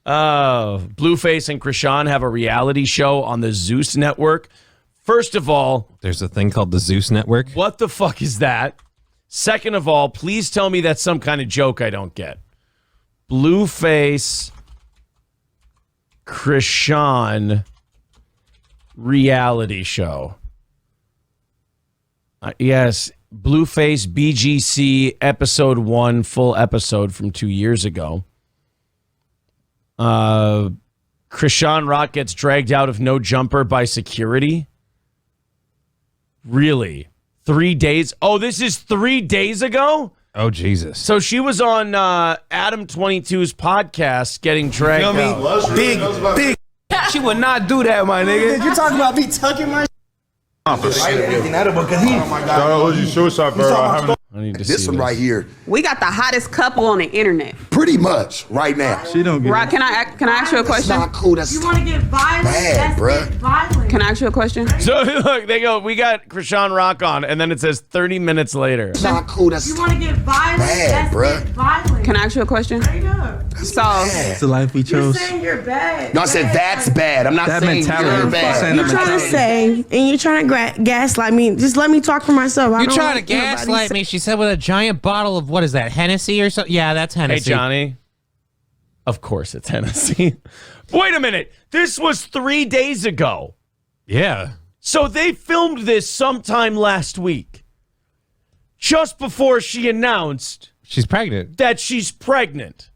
Blueface and Krishan have a reality show on the Zeus Network. First of all, there's a thing called the Zeus Network. What the fuck is that? Second of all, please tell me that's some kind of joke I don't get. Blueface, Krishan, reality show. Yes, Blueface BGC episode 1, full episode from 2 years ago. Krishan Rock gets dragged out of No Jumper by security. Really? 3 days? Oh, this is 3 days ago? Oh, Jesus. So she was on Adam 22's podcast getting dragged out. Big. She would not do that, my nigga. You're talking about me tucking my I need to this see one right here. We got the hottest couple on the internet. Pretty much right now. She don't get Rock, can I ask you a question? That's not cool. That's want to get violent? bad, bruh. Can I ask you a question? So look, they go, we got Krishan Rock on, and then it says 30 minutes later. That's not cool. That's want to get violent? bad, bruh. Violent. Can I ask you a question? So, It's the life we chose. You're saying you're bad. No, I said that's bad. I'm not That saying mentality. you're bad. You're trying to say, and you're trying to gaslight me. Just let me talk for myself. You're trying to gaslight me. She said said with a giant bottle of, what is that, Hennessy or something? Yeah, that's Hennessy. Hey, Johnny. Of course it's Hennessy. Wait a minute. This was 3 days ago. Yeah. So they filmed this sometime last week. Just before she announced she's pregnant. That she's pregnant.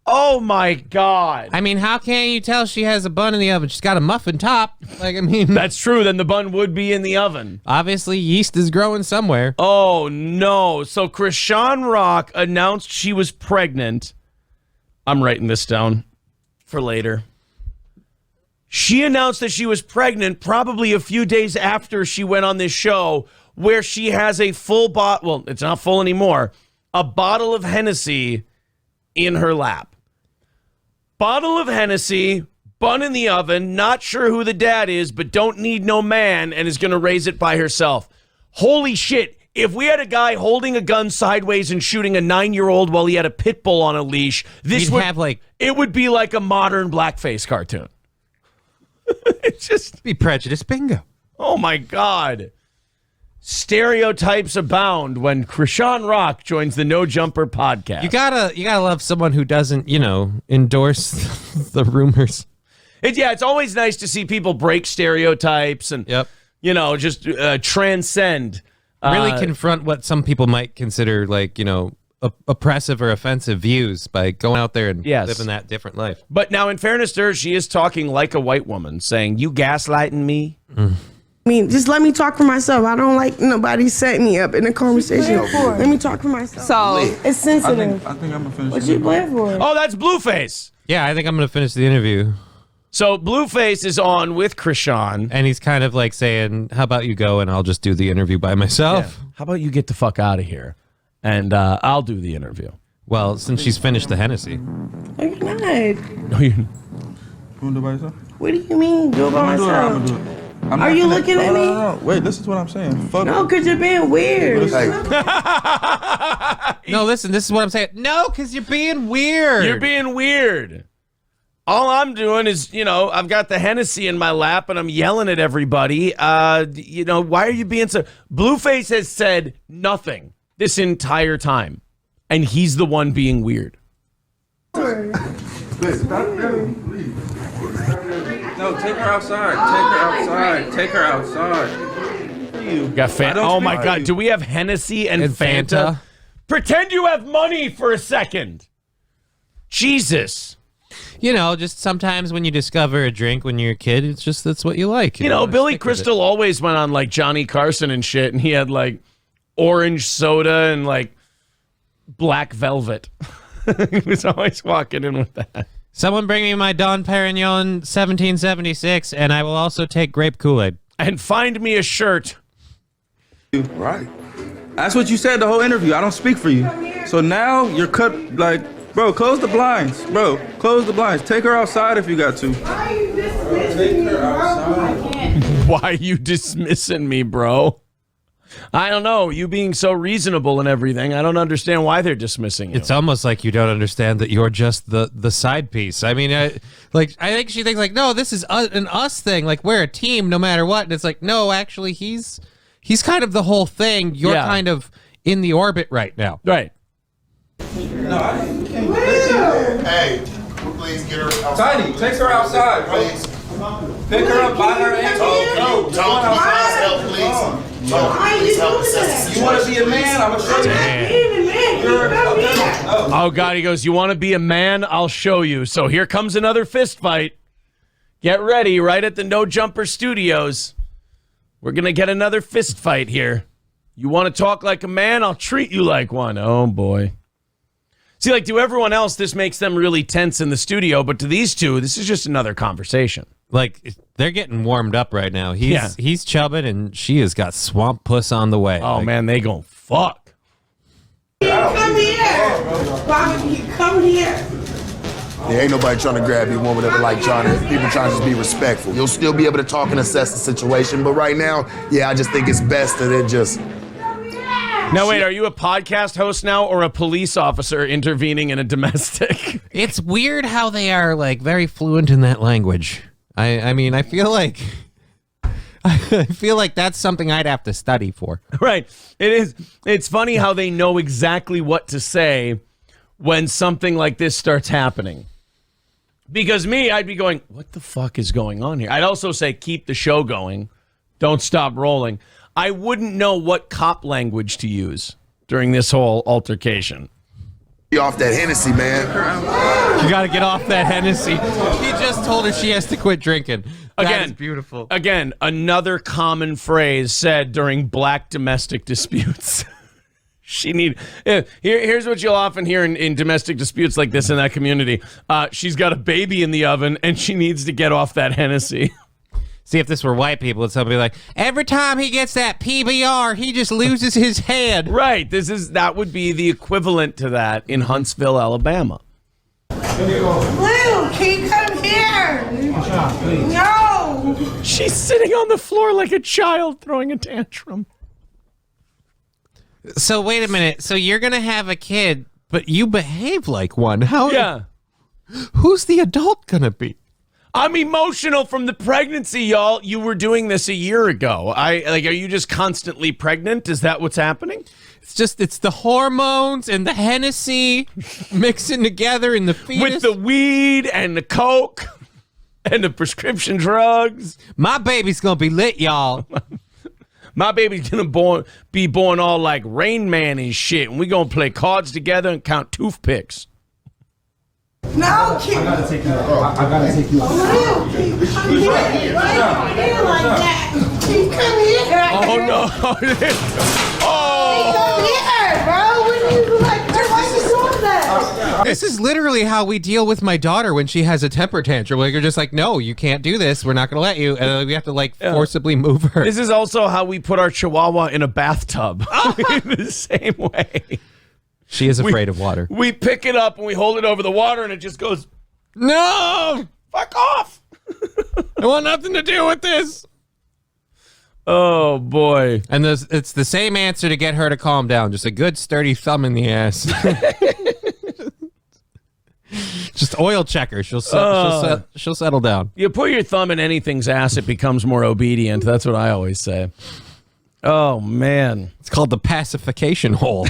Oh my God. I mean, how can you tell she has a bun in the oven? She's got a muffin top. Like, I mean. That's true. Then the bun would be in the oven. Obviously, yeast is growing somewhere. Oh, no. So Krishan Rock announced she was pregnant. I'm writing this down for later. She announced that she was pregnant probably a few days after she went on this show where she has a full bottle. Well, it's not full anymore. A bottle of Hennessy in her lap. Bottle of Hennessy, bun in the oven, not sure who the dad is, but don't need no man and is going to raise it by herself. Holy shit. If we had a guy holding a gun sideways and shooting a 9-year-old while he had a pit bull on a leash, this would have it would be like a modern blackface cartoon. It's just be prejudice bingo. Oh my God. Stereotypes abound when Krishan Rock joins the No Jumper podcast. You gotta love someone who doesn't, endorse the rumors. It's always nice to see people break stereotypes and just transcend. Really confront what some people might consider oppressive or offensive views by going out there and living that different life. But now, in fairness to her, she is talking like a white woman, saying, "You gaslighting me?" I mean, just let me talk for myself. I don't like nobody setting me up in a conversation. Let me talk for myself. So it's sensitive. I think I'm gonna finish. What you playing for? Oh, that's Blueface. Yeah, I think I'm gonna finish the interview. So Blueface is on with Krishan, and he's kind of like saying, "How about you go and I'll just do the interview by myself? How about you get the fuck out of here, and I'll do the interview." Well, since she's finished the Hennessy. No, you're not. No, you're. You wanna do it by yourself? What do you mean? Do it by I'm myself. gonna do it. Are you looking at me? No. Wait, this is what I'm saying. Fuck. No, because you're being weird. No, listen, this is what I'm saying. No, because you're being weird. You're being weird. All I'm doing is, I've got the Hennessy in my lap and I'm yelling at everybody. Why are you being so... Blueface has said nothing this entire time. And he's the one being weird. No, take her outside. Take her outside. You got Fanta. Oh my God. Do we have Hennessy and Fanta? Pretend you have money for a second. Jesus. Just sometimes when you discover a drink when you're a kid, that's what you like. Billy Crystal always went on like Johnny Carson and shit, and he had like orange soda and like black velvet. He was always walking in with that. Someone bring me my Dom Perignon 1776, and I will also take grape Kool-Aid. And find me a shirt. Right. That's what you said the whole interview. I don't speak for you. So now you're cut bro, close the blinds. Bro, close the blinds. Take her outside if you got to. Why are you dismissing me, bro? Why are you dismissing me, bro? I don't know. You being so reasonable and everything, I don't understand why they're dismissing you. It's almost like you don't understand that you're just the side piece. I mean, I think she thinks no, this is an us thing. Like we're a team no matter what. And it's like, no, actually, he's kind of the whole thing. You're kind of in the orbit right now. Right. No, I can't. Hey, please get her outside. Tiny, take her outside, please. Pick her up by her ankle. Tom, can you please help, please? You want to be a man? I'm going to show you. Oh, God, he goes, you want to be a man? I'll show you. So here comes another fist fight. Get ready, right at the No Jumper Studios. We're going to get another fist fight here. You want to talk like a man? I'll treat you like one. Oh, boy. See, like to everyone else, this makes them really tense in the studio, but to these two, this is just another conversation. Like, they're getting warmed up right now. He's chubbing, and she has got swamp puss on the way. Oh, man, they gon' fuck. Come here. Bobby, come here. There ain't nobody trying to grab you one whatever like Johnny. People trying to just be respectful. You'll still be able to talk and assess the situation, but right now, I just think it's best that it just... Now, wait, are you a podcast host now or a police officer intervening in a domestic? It's weird how they are, like, very fluent in that language. I mean, I feel like I feel like that's something I'd have to study for. Right. It is. It's funny how they know exactly what to say when something like this starts happening. Because me, I'd be going, what the fuck is going on here? I'd also say, keep the show going. Don't stop rolling. I wouldn't know what cop language to use during this whole altercation. Off that Hennessy, man. You got to get off that Hennessy. He just told her she has to quit drinking. That is beautiful. Again, another common phrase said during black domestic disputes. Here's what you'll often hear in domestic disputes like this in that community. She's got a baby in the oven and she needs to get off that Hennessy. See, if this were white people, it's somebody like, every time he gets that PBR, he just loses his head. Right. That would be the equivalent to that in Huntsville, Alabama. Blue, can you come here? No. She's sitting on the floor like a child throwing a tantrum. So wait a minute. So you're going to have a kid, but you behave like one. How? Yeah. Who's the adult going to be? I'm emotional from the pregnancy, y'all. You were doing this a year ago. Are you just constantly pregnant? Is that what's happening? It's the hormones and the Hennessy mixing together in the fetus. With the weed and the coke and the prescription drugs. My baby's going to be lit, y'all. My baby's going to be born all like Rain Man and shit. And we're going to play cards together and count toothpicks. No, Q. I gotta take you out. I gotta take you out. Come here like that. Q, come here. Oh, no. Come here, bro. What are you like? Why are you doing that? This is literally how we deal with my daughter when she has a temper tantrum. Like, you're just like, no, you can't do this. We're not going to let you. And then we have to forcibly move her. This is also how we put our chihuahua in a bathtub. The same way. She is afraid of water. We pick it up and we hold it over the water and it just goes, no, fuck off. I want nothing to do with this. Oh, boy. And it's the same answer to get her to calm down. Just a good sturdy thumb in the ass. Just oil checker. She'll settle down. You put your thumb in anything's ass, it becomes more obedient. That's what I always say. Oh, man. It's called the pacification hole.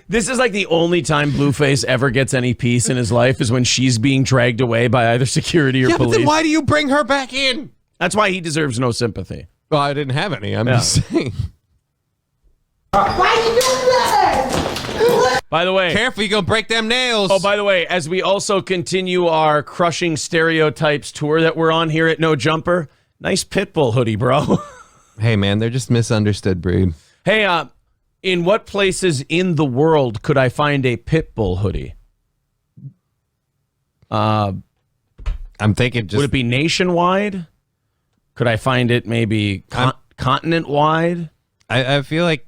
This is like the only time Blueface ever gets any peace in his life is when she's being dragged away by either security or police. But then why do you bring her back in? That's why he deserves no sympathy. Well, I didn't have any. I'm just saying. Why are you doing that? By the way. Careful, you're going to break them nails. Oh, by the way, as we also continue our Crushing Stereotypes tour that we're on here at No Jumper, nice Pitbull hoodie, bro. Hey, man, they're just misunderstood breed. Hey, in what places in the world could I find a Pitbull hoodie? I'm thinking would it be nationwide? Could I find it maybe continent-wide? I feel like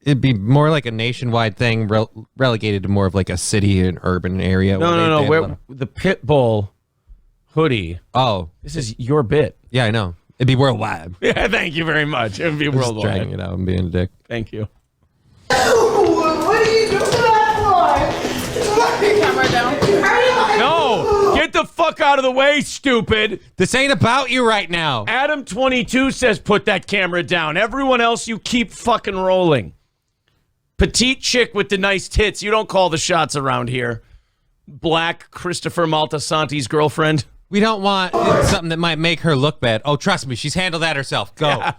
it'd be more like a nationwide thing relegated to more of like a city and urban area. No. Where the Pitbull hoodie. Oh. This is your bit. Yeah, I know. It'd be worldwide. Yeah, thank you very much. It'd be worldwide. Just dragging it out and being a dick. Thank you. What are you doing that for? Camera down. No! Get the fuck out of the way, stupid! This ain't about you right now. Adam22 says put that camera down. Everyone else, you keep fucking rolling. Petite chick with the nice tits. You don't call the shots around here. Black Christopher Maltasanti's girlfriend. We don't want something that might make her look bad. Oh, trust me, she's handled that herself. Go. Yeah.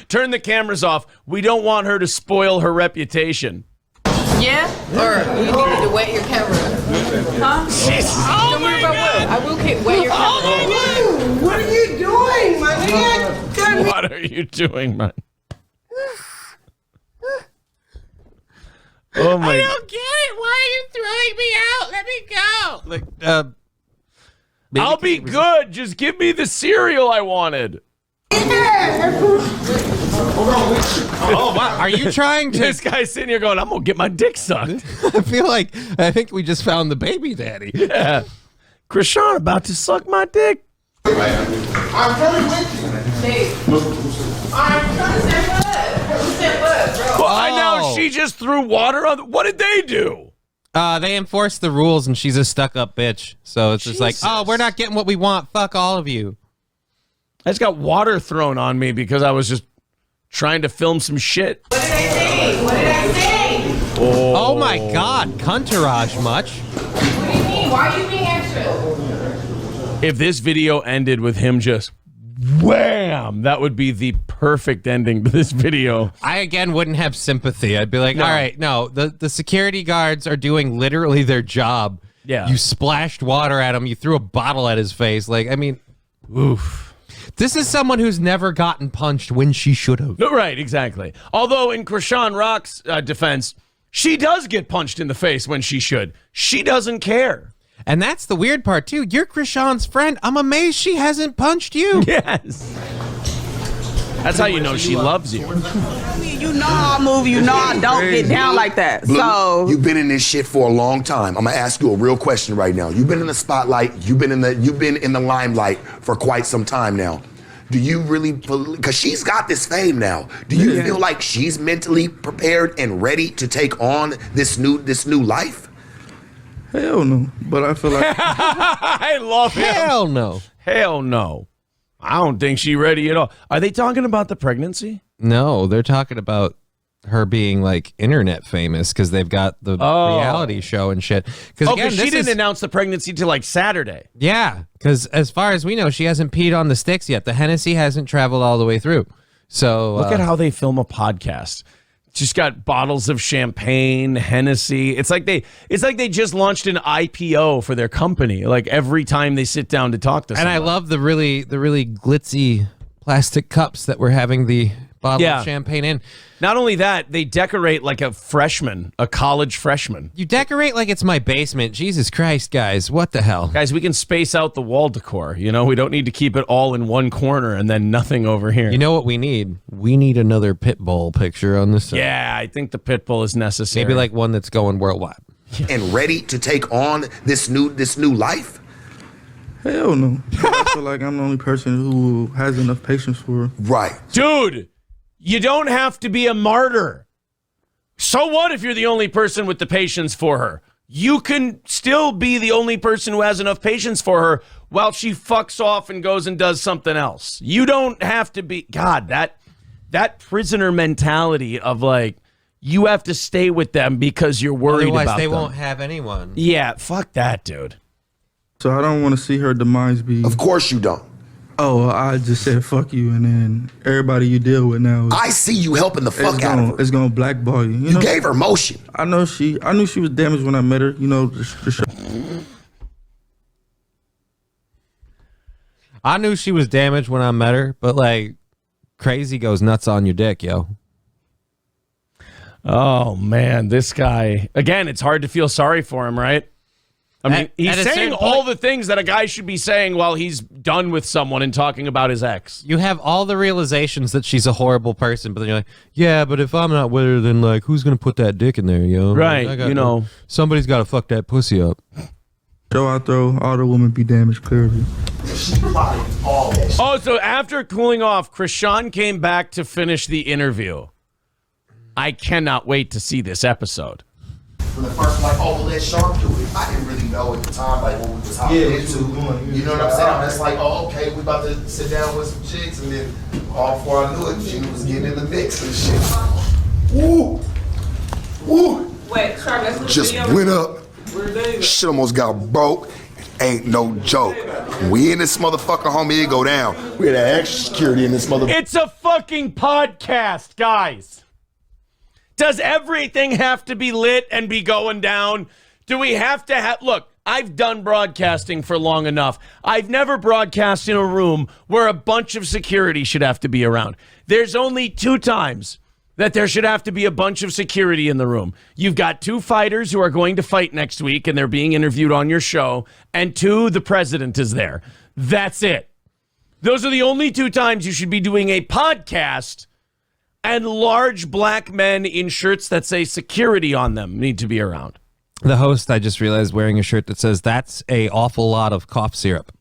Turn the cameras off. We don't want her to spoil her reputation. Yeah? Or you need me to wet your camera? Huh? Oh Don't worry about what. I will wet your camera. What are you doing, my nigga? What are you doing, man? Oh my! I don't get it. Why are you throwing me out? Let me go. I'll be good. Just give me the cereal I wanted. Oh, wow. Are you trying to... This guy's sitting here going, I'm going to get my dick sucked. I think we just found the baby daddy. Yeah. Krishan about to suck my dick. I'm really with you. I'm trying to say what? Well, I know she just threw water on... What did they do? They enforced the rules, and she's a stuck-up bitch. So it's just like, oh, we're not getting what we want. Fuck all of you. I just got water thrown on me because I was just trying to film some shit. What did I say? Oh my God, Cuntourage much? What do you mean? Why are you being extra? If this video ended with him just wham, that would be the perfect ending to this video. I, again, wouldn't have sympathy. I'd be like, No. all right, no, the security guards are doing literally their job. Yeah. You splashed water at him. You threw a bottle at his face. Like, I mean, oof. This is someone who's never gotten punched when she should have. No, right, exactly. Although in Krishan Rock's defense, she does get punched in the face when she should. She doesn't care. And that's the weird part, too. You're Krishan's friend. I'm amazed she hasn't punched you. Yes. That's how you know she loves you. You know I move, you know I don't get down like that. Blue, So you've been in this shit for a long time. I'm gonna ask you a real question right now. You've been in the spotlight. You've been in the limelight for quite some time now. Do you really? Because she's got this fame now. Do you feel like she's mentally prepared and ready to take on this new life? Hell no. But I feel like I love him. Hell no. Hell no. I don't think she's ready at all. Are they talking about the pregnancy? No, they're talking about her being like internet famous because they've got the reality show and shit. Because she didn't announce the pregnancy till like Saturday. Yeah, because as far as we know, she hasn't peed on the sticks yet. The Hennessy hasn't traveled all the way through. So look at how they film a podcast. Just got bottles of champagne, Hennessy. It's like they just launched an IPO for their company. Like every time they sit down to talk to somebody. And I love the really glitzy plastic cups that we're having the bottle of champagne in. Not only that, they decorate like a freshman, a college freshman. You decorate like it's my basement. Jesus Christ, guys. What the hell? Guys, we can space out the wall decor. You know, we don't need to keep it all in one corner and then nothing over here. You know what we need? We need another pit bull picture on this side. Yeah, I think the pit bull is necessary. Maybe like one that's going worldwide. And ready to take on this new life? hell no. I feel like I'm the only person who has enough patience for her. Right. Dude, you don't have to be a martyr. So what if you're the only person with the patience for her? You can still be the only person who has enough patience for her while she fucks off and goes and does something else. You don't have to be... God, that prisoner mentality of like, you have to stay with them because you're worried Otherwise, about they them. won't have anyone. Yeah, fuck that, dude. So I don't want to see her demise be... Of course you don't. Oh, well, I just said fuck you, and then everybody you deal with now... I see you helping the fuck out of her. It's going to blackball you. You gave her motion. I knew she was damaged when I met her. You know, I knew she was damaged when I met her, but like, crazy goes nuts on your dick, yo. Oh, man, this guy... Again, it's hard to feel sorry for him, right? I mean, he's saying all the things that a guy should be saying while he's done with someone and talking about his ex. You have all the realizations that she's a horrible person, but then you're like, yeah, but if I'm not with her, then like, who's going to put that dick in there, yo? Right, Like, you know. Somebody's got to fuck that pussy up. So I throw all the women be damaged, clearly. Oh, so after cooling off, Krishan came back to finish the interview. I cannot wait to see this episode. When the first like, oh, well, let Sharp do it. I didn't really know at the time, like, what we was hopping into. You know what I'm saying? That's like, oh, okay, we about to sit down with some chicks, and then all before I knew it, she was getting in the mix and shit. Woo! Woo! Wait, Sharp, that's what Just went up. Shit almost got broke. Ain't no joke. We in this motherfucker, homie, it go down. We had extra security in this motherfucker. It's a fucking podcast, guys. Does everything have to be lit and be going down? Do we have to have... Look, I've done broadcasting for long enough. I've never broadcast in a room where a bunch of security should have to be around. There's only 2 times that there should have to be a bunch of security in the room. You've got 2 fighters who are going to fight next week and they're being interviewed on your show, and 2, the president is there. That's it. Those are the only 2 times you should be doing a podcast, and large black men in shirts that say security on them need to be around. The host, I just realized, wearing a shirt that says, "That's a awful lot of cough syrup."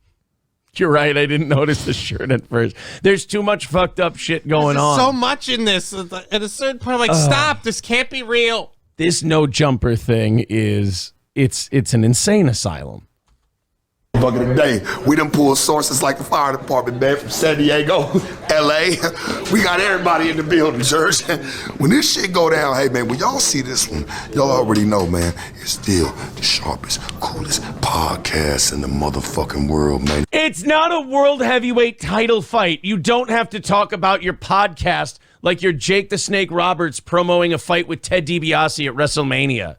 You're right. I didn't notice the shirt at first. There's too much fucked up shit going on. So much in this. At a certain point, I'm like, stop. This can't be real. This no jumper thing is, it's an insane asylum. Fucking today, we done pulled sources like the fire department, man, from San Diego, LA. We got everybody in the building, church. When this shit go down, hey man, when y'all see this one, y'all already know, man, it's still the sharpest, coolest podcast in the motherfucking world, man. It's not a world heavyweight title fight. You don't have to talk about your podcast like you're Jake the Snake Roberts promoting a fight with Ted DiBiase at WrestleMania.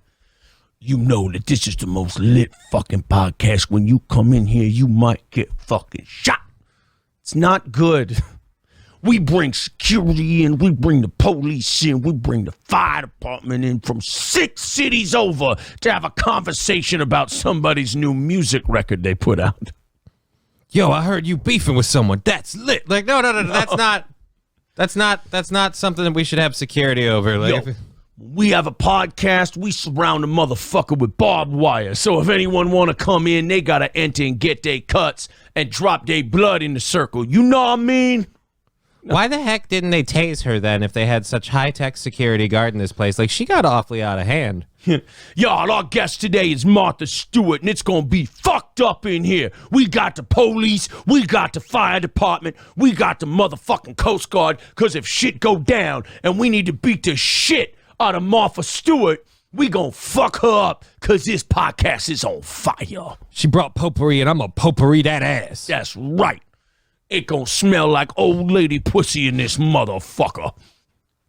You know that this is the most lit fucking podcast. When you come in here, you might get fucking shot. It's not good. We bring security in. We bring the police in. We bring the fire department in from 6 cities over to have a conversation about somebody's new music record they put out. Yo, I heard you beefing with someone. That's lit. Like, no. That's not something that we should have security over. Like, Yo, we have a podcast. We surround a motherfucker with barbed wire. So if anyone want to come in, they got to enter and get their cuts and drop their blood in the circle. You know what I mean? Why the heck didn't they tase her then if they had such high-tech security guarding this place? Like, she got awfully out of hand. Y'all, our guest today is Martha Stewart, and it's going to be fucked up in here. We got the police, we got the fire department, we got the motherfucking Coast Guard, because if shit go down and we need to beat the shit out of Martha Stewart, we gonna fuck her up, because this podcast is on fire. She brought potpourri, and I'm gonna potpourri that ass. That's right. It gonna smell like old lady pussy in this motherfucker.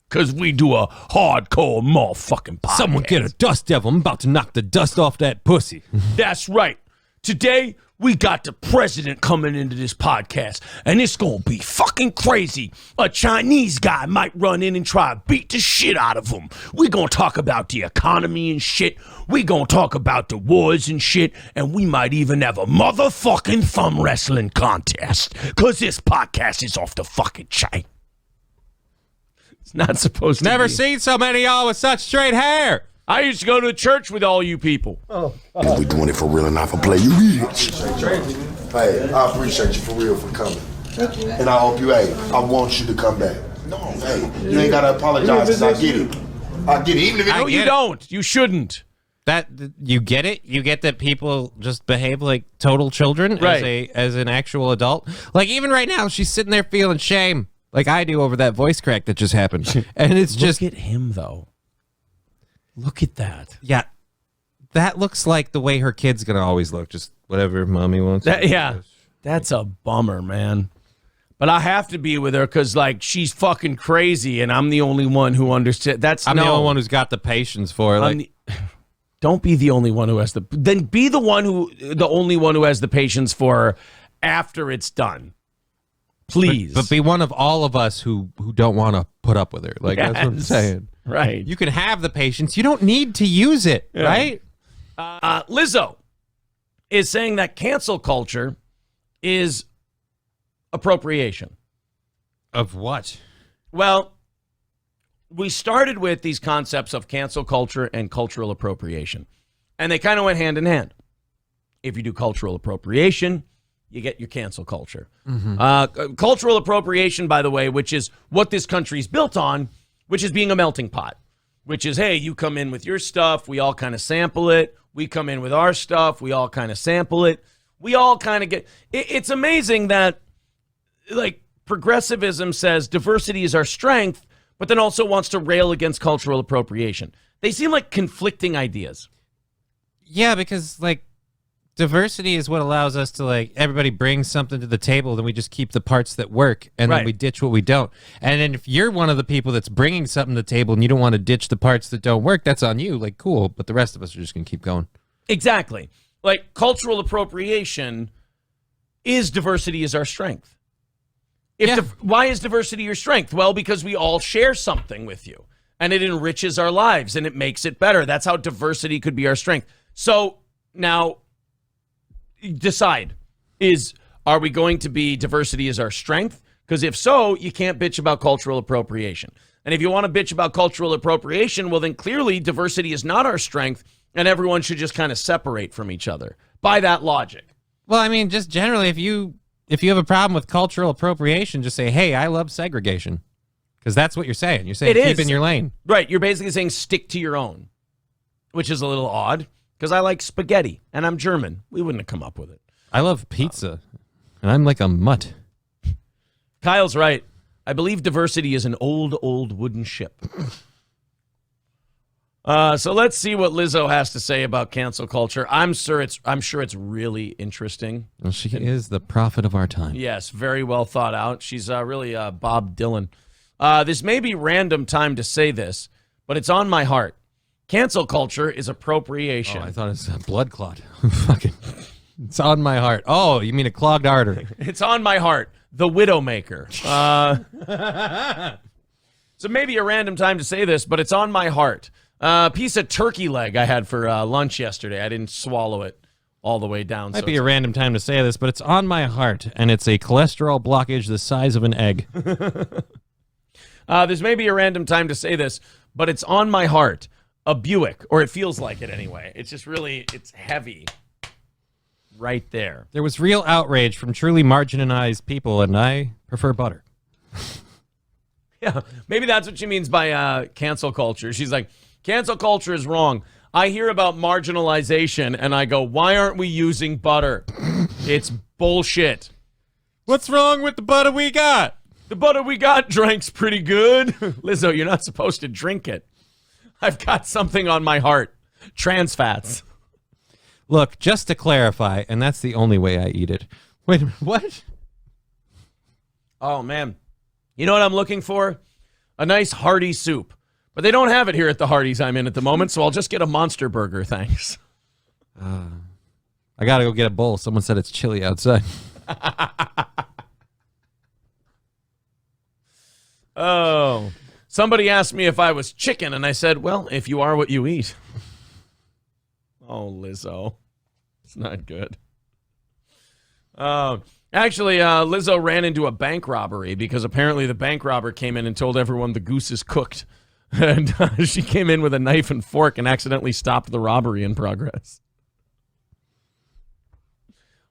Because we do a hardcore motherfucking podcast. Someone get a dust devil. I'm about to knock the dust off that pussy. That's right. Today, we got the president coming into this podcast, and it's gonna be fucking crazy. A Chinese guy might run in and try to beat the shit out of him. We gonna talk about the economy and shit. We gonna talk about the wars and shit, and we might even have a motherfucking thumb wrestling contest, because this podcast is off the fucking chain. It's not supposed to Never be. seen so many of y'all with such straight hair. I used to go to church with all you people. And we doing it for real and not for play. You bitch. Hey, I appreciate you for real for coming. And I hope you, I want you to come back. No, hey, you ain't got to apologize, because I get it. I get it. Even if No, you don't. You shouldn't. That you get it? You get that people just behave like total children as an actual adult? Like, even right now, she's sitting there feeling shame, like I do over that voice crack that just happened. And it's just... Look at him, though. Look at that. Yeah. That looks like the way her kid's going to always look. Just whatever mommy wants. That's a bummer, man. But I have to be with her because, like, she's fucking crazy, and I'm the only one who understands. I'm the only one who's got the patience for her. Like, don't be the only one who has then be the only one who has the patience for her after it's done. Please. But be one of all of us who don't want to put up with her. Like, that's what I'm saying. Right. You can have the patience. You don't need to use it, right? Lizzo is saying that cancel culture is appropriation. Of what? Well, we started with these concepts of cancel culture and cultural appropriation, and they kind of went hand in hand. If you do cultural appropriation, you get your cancel culture. Mm-hmm. Cultural appropriation, by the way, which is what this country's built on, which is being a melting pot, which is, hey, you come in with your stuff, we all kind of sample it. We come in with our stuff, we all kind of sample it. We all kind of get... It's amazing that, like, progressivism says diversity is our strength, but then also wants to rail against cultural appropriation. They seem like conflicting ideas. Yeah, because, like, diversity is what allows us to, like, everybody brings something to the table, then we just keep the parts that work, and then we ditch what we don't. And then if you're one of the people that's bringing something to the table and you don't want to ditch the parts that don't work, that's on you. Like, cool, but the rest of us are just going to keep going. Exactly. Like, cultural appropriation is diversity is our strength. Why is diversity your strength? Well, because we all share something with you, and it enriches our lives, and it makes it better. That's how diversity could be our strength. So now... decide, are we going to be diversity is our strength? Because if so, you can't bitch about cultural appropriation. And if you want to bitch about cultural appropriation, well, then clearly diversity is not our strength, and everyone should just kind of separate from each other by that logic. Well, I mean, just generally, if you have a problem with cultural appropriation, just say, hey, I love segregation. Because that's what you're saying. You're saying keep in your lane. Right. You're basically saying stick to your own, which is a little odd. Because I like spaghetti, and I'm German. We wouldn't have come up with it. I love pizza, and I'm like a mutt. Kyle's right. I believe diversity is an old wooden ship. So let's see what Lizzo has to say about cancel culture. I'm sure it's really interesting. Well, she is the prophet of our time. Yes, very well thought out. She's really Bob Dylan. This may be random time to say this, but it's on my heart. Cancel culture is appropriation. Oh, I thought it was a blood clot. Fucking, it's on my heart. Oh, you mean a clogged artery? It's on my heart. The Widowmaker. So maybe a random time to say this, but it's on my heart. Piece of turkey leg I had for lunch yesterday. I didn't swallow it all the way down. Might be a random time to say this, but it's on my heart, and it's a cholesterol blockage the size of an egg. There's maybe a random time to say this, but it's on my heart. A Buick, or it feels like it anyway. It's just really, it's heavy right there. There was real outrage from truly marginalized people, and I prefer butter. Yeah, maybe that's what she means by cancel culture. She's like, cancel culture is wrong. I hear about marginalization, and I go, why aren't we using butter? It's bullshit. What's wrong with the butter we got? The butter we got drink's pretty good. Lizzo, you're not supposed to drink it. I've got something on my heart. Trans fats. Look, just to clarify, and that's the only way I eat it. Wait a minute, what? Oh, man. You know what I'm looking for? A nice hearty soup. But they don't have it here at the Hardee's I'm in at the moment, so I'll just get a Monster Burger, thanks. I gotta go get a bowl. Someone said it's chilly outside. Oh. Somebody asked me if I was chicken, and I said, well, if you are what you eat. Oh, Lizzo. It's not good. Actually, Lizzo ran into a bank robbery because apparently the bank robber came in and told everyone the goose is cooked. And she came in with a knife and fork and accidentally stopped the robbery in progress.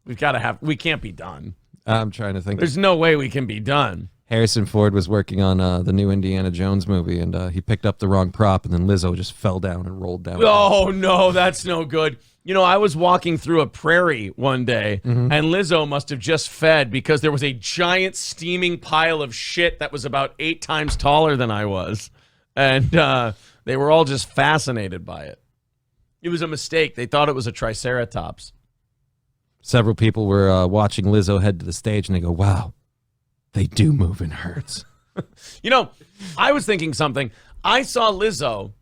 We can't be done. I'm trying to think. There's no way we can be done. Harrison Ford was working on the new Indiana Jones movie, and he picked up the wrong prop, and then Lizzo just fell down and rolled down. Oh, no, that's no good. You know, I was walking through a prairie one day, and Lizzo must have just fed because there was a giant steaming pile of shit that was about 8 times taller than I was. And they were all just fascinated by it. It was a mistake. They thought it was a triceratops. Several people were watching Lizzo head to the stage, and they go, wow, they do move in herds. You know, I was thinking something. I saw Lizzo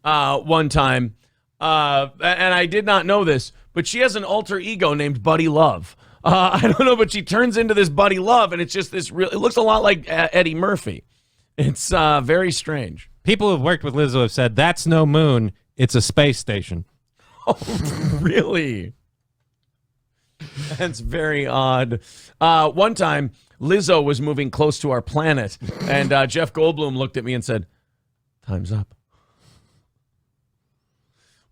one time, and I did not know this, but she has an alter ego named Buddy Love. I don't know, but she turns into this Buddy Love, and it's just this real. It looks a lot like Eddie Murphy. It's very strange. People who've worked with Lizzo have said, that's no moon, it's a space station. Oh, really? That's very odd. One time, Lizzo was moving close to our planet, and Jeff Goldblum looked at me and said, time's up.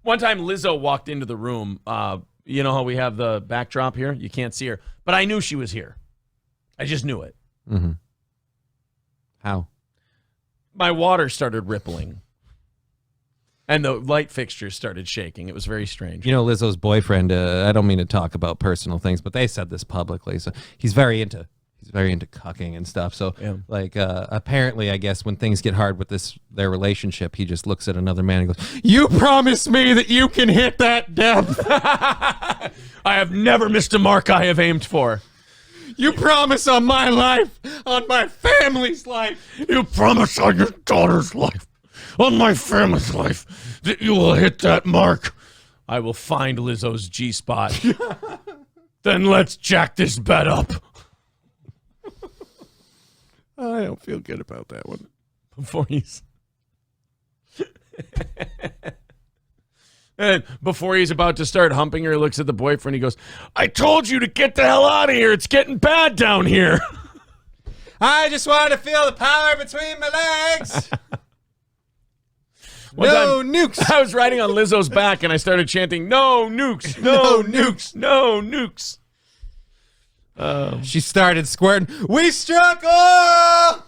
One time, Lizzo walked into the room. You know how we have the backdrop here? You can't see her. But I knew she was here. I just knew it. Mm-hmm. How? My water started rippling. And the light fixtures started shaking. It was very strange. You know, Lizzo's boyfriend, I don't mean to talk about personal things, but they said this publicly. So he's very into cucking and stuff. So apparently, I guess when things get hard with their relationship, he just looks at another man and goes, you promised me that you can hit that depth. I have never missed a mark I have aimed for. You promise on my life, on my family's life. You promise on your daughter's life, on my family's life, that you will hit that mark. I will find Lizzo's G-spot. Then let's jack this bed up. I don't feel good about that one. Before he's about to start humping her, he looks at the boyfriend. He goes, I told you to get the hell out of here. It's getting bad down here. I just want to feel the power between my legs. No nukes. I was riding on Lizzo's back, and I started chanting, no nukes, no nukes, no nukes. She started squirting. We struck oil!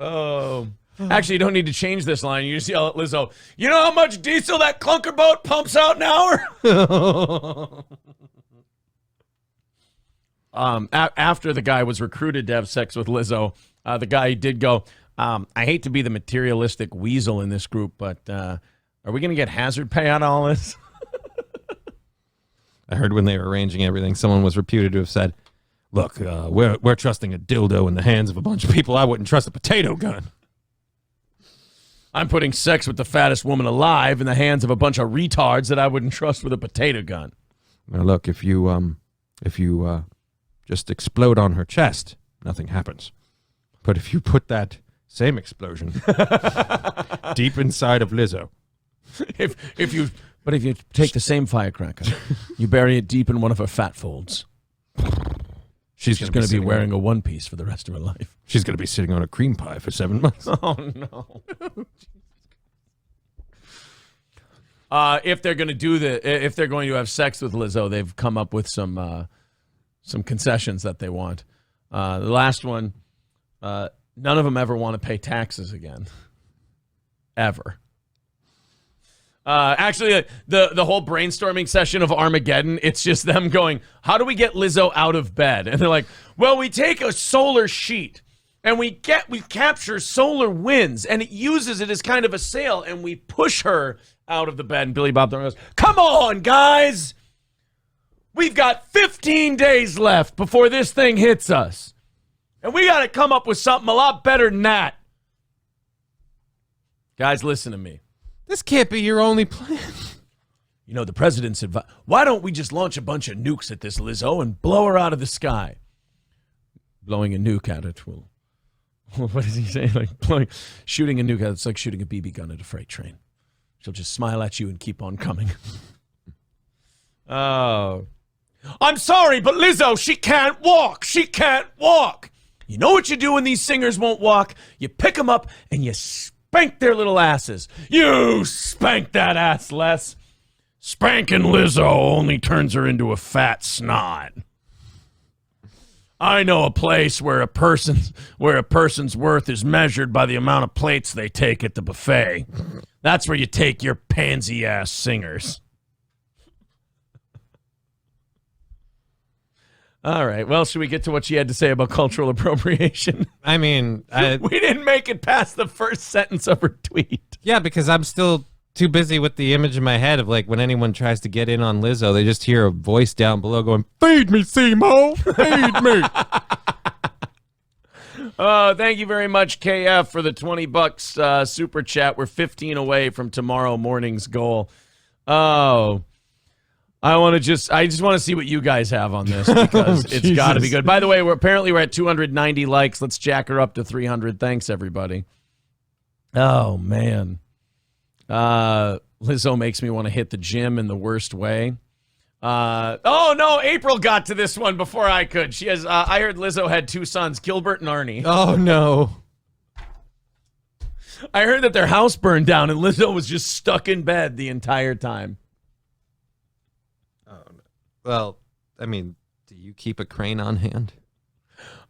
Oh. Actually, you don't need to change this line. You just yell at Lizzo, you know how much diesel that clunker boat pumps out an hour? After the guy was recruited to have sex with Lizzo, the guy did go, I hate to be the materialistic weasel in this group, but are we going to get hazard pay out of all this? I heard when they were arranging everything, someone was reputed to have said, look, we're trusting a dildo in the hands of a bunch of people. I wouldn't trust a potato gun. I'm putting sex with the fattest woman alive in the hands of a bunch of retards that I wouldn't trust with a potato gun. Now, look, if you just explode on her chest, nothing happens. But if you put that same explosion deep inside of Lizzo. If you take the same firecracker, you bury it deep in one of her fat folds. She's going to be wearing a one-piece for the rest of her life. She's going to be sitting on a cream pie for 7 months. Oh, no. If they're going to have sex with Lizzo, they've come up with some concessions that they want. The last one, none of them ever want to pay taxes again. Ever. Actually, the whole brainstorming session of Armageddon, it's just them going, how do we get Lizzo out of bed? And they're like, well, we take a solar sheet and we capture solar winds and it uses it as kind of a sail and we push her out of the bed. And Billy Bob Thornton goes, come on, guys. We've got 15 days left before this thing hits us. And we got to come up with something a lot better than that. Guys, listen to me. This can't be your only plan. You know, the president's advice. Why don't we just launch a bunch of nukes at this Lizzo and blow her out of the sky? Blowing a nuke at it will. What does he say? Like shooting a nuke at it, it's like shooting a BB gun at a freight train. She'll just smile at you and keep on coming. Oh. I'm sorry, but Lizzo, she can't walk. She can't walk. You know what you do when these singers won't walk? You pick them up and you spank their little asses. You spank that ass, Les. Spanking Lizzo only turns her into a fat snot. I know a place where a person's worth is measured by the amount of plates they take at the buffet. That's where you take your pansy-ass singers. All right. Well, should we get to what she had to say about cultural appropriation? I mean, we didn't make it past the first sentence of her tweet. Yeah, because I'm still too busy with the image in my head of like when anyone tries to get in on Lizzo, they just hear a voice down below going, "Feed me, Simo, feed me." Thank you very much, KF, for the $20 super chat. We're 15 away from tomorrow morning's goal. Oh. I just want to see what you guys have on this because it's got to be good. By the way, we're at 290 likes. Let's jack her up to 300. Thanks, everybody. Oh, man. Lizzo makes me want to hit the gym in the worst way. Oh, no, April got to this one before I could. She has. I heard Lizzo had 2 sons, Gilbert and Arnie. Oh, no. I heard that their house burned down and Lizzo was just stuck in bed the entire time. Well, I mean, do you keep a crane on hand?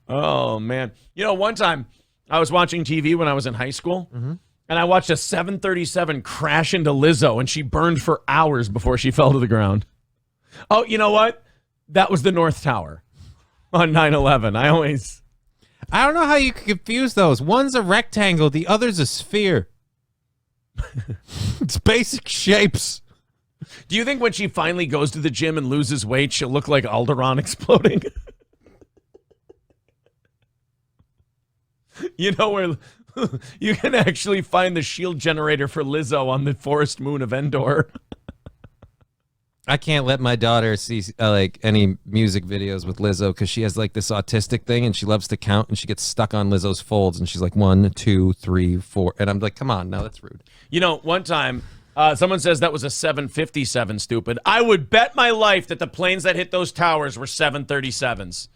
Oh, man. You know, one time I was watching TV when I was in high school, and I watched a 737 crash into Lizzo, and she burned for hours before she fell to the ground. Oh, you know what? That was the North Tower on 9/11. I don't know how you could confuse those. One's a rectangle, the other's a sphere. It's basic shapes. Do you think when she finally goes to the gym and loses weight, she'll look like Alderaan exploding? You know where you can actually find the shield generator for Lizzo on the forest moon of Endor. I can't let my daughter see like any music videos with Lizzo because she has like this autistic thing and she loves to count and she gets stuck on Lizzo's folds and she's like 1, 2, 3, 4, and I'm like, come on, now that's rude. You know, one time. Someone says that was a 757, stupid. I would bet my life that the planes that hit those towers were 737s.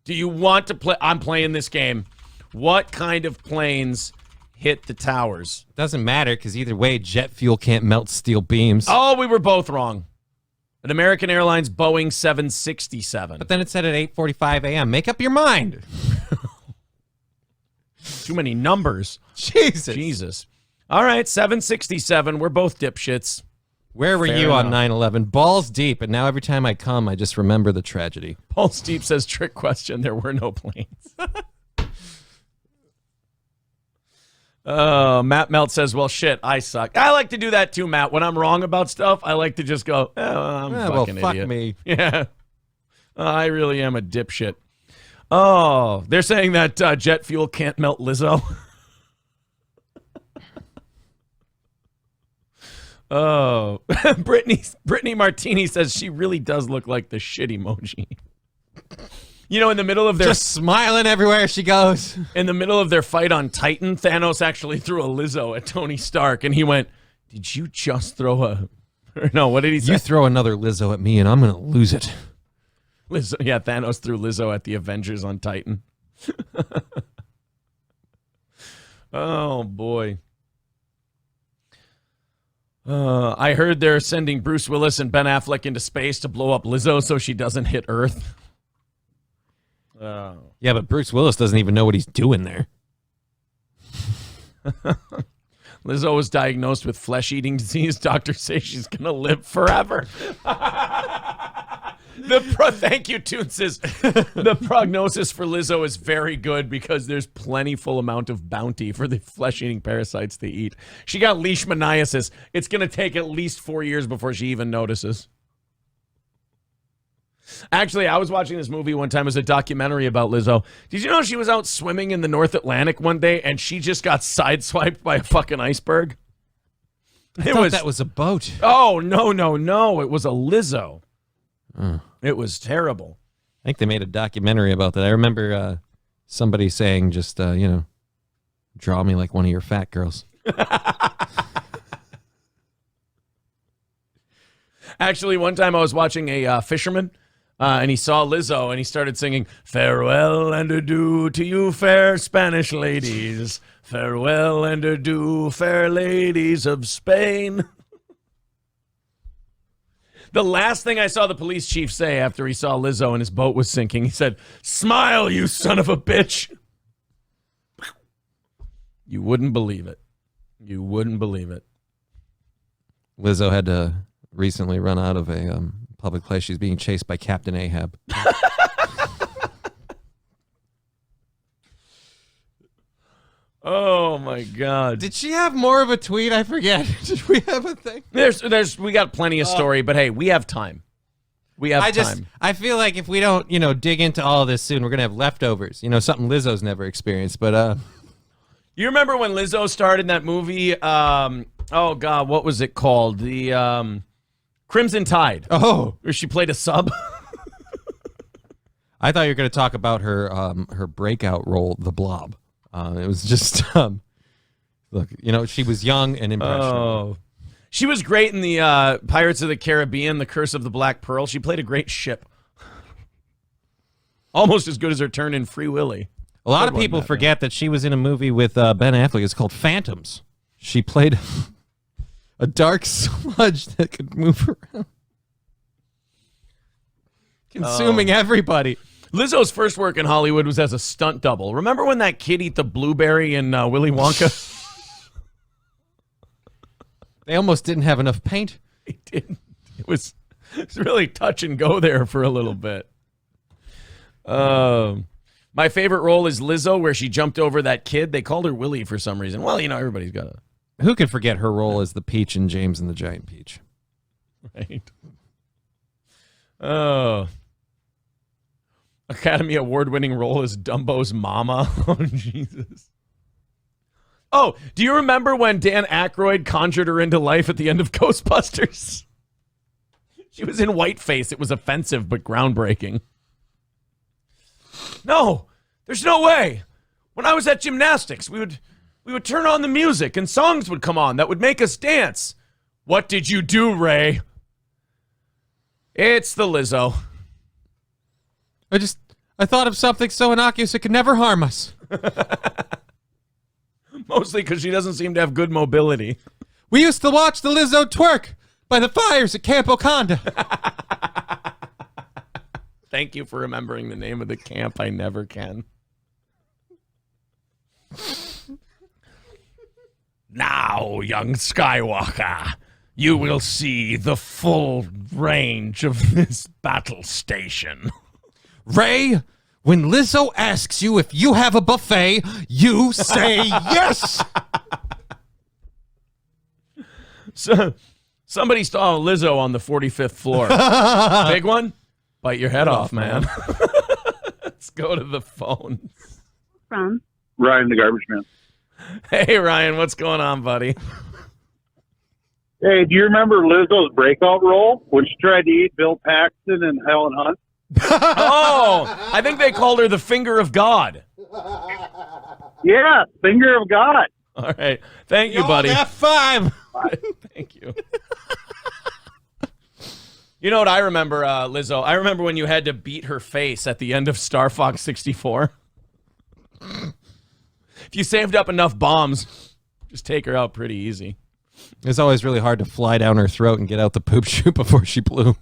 Do you want to play? I'm playing this game. What kind of planes hit the towers? Doesn't matter because either way, jet fuel can't melt steel beams. Oh, we were both wrong. An American Airlines Boeing 767. But then it said at 8:45 a.m. Make up your mind. Too many numbers. Jesus. All right, 767. We're both dipshits. Where were Fair you on enough. 9/11? Balls deep, and now every time I come, I just remember the tragedy. Paul Steep says, trick question, there were no planes. Matt Melt says, well, shit, I suck. I like to do that too, Matt. When I'm wrong about stuff, I like to just go, I'm a fucking fuck idiot. me. Yeah. I really am a dipshit. Oh, they're saying that jet fuel can't melt Lizzo. Oh, Brittany Martini says she really does look like the shit emoji. You know, in the middle of their Just smiling everywhere she goes. in the middle of their fight on Titan, Thanos actually threw a Lizzo at Tony Stark, and he went, "Did you just throw a?" Or no, what did he say? You throw another Lizzo at me, and I'm gonna lose it. Lizzo, yeah, Thanos threw Lizzo at the Avengers on Titan. Oh boy. I heard they're sending Bruce Willis and Ben Affleck into space to blow up Lizzo so she doesn't hit Earth. Oh. Yeah, but Bruce Willis doesn't even know what he's doing there. Lizzo was diagnosed with flesh-eating disease. Doctors say she's going to live forever. Thank you, Toonses. The prognosis for Lizzo is very good because there's plentiful amount of bounty for the flesh-eating parasites they eat. She got leishmaniasis. It's going to take at least 4 years before she even notices. Actually, I was watching this movie one time. It was a documentary about Lizzo. Did you know she was out swimming in the North Atlantic one day and she just got sideswiped by a fucking iceberg? I thought that was a boat. Oh, no. It was a Lizzo. It was terrible. I think they made a documentary about that. I remember somebody saying, just, draw me like one of your fat girls. Actually, one time I was watching a fisherman, and he saw Lizzo, and he started singing, "Farewell and adieu to you fair Spanish ladies. Farewell and adieu, fair ladies of Spain." The last thing I saw the police chief say after he saw Lizzo and his boat was sinking, he said, "Smile, you son of a bitch." You wouldn't believe it. You wouldn't believe it. Lizzo had to recently run out of a public place. She's being chased by Captain Ahab. Oh my God! Did she have more of a tweet? I forget. Did we have a thing? We got plenty of story, but hey, we have time. We have time. I feel like if we don't, dig into all of this soon, we're gonna have leftovers. Something Lizzo's never experienced. But you remember when Lizzo starred in that movie? Oh God, what was it called? The Crimson Tide. Oh, where she played a sub. I thought you were gonna talk about her breakout role, The Blob. It was just, look, she was young and impressionable. Oh. She was great in the Pirates of the Caribbean, The Curse of the Black Pearl. She played a great ship. Almost as good as her turn in Free Willy. A lot of people forget that she was in a movie with Ben Affleck. It's called Phantoms. She played a dark sludge that could move around, consuming everybody. Lizzo's first work in Hollywood was as a stunt double. Remember when that kid ate the blueberry in Willy Wonka? They almost didn't have enough paint. They didn't. It was really touch and go there for a little bit. My favorite role is Lizzo, where she jumped over that kid. They called her Willie for some reason. Well, everybody's got a... Who could forget her role as the Peach in James and the Giant Peach? Right. Oh... Academy Award-winning role as Dumbo's mama. Oh, Jesus. Oh, do you remember when Dan Aykroyd conjured her into life at the end of Ghostbusters? She was in whiteface. It was offensive, but groundbreaking. No, there's no way. When I was at gymnastics, we would turn on the music and songs would come on that would make us dance. What did you do, Ray? It's the Lizzo. I thought of something so innocuous it could never harm us. Mostly because she doesn't seem to have good mobility. We used to watch the Lizzo twerk by the fires at Camp Oconda. Thank you for remembering the name of the camp. I never can. Now, young Skywalker, you will see the full range of this battle station. Ray, when Lizzo asks you if you have a buffet, you say yes. So, somebody saw Lizzo on the 45th floor. Big one? Bite your head off, man. Let's go to the phone. From Ryan, the garbage man. Hey, Ryan, what's going on, buddy? Hey, do you remember Lizzo's breakout role when she tried to eat Bill Paxton and Helen Hunt? Oh, I think they called her the finger of God. Yeah, finger of God. All right. Thank you, buddy. F5. Thank you. You know what I remember, Lizzo? I remember when you had to beat her face at the end of Star Fox 64. If you saved up enough bombs, just take her out pretty easy. It's always really hard to fly down her throat and get out the poop chute before she blew.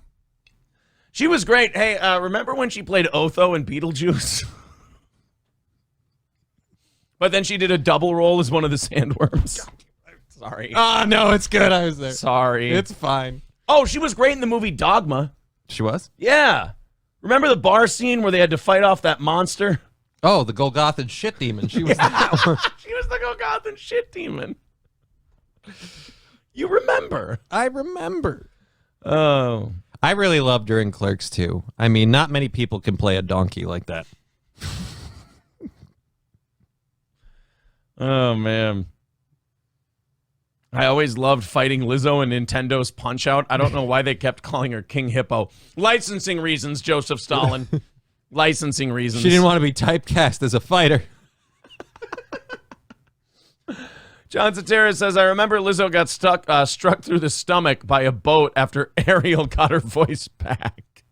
She was great. Hey, remember when she played Otho in Beetlejuice? But then she did a double role as one of the sandworms. Sorry. Oh, no, it's good. I was there. Sorry. It's fine. Oh, she was great in the movie Dogma. She was? Yeah. Remember the bar scene where they had to fight off that monster? Oh, the Golgothan shit demon. She was that one. She was the Golgothan shit demon. You remember. I remember. Oh. I really loved her in Clerks too. I mean, not many people can play a donkey like that. Oh, man. I always loved fighting Lizzo in Nintendo's Punch-Out. I don't know why they kept calling her King Hippo. Licensing reasons, Joseph Stalin. Licensing reasons. She didn't want to be typecast as a fighter. John Satara says, I remember Lizzo got struck through the stomach by a boat after Ariel got her voice back.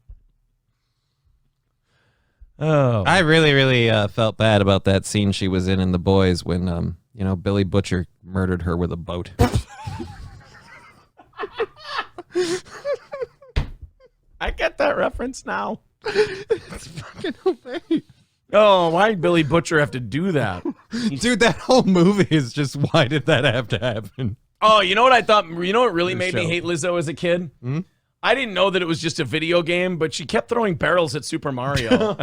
Oh. I really, really felt bad about that scene she was in The Boys when, Billy Butcher murdered her with a boat. I get that reference now. It's fucking hilarious. Oh, why did Billy Butcher have to do that? Dude, that whole movie is just, why did that have to happen? Oh, you know what I thought? You know what really made me hate Lizzo as a kid? Hmm? I didn't know that it was just a video game, but she kept throwing barrels at Super Mario.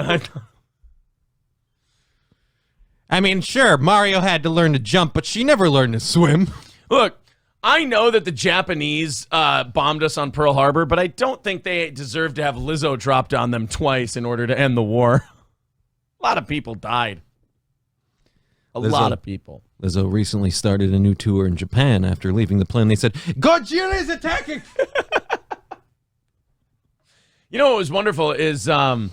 I mean, sure, Mario had to learn to jump, but she never learned to swim. Look, I know that the Japanese bombed us on Pearl Harbor, but I don't think they deserve to have Lizzo dropped on them twice in order to end the war. A lot of people died. A lot of people. Lizzo recently started a new tour in Japan after leaving the plane. They said, Godzilla is attacking! You know what was wonderful is I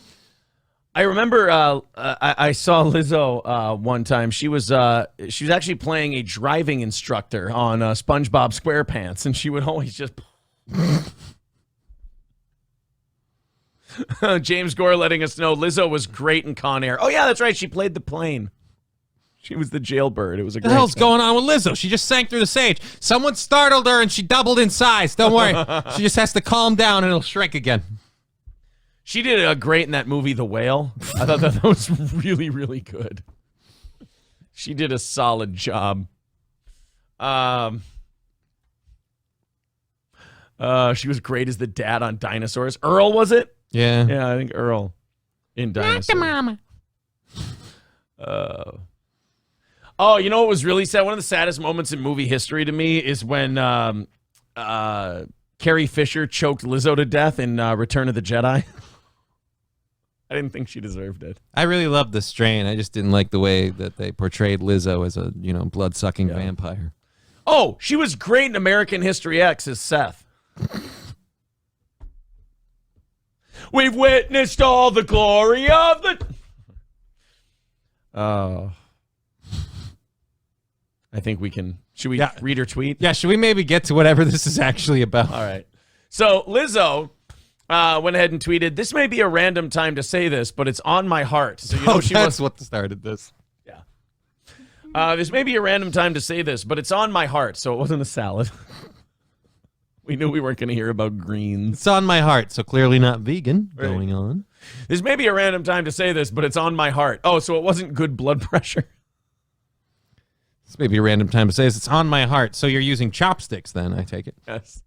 remember I saw Lizzo one time. She was actually playing a driving instructor on SpongeBob SquarePants, and she would always just... James Gore letting us know Lizzo was great in Con Air. Oh, yeah, that's right. She played the plane. She was the jailbird. It was a great... What the hell's going on with Lizzo? She just sank through the stage. Someone startled her and she doubled in size. Don't worry. She just has to calm down and it'll shrink again. She did great in that movie, The Whale. I thought that was really, really good. She did a solid job. She was great as the dad on Dinosaurs. Earl, was it? Yeah. Yeah, I think Earl in Dinosaurs. Not the mama. Oh, you know what was really sad? One of the saddest moments in movie history to me is when Carrie Fisher choked Lizzo to death in Return of the Jedi. I didn't think she deserved it. I really loved The Strain. I just didn't like the way that they portrayed Lizzo as a, blood-sucking vampire. Oh, she was great in American History X as Seth. We've witnessed all the glory of the... Oh. I think we can... Should we read her tweet? Yeah, should we maybe get to whatever this is actually about? All right. So Lizzo went ahead and tweeted, "This may be a random time to say this, but it's on my heart." So you know that's what started this. Yeah. This may be a random time to say this, but it's on my heart, so it wasn't a salad. We knew we weren't going to hear about greens. It's on my heart, so clearly not vegan. Right. Going on. This may be a random time to say this, but it's on my heart. Oh, so it wasn't good blood pressure. This may be a random time to say this. It's on my heart. So you're using chopsticks then, I take it. Yes.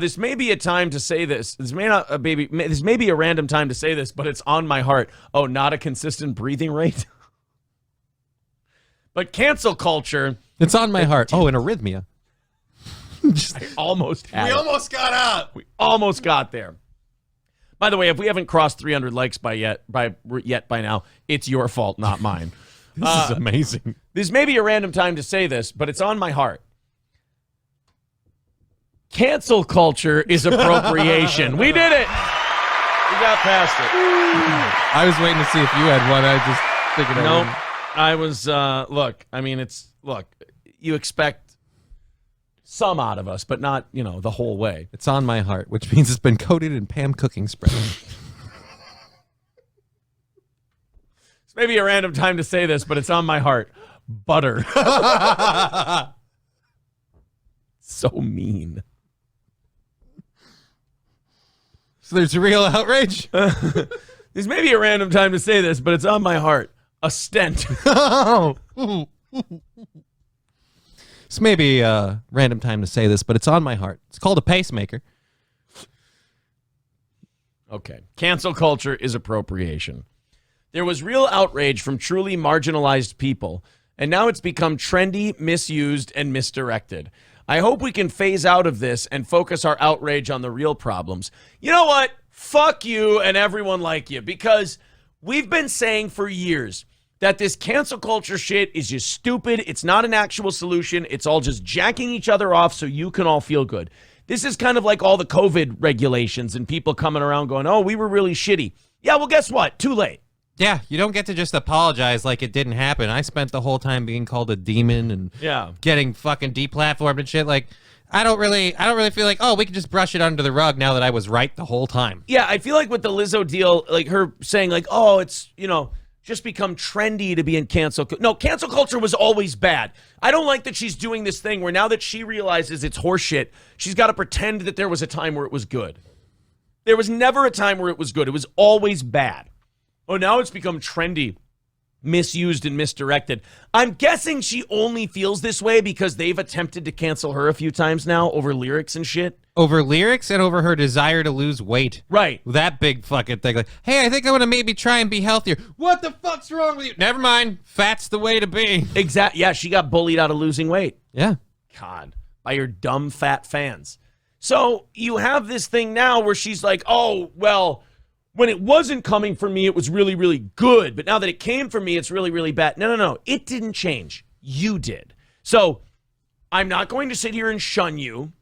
This may be a time to say this. This may be a random time to say this, but it's on my heart. Oh, not a consistent breathing rate? But cancel culture. It's on my heart. Oh, an arrhythmia. I almost had We it. almost got out. We almost got there. By the way, if we haven't crossed 300 likes by now, it's your fault, not mine. This is amazing. This may be a random time to say this, but it's on my heart. Cancel culture is appropriation. We did it. We got past it. I was waiting to see if you had one. I just figured Nope. I was, look, you expect some out of us, but not, the whole way. It's on my heart, which means it's been coated in Pam cooking spray. It's maybe a random time to say this, but it's on my heart. Butter. So mean. So there's real outrage? This may be a random time to say this, but it's on my heart. A stent. This may be a random time to say this, but it's on my heart. It's called a pacemaker. Okay. Cancel culture is appropriation. There was real outrage from truly marginalized people, and now it's become trendy, misused, and misdirected. I hope we can phase out of this and focus our outrage on the real problems. You know what? Fuck you and everyone like you, because we've been saying for years that this cancel culture shit is just stupid. It's not an actual solution. It's all just jacking each other off so you can all feel good. This is kind of like all the COVID regulations and people coming around going, oh, we were really shitty. Yeah, well, guess what? Too late. Yeah, you don't get to just apologize like it didn't happen. I spent the whole time being called a demon and getting fucking deplatformed and shit. Like, I don't really feel like, oh, we can just brush it under the rug now that I was right the whole time. Yeah, I feel like with the Lizzo deal, like her saying like, oh, it's, just become trendy to be in cancel. No, cancel culture was always bad. I don't like that she's doing this thing where now that she realizes it's horseshit, she's got to pretend that there was a time where it was good. There was never a time where it was good. It was always bad. Oh, now it's become trendy, misused, and misdirected. I'm guessing she only feels this way because they've attempted to cancel her a few times now over lyrics and shit. Over lyrics and over her desire to lose weight. Right. That big fucking thing. Like, hey, I think I'm going to maybe try and be healthier. What the fuck's wrong with you? Never mind. Fat's the way to be. Exactly. Yeah, she got bullied out of losing weight. Yeah. God, by your dumb fat fans. So you have this thing now where she's like, oh, well, when it wasn't coming from me, it was really, really good. But now that it came from me, it's really, really bad. No. It didn't change. You did. So I'm not going to sit here and shun you.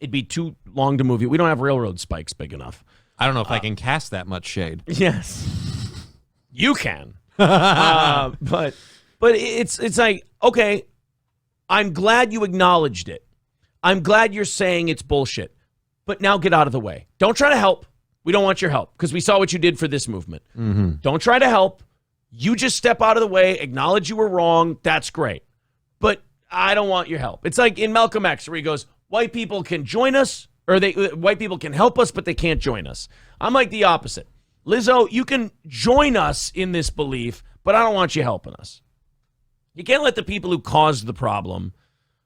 It'd be too long to move you. We don't have railroad spikes big enough. I don't know if I can cast that much shade. Yes. You can. But it's like, okay, I'm glad you acknowledged it. I'm glad you're saying it's bullshit. But now get out of the way. Don't try to help. We don't want your help because we saw what you did for this movement. Mm-hmm. Don't try to help. You just step out of the way, acknowledge you were wrong. That's great. But I don't want your help. It's like in Malcolm X where he goes, white people can join us, or white people can help us, but they can't join us. I'm like the opposite. Lizzo, you can join us in this belief, but I don't want you helping us. You can't let the people who caused the problem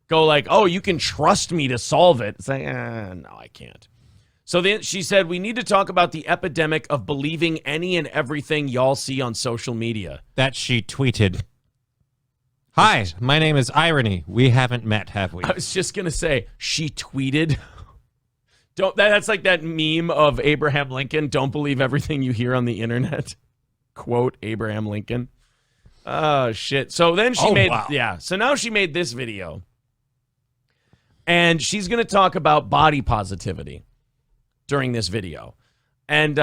go like, oh, you can trust me to solve it. It's like, no, I can't. So then she said, we need to talk about the epidemic of believing any and everything y'all see on social media. That she tweeted. Hi, my name is Irony. We haven't met, have we? I was just going to say, she tweeted. That's like that meme of Abraham Lincoln. Don't believe everything you hear on the internet. Quote Abraham Lincoln. Oh, shit. So then she so now she made this video. And she's going to talk about body positivity during this video. And,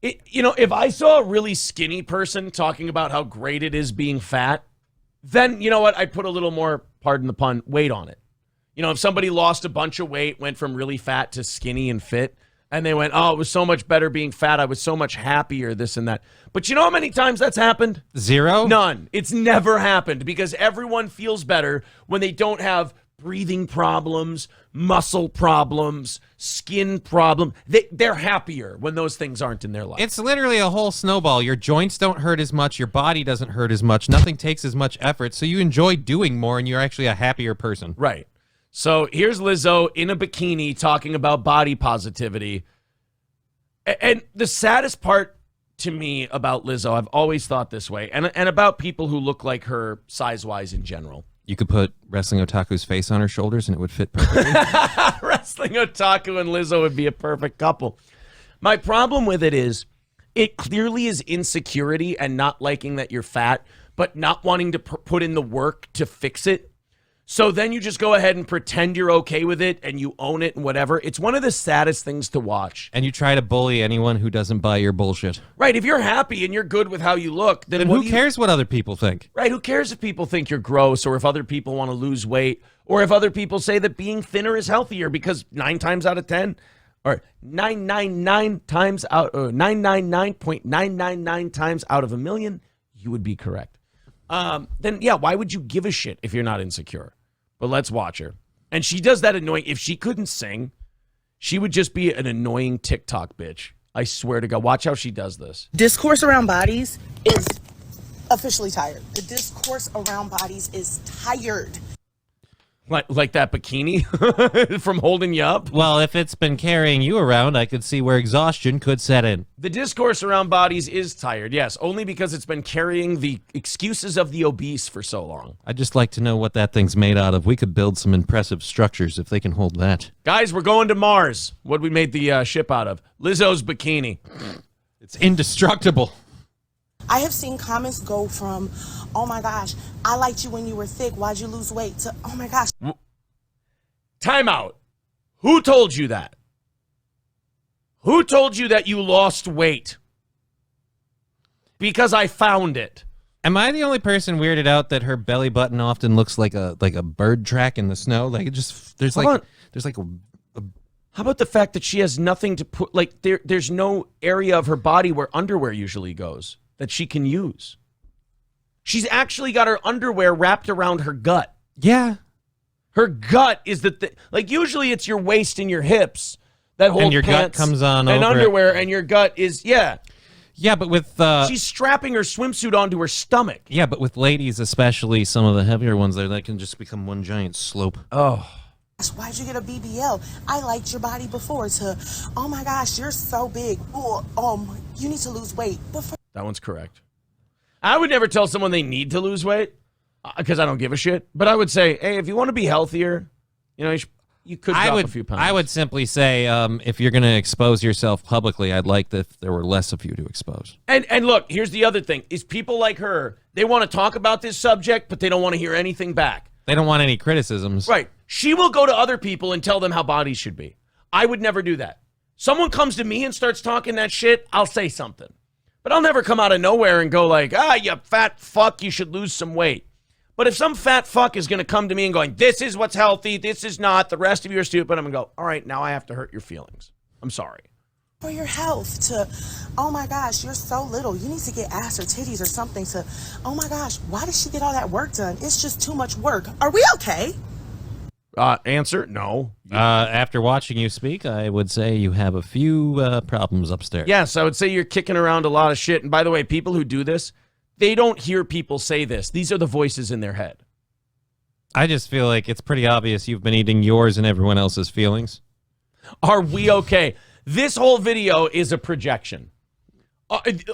if I saw a really skinny person talking about how great it is being fat, then, you know what, I'd put a little more, pardon the pun, weight on it. If somebody lost a bunch of weight, went from really fat to skinny and fit, and they went, oh, it was so much better being fat, I was so much happier, this and that. But you know how many times that's happened? Zero? None. It's never happened because everyone feels better when they don't have breathing problems, muscle problems, skin problem. They're happier when those things aren't in their life. It's literally a whole snowball. Your joints don't hurt as much. Your body doesn't hurt as much. Nothing takes as much effort. So you enjoy doing more, and you're actually a happier person. Right. So here's Lizzo in a bikini talking about body positivity. And the saddest part to me about Lizzo, I've always thought this way, and about people who look like her size-wise in general. You could put Wrestling Otaku's face on her shoulders and it would fit perfectly. Wrestling Otaku and Lizzo would be a perfect couple. My problem with it is it clearly is insecurity and not liking that you're fat, but not wanting to put in the work to fix it. So then you just go ahead and pretend you're okay with it and you own it and whatever. It's one of the saddest things to watch. And you try to bully anyone who doesn't buy your bullshit. Right. If you're happy and you're good with how you look, then who cares what other people think? Right. Who cares if people think you're gross or if other people want to lose weight or if other people say that being thinner is healthier, because 9 times out of 10 or 999.999 times out of a million, you would be correct. Then yeah, why would you give a shit if you're not insecure? But let's watch her. And she does that annoying. If she couldn't sing, she would just be an annoying TikTok bitch. I swear to God. Watch how she does this. Discourse around bodies is officially tired. The discourse around bodies is tired. Like that bikini from holding you up? Well, if it's been carrying you around, I could see where exhaustion could set in. The discourse around bodies is tired, yes, only because it's been carrying the excuses of the obese for so long. I'd just like to know what that thing's made out of. We could build some impressive structures if they can hold that. Guys, we're going to Mars. What we made the ship out of? Lizzo's bikini. It's indestructible. I have seen comments go from, oh my gosh, I liked you when you were thick, why'd you lose weight, to, oh my gosh. Time out. Who told you that? Who told you that you lost weight? Because I found it. Am I the only person weirded out that her belly button often looks like a bird track in the snow? Like it just there's How like about how about the fact that she has nothing to put, like there's no area of her body where underwear usually goes that she can use. She's actually got her underwear wrapped around her gut. Yeah. Her gut is the thing. Like usually it's your waist and your hips that hold and your pants gut comes on and over underwear, and your gut is Yeah, but with she's strapping her swimsuit onto her stomach. Yeah, but with ladies, especially some of the heavier ones there, that can just become one giant slope. Oh. Why'd you get a BBL? I liked your body before, to, oh my gosh, you're so big. Ooh, you need to lose weight. Before That one's correct. I would never tell someone they need to lose weight because I don't give a shit. But I would say, hey, if you want to be healthier, you know, you could drop a few pounds. I would simply say, if you're going to expose yourself publicly, I'd like if there were less of you to expose. And look, here's the other thing, is people like her, they want to talk about this subject, but they don't want to hear anything back. They don't want any criticisms. Right. She will go to other people and tell them how bodies should be. I would never do that. Someone comes to me and starts talking that shit, I'll say something. But I'll never come out of nowhere and go like, you fat fuck, you should lose some weight. But if some fat fuck is going to come to me and going, this is what's healthy, this is not, the rest of you are stupid, I'm going to go, all right, now I have to hurt your feelings. I'm sorry. for your health, to, oh my gosh, you're so little, you need to get ass or titties or something, to, oh my gosh, why did she get all that work done? It's just too much work. Are we okay? Answer, no. After watching you speak, I would say you have a few problems upstairs. Yes, I would say you're kicking around a lot of shit. And by the way, people who do this, they don't hear people say this. These are the voices in their head. I just feel like it's pretty obvious you've been eating yours and everyone else's feelings. Are we okay? This whole video is a projection.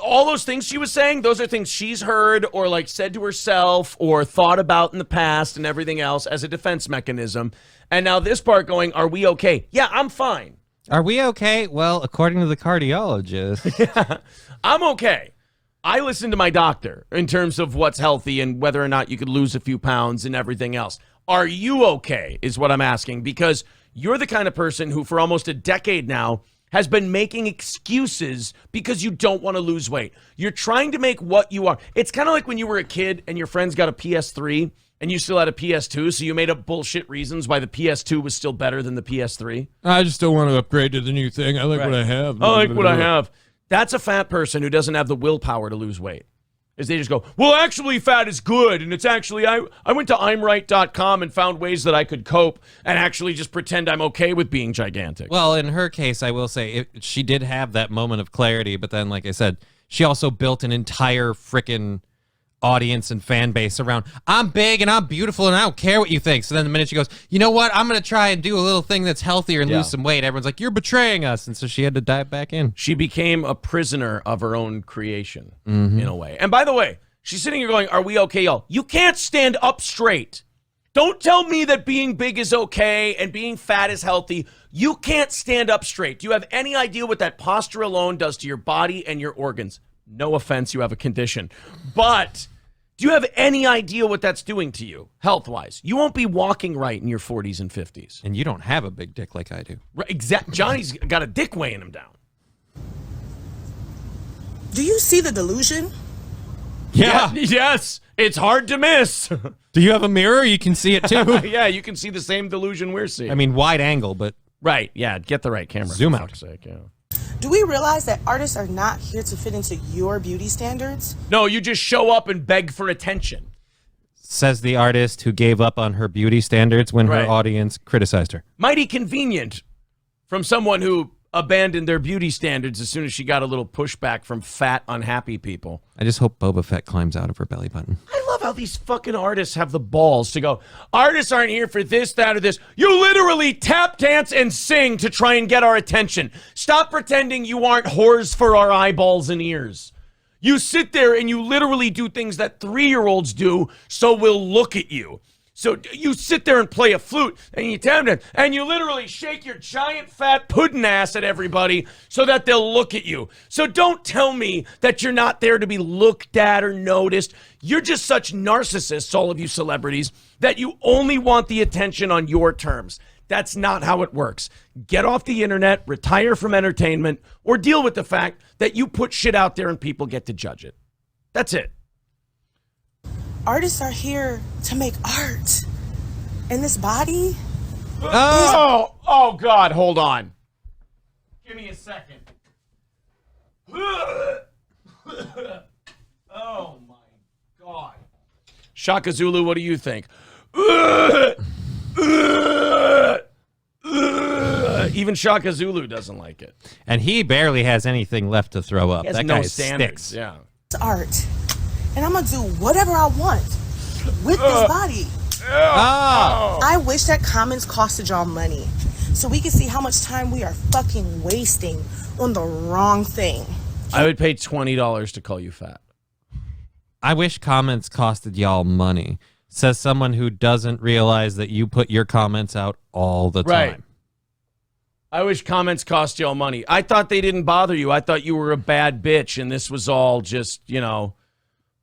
All those things she was saying, those are things she's heard or like said to herself or thought about in the past and everything else as a defense mechanism. And now this part going, are we okay? Yeah, I'm fine. Are we okay? Well, according to the cardiologist. I'm okay. I listen to my doctor in terms of what's healthy and whether or not you could lose a few pounds and everything else. Are you okay is what I'm asking, because you're the kind of person who for almost a decade now has been making excuses because you don't want to lose weight. You're trying to make what you are. It's kind of like when you were a kid and your friends got a PS3 and you still had a PS2, so you made up bullshit reasons why the PS2 was still better than the PS3. I just don't want to upgrade to the new thing. I like what I have. I like what I have. That's a fat person who doesn't have the willpower to lose weight. Is they just go, well, actually, fat is good. And it's actually, I went to I'mRight.com and found ways that I could cope and actually just pretend I'm okay with being gigantic. Well, in her case, I will say she did have that moment of clarity, but then, like I said, she also built an entire frickin' audience and fan base around, I'm big and I'm beautiful and I don't care what you think. So then the minute she goes, you know what, I'm going to try and do a little thing that's healthier and lose some weight, everyone's like, you're betraying us. And so she had to dive back in. She became a prisoner of her own creation in a way. And by the way, she's sitting here going, are we okay, y'all? You can't stand up straight. Don't tell me that being big is okay and being fat is healthy. You can't stand up straight. Do you have any idea what that posture alone does to your body and your organs? No offense, you have a condition. But do you have any idea what that's doing to you, health-wise? You won't be walking right in your 40s and 50s. And you don't have a big dick like I do. Right, exactly. Johnny's got a dick weighing him down. Do you see the delusion? Yeah. Yes. It's hard to miss. Do you have a mirror? You can see it too. Yeah, you can see the same delusion we're seeing. I mean, wide angle, but... Right, yeah, get the right camera. Zoom for out. fuck's sake, yeah. Do we realize that artists are not here to fit into your beauty standards? No, you just show up and beg for attention. Says the artist who gave up on her beauty standards when her audience criticized her. Mighty convenient from someone who abandoned their beauty standards as soon as she got a little pushback from fat, unhappy people. I just hope Boba Fett climbs out of her belly button. I love how these fucking artists have the balls to go, artists aren't here for this, that, or this. You literally tap dance and sing to try and get our attention. Stop pretending you aren't whores for our eyeballs and ears. You sit there and you literally do things that 3-year-olds do so we'll look at you. So you sit there and play a flute and you tap dance and you literally shake your giant fat pudding ass at everybody so that they'll look at you. So don't tell me that you're not there to be looked at or noticed. You're just such narcissists, all of you celebrities, that you only want the attention on your terms. That's not how it works. Get off the internet, retire from entertainment, or deal with the fact that you put shit out there and people get to judge it. That's it. Artists are here to make art. And this body? Oh, God, hold on. Give me a second. Oh, my God. Shaka Zulu, what do you think? Even Shaka Zulu doesn't like it. And he barely has anything left to throw up. He has that no guy standards. sticks. Yeah. It's art. And I'm going to do whatever I want with this body. I wish that comments costed y'all money so we can see how much time we are fucking wasting on the wrong thing. I would pay $20 to call you fat. I wish comments costed y'all money. Says someone who doesn't realize that you put your comments out all the time. Right. I wish comments cost y'all money. I thought they didn't bother you. I thought you were a bad bitch and this was all just, none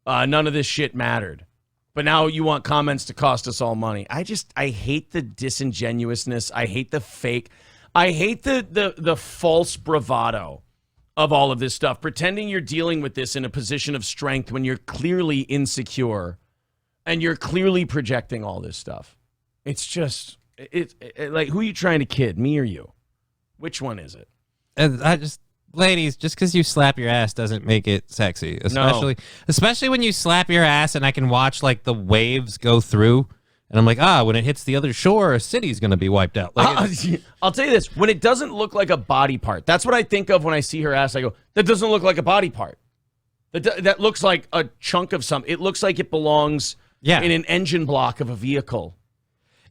of this shit mattered. But now you want comments to cost us all money. I hate the disingenuousness. I hate the fake. I hate the false bravado of all of this stuff. Pretending you're dealing with this in a position of strength when you're clearly insecure and you're clearly projecting all this stuff. It's just, like, who are you trying to kid, me or you? Which one is it? And ladies, just because you slap your ass doesn't make it sexy. Especially when you slap your ass and I can watch like the waves go through and I'm like, when it hits the other shore, a city's going to be wiped out. Like, I'll tell you this, when it doesn't look like a body part, that's what I think of when I see her ass. I go, that doesn't look like a body part. That looks like a chunk of something. It looks like it belongs in an engine block of a vehicle.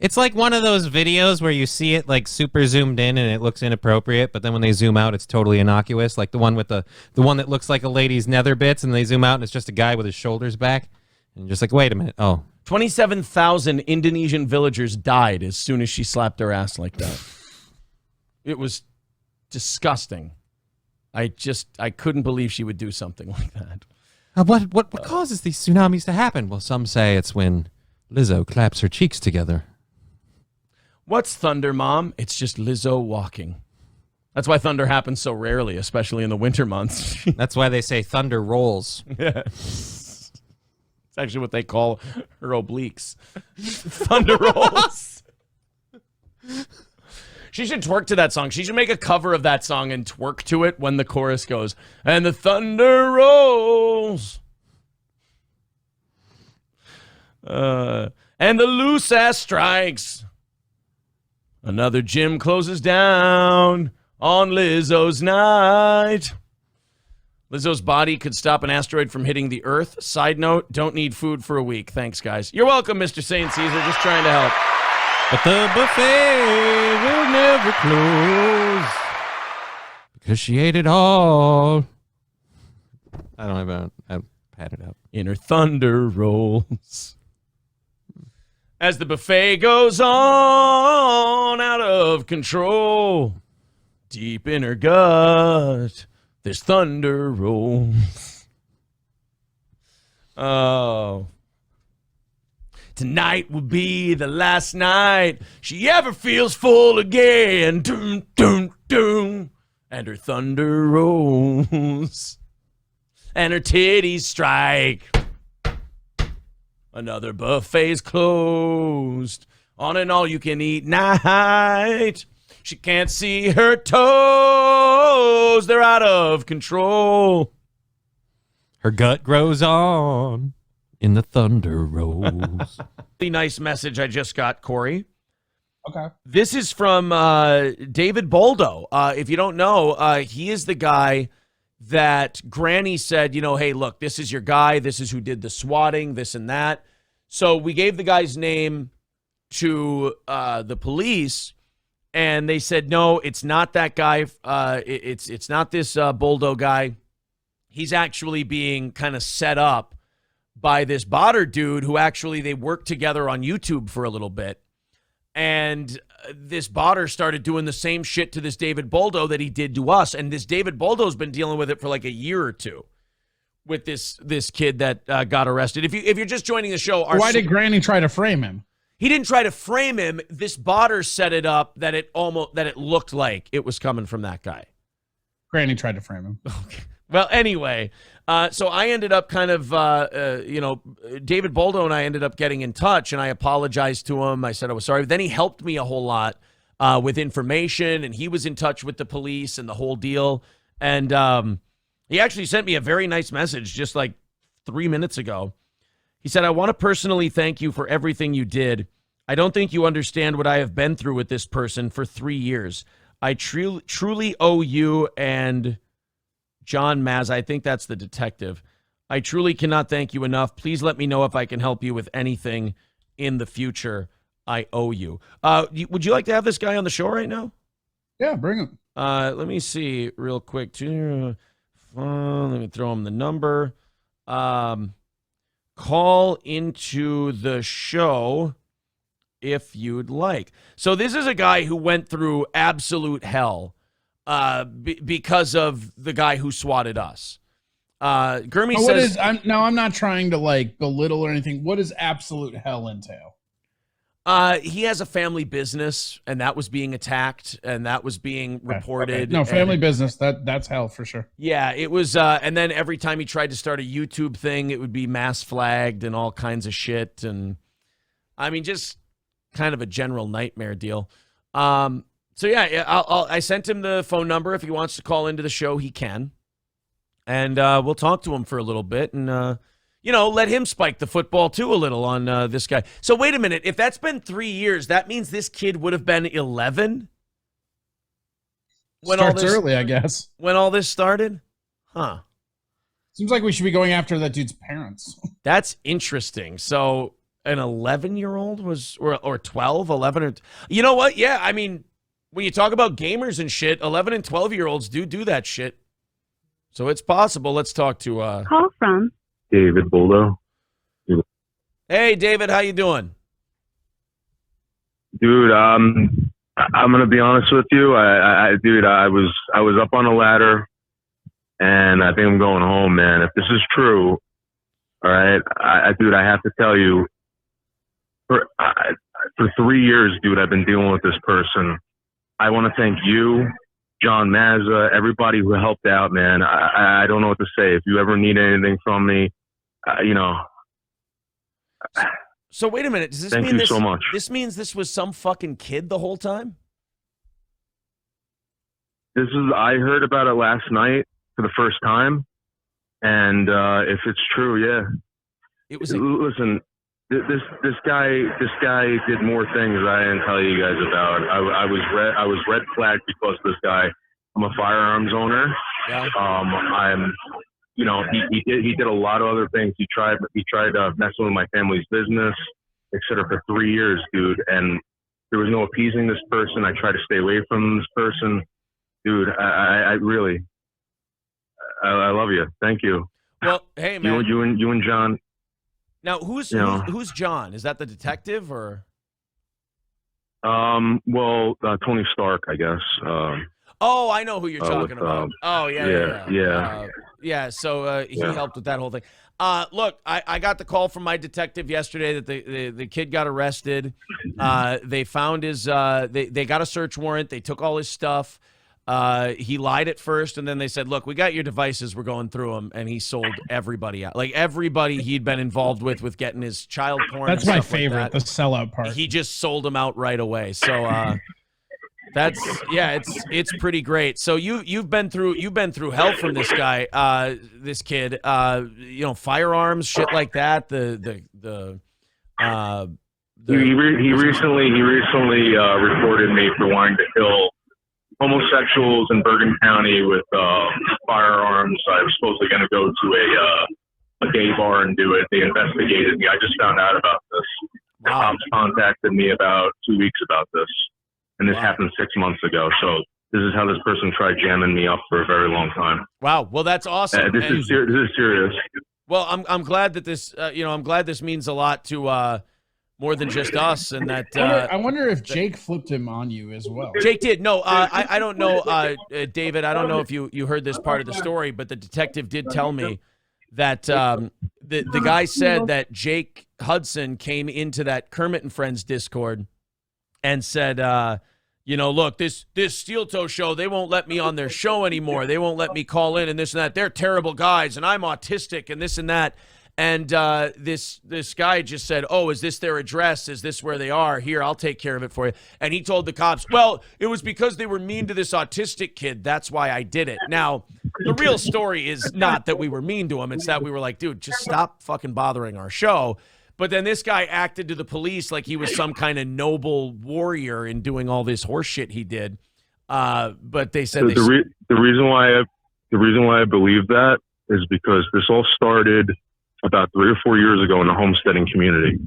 It's like one of those videos where you see it like super zoomed in and it looks inappropriate, but then when they zoom out, it's totally innocuous. Like the one with the one that looks like a lady's nether bits, and they zoom out and it's just a guy with his shoulders back, and you're just like, wait a minute, 27,000 Indonesian villagers died as soon as she slapped her ass like that. It was disgusting. I couldn't believe she would do something like that. What causes these tsunamis to happen? Well, some say it's when Lizzo claps her cheeks together. What's thunder, Mom? It's just Lizzo walking. That's why thunder happens so rarely, especially in the winter months. That's why they say thunder rolls. Yeah. It's actually what they call her obliques. Thunder rolls. She should twerk to that song. She should make a cover of that song and twerk to it when the chorus goes, and the thunder rolls. And the loose ass strikes. Another gym closes down on Lizzo's night. Lizzo's body could stop an asteroid from hitting the Earth. Side note, don't need food for a week. Thanks, guys. You're welcome, Mr. St. Caesar. Just trying to help. But the buffet will never close because she ate it all. I don't have I pat it up. Inner thunder rolls. As the buffet goes on out of control, deep in her gut, this thunder rolls. Oh. Tonight will be the last night she ever feels full again. Doom, doom, doom. And her thunder rolls. And her titties strike. Another buffet's closed on an all-you-can-eat night. She can't see her toes. They're out of control. Her gut grows on in the thunder rolls. Really nice message I just got, Corey. Okay. This is from David Boldo. If you don't know, he is the guy that Granny said, hey, look, this is your guy. This is who did the swatting, this and that. So we gave the guy's name to the police, and they said, no, it's not that guy. It's not this Boldo guy. He's actually being kind of set up by this botter dude who actually they worked together on YouTube for a little bit. And this botter started doing the same shit to this David Boldo that he did to us. And this David Boldo's been dealing with it for like a year or two with this kid that got arrested. If you're just joining the show, Why did Granny try to frame him? He didn't try to frame him. This botter set it up that it looked like it was coming from that guy. Granny tried to frame him. Okay. Well, anyway, so I ended up kind of, David Boldo and I ended up getting in touch, and I apologized to him. I said I was sorry. Then he helped me a whole lot with information, and he was in touch with the police and the whole deal. And he actually sent me a very nice message just like 3 minutes ago. He said, I want to personally thank you for everything you did. I don't think you understand what I have been through with this person for 3 years. I truly owe you and John Maz, I think that's the detective. I truly cannot thank you enough. Please let me know if I can help you with anything in the future. I owe you. Would you like to have this guy on the show right now? Yeah, bring him. Let me see real quick. Let me throw him the number. Call into the show if you'd like. So this is a guy who went through absolute hell because of the guy who swatted us. Gurmy says, I'm not trying to like belittle or anything. What does absolute hell entail? He has a family business, and that was being attacked, and that was being reported. Okay. No, family business. That's hell for sure. Yeah, it was. And then every time he tried to start a YouTube thing, it would be mass flagged and all kinds of shit. And I mean, just kind of a general nightmare deal. So yeah, I sent him the phone number. If he wants to call into the show, he can. And we'll talk to him for a little bit and, let him spike the football too a little on this guy. So wait a minute. If that's been 3 years, that means this kid would have been 11? Starts early, I guess. When all this started? Huh. Seems like we should be going after that dude's parents. That's interesting. So an 11-year-old was, or 12, 11, or... You know what? Yeah, I mean... When you talk about gamers and shit, 11 and 12-year-olds do that shit. So it's possible. Let's talk to... Call from David Boldo. Hey, David, how you doing? Dude, I'm gonna be honest with you. I was up on a ladder, and I think I'm going home, man. If this is true, all right, dude, I have to tell you, for 3 years, dude, I've been dealing with this person. I want to thank you, John Mazza, everybody who helped out, man. I don't know what to say. If you ever need anything from me, So wait a minute. Does this thank mean you so much. This means this was some fucking kid the whole time? I heard about it last night for the first time. And if it's true, yeah. It was listen, this guy did more things I didn't tell you guys about. I was red flagged because of this guy. I'm a firearms owner. Yeah. He did a lot of other things. He tried messing with my family's business, etc. for 3 years, dude. And there was no appeasing this person. I tried to stay away from this person, dude. I really, I love you. Thank you. Well, hey man, you and John. Now who's John? Is that the detective or? Tony Stark, I guess. Oh, I know who you're talking about. Oh, Yeah. So he helped with that whole thing. Look, I got the call from my detective yesterday that the kid got arrested. They found his. They got a search warrant. They took all his stuff. He lied at first, and then they said, "Look, we got your devices. We're going through them." And he sold everybody out, like everybody he'd been involved with getting his child porn. That's my favorite, like the sellout part. He just sold them out right away. So. It's pretty great. So you've been through hell from this guy, this kid. Firearms, shit like that. He recently reported me for wanting to kill homosexuals in Bergen County with firearms. I was supposedly going to go to a gay bar and do it. They investigated me. I just found out about this. The cops contacted me about 2 weeks about this. And this happened 6 months ago. So this is how this person tried jamming me up for a very long time. Wow. Well, that's awesome. This is serious. Well, I'm glad that this, I'm glad this means a lot to more than just us. And that I wonder if Jake flipped him on you as well. Jake did. No, I don't know, David. I don't know if you heard this part of the story, but the detective did tell me that the guy said that Jake Hudson came into that Kermit and Friends Discord and said, look, this Steel Toe show, they won't let me on their show anymore. They won't let me call in and this and that. They're terrible guys, and I'm autistic and this and that. And this guy just said, oh, is this their address? Is this where they are? Here, I'll take care of it for you. And he told the cops, well, it was because they were mean to this autistic kid. That's why I did it. Now, the real story is not that we were mean to him. It's that we were like, dude, just stop fucking bothering our show. But then this guy acted to the police like he was some kind of noble warrior in doing all this horse shit he did. But they said the reason why I believe that is because this all started about 3 or 4 years ago in the homesteading community,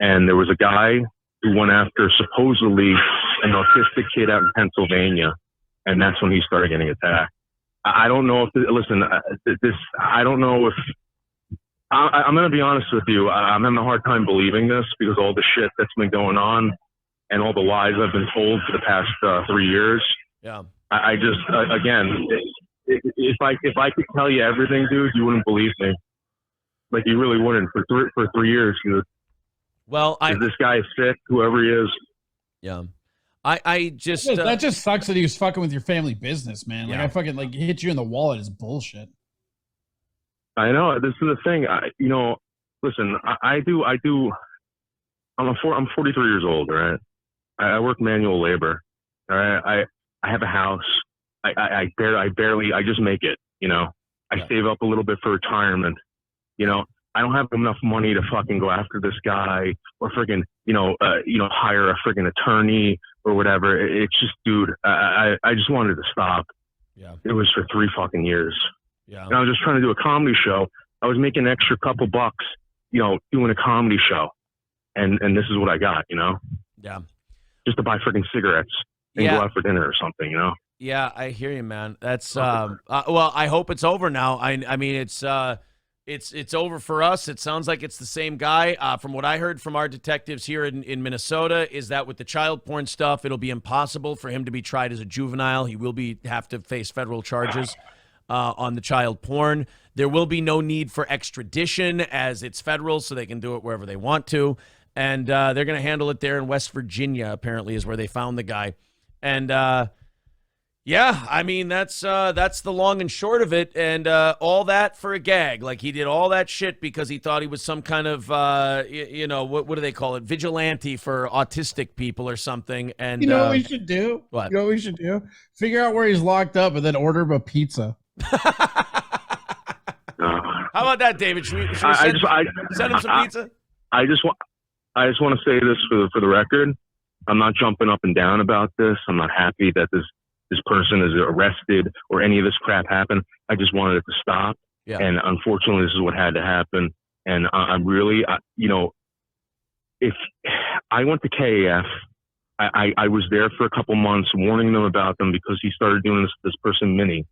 and there was a guy who went after supposedly an autistic kid out in Pennsylvania, and that's when he started getting attacked. I don't know if I don't know if. I'm going to be honest with you. I'm having a hard time believing this because all the shit that's been going on and all the lies I've been told for the past 3 years. Yeah. I just, again, if I could tell you everything, dude, you wouldn't believe me. Like, you really wouldn't for 3 years, dude. Well, this guy is sick, whoever he is. Yeah. I just that just sucks that he was fucking with your family business, man. Like, I fucking hit you in the wallet is bullshit. I know, this is the thing. Listen, I'm 43 years old, right? I work manual labor. All right. I have a house. I just make it, I save up a little bit for retirement. I don't have enough money to fucking go after this guy or friggin', hire a friggin' attorney or whatever. It's just, dude, I just wanted to stop. Yeah. It was for 3 fucking years. Yeah. And I was just trying to do a comedy show. I was making an extra couple bucks, doing a comedy show. And this is what I got, Yeah. Just to buy freaking cigarettes and go out for dinner or something, Yeah, I hear you, man. That's well, I hope it's over now. I mean, it's over for us. It sounds like it's the same guy. From what I heard from our detectives here in Minnesota is that with the child porn stuff, it'll be impossible for him to be tried as a juvenile. He will have to face federal charges on the child porn. There will be no need for extradition as it's federal, so they can do it wherever they want to. And they're going to handle it there in West Virginia, apparently, is where they found the guy. And yeah, I mean, that's the long and short of it. And all that for a gag. Like, he did all that shit because he thought he was some kind of, what do they call it? Vigilante for autistic people or something. And you know what we should do? What? You know what we should do? Figure out where he's locked up and then order him a pizza. How about that, David? Should we send him some pizza? I just want to say this for the record. I'm not jumping up and down about this. I'm not happy that this person is arrested or any of this crap happened. I just wanted it to stop. Yeah. And unfortunately, this is what had to happen. And I'm really, if I went to KAF, I was there for a couple months warning them about them because he started doing this person, Minnie.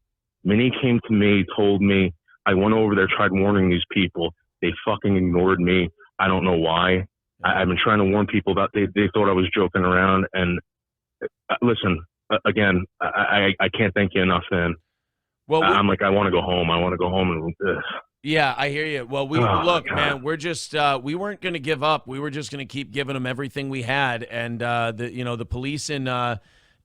Minnie came to me, told me, I went over there, tried warning these people. They fucking ignored me. I don't know why. I've been trying to warn people about, they thought I was joking around. And listen, again, I can't thank you enough, man. Well, I'm like, I want to go home. I want to go home and yeah, I hear you. Well, look, man, we're just we weren't going to give up. We were just going to keep giving them everything we had, and the police in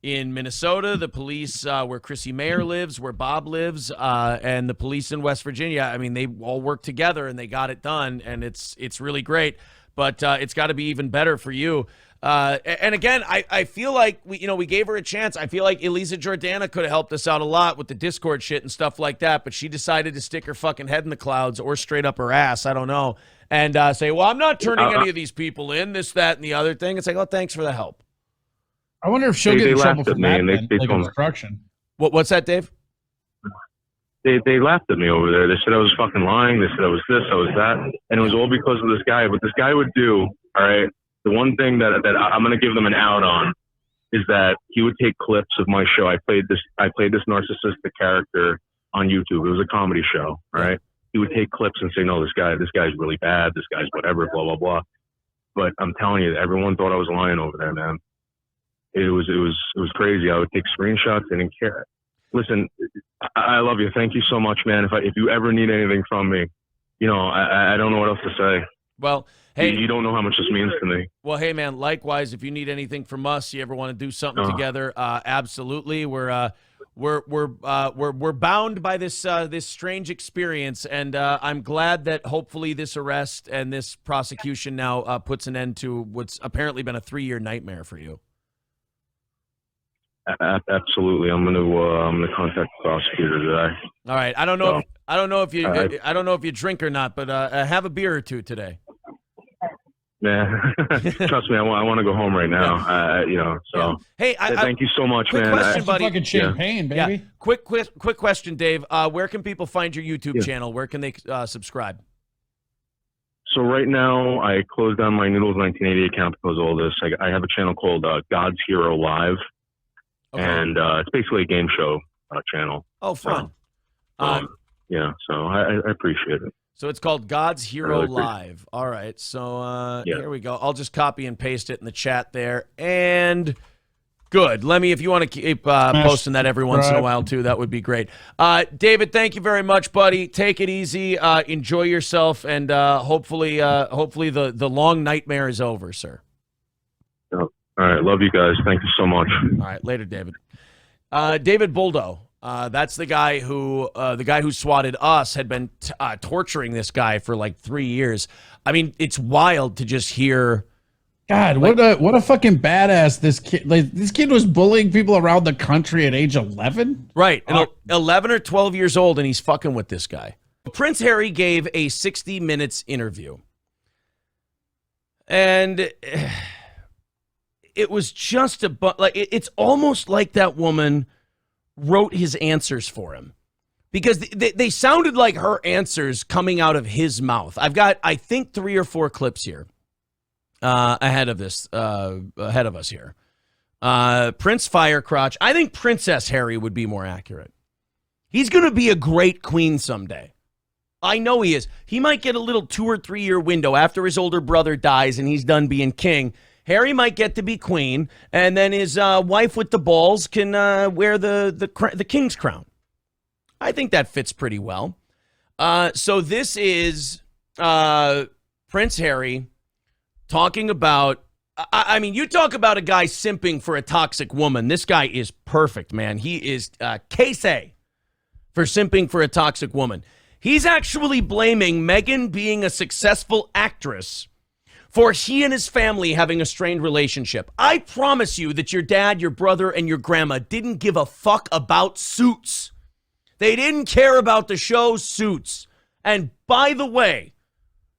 Minnesota, the police where Chrissy Mayer lives, where Bob lives, and the police in West Virginia. I mean, they all work together and they got it done, and it's really great. But it's got to be even better for you. And again, I feel like we gave her a chance. I feel like Elisa Jordana could have helped us out a lot with the Discord shit and stuff like that, but she decided to stick her fucking head in the clouds or straight up her ass, I don't know, and say, well, I'm not turning any of these people in, this, that, and the other thing. It's like, oh, thanks for the help. I wonder if she'll get in trouble for that, like told me. obstruction. What's that, Dave? They laughed at me over there. They said I was fucking lying. They said I was this, I was that. And it was all because of this guy. What this guy would do, all right, the one thing that I'm going to give them an out on is that he would take clips of my show. I played this narcissistic character on YouTube. It was a comedy show, right? He would take clips and say, no, this guy's really bad. This guy's whatever, blah, blah, blah. But I'm telling you, everyone thought I was lying over there, man. It was crazy. I would take screenshots. They didn't care. Listen, I love you. Thank you so much, man. If you ever need anything from me, I don't know what else to say. Well, hey, you don't know how much this means to me. Well, hey, man. Likewise, if you need anything from us, you ever want to do something together, absolutely. We're bound by this strange experience, and I'm glad that hopefully this arrest and this prosecution now puts an end to what's apparently been a 3-year nightmare for you. Absolutely, I'm gonna contact the prosecutor today. All right, I don't know if you drink or not, but have a beer or two today. Yeah, trust me, I want to go home right now. So hey, thank you so much, quick man. Question, buddy. Fucking champagne, baby. Yeah. Quick question, Dave. Where can people find your YouTube channel? Where can they subscribe? So right now, I closed down my Noodles 1980 account because of all this. I have a channel called God's Hero Live. Okay. And it's basically a game show channel. Oh, fun. Yeah, so I appreciate it. So it's called God's Hero Live. All right, so here we go. I'll just copy and paste it in the chat there. And good. Lemmy, if you want to keep posting that every once in a while, too, that would be great. David, thank you very much, buddy. Take it easy. Enjoy yourself, and hopefully the long nightmare is over, sir. All right, love you guys. Thank you so much. All right, later, David. David Boldo, that's the guy who swatted us, had been torturing this guy for like 3 years. I mean, it's wild to just hear. God, what a fucking badass this kid! Like, this kid was bullying people around the country at age 11. Right, 11 or 12 years old, and he's fucking with this guy. Prince Harry gave a 60 Minutes interview, and it was just it's almost like that woman wrote his answers for him, because they sounded like her answers coming out of his mouth. I've got, I think, 3 or 4 clips here ahead of us here. Prince Firecrotch. I think Princess Harry would be more accurate. He's going to be a great queen someday. I know he is. He might get a little 2 or 3 year window after his older brother dies and he's done being king. Harry might get to be queen, and then his wife with the balls can wear the king's crown. I think that fits pretty well. So this is Prince Harry talking about, I mean, you talk about a guy simping for a toxic woman. This guy is perfect, man. He is case A for simping for a toxic woman. He's actually blaming Meghan being a successful actress for he and his family having a strained relationship. I promise you that your dad, your brother, and your grandma didn't give a fuck about Suits. They didn't care about the show Suits. And by the way,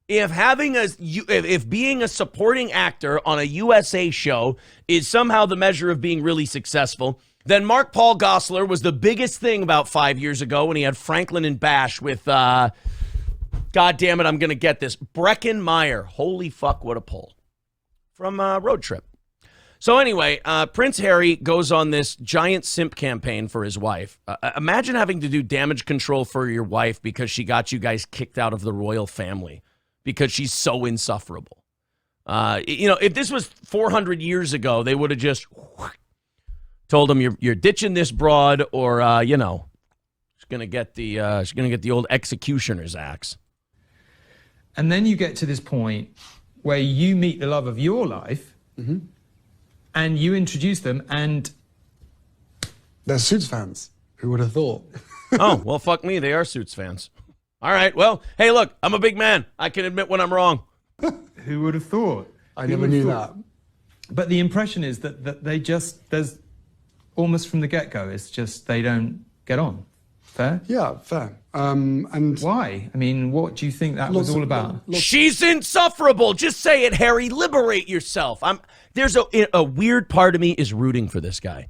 if being a supporting actor on a USA show is somehow the measure of being really successful, then Mark Paul Gosselaar was the biggest thing about 5 years ago when he had Franklin and Bash with, God damn it, I'm going to get this, Breckin Meyer. Holy fuck, what a pull. From Road Trip. So anyway, Prince Harry goes on this giant simp campaign for his wife. Imagine having to do damage control for your wife because she got you guys kicked out of the royal family because she's so insufferable. If this was 400 years ago, they would have just told him you're ditching this broad, or she's gonna get the old executioner's axe. And then you get to this point where you meet the love of your life, and you introduce them, and they're Suits fans. Who would have thought? Oh, well, fuck me. They are Suits fans. All right. Well, hey, look, I'm a big man. I can admit when I'm wrong. Who would have thought? I never knew that. But the impression is that they just, there's almost from the get-go, it's just they don't get on. Fair? Yeah, fair. And why? I mean, what do you think that was all about? She's insufferable. Just say it, Harry. Liberate yourself. There's a weird part of me is rooting for this guy.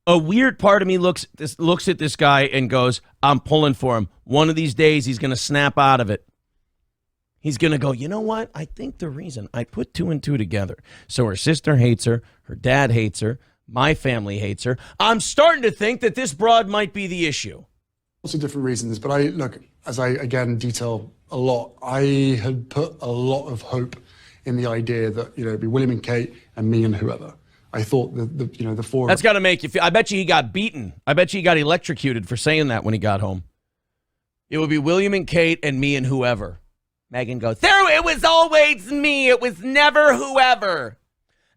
A weird part of me looks at this guy and goes, I'm pulling for him. One of these days, he's going to snap out of it. He's going to go, you know what? I think the reason I put 2 and 2 together. So her sister hates her. Her dad hates her. My family hates her. I'm starting to think that this broad might be the issue. Lots of different reasons, but as I again detail a lot, I had put a lot of hope in the idea that, it'd be William and Kate and me and whoever. I thought the four. That's got to make you feel. I bet you he got beaten. I bet you he got electrocuted for saying that when he got home. It would be William and Kate and me and whoever. Meghan goes, it was always me. It was never whoever.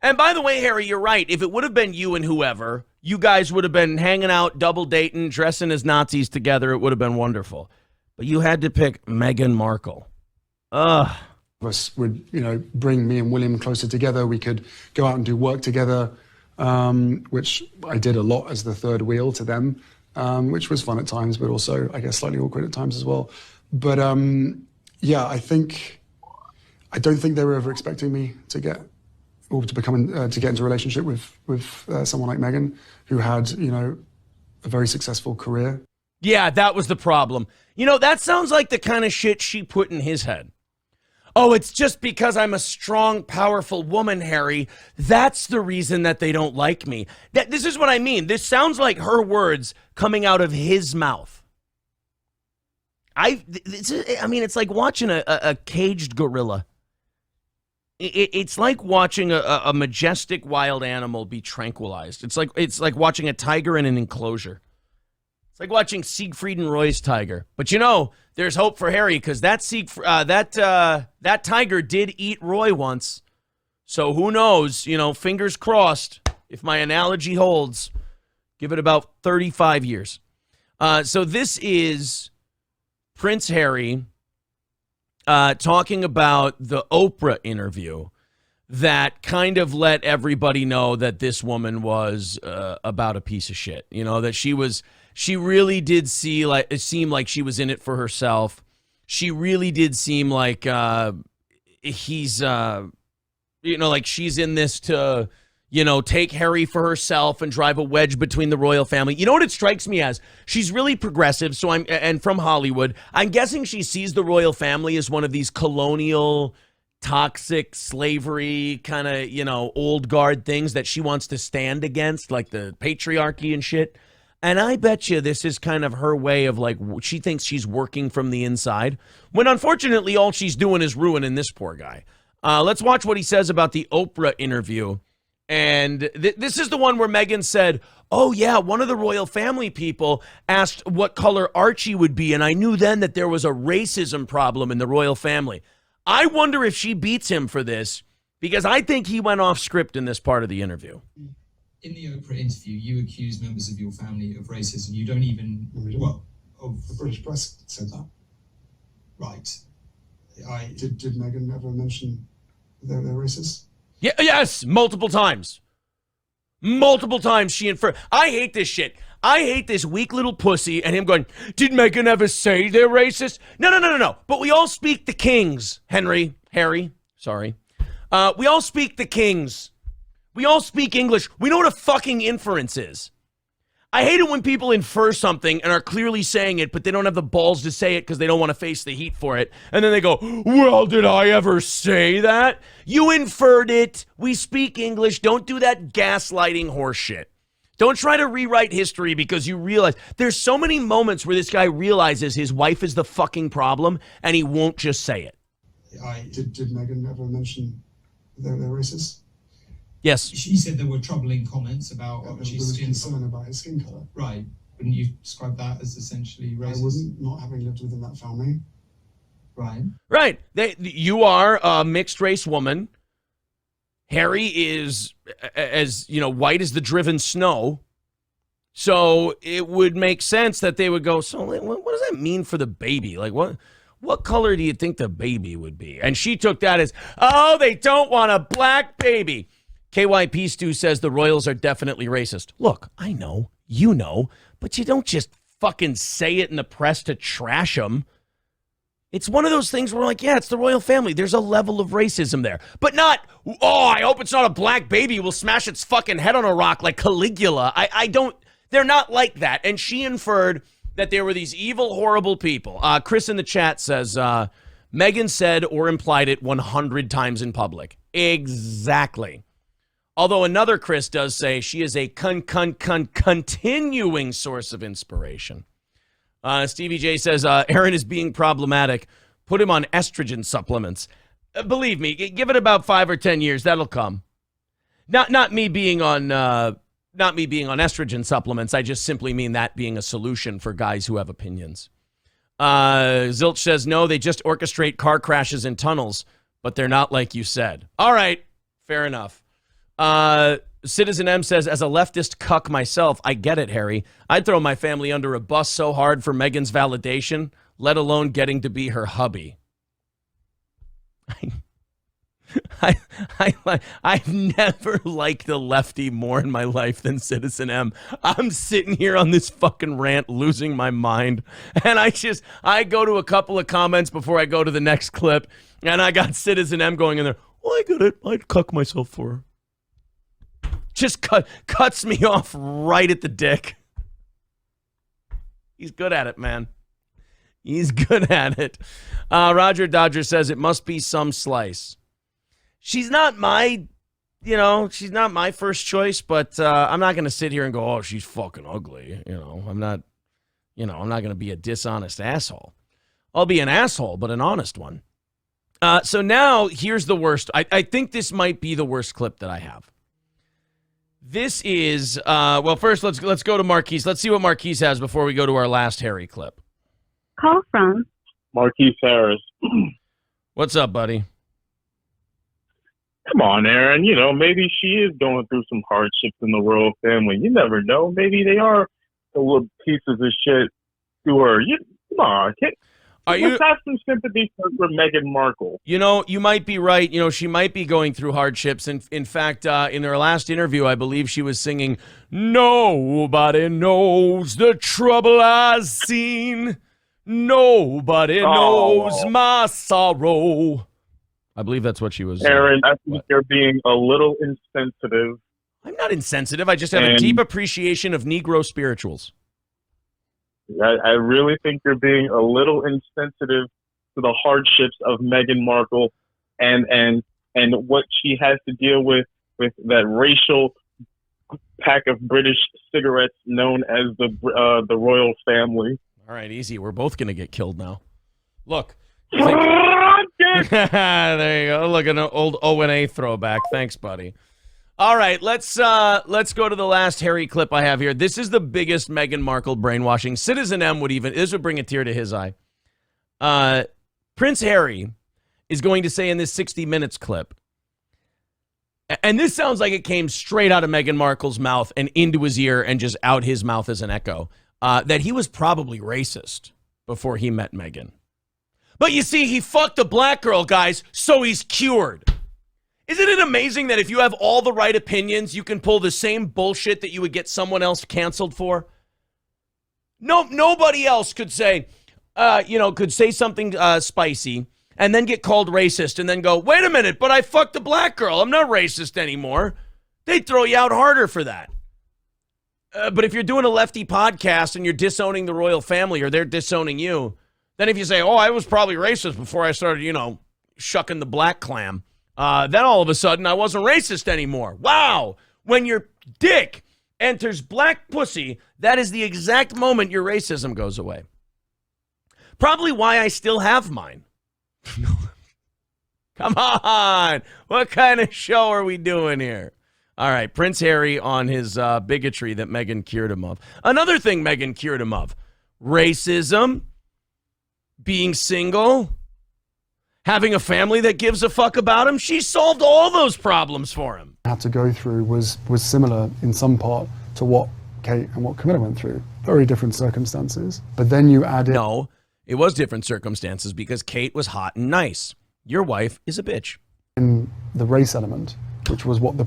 And by the way, Harry, you're right. If it would have been you and whoever, you guys would have been hanging out, double dating, dressing as Nazis together. It would have been wonderful. But you had to pick Meghan Markle. Ugh. Us would, bring me and William closer together. We could go out and do work together, which I did a lot as the third wheel to them, which was fun at times, but also, I guess, slightly awkward at times as well. But yeah, I don't think they were ever expecting me to get into a relationship with someone like Meghan, who had, a very successful career. Yeah, that was the problem. That sounds like the kind of shit she put in his head. Oh, it's just because I'm a strong, powerful woman, Harry. That's the reason that they don't like me. This is what I mean. This sounds like her words coming out of his mouth. It's like watching a caged gorilla. It's like watching a majestic wild animal be tranquilized. It's like watching a tiger in an enclosure. It's like watching Siegfried and Roy's tiger. But there's hope for Harry because that tiger did eat Roy once. So who knows? Fingers crossed. If my analogy holds, give it about 35 years. So this is Prince Harry talking about the Oprah interview that kind of let everybody know that this woman was about a piece of shit. That she really did seem like she was in it for herself. She really did seem like he's like she's in this to take Harry for herself and drive a wedge between the royal family. You know what it strikes me as? She's really progressive, and from Hollywood. I'm guessing she sees the royal family as one of these colonial, toxic, slavery kind of, old guard things that she wants to stand against, like the patriarchy and shit. And I bet you this is kind of her way of she thinks she's working from the inside, when unfortunately all she's doing is ruining this poor guy. Let's watch what he says about the Oprah interview. And this is the one where Meghan said, oh yeah, one of the royal family people asked what color Archie would be. And I knew then that there was a racism problem in the royal family. I wonder if she beats him for this, because I think he went off script in this part of the interview. In the Oprah interview, you accused members of your family of racism. You don't even, the British press said that. Right. Did Meghan ever mention they're racist? Yeah, yes, multiple times. Multiple times she inferred. I hate this shit. I hate this weak little pussy and him going, did Meghan ever say they're racist? No. But we all speak the kings, Harry, sorry. We all speak the kings. We all speak English. We know what a fucking inference is. I hate it when people infer something and are clearly saying it, but they don't have the balls to say it because they don't want to face the heat for it. And then they go, well, did I ever say that? You inferred it. We speak English. Don't do that gaslighting horse shit. Don't try to rewrite history because you realize there's so many moments where this guy realizes his wife is the fucking problem and he won't just say it. Did Meghan ever mention they're racist? Yes. She said there were troubling comments about There his was skin concern color. about his skin color. Right. Wouldn't you describe that as essentially racist? I wouldn't, not having lived within that family. Right. Right. You are a mixed race woman. Harry is, as you know, white as the driven snow. So it would make sense that they would go, so what does that mean for the baby? Like, what color do you think the baby would be? And she took that as, oh, they don't want a black baby. KYP Stu says the Royals are definitely racist. Look, I know, you know, but you don't just fucking say it in the press to trash them. It's one of those things where, like, yeah, it's the royal family. There's a level of racism there. But not, oh, I hope it's not a black baby. We'll smash its fucking head on a rock like Caligula. I don't, they're not like that. And she inferred that there were these evil, horrible people. Chris in the chat says, Meghan said or implied it 100 times in public. Exactly. Although another Chris does say she is a continuing source of inspiration. Stevie J says, Aaron is being problematic. Put him on estrogen supplements. Believe me, give it about 5 or 10 years. That'll come. Not me being on estrogen supplements. I just simply mean that being a solution for guys who have opinions. Zilch says, no, they just orchestrate car crashes in tunnels, but they're not like you said. All right. Fair enough. Citizen M says, as a leftist cuck myself, I get it, Harry. I'd throw my family under a bus so hard for Meghan's validation, let alone getting to be her hubby. I've never liked a lefty more in my life than Citizen M. I'm sitting here on this fucking rant losing my mind. And I go to a couple of comments before I go to the next clip. And I got Citizen M going in there. Well, I get it. I'd cuck myself for her. Just cuts me off right at the dick. He's good at it, man. He's good at it. Roger Dodger says it must be some slice. She's not my first choice, but I'm not going to sit here and go, oh, she's fucking ugly. I'm not going to be a dishonest asshole. I'll be an asshole, but an honest one. So now here's the worst. I think this might be the worst clip that I have. This is, well, first let's go to Marquise. Let's see what Marquise has before we go to our last Harry clip. Call from Marquise Harris. What's up, buddy? Come on, Aaron. Maybe she is going through some hardships in the royal family. You never know. Maybe they are the little pieces of shit to her. Come on. Let's have some sympathy for Meghan Markle. You might be right. She might be going through hardships. In fact, in her last interview, I believe she was singing, nobody knows the trouble I've seen. Nobody knows my sorrow. I believe that's what she was. Aaron, I think you're being a little insensitive. I'm not insensitive. I just have a deep appreciation of Negro spirituals. I really think you're being a little insensitive to the hardships of Meghan Markle and what she has to deal with that racial pack of British cigarettes known as the royal family. All right, easy. We're both going to get killed now. Look. There you go. Look at an old O&A throwback. Thanks, buddy. All right, let's go to the last Harry clip I have here. This is the biggest Meghan Markle brainwashing. Citizen M this would bring a tear to his eye. Prince Harry is going to say in this 60 Minutes clip, and this sounds like it came straight out of Meghan Markle's mouth and into his ear and just out his mouth as an echo, that he was probably racist before he met Meghan. But you see, he fucked a black girl, guys, so he's cured. Isn't it amazing that if you have all the right opinions, you can pull the same bullshit that you would get someone else canceled for? Nobody else could say, could say something spicy and then get called racist and then go, wait a minute, but I fucked a black girl. I'm not racist anymore. They'd throw you out harder for that. But if you're doing a lefty podcast and you're disowning the royal family or they're disowning you, then if you say, oh, I was probably racist before I started, shucking the black clam, then all of a sudden I wasn't racist anymore. Wow. When your dick enters black pussy, that is the exact moment your racism goes away. Probably why I still have mine. Come on. What kind of show are we doing here? All right, Prince Harry on his bigotry that Meghan cured him of. Another thing Meghan cured him of, racism, being single, having a family that gives a fuck about him. She solved all those problems for him. Had to go through was similar in some part to what Kate and what Camilla went through. Very different circumstances. But then you add in... No, it was different circumstances because Kate was hot and nice. Your wife is a bitch. In the race element, which was what the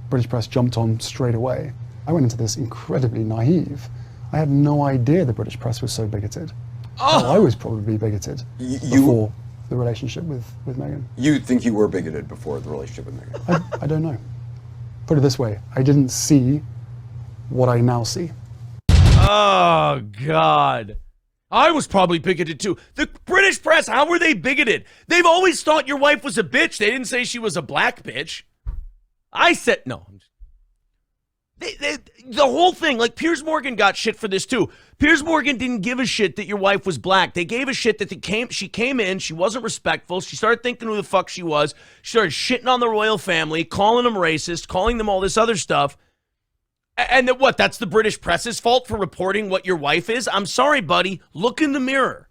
British press jumped on straight away, I went into this incredibly naive. I had no idea the British press was so bigoted. Oh. I was probably bigoted before the relationship with Meghan. You think you were bigoted before the relationship with Meghan? I don't know. Put it this way, I didn't see what I now see. Oh, God. I was probably bigoted too. The British press, how were they bigoted? They've always thought your wife was a bitch. They didn't say she was a black bitch. I said, no. The whole thing, like Piers Morgan got shit for this too. Piers Morgan didn't give a shit that your wife was black. They gave a shit that she came in, she wasn't respectful. She started thinking who the fuck she was. She started shitting on the royal family, calling them racist, calling them all this other stuff. And then what? That's the British press's fault for reporting what your wife is? I'm sorry, buddy. Look in the mirror.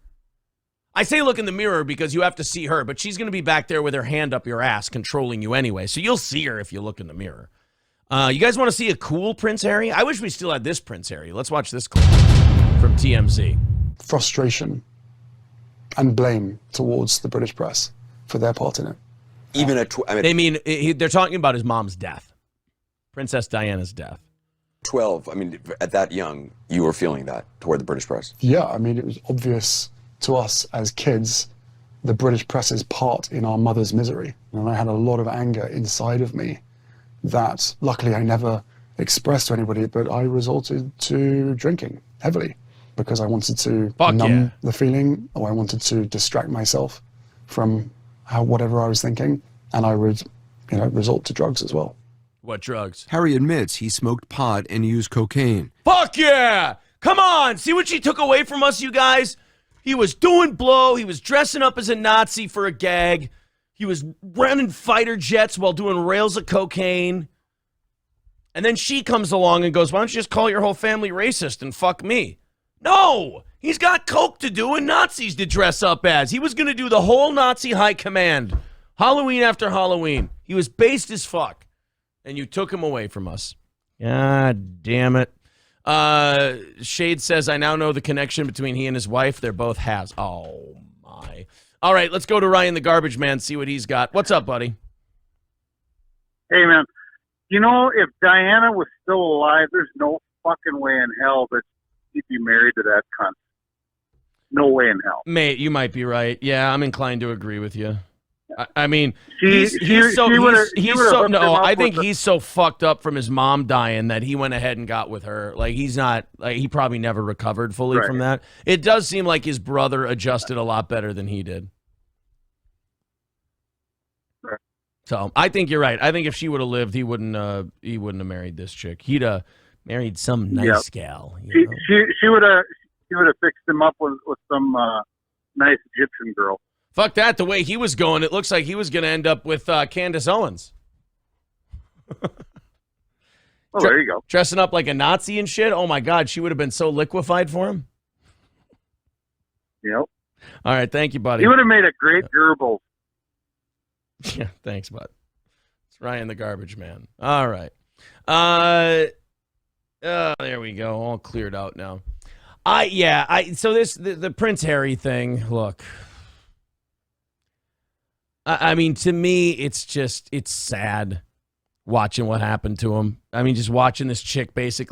I say look in the mirror because you have to see her, but she's going to be back there with her hand up your ass controlling you anyway. So you'll see her if you look in the mirror. You guys want to see a cool Prince Harry? I wish we still had this Prince Harry. Let's watch this clip from TMZ. Frustration and blame towards the British press for their part in it. Even they're talking about his mom's death. Princess Diana's death. 12, at that young, you were feeling that toward the British press? Yeah, it was obvious to us as kids, the British press's part in our mother's misery. And I had a lot of anger inside of me that luckily I never expressed to anybody, but I resorted to drinking heavily because I wanted to numb the feeling, or I wanted to distract myself from whatever I was thinking. And I would, resort to drugs as well. What drugs? Harry admits he smoked pot and used cocaine. Fuck yeah! Come on! See what she took away from us, you guys? He was doing blow. He was dressing up as a Nazi for a gag. He was running fighter jets while doing rails of cocaine. And then she comes along and goes, why don't you just call your whole family racist and fuck me? No! He's got coke to do and Nazis to dress up as. He was going to do the whole Nazi high command. Halloween after Halloween. He was based as fuck. And you took him away from us. God damn it. Shade says, I now know the connection between he and his wife. They're both has. Oh, my. All right, let's go to Ryan the Garbage Man, see what he's got. What's up, buddy? Hey, man. If Diana was still alive, there's no fucking way in hell that he'd be married to that cunt. No way in hell. Mate, you might be right. Yeah, I'm inclined to agree with you. I think he's so fucked up from his mom dying that he went ahead and got with her. Like, he probably never recovered fully from that. It does seem like his brother adjusted a lot better than he did. Right. So I think you're right. I think if she would have lived, he wouldn't have married this chick. He'd have married some nice gal. She would have fixed him up with some nice Egyptian girl. Fuck that. The way he was going, it looks like he was going to end up with Candace Owens. There you go. Dressing up like a Nazi and shit. Oh, my God. She would have been so liquefied for him. Yep. All right. Thank you, buddy. He would have made a great gerbil. Yeah. Thanks, bud. It's Ryan the Garbage Man. All right. There we go. All cleared out now. So the Prince Harry thing, look. To me, it's sad watching what happened to him. Just watching this chick basically